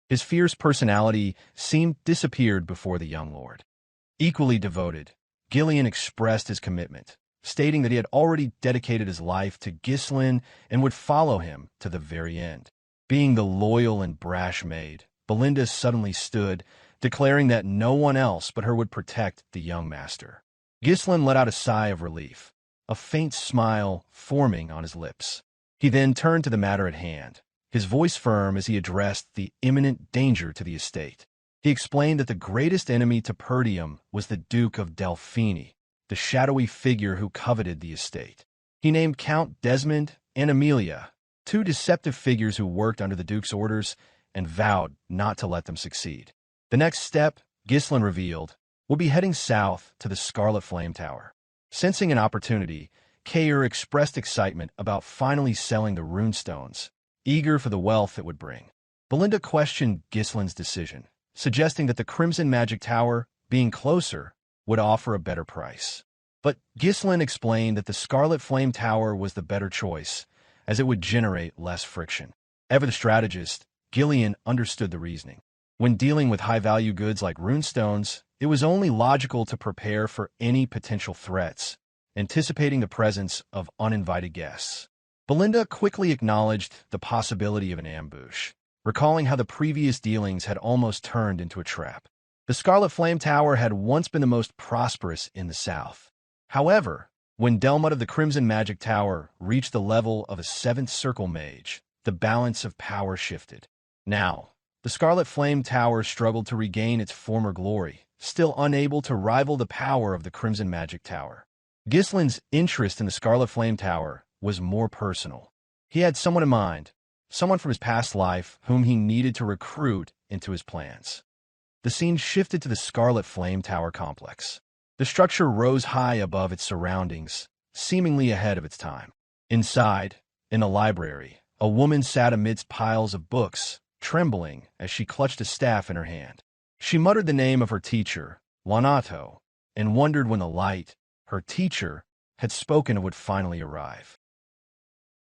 His fierce personality seemed disappeared before the young lord. Equally devoted, Ghislain expressed his commitment, stating that he had already dedicated his life to Ghislain and would follow him to the very end. Being the loyal and brash maid, Belinda suddenly stood, declaring that no one else but her would protect the young master. Ghislain let out a sigh of relief, a faint smile forming on his lips. He then turned to the matter at hand, his voice firm as he addressed the imminent danger to the estate. He explained that the greatest enemy to Perdium was the Duke of Delphini, the shadowy figure who coveted the estate. He named Count Desmond and Amelia, two deceptive figures who worked under the Duke's orders, and vowed not to let them succeed. The next step, Ghislain revealed, would be heading south to the Scarlet Flame Tower. Sensing an opportunity, Kair expressed excitement about finally selling the runestones, eager for the wealth it would bring. Belinda questioned Ghislain's decision, suggesting that the Crimson Magic Tower, being closer, would offer a better price. But Ghislain explained that the Scarlet Flame Tower was the better choice, as it would generate less friction. Ever the strategist, Ghislain understood the reasoning. When dealing with high-value goods like runestones, it was only logical to prepare for any potential threats, anticipating the presence of uninvited guests. Belinda quickly acknowledged the possibility of an ambush, recalling how the previous dealings had almost turned into a trap. The Scarlet Flame Tower had once been the most prosperous in the south. However, when Delmut of the Crimson Magic Tower reached the level of a Seventh Circle mage, the balance of power shifted. Now, the Scarlet Flame Tower struggled to regain its former glory, still unable to rival the power of the Crimson Magic Tower. Ghislain's interest in the Scarlet Flame Tower was more personal. He had someone in mind, someone from his past life whom he needed to recruit into his plans. The scene shifted to the Scarlet Flame Tower complex. The structure rose high above its surroundings, seemingly ahead of its time. Inside, in a library, a woman sat amidst piles of books, trembling as she clutched a staff in her hand. She muttered the name of her teacher, Lanato, and wondered when the light, her teacher, had spoken of would finally arrive.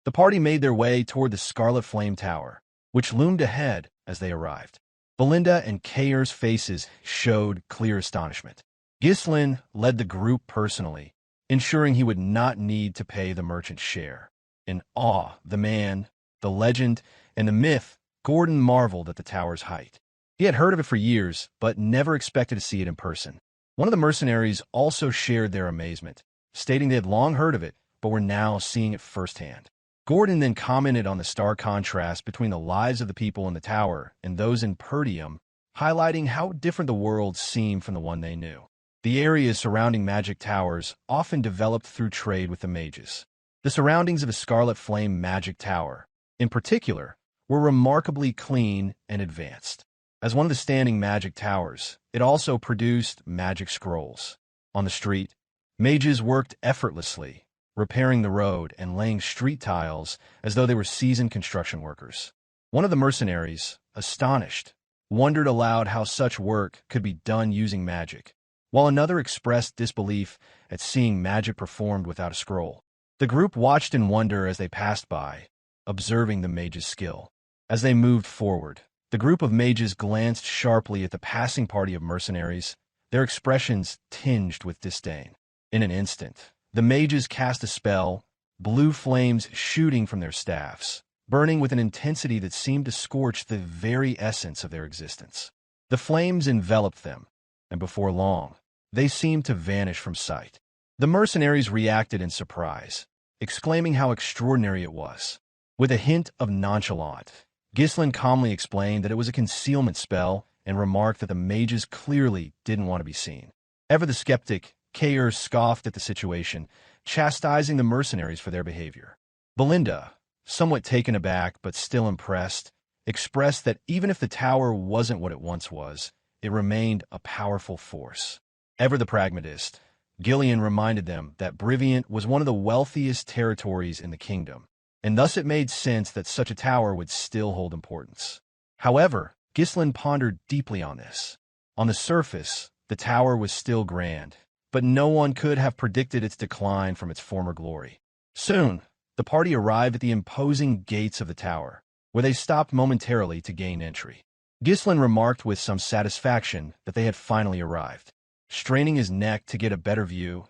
The party made their way toward the Scarlet Flame Tower, which loomed ahead as they arrived. Belinda and Kayr's faces showed clear astonishment. Ghislain led the group personally, ensuring he would not need to pay the merchant's share. In awe, the man, the legend, and the myth, Gordon marveled at the tower's height. He had heard of it for years, but never expected to see it in person. One of the mercenaries also shared their amazement, stating they had long heard of it, but were now seeing it firsthand. Gordon then commented on the stark contrast between the lives of the people in the tower and those in Perdium, highlighting how different the world seemed from the one they knew. The areas surrounding magic towers often developed through trade with the mages. The surroundings of a Scarlet Flame magic tower, in particular, were remarkably clean and advanced. As one of the standing magic towers, it also produced magic scrolls. On the street, mages worked effortlessly, repairing the road and laying street tiles as though they were seasoned construction workers. One of the mercenaries, astonished, wondered aloud how such work could be done using magic, while another expressed disbelief at seeing magic performed without a scroll. The group watched in wonder as they passed by, observing the mages' skill. As they moved forward, the group of mages glanced sharply at the passing party of mercenaries, their expressions tinged with disdain. In an instant, the mages cast a spell, blue flames shooting from their staffs, burning with an intensity that seemed to scorch the very essence of their existence. The flames enveloped them, and before long, they seemed to vanish from sight. The mercenaries reacted in surprise, exclaiming how extraordinary it was. With a hint of nonchalance, Ghislain calmly explained that it was a concealment spell and remarked that the mages clearly didn't want to be seen. Ever the skeptic, Kayr scoffed at the situation, chastising the mercenaries for their behavior. Belinda, somewhat taken aback but still impressed, expressed that even if the tower wasn't what it once was, it remained a powerful force. Ever the pragmatist, Ghislain reminded them that Brivient was one of the wealthiest territories in the kingdom, and thus it made sense that such a tower would still hold importance. However, Ghislain pondered deeply on this. On the surface, the tower was still grand, but no one could have predicted its decline from its former glory. Soon, the party arrived at the imposing gates of the tower, where they stopped momentarily to gain entry. Ghislain remarked with some satisfaction that they had finally arrived. Straining his neck to get a better view,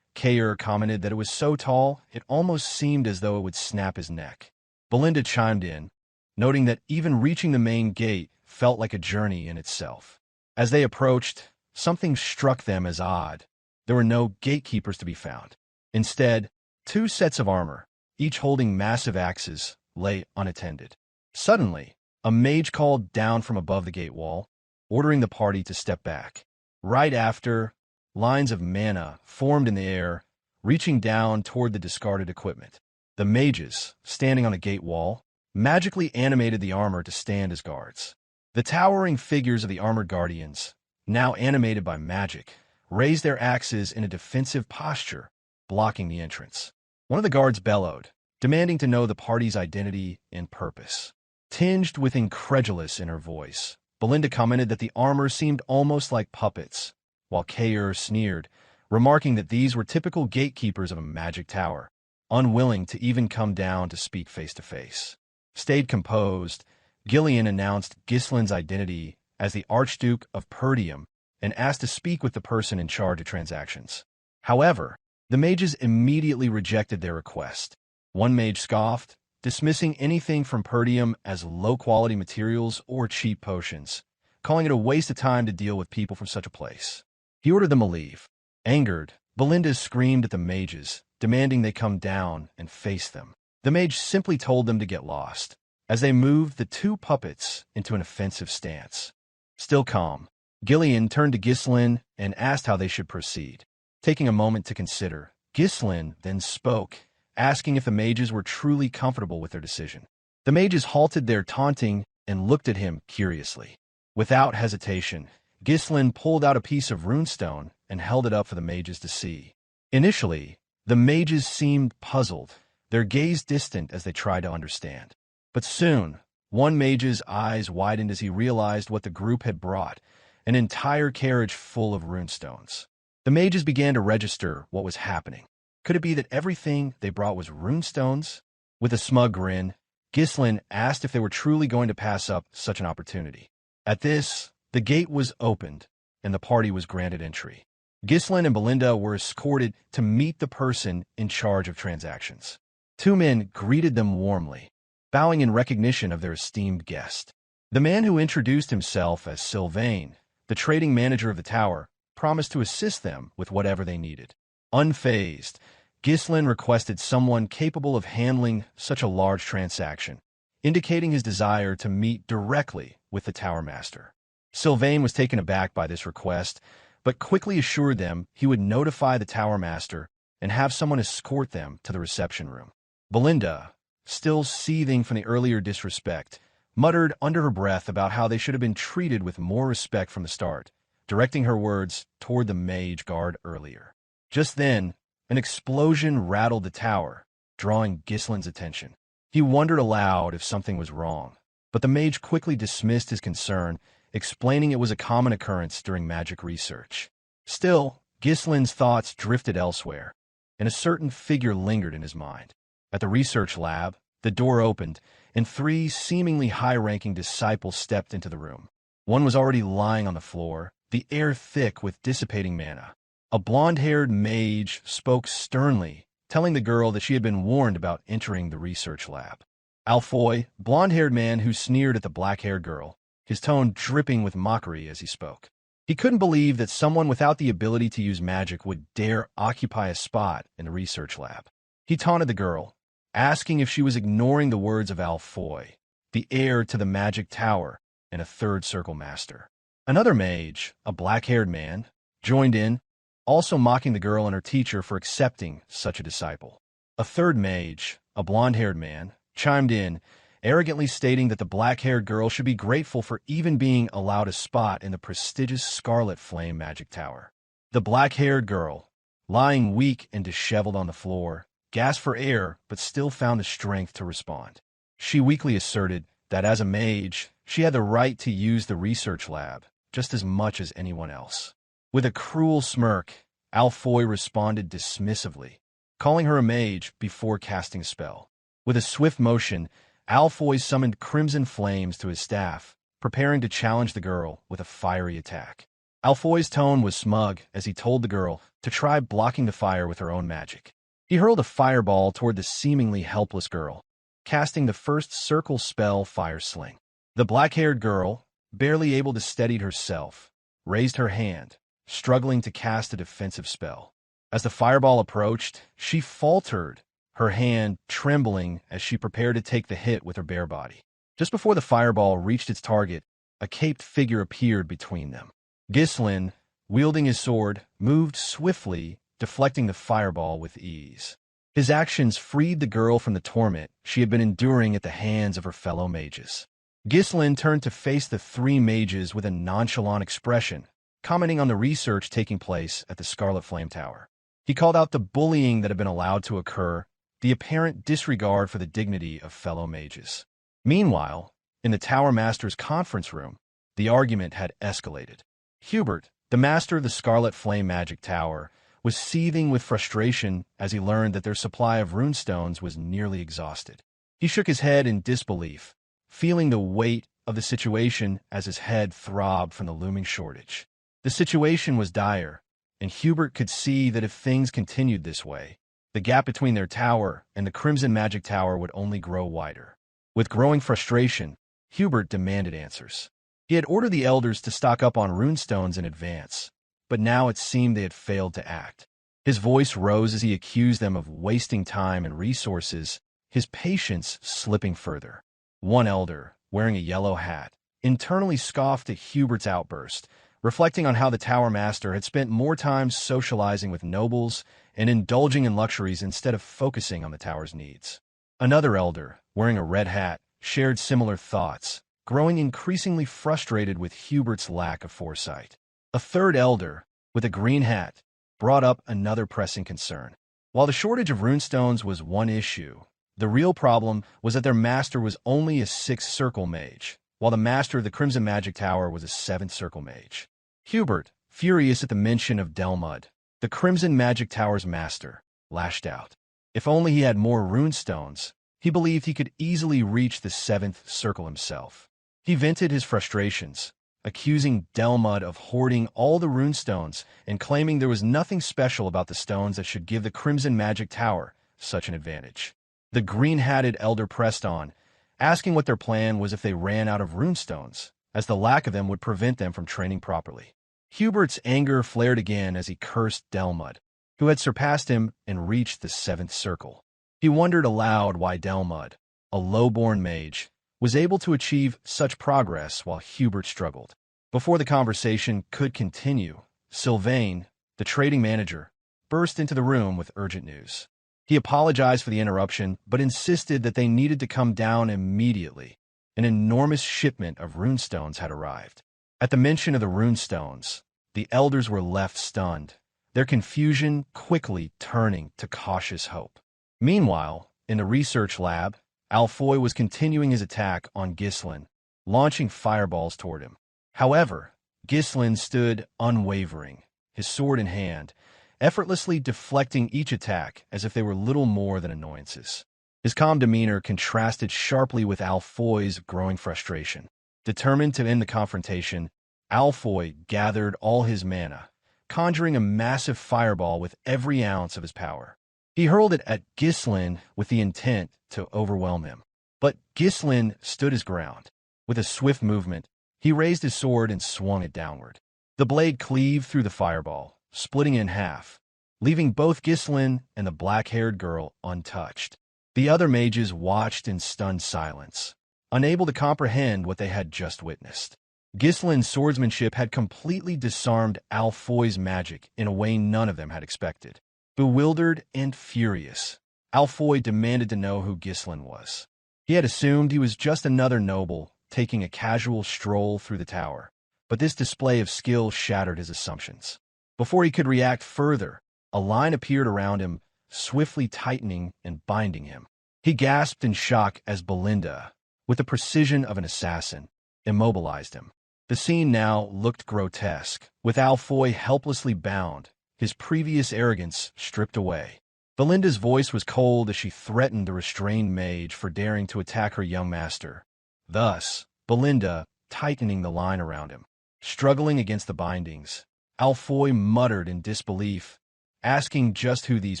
Kayr commented that it was so tall it almost seemed as though it would snap his neck. Belinda chimed in, noting that even reaching the main gate felt like a journey in itself. As they approached, something struck them as odd. There were no gatekeepers to be found. Instead, two sets of armor, each holding massive axes, lay unattended. Suddenly, a mage called down from above the gate wall, ordering the party to step back. Right after, lines of mana formed in the air, reaching down toward the discarded equipment. The mages, standing on the gate wall, magically animated the armor to stand as guards. The towering figures of the armored guardians, now animated by magic, raised their axes in a defensive posture, blocking the entrance. One of the guards bellowed, demanding to know the party's identity and purpose. Tinged with incredulous in her voice, Belinda commented that the armor seemed almost like puppets, while Kayr sneered, remarking that these were typical gatekeepers of a magic tower, unwilling to even come down to speak face-to-face. Stayed composed, Ghislain announced Ghislain's identity as the Archduke of Perdium and asked to speak with the person in charge of transactions. However, the mages immediately rejected their request. One mage scoffed, dismissing anything from Perdium as low-quality materials or cheap potions, calling it a waste of time to deal with people from such a place. He ordered them to leave. Angered, Belinda screamed at the mages, demanding they come down and face them. The mage simply told them to get lost, as they moved the two puppets into an offensive stance. Still calm, Ghislain turned to Ghislain and asked how they should proceed. Taking a moment to consider, Ghislain then spoke, asking if the mages were truly comfortable with their decision. The mages halted their taunting and looked at him curiously. Without hesitation, Ghislain pulled out a piece of runestone and held it up for the mages to see. Initially, the mages seemed puzzled, their gaze distant as they tried to understand. But soon, one mage's eyes widened as he realized what the group had brought, an entire carriage full of runestones. The mages began to register what was happening. Could it be that everything they brought was runestones? With a smug grin, Ghislain asked if they were truly going to pass up such an opportunity. At this, the gate was opened, and the party was granted entry. Ghislain and Belinda were escorted to meet the person in charge of transactions. Two men greeted them warmly, bowing in recognition of their esteemed guest. The man who introduced himself as Sylvain, the trading manager of the tower, promised to assist them with whatever they needed. Unfazed, Ghislain requested someone capable of handling such a large transaction, indicating his desire to meet directly with the tower master. Sylvain was taken aback by this request, but quickly assured them he would notify the tower master and have someone escort them to the reception room. Belinda, still seething from the earlier disrespect, muttered under her breath about how they should have been treated with more respect from the start, directing her words toward the mage guard earlier. Just then, an explosion rattled the tower, drawing Ghislain's attention. He wondered aloud if something was wrong, but the mage quickly dismissed his concern, explaining it was a common occurrence during magic research. Still, Ghislain's thoughts drifted elsewhere, and a certain figure lingered in his mind. At the research lab, the door opened, and three seemingly high-ranking disciples stepped into the room. One was already lying on the floor, the air thick with dissipating mana. A blonde-haired mage spoke sternly, telling the girl that she had been warned about entering the research lab. Alfoy, blonde-haired man who sneered at the black-haired girl, his tone dripping with mockery as he spoke. He couldn't believe that someone without the ability to use magic would dare occupy a spot in the research lab. He taunted the girl, asking if she was ignoring the words of Alfoy, the heir to the magic tower and a third circle master. Another mage, a black-haired man, joined in, also mocking the girl and her teacher for accepting such a disciple. A third mage, a blonde-haired man, chimed in, arrogantly stating that the black-haired girl should be grateful for even being allowed a spot in the prestigious Scarlet Flame Magic Tower. The black-haired girl, lying weak and disheveled on the floor, gasped for air but still found the strength to respond. She weakly asserted that as a mage, she had the right to use the research lab just as much as anyone else. With a cruel smirk, Alfoy responded dismissively, calling her a mage before casting a spell. With a swift motion, Alfoy summoned crimson flames to his staff, preparing to challenge the girl with a fiery attack. Alfoy's tone was smug as he told the girl to try blocking the fire with her own magic. He hurled a fireball toward the seemingly helpless girl, casting the first circle spell Fire Sling. The black-haired girl, barely able to steady herself, raised her hand, struggling to cast a defensive spell. As the fireball approached, she faltered, her hand trembling as she prepared to take the hit with her bare body. Just before the fireball reached its target, a caped figure appeared between them. Ghislain, wielding his sword, moved swiftly, deflecting the fireball with ease. His actions freed the girl from the torment she had been enduring at the hands of her fellow mages. Ghislain turned to face the three mages with a nonchalant expression, commenting on the research taking place at the Scarlet Flame Tower. He called out the bullying that had been allowed to occur, the apparent disregard for the dignity of fellow mages. Meanwhile, in the Tower Master's conference room, the argument had escalated. Hubert, the master of the Scarlet Flame Magic Tower, was seething with frustration as he learned that their supply of runestones was nearly exhausted. He shook his head in disbelief, feeling the weight of the situation as his head throbbed from the looming shortage. The situation was dire, and Hubert could see that if things continued this way, the gap between their tower and the Crimson Magic Tower would only grow wider. With growing frustration, Hubert demanded answers. He had ordered the elders to stock up on runestones in advance, but now it seemed they had failed to act. His voice rose as he accused them of wasting time and resources, his patience slipping further. One elder, wearing a yellow hat, internally scoffed at Hubert's outburst, reflecting on how the Tower Master had spent more time socializing with nobles and indulging in luxuries instead of focusing on the tower's needs. Another elder, wearing a red hat, shared similar thoughts, growing increasingly frustrated with Hubert's lack of foresight. A third elder, with a green hat, brought up another pressing concern. While the shortage of runestones was one issue, the real problem was that their master was only a 6th circle mage, while the master of the Crimson Magic Tower was a 7th circle mage. Hubert, furious at the mention of Delmud, the Crimson Magic Tower's master, lashed out. If only he had more runestones, he believed he could easily reach the 7th circle himself. He vented his frustrations, accusing Delmud of hoarding all the runestones and claiming there was nothing special about the stones that should give the Crimson Magic Tower such an advantage. The green-hatted elder pressed on, asking what their plan was if they ran out of runestones, as the lack of them would prevent them from training properly. Hubert's anger flared again as he cursed Delmud, who had surpassed him and reached the 7th circle. He wondered aloud why Delmud, a low-born mage, was able to achieve such progress while Hubert struggled. Before the conversation could continue, Sylvain, the trading manager, burst into the room with urgent news. He apologized for the interruption, but insisted that they needed to come down immediately. An enormous shipment of runestones had arrived. At the mention of the runestones, the elders were left stunned, their confusion quickly turning to cautious hope. Meanwhile, in the research lab, Alfoy was continuing his attack on Ghislain, launching fireballs toward him. However, Ghislain stood unwavering, his sword in hand, effortlessly deflecting each attack as if they were little more than annoyances. His calm demeanor contrasted sharply with Alfoy's growing frustration. Determined to end the confrontation, Alfoy gathered all his mana, conjuring a massive fireball with every ounce of his power. He hurled it at Ghislain with the intent to overwhelm him. But Ghislain stood his ground. With a swift movement, he raised his sword and swung it downward. The blade cleaved through the fireball, splitting in half, leaving both Ghislain and the black-haired girl untouched. The other mages watched in stunned silence, unable to comprehend what they had just witnessed. Ghislain's swordsmanship had completely disarmed Alfoy's magic in a way none of them had expected. Bewildered and furious, Alfoy demanded to know who Ghislain was. He had assumed he was just another noble taking a casual stroll through the tower, but this display of skill shattered his assumptions. Before he could react further, a line appeared around him, swiftly tightening and binding him. He gasped in shock as Belinda, with the precision of an assassin, immobilized him. The scene now looked grotesque, with Alfoy helplessly bound, his previous arrogance stripped away. Belinda's voice was cold as she threatened the restrained mage for daring to attack her young master. Thus, Belinda, tightening the line around him. Struggling against the bindings, Alfoy muttered in disbelief, asking just who these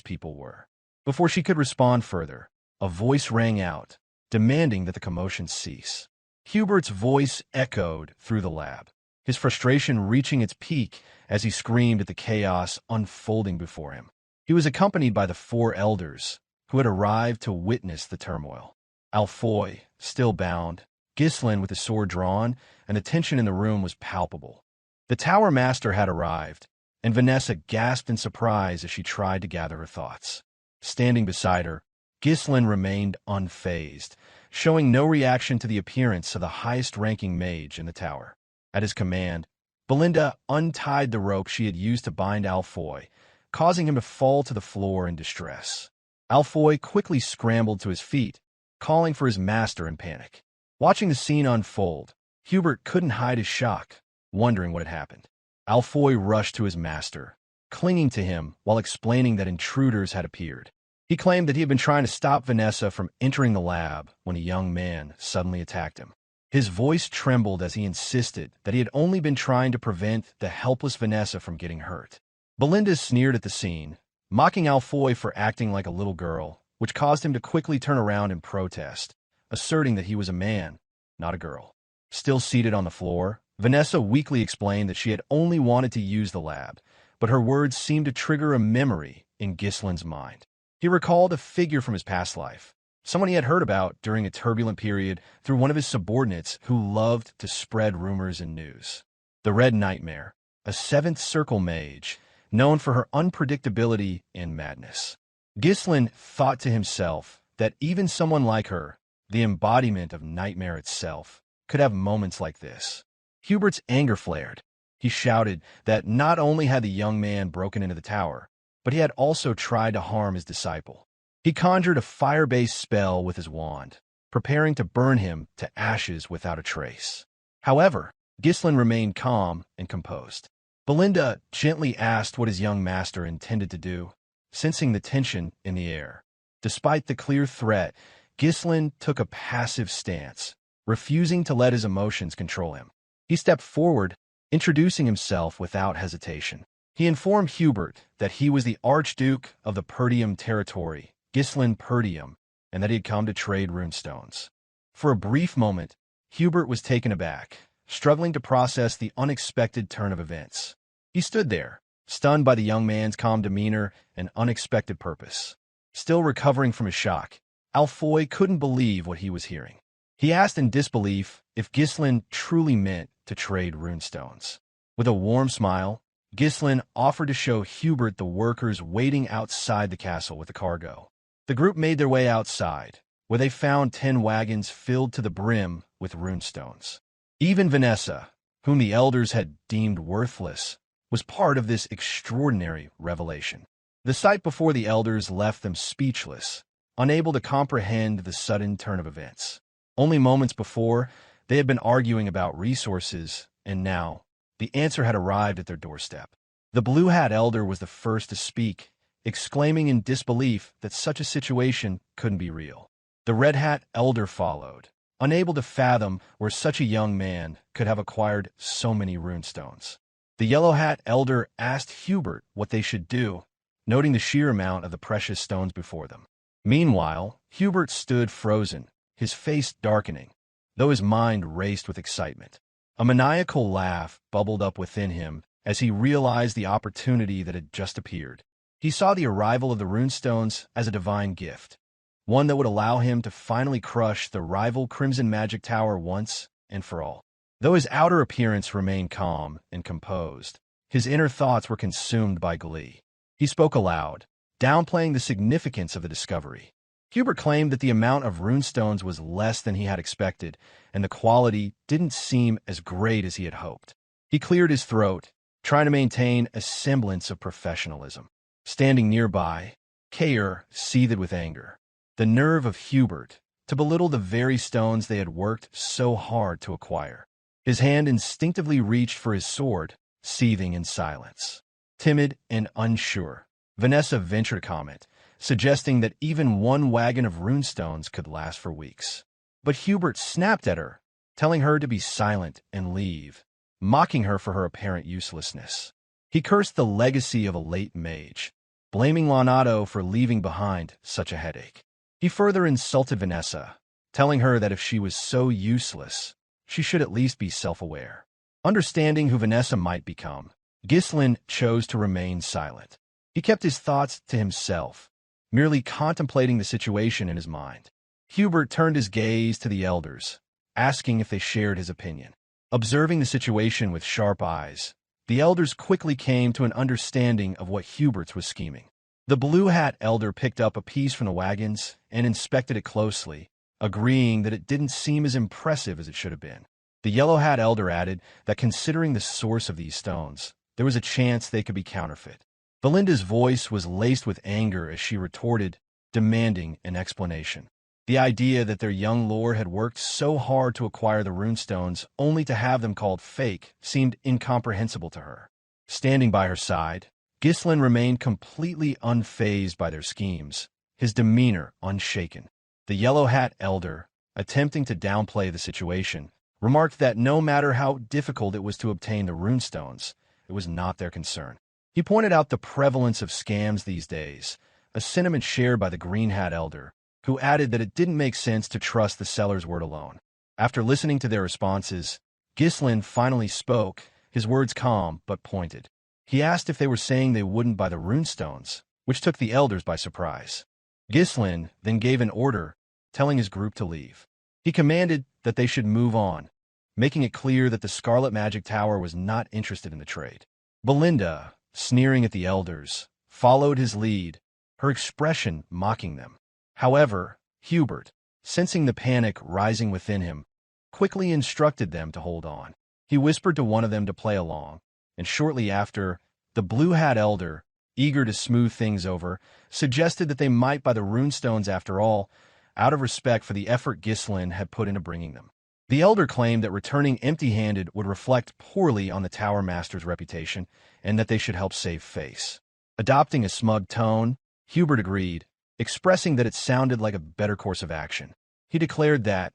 people were. Before she could respond further, a voice rang out, demanding that the commotion cease. Hubert's voice echoed through the lab, his frustration reaching its peak as he screamed at the chaos unfolding before him. He was accompanied by the 4 elders, who had arrived to witness the turmoil. Alfoy, still bound, Ghislain with his sword drawn, and the tension in the room was palpable. The tower master had arrived, and Vanessa gasped in surprise as she tried to gather her thoughts. Standing beside her, Ghislain remained unfazed, showing no reaction to the appearance of the highest-ranking mage in the tower. At his command, Belinda untied the rope she had used to bind Alfoy, causing him to fall to the floor in distress. Alfoy quickly scrambled to his feet, calling for his master in panic. Watching the scene unfold, Hubert couldn't hide his shock, wondering what had happened. Alfoy rushed to his master, clinging to him while explaining that intruders had appeared. He claimed that he had been trying to stop Vanessa from entering the lab when a young man suddenly attacked him. His voice trembled as he insisted that he had only been trying to prevent the helpless Vanessa from getting hurt. Belinda sneered at the scene, mocking Alfoy for acting like a little girl, which caused him to quickly turn around and protest, asserting that he was a man, not a girl. Still seated on the floor, Vanessa weakly explained that she had only wanted to use the lab, but her words seemed to trigger a memory in Ghislain's mind. He recalled a figure from his past life, someone he had heard about during a turbulent period through one of his subordinates who loved to spread rumors and news. The Red Nightmare, a 7th circle mage, known for her unpredictability and madness. Ghislain thought to himself that even someone like her, the embodiment of nightmare itself, could have moments like this. Hubert's anger flared. He shouted that not only had the young man broken into the tower, but he had also tried to harm his disciple. He conjured a fire-based spell with his wand, preparing to burn him to ashes without a trace. However, Ghislain remained calm and composed. Belinda gently asked what his young master intended to do, sensing the tension in the air. Despite the clear threat, Ghislain took a passive stance, refusing to let his emotions control him. He stepped forward, introducing himself without hesitation. He informed Hubert that he was the Archduke of the Perdium territory, Ghislain Perdium, and that he had come to trade runestones. For a brief moment, Hubert was taken aback, struggling to process the unexpected turn of events. He stood there, stunned by the young man's calm demeanor and unexpected purpose. Still recovering from his shock, Alfoy couldn't believe what he was hearing. He asked in disbelief if Ghislain truly meant to trade runestones. With a warm smile, Ghislain offered to show Hubert the workers waiting outside the castle with the cargo. The group made their way outside, where they found 10 wagons filled to the brim with runestones. Even Vanessa, whom the elders had deemed worthless, was part of this extraordinary revelation. The sight before the elders left them speechless, unable to comprehend the sudden turn of events. Only moments before, they had been arguing about resources, and now, the answer had arrived at their doorstep. The Blue Hat Elder was the first to speak, exclaiming in disbelief that such a situation couldn't be real. The Red Hat Elder followed, unable to fathom where such a young man could have acquired so many runestones. The Yellow Hat Elder asked Hubert what they should do, noting the sheer amount of the precious stones before them. Meanwhile, Hubert stood frozen, his face darkening, though his mind raced with excitement. A maniacal laugh bubbled up within him as he realized the opportunity that had just appeared. He saw the arrival of the runestones as a divine gift, one that would allow him to finally crush the rival Crimson Magic Tower once and for all. Though his outer appearance remained calm and composed, his inner thoughts were consumed by glee. He spoke aloud, downplaying the significance of the discovery. Hubert claimed that the amount of runestones was less than he had expected, and the quality didn't seem as great as he had hoped. He cleared his throat, trying to maintain a semblance of professionalism. Standing nearby, Kair seethed with anger. The nerve of Hubert to belittle the very stones they had worked so hard to acquire. His hand instinctively reached for his sword, seething in silence. Timid and unsure, Vanessa ventured a comment, suggesting that even one wagon of runestones could last for weeks. But Hubert snapped at her, telling her to be silent and leave, mocking her for her apparent uselessness. He cursed the legacy of a late mage, blaming Leonardo for leaving behind such a headache. He further insulted Vanessa, telling her that if she was so useless, she should at least be self-aware. Understanding who Vanessa might become, Ghislain chose to remain silent. He kept his thoughts to himself, merely contemplating the situation in his mind. Hubert turned his gaze to the elders, asking if they shared his opinion. Observing the situation with sharp eyes, the elders quickly came to an understanding of what Hubert's was scheming. The Blue Hat Elder picked up a piece from the wagons and inspected it closely, agreeing that it didn't seem as impressive as it should have been. The Yellow Hat Elder added that considering the source of these stones, there was a chance they could be counterfeit. Belinda's voice was laced with anger as she retorted, demanding an explanation. The idea that their young lord had worked so hard to acquire the runestones only to have them called fake seemed incomprehensible to her. Standing by her side, Ghislain remained completely unfazed by their schemes, his demeanor unshaken. The Yellow Hat Elder, attempting to downplay the situation, remarked that no matter how difficult it was to obtain the runestones, it was not their concern. He pointed out the prevalence of scams these days, a sentiment shared by the Green Hat Elder, who added that it didn't make sense to trust the seller's word alone. After listening to their responses, Ghislain finally spoke, his words calm but pointed. He asked if they were saying they wouldn't buy the runestones, which took the elders by surprise. Ghislain then gave an order, telling his group to leave. He commanded that they should move on, making it clear that the Scarlet Magic Tower was not interested in the trade. Belinda, sneering at the elders, followed his lead, her expression mocking them. However, Hubert, sensing the panic rising within him, quickly instructed them to hold on. He whispered to one of them to play along, and shortly after, the Blue Hat Elder, eager to smooth things over, suggested that they might buy the runestones after all, out of respect for the effort Ghislain had put into bringing them. The Elder claimed that returning empty-handed would reflect poorly on the Tower Master's reputation, and that they should help save face. Adopting a smug tone, Hubert agreed, expressing that it sounded like a better course of action. He declared that,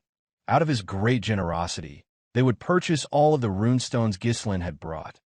out of his great generosity, they would purchase all of the runestones Ghislain had brought,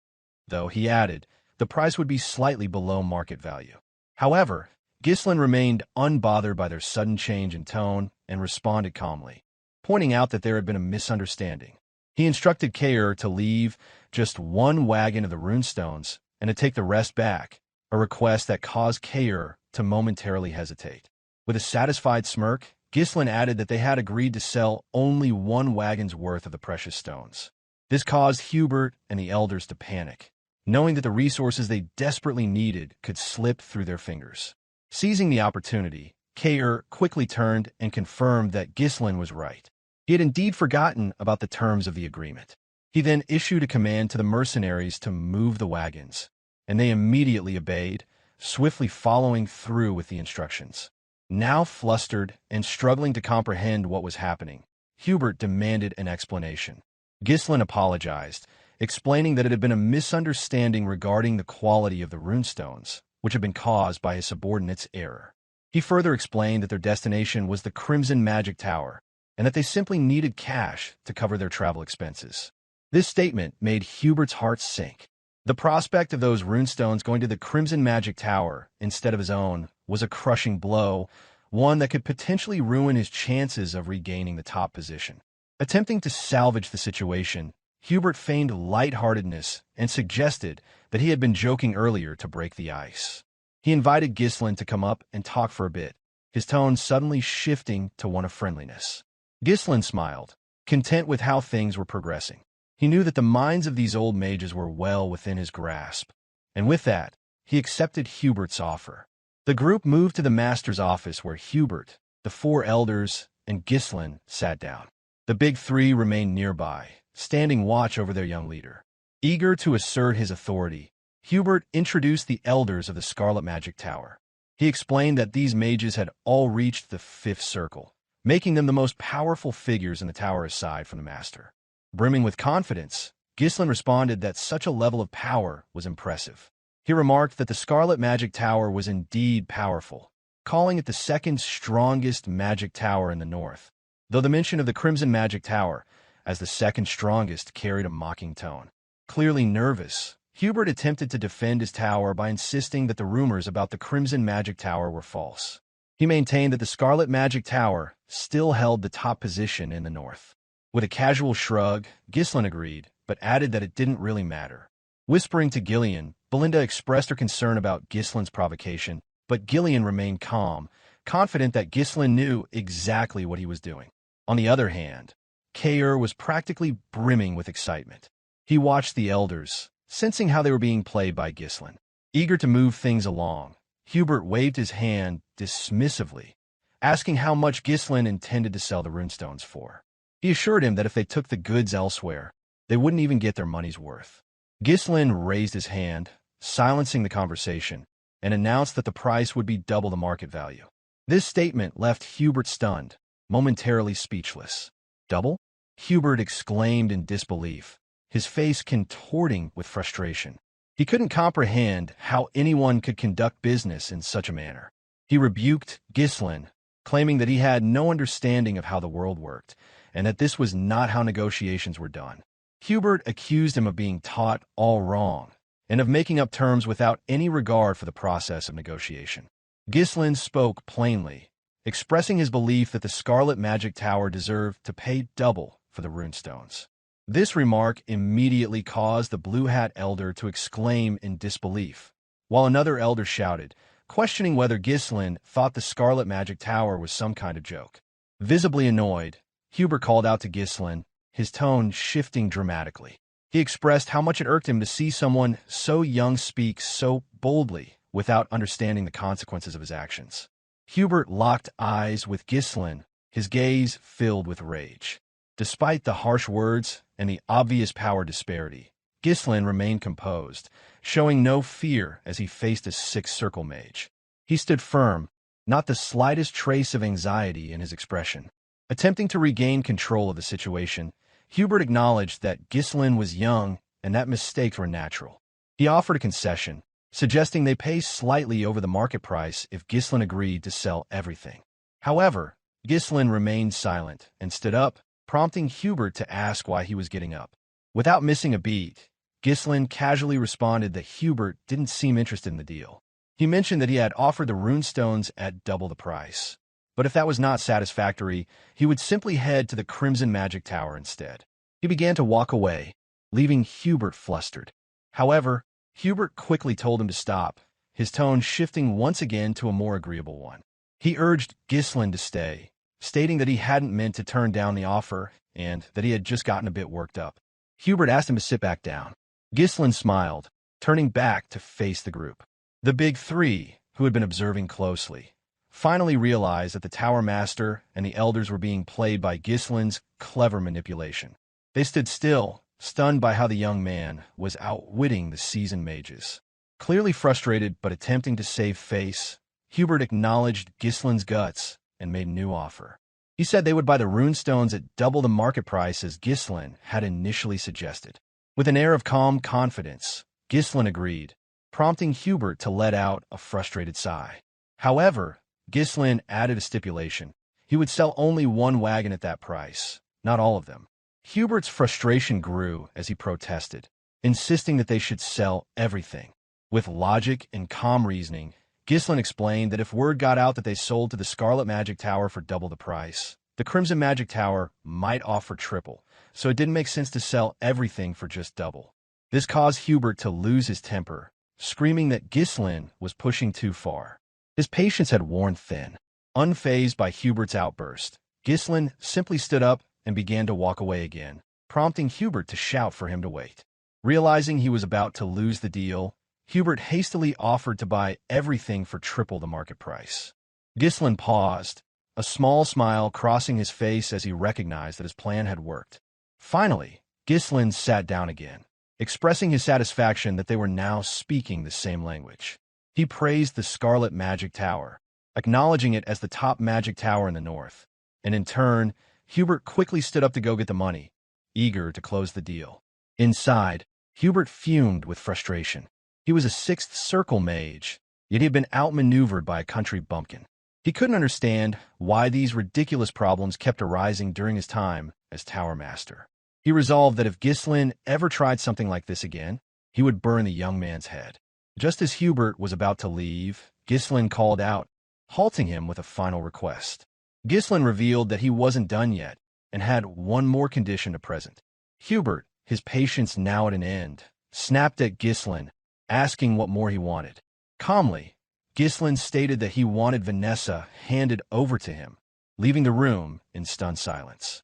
though, he added, the price would be slightly below market value. However, Ghislain remained unbothered by their sudden change in tone and responded calmly, pointing out that there had been a misunderstanding. He instructed Kaer to leave just one wagon of the runestones and to take the rest back, a request that caused Kaer to momentarily hesitate. With a satisfied smirk, Ghislain added that they had agreed to sell only one wagon's worth of the precious stones. This caused Hubert and the elders to panic, knowing that the resources they desperately needed could slip through their fingers. Seizing the opportunity, Kaer quickly turned and confirmed that Ghislain was right. He had indeed forgotten about the terms of the agreement. He then issued a command to the mercenaries to move the wagons, and they immediately obeyed, swiftly following through with the instructions. Now flustered and struggling to comprehend what was happening, Hubert demanded an explanation. Ghislain apologized, explaining that it had been a misunderstanding regarding the quality of the runestones, which had been caused by his subordinate's error. He further explained that their destination was the Crimson Magic Tower, and that they simply needed cash to cover their travel expenses. This statement made Hubert's heart sink. The prospect of those runestones going to the Crimson Magic Tower instead of his own was a crushing blow, one that could potentially ruin his chances of regaining the top position. Attempting to salvage the situation, Hubert feigned lightheartedness and suggested that he had been joking earlier to break the ice. He invited Ghislain to come up and talk for a bit, his tone suddenly shifting to one of friendliness. Ghislain smiled, content with how things were progressing. He knew that the minds of these old mages were well within his grasp, and with that, he accepted Hubert's offer. The group moved to the master's office where Hubert, the four elders, and Ghislain sat down. The big three remained nearby, standing watch over their young leader. Eager to assert his authority, Hubert introduced the elders of the Scarlet Magic Tower. He explained that these mages had all reached the fifth circle, making them the most powerful figures in the tower aside from the master. Brimming with confidence, Ghislain responded that such a level of power was impressive. He remarked that the Scarlet Magic Tower was indeed powerful, calling it the second strongest magic tower in the north, though the mention of the Crimson Magic Tower as the second strongest carried a mocking tone. Clearly nervous, Hubert attempted to defend his tower by insisting that the rumors about the Crimson Magic Tower were false. He maintained that the Scarlet Magic Tower still held the top position in the north. With a casual shrug, Ghislain agreed, but added that it didn't really matter. Whispering to Gillian, Belinda expressed her concern about Ghislain's provocation, but Gillian remained calm, confident that Ghislain knew exactly what he was doing. On the other hand, Kaer was practically brimming with excitement. He watched the elders, sensing how they were being played by Ghislain. Eager to move things along, Hubert waved his hand dismissively, asking how much Ghislain intended to sell the runestones for. He assured him that if they took the goods elsewhere, they wouldn't even get their money's worth. Ghislain raised his hand, silencing the conversation, and announced that the price would be double the market value. This statement left Hubert stunned, momentarily speechless. Double? Hubert exclaimed in disbelief, his face contorting with frustration. He couldn't comprehend how anyone could conduct business in such a manner. He rebuked Ghislain, claiming that he had no understanding of how the world worked, and that this was not how negotiations were done. Hubert accused him of being taught all wrong, and of making up terms without any regard for the process of negotiation. Ghislain spoke plainly, expressing his belief that the Scarlet Magic Tower deserved to pay double for the runestones. This remark immediately caused the Blue Hat Elder to exclaim in disbelief, while another elder shouted, questioning whether Ghislain thought the Scarlet Magic Tower was some kind of joke. Visibly annoyed, Hubert called out to Ghislain, his tone shifting dramatically. He expressed how much it irked him to see someone so young speak so boldly without understanding the consequences of his actions. Hubert locked eyes with Ghislain, his gaze filled with rage. Despite the harsh words and the obvious power disparity, Ghislain remained composed, showing no fear as he faced a six-circle mage. He stood firm, not the slightest trace of anxiety in his expression. Attempting to regain control of the situation, Hubert acknowledged that Ghislain was young and that mistakes were natural. He offered a concession, suggesting they pay slightly over the market price if Ghislain agreed to sell everything. However, Ghislain remained silent and stood up, prompting Hubert to ask why he was getting up. Without missing a beat, Ghislain casually responded that Hubert didn't seem interested in the deal. He mentioned that he had offered the runestones at double the price, but if that was not satisfactory, he would simply head to the Crimson Magic Tower instead. He began to walk away, leaving Hubert flustered. However, Hubert quickly told him to stop, his tone shifting once again to a more agreeable one. He urged Ghislain to stay, stating that he hadn't meant to turn down the offer and that he had just gotten a bit worked up. Hubert asked him to sit back down. Ghislain smiled, turning back to face the group. The big three, who had been observing closely, finally realized that the Tower Master and the Elders were being played by Ghislain's clever manipulation. They stood still, stunned by how the young man was outwitting the seasoned mages. Clearly frustrated but attempting to save face, Hubert acknowledged Ghislain's guts and made a new offer. He said they would buy the runestones at double the market price as Ghislain had initially suggested. With an air of calm confidence, Ghislain agreed, prompting Hubert to let out a frustrated sigh. However, Ghislain added a stipulation. He would sell only one wagon at that price, not all of them. Hubert's frustration grew as he protested, insisting that they should sell everything. With logic and calm reasoning, Ghislain explained that if word got out that they sold to the Scarlet Magic Tower for double the price, the Crimson Magic Tower might offer triple, so it didn't make sense to sell everything for just double. This caused Hubert to lose his temper, screaming that Ghislain was pushing too far. His patience had worn thin. Unfazed by Hubert's outburst, Ghislain simply stood up and began to walk away again, prompting Hubert to shout for him to wait. Realizing he was about to lose the deal, Hubert hastily offered to buy everything for triple the market price. Ghislain paused, a small smile crossing his face as he recognized that his plan had worked. Finally, Ghislain sat down again, expressing his satisfaction that they were now speaking the same language. He praised the Scarlet Magic Tower, acknowledging it as the top magic tower in the north, and in turn, Hubert quickly stood up to go get the money, eager to close the deal. Inside, Hubert fumed with frustration. He was a sixth circle mage, yet he had been outmaneuvered by a country bumpkin. He couldn't understand why these ridiculous problems kept arising during his time as Tower Master. He resolved that if Ghislain ever tried something like this again, he would burn the young man's head. Just as Hubert was about to leave, Ghislain called out, halting him with a final request. Ghislain revealed that he wasn't done yet and had one more condition to present. Hubert, his patience now at an end, snapped at Ghislain, asking what more he wanted. Calmly, Ghislain stated that he wanted Vanessa handed over to him, leaving the room in stunned silence.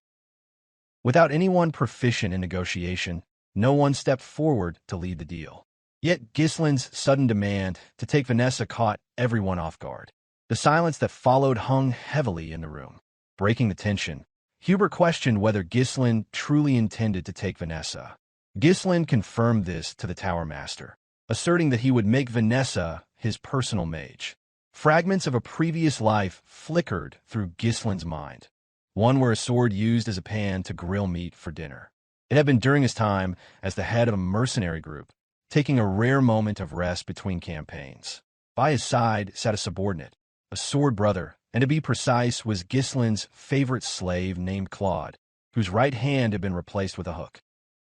Without anyone proficient in negotiation, no one stepped forward to lead the deal. Yet Ghislain's sudden demand to take Vanessa caught everyone off guard. The silence that followed hung heavily in the room. Breaking the tension, Hubert questioned whether Ghislain truly intended to take Vanessa. Ghislain confirmed this to the Tower Master, asserting that he would make Vanessa his personal mage. Fragments of a previous life flickered through Ghislain's mind, one where a sword used as a pan to grill meat for dinner. It had been during his time as the head of a mercenary group, taking a rare moment of rest between campaigns. By his side sat a subordinate, a sword brother, and to be precise was Ghislain's favorite slave named Claude, whose right hand had been replaced with a hook.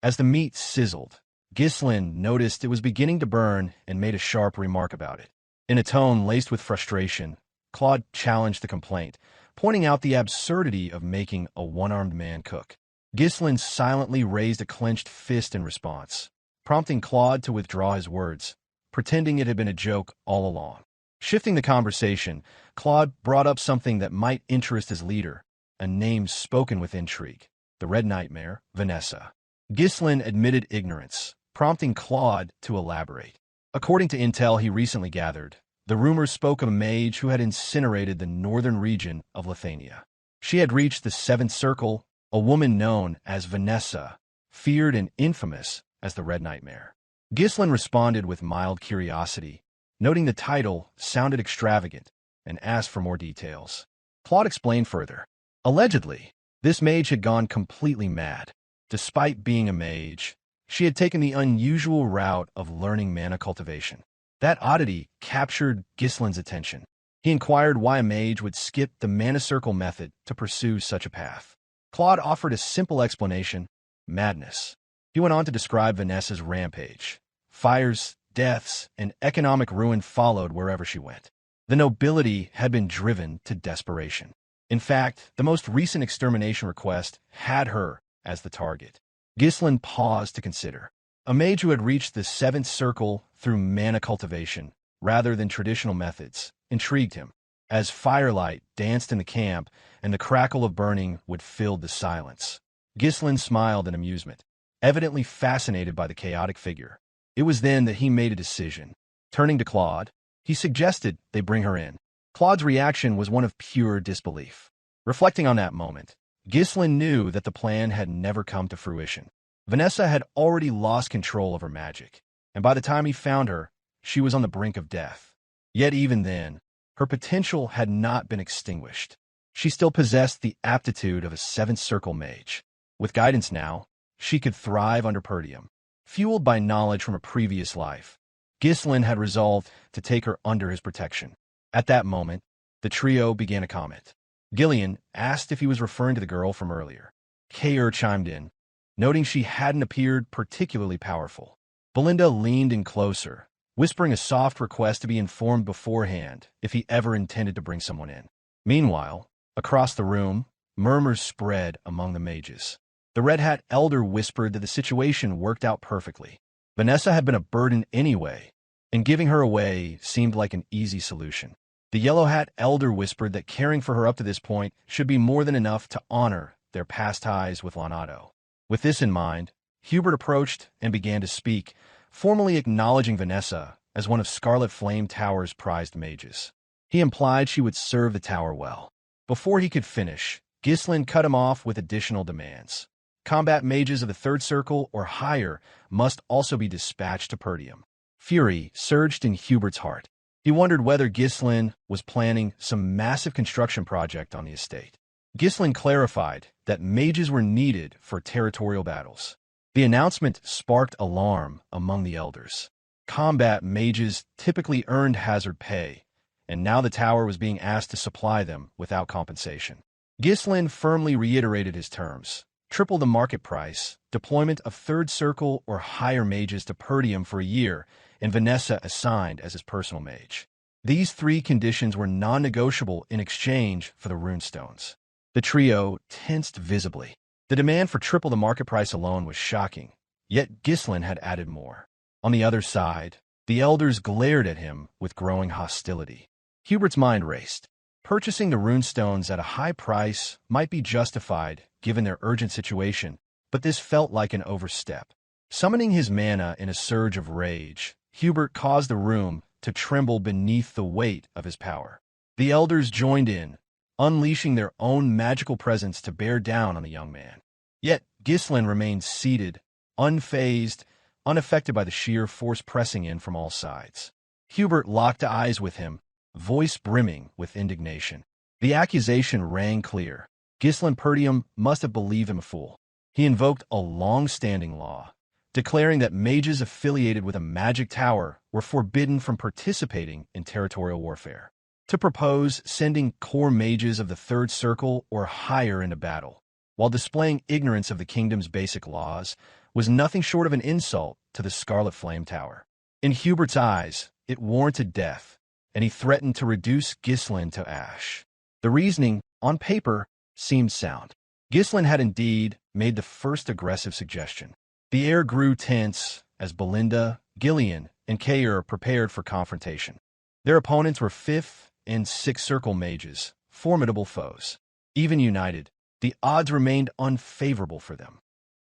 As the meat sizzled, Ghislain noticed it was beginning to burn and made a sharp remark about it. In a tone laced with frustration, Claude challenged the complaint, pointing out the absurdity of making a one-armed man cook. Ghislain silently raised a clenched fist in response, prompting Claude to withdraw his words, pretending it had been a joke all along. Shifting the conversation, Claude brought up something that might interest his leader, a name spoken with intrigue, the Red Nightmare, Vanessa. Ghislain admitted ignorance, prompting Claude to elaborate. According to intel he recently gathered, the rumors spoke of a mage who had incinerated the northern region of Lithuania. She had reached the Seventh Circle, a woman known as Vanessa, feared and infamous as the Red Nightmare. Ghislain responded with mild curiosity, noting the title sounded extravagant, and asked for more details. Claude explained further. Allegedly, this mage had gone completely mad. Despite being a mage, she had taken the unusual route of learning mana cultivation. That oddity captured Ghislain's attention. He inquired why a mage would skip the mana circle method to pursue such a path. Claude offered a simple explanation: madness. He went on to describe Vanessa's rampage. Fires, deaths, and economic ruin followed wherever she went. The nobility had been driven to desperation. In fact, the most recent extermination request had her as the target. Ghislain paused to consider. A mage who had reached the seventh circle through mana cultivation, rather than traditional methods, intrigued him. As firelight danced in the camp and the crackle of burning would fill the silence, Ghislain smiled in amusement, evidently fascinated by the chaotic figure. It was then that he made a decision. Turning to Claude, he suggested they bring her in. Claude's reaction was one of pure disbelief. Reflecting on that moment, Ghislain knew that the plan had never come to fruition. Vanessa had already lost control of her magic, and by the time he found her, she was on the brink of death. Yet even then, her potential had not been extinguished. She still possessed the aptitude of a seventh circle mage. With guidance now, she could thrive under Perdium. Fueled by knowledge from a previous life, Ghislain had resolved to take her under his protection. At that moment, the trio began a comment. Ghislain asked if he was referring to the girl from earlier. Kair chimed in, noting she hadn't appeared particularly powerful. Belinda leaned in closer, whispering a soft request to be informed beforehand if he ever intended to bring someone in. Meanwhile, across the room, murmurs spread among the mages. The Red Hat Elder whispered that the situation worked out perfectly. Vanessa had been a burden anyway, and giving her away seemed like an easy solution. The Yellow Hat Elder whispered that caring for her up to this point should be more than enough to honor their past ties with Lonato. With this in mind, Hubert approached and began to speak, formally acknowledging Vanessa as one of Scarlet Flame Tower's prized mages. He implied she would serve the tower well. Before he could finish, Ghislain cut him off with additional demands. Combat mages of the third circle or higher must also be dispatched to Perdium. Fury surged in Hubert's heart. He wondered whether Ghislain was planning some massive construction project on the estate. Ghislain clarified that mages were needed for territorial battles. The announcement sparked alarm among the elders. Combat mages typically earned hazard pay, and now the tower was being asked to supply them without compensation. Ghislain firmly reiterated his terms. Triple the market price, deployment of third circle or higher mages to Perdium for a year, and Vanessa assigned as his personal mage. These three conditions were non-negotiable in exchange for the runestones. The trio tensed visibly. The demand for triple the market price alone was shocking, yet Ghislain had added more. On the other side, the elders glared at him with growing hostility. Hubert's mind raced. Purchasing the runestones at a high price might be justified given their urgent situation, but this felt like an overstep. Summoning his mana in a surge of rage, Hubert caused the room to tremble beneath the weight of his power. The elders joined in, unleashing their own magical presence to bear down on the young man. Yet Ghislain remained seated, unfazed, unaffected by the sheer force pressing in from all sides. Hubert locked eyes with him, voice brimming with indignation. The accusation rang clear. Ghislain Perdium must have believed him a fool. He invoked a long-standing law, declaring that mages affiliated with a magic tower were forbidden from participating in territorial warfare. To propose sending core mages of the third circle or higher into battle, while displaying ignorance of the kingdom's basic laws, was nothing short of an insult to the Scarlet Flame Tower. In Hubert's eyes, it warranted death, and he threatened to reduce Ghislain to ash. The reasoning, on paper, seemed sound. Ghislain had indeed made the first aggressive suggestion. The air grew tense as Belinda, Ghislain, and Kair prepared for confrontation. Their opponents were 5th and 6th circle mages, formidable foes. Even united, the odds remained unfavorable for them.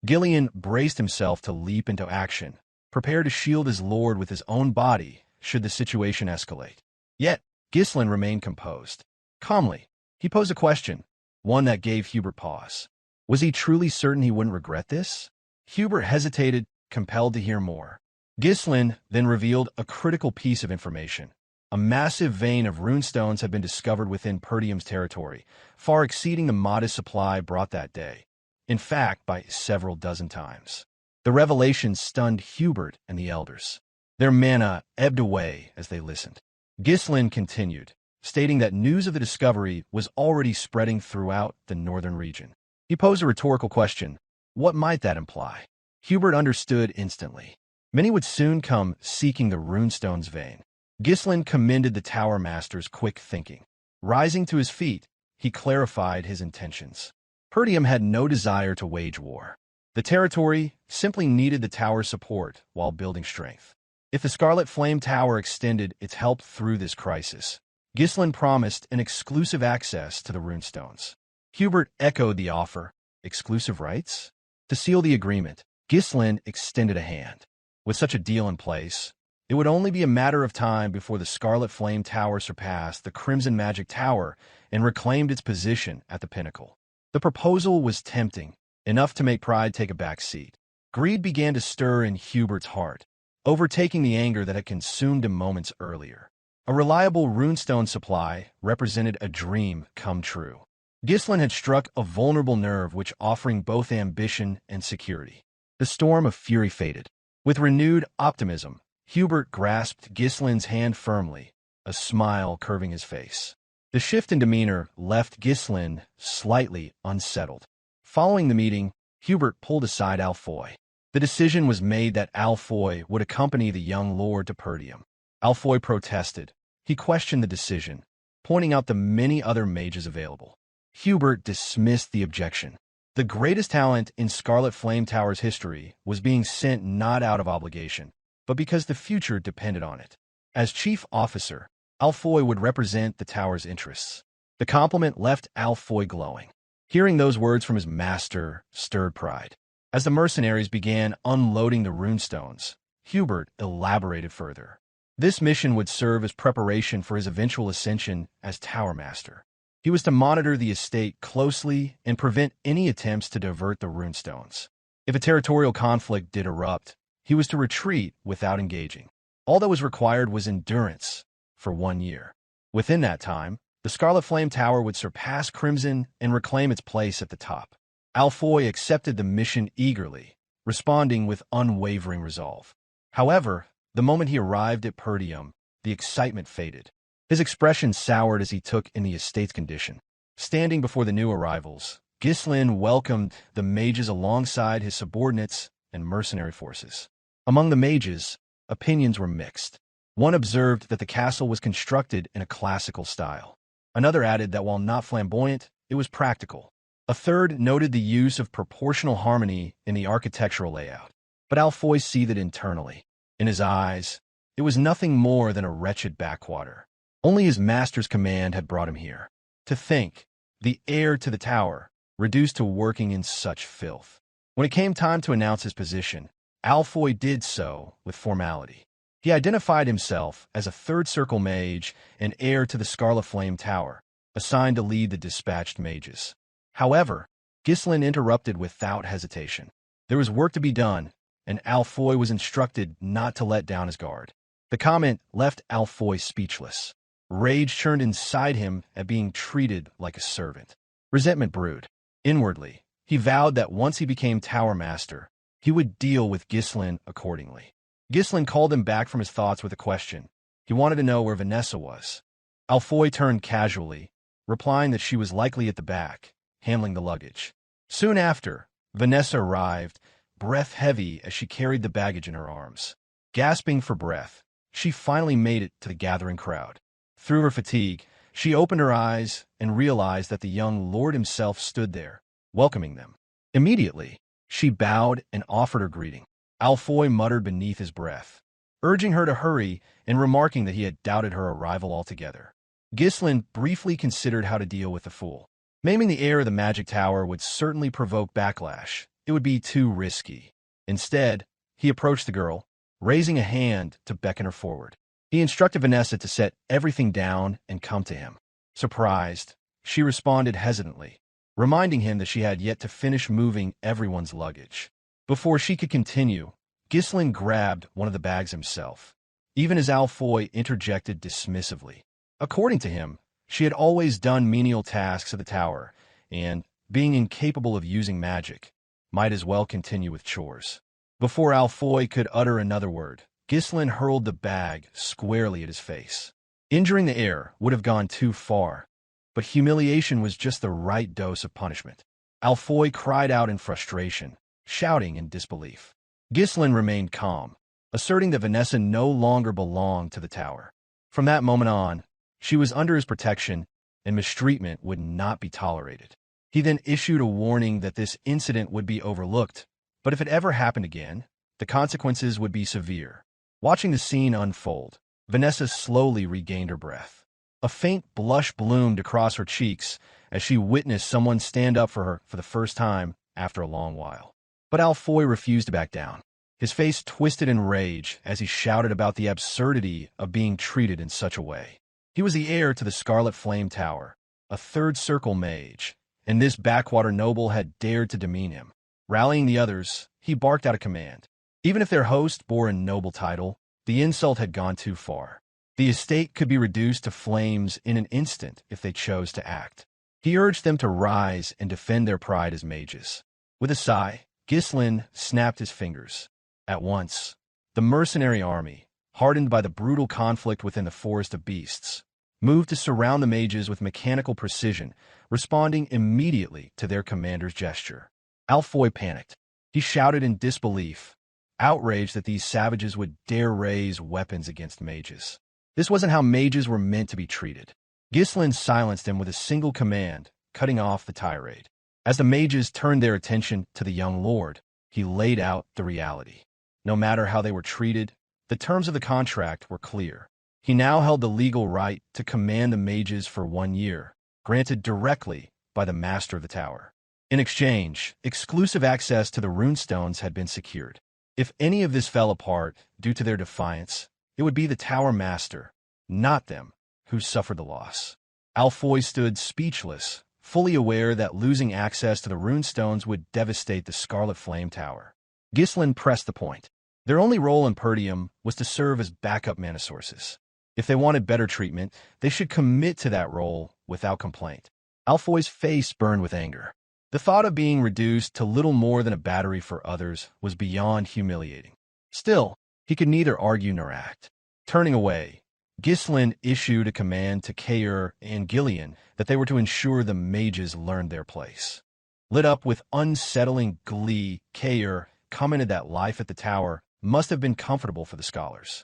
Ghislain braced himself to leap into action, prepared to shield his lord with his own body should the situation escalate. Yet, Ghislain remained composed. Calmly, he posed a question, one that gave Hubert pause. Was he truly certain he wouldn't regret this? Hubert hesitated, compelled to hear more. Ghislain then revealed a critical piece of information. A massive vein of runestones had been discovered within Perdium's territory, far exceeding the modest supply brought that day. In fact, by several dozen times. The revelation stunned Hubert and the elders. Their mana ebbed away as they listened. Ghislain continued, stating that news of the discovery was already spreading throughout the northern region. He posed a rhetorical question. What might that imply? Hubert understood instantly. Many would soon come seeking the runestone's vein. Ghislain commended the Tower Master's quick thinking. Rising to his feet, he clarified his intentions. Perdium had no desire to wage war. The territory simply needed the tower's support while building strength. If the Scarlet Flame Tower extended its help through this crisis, Ghislain promised an exclusive access to the runestones. Hubert echoed the offer. Exclusive rights? To seal the agreement, Ghislain extended a hand. With such a deal in place, it would only be a matter of time before the Scarlet Flame Tower surpassed the Crimson Magic Tower and reclaimed its position at the pinnacle. The proposal was tempting, enough to make pride take a back seat. Greed began to stir in Hubert's heart, overtaking the anger that had consumed him moments earlier. A reliable runestone supply represented a dream come true. Ghislain had struck a vulnerable nerve which offering both ambition and security. The storm of fury faded. With renewed optimism, Hubert grasped Ghislain's hand firmly, a smile curving his face. The shift in demeanor left Ghislain slightly unsettled. Following the meeting, Hubert pulled aside Alfoy. The decision was made that Alfoy would accompany the young lord to Perdium. Alfoy protested. He questioned the decision, pointing out the many other mages available. Hubert dismissed the objection. The greatest talent in Scarlet Flame Tower's history was being sent not out of obligation, but because the future depended on it. As chief officer, Alfoy would represent the tower's interests. The compliment left Alfoy glowing. Hearing those words from his master stirred pride. As the mercenaries began unloading the runestones, Hubert elaborated further. This mission would serve as preparation for his eventual ascension as Tower Master. He was to monitor the estate closely and prevent any attempts to divert the runestones. If a territorial conflict did erupt, he was to retreat without engaging. All that was required was endurance for 1 year. Within that time, the Scarlet Flame Tower would surpass Crimson and reclaim its place at the top. Alfoy accepted the mission eagerly, responding with unwavering resolve. However, the moment he arrived at Perdium, the excitement faded. His expression soured as he took in the estate's condition. Standing before the new arrivals, Ghislain welcomed the mages alongside his subordinates and mercenary forces. Among the mages, opinions were mixed. One observed that the castle was constructed in a classical style. Another added that while not flamboyant, it was practical. A third noted the use of proportional harmony in the architectural layout. But Alfoy seethed internally. In his eyes, it was nothing more than a wretched backwater. Only his master's command had brought him here. To think, the heir to the tower, reduced to working in such filth. When it came time to announce his position, Alfoy did so with formality. He identified himself as a third circle mage and heir to the Scarlet Flame Tower, assigned to lead the dispatched mages. However, Ghislain interrupted without hesitation. There was work to be done, and Alfoy was instructed not to let down his guard. The comment left Alfoy speechless. Rage churned inside him at being treated like a servant. Resentment brewed. Inwardly, he vowed that once he became Tower Master, he would deal with Ghislain accordingly. Ghislain called him back from his thoughts with a question. He wanted to know where Vanessa was. Alfoy turned casually, replying that she was likely at the back, handling the luggage. Soon after, Vanessa arrived, breath heavy as she carried the baggage in her arms. Gasping for breath, she finally made it to the gathering crowd. Through her fatigue, she opened her eyes and realized that the young lord himself stood there, welcoming them. Immediately, she bowed and offered her greeting. Alfoy muttered beneath his breath, urging her to hurry and remarking that he had doubted her arrival altogether. Ghislain briefly considered how to deal with the fool. Maiming the heir of the Magic Tower would certainly provoke backlash. It would be too risky. Instead, he approached the girl, raising a hand to beckon her forward. He instructed Vanessa to set everything down and come to him. Surprised, she responded hesitantly, reminding him that she had yet to finish moving everyone's luggage. Before she could continue, Ghislain grabbed one of the bags himself, even as Alfoy interjected dismissively. According to him, she had always done menial tasks at the tower, and, being incapable of using magic, might as well continue with chores. Before Alfoy could utter another word, Ghislain hurled the bag squarely at his face. Injuring the air would have gone too far, but humiliation was just the right dose of punishment. Alfoy cried out in frustration, shouting in disbelief. Ghislain remained calm, asserting that Vanessa no longer belonged to the tower. From that moment on, she was under his protection, and mistreatment would not be tolerated. He then issued a warning that this incident would be overlooked, but if it ever happened again, the consequences would be severe. Watching the scene unfold, Vanessa slowly regained her breath. A faint blush bloomed across her cheeks as she witnessed someone stand up for her for the first time after a long while. But Alfoy refused to back down. His face twisted in rage as he shouted about the absurdity of being treated in such a way. He was the heir to the Scarlet Flame Tower, a third circle mage, and this backwater noble had dared to demean him. Rallying the others, he barked out a command. Even if their host bore a noble title, the insult had gone too far. The estate could be reduced to flames in an instant if they chose to act. He urged them to rise and defend their pride as mages. With a sigh, Ghislain snapped his fingers. At once, the mercenary army, hardened by the brutal conflict within the Forest of Beasts, moved to surround the mages with mechanical precision, responding immediately to their commander's gesture. Alfoy panicked. He shouted in disbelief, outraged that these savages would dare raise weapons against mages. This wasn't how mages were meant to be treated. Ghislain silenced him with a single command, cutting off the tirade. As the mages turned their attention to the young lord, he laid out the reality. No matter how they were treated, the terms of the contract were clear. He now held the legal right to command the mages for 1 year, granted directly by the master of the tower. In exchange, exclusive access to the runestones had been secured. If any of this fell apart due to their defiance, it would be the tower master, not them, who suffered the loss. Alfoy stood speechless, fully aware that losing access to the runestones would devastate the Scarlet Flame Tower. Ghislain pressed the point. Their only role in Perdium was to serve as backup mana sources. If they wanted better treatment, they should commit to that role without complaint. Alfoy's face burned with anger. The thought of being reduced to little more than a battery for others was beyond humiliating. Still, he could neither argue nor act. Turning away, Ghislain issued a command to Kaer and Gillian that they were to ensure the mages learned their place. Lit up with unsettling glee, Kaer commented that life at the tower must have been comfortable for the scholars.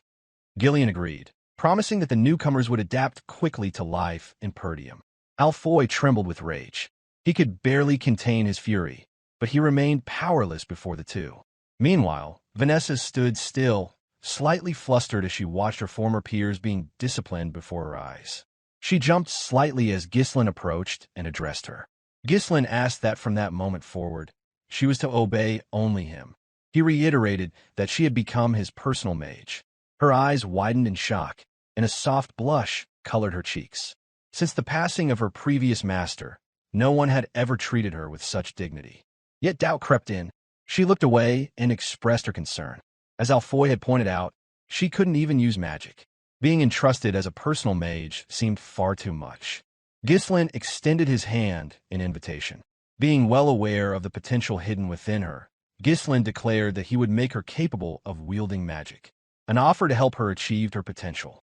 Gillian agreed, promising that the newcomers would adapt quickly to life in Perdium. Alfoy trembled with rage. He could barely contain his fury, but he remained powerless before the two. Meanwhile, Vanessa stood still, slightly flustered as she watched her former peers being disciplined before her eyes. She jumped slightly as Ghislain approached and addressed her. Ghislain asked that from that moment forward, she was to obey only him. He reiterated that she had become his personal mage. Her eyes widened in shock, and a soft blush colored her cheeks. Since the passing of her previous master, no one had ever treated her with such dignity. Yet doubt crept in. She looked away and expressed her concern. As Alfoy had pointed out, she couldn't even use magic. Being entrusted as a personal mage seemed far too much. Ghislain extended his hand in invitation. Being well aware of the potential hidden within her, Ghislain declared that he would make her capable of wielding magic, an offer to help her achieve her potential.